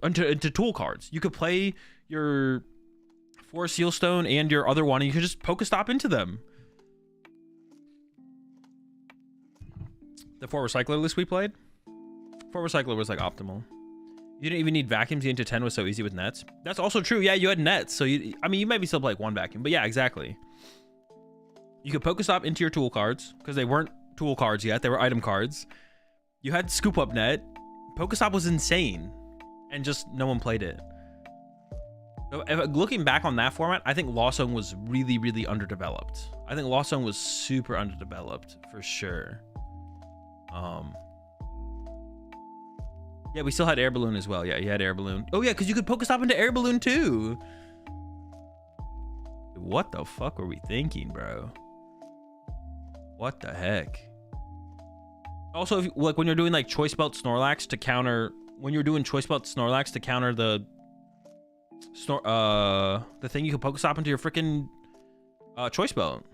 [SPEAKER 1] into tool cards. You could play your 4 Sealstone and your other one, and you could just Pokestop into them. The 4 Recycler list we played, 4 Recycler was like optimal. You didn't even need vacuums. You into 10 was so easy with nets. That's also true. Yeah, you had nets, so you maybe still play like 1 vacuum, but yeah, exactly. You could Pokestop into your tool cards because they weren't tool cards yet; they were item cards. You had Scoop Up Net. Pokestop was insane, and just no one played it. So looking back on that format, I think Lost Zone was really underdeveloped. I think Lost Zone was super underdeveloped for sure. Yeah, we still had Air Balloon as well. Yeah, you had Air Balloon. Oh yeah, because you could Pokestop into Air Balloon too. What the fuck were we thinking, bro? What the heck? Also, like when you're doing like Choice Belt Snorlax to counter, the thing, you can Pokestop into your freaking Choice Belt.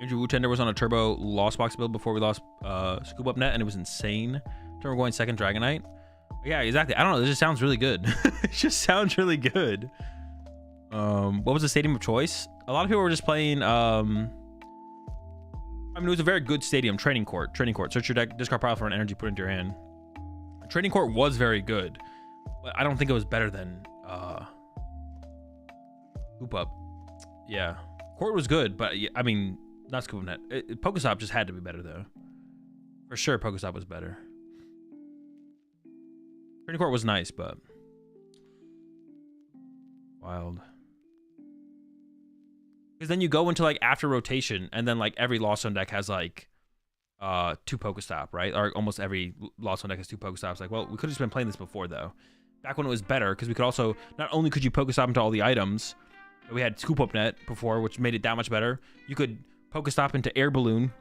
[SPEAKER 1] Andrew Wootender was on a Turbo Lost Box build before we lost Scoop Up Net, and it was insane. Turbo going second Dragonite. Yeah, exactly. I don't know. This just sounds really good. It just sounds really good. What was the stadium of choice? A lot of people were just playing. I mean, it was a very good stadium. Training court. Search your deck, discard pile for an energy, put it into your hand. Training court was very good, but I don't think it was better than Scoop Up. Yeah, court was good, but I mean, not Scoop Up Net. Pokestop just had to be better though. For sure, Pokestop was better. Training court was nice, but wild. Because then you go into like after rotation, and then like every Lost Zone deck has like 2 Pokestop, right? Or almost every Lost Zone deck has 2 Pokestops. Like, well, we could have just been playing this before though. Back when it was better, because we could also, not only could you Pokestop into all the items, but we had Scoop Up Net before, which made it that much better. You could Pokestop into Air Balloon.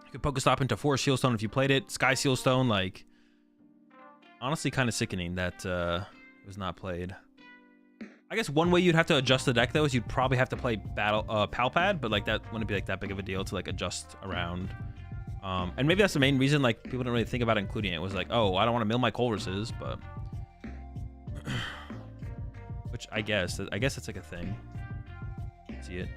[SPEAKER 1] You could Pokestop into Forest Sealstone if you played it. Sky Sealstone, like, honestly kind of sickening that it was not played. I guess one way you'd have to adjust the deck though is you'd probably have to play Palpad, but like that wouldn't be like that big of a deal to like adjust around. And maybe that's the main reason like people didn't really think about including it. It was like, oh, I don't want to mill my Colruses, but which I guess that's like a thing. See it.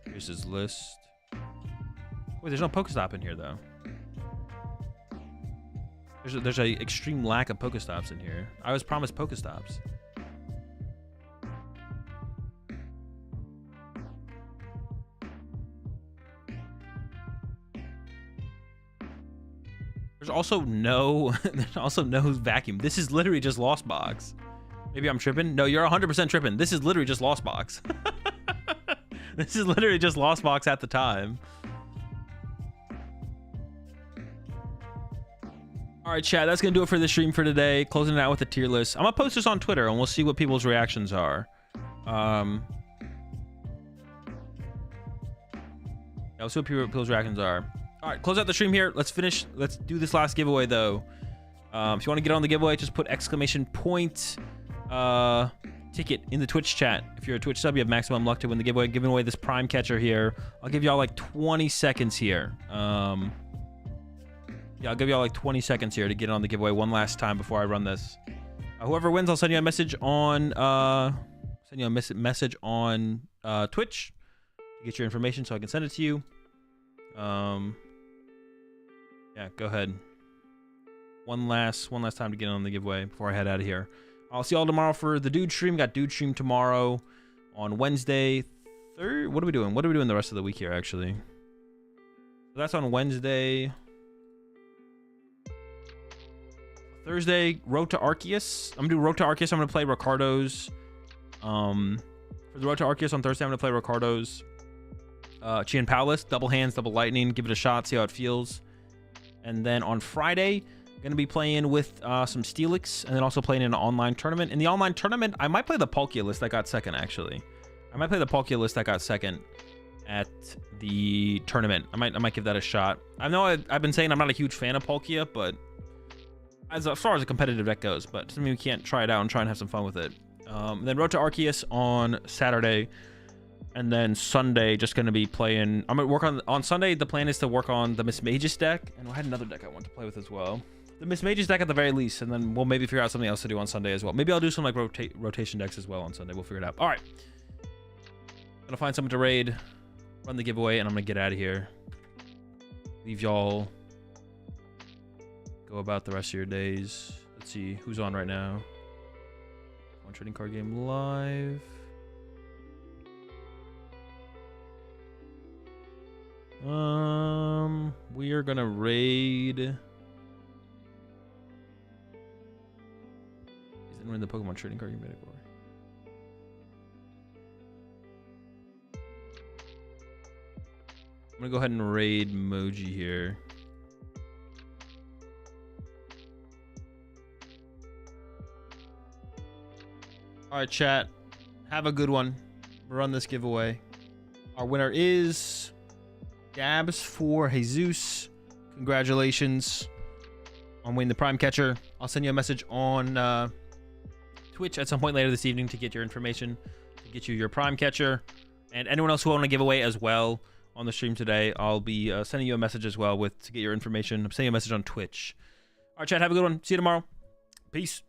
[SPEAKER 1] Here's his list. Wait, there's no Pokestop in here though. There's a extreme lack of Pokestops in here. I was promised Pokestops. There's also no vacuum. This is literally just Lost Box. Maybe I'm tripping. No, you're 100% tripping. This is literally just Lost Box. This is literally just Lost Box at the time. All right, chat. That's gonna do it for the stream for today. Closing it out with a tier list. I'm gonna post this on Twitter, and we'll see what people's reactions are. Yeah, we'll see what people's reactions are. All right, close out the stream here. Let's finish. Let's do this last giveaway though. If you want to get on the giveaway, just put exclamation point ticket in the Twitch chat. If you're a Twitch sub, you have maximum luck to win the giveaway. Giving away this prime catcher here. I'll give y'all like 20 seconds here. Yeah, I'll give y'all like 20 seconds here to get on the giveaway one last time before I run this. Whoever wins, I'll send you a message on Twitch to get your information so I can send it to you. Yeah, go ahead. One last time to get on the giveaway before I head out of here. I'll see y'all tomorrow for the Dude stream. Got Dude stream tomorrow on Wednesday. What are we doing? What are we doing the rest of the week here, actually? So that's on Wednesday. Thursday, Road to Arceus. I'm gonna do Road to Arceus. I'm gonna play Ricardo's. For the Road to Arceus on Thursday, I'm gonna play Ricardo's Chien Palace, double hands, double lightning. Give it a shot, see how it feels. And then on Friday, I'm gonna be playing with some Steelix, and then also playing in an online tournament. In the online tournament, I might play the Palkia list that got second. Actually, I might play the Palkia list that got second at the tournament. I might give that a shot. I know I've been saying I'm not a huge fan of Palkia, but as far as a competitive deck goes, but doesn't mean we can't try it out and try and have some fun with it. Then Road to Arceus on Saturday, and then Sunday just going to be playing. I'm going to work on Sunday. The plan is to work on the Miss Magus deck, and I had another deck I want to play with as well. The Miss Magus deck at the very least, and then we'll maybe figure out something else to do on Sunday as well. Maybe I'll do some like rotation decks as well on Sunday. We'll figure it out. All right, gonna find someone to raid, run the giveaway, and I'm gonna get out of here. Leave y'all. Go about the rest of your days. Let's see who's on right now. One trading card game live. We are gonna raid. He's in the Pokemon trading card game category. I'm gonna go ahead and raid Moji here. All right, chat. Have a good one. We'll run this giveaway. Our winner is Dabs for Jesus. Congratulations on winning the Prime Catcher. I'll send you a message on Twitch at some point later this evening to get your information, to get you your Prime Catcher. And anyone else who want to give away as well on the stream today, I'll be sending you a message as well to get your information. I'm sending you a message on Twitch. All right, chat. Have a good one. See you tomorrow. Peace.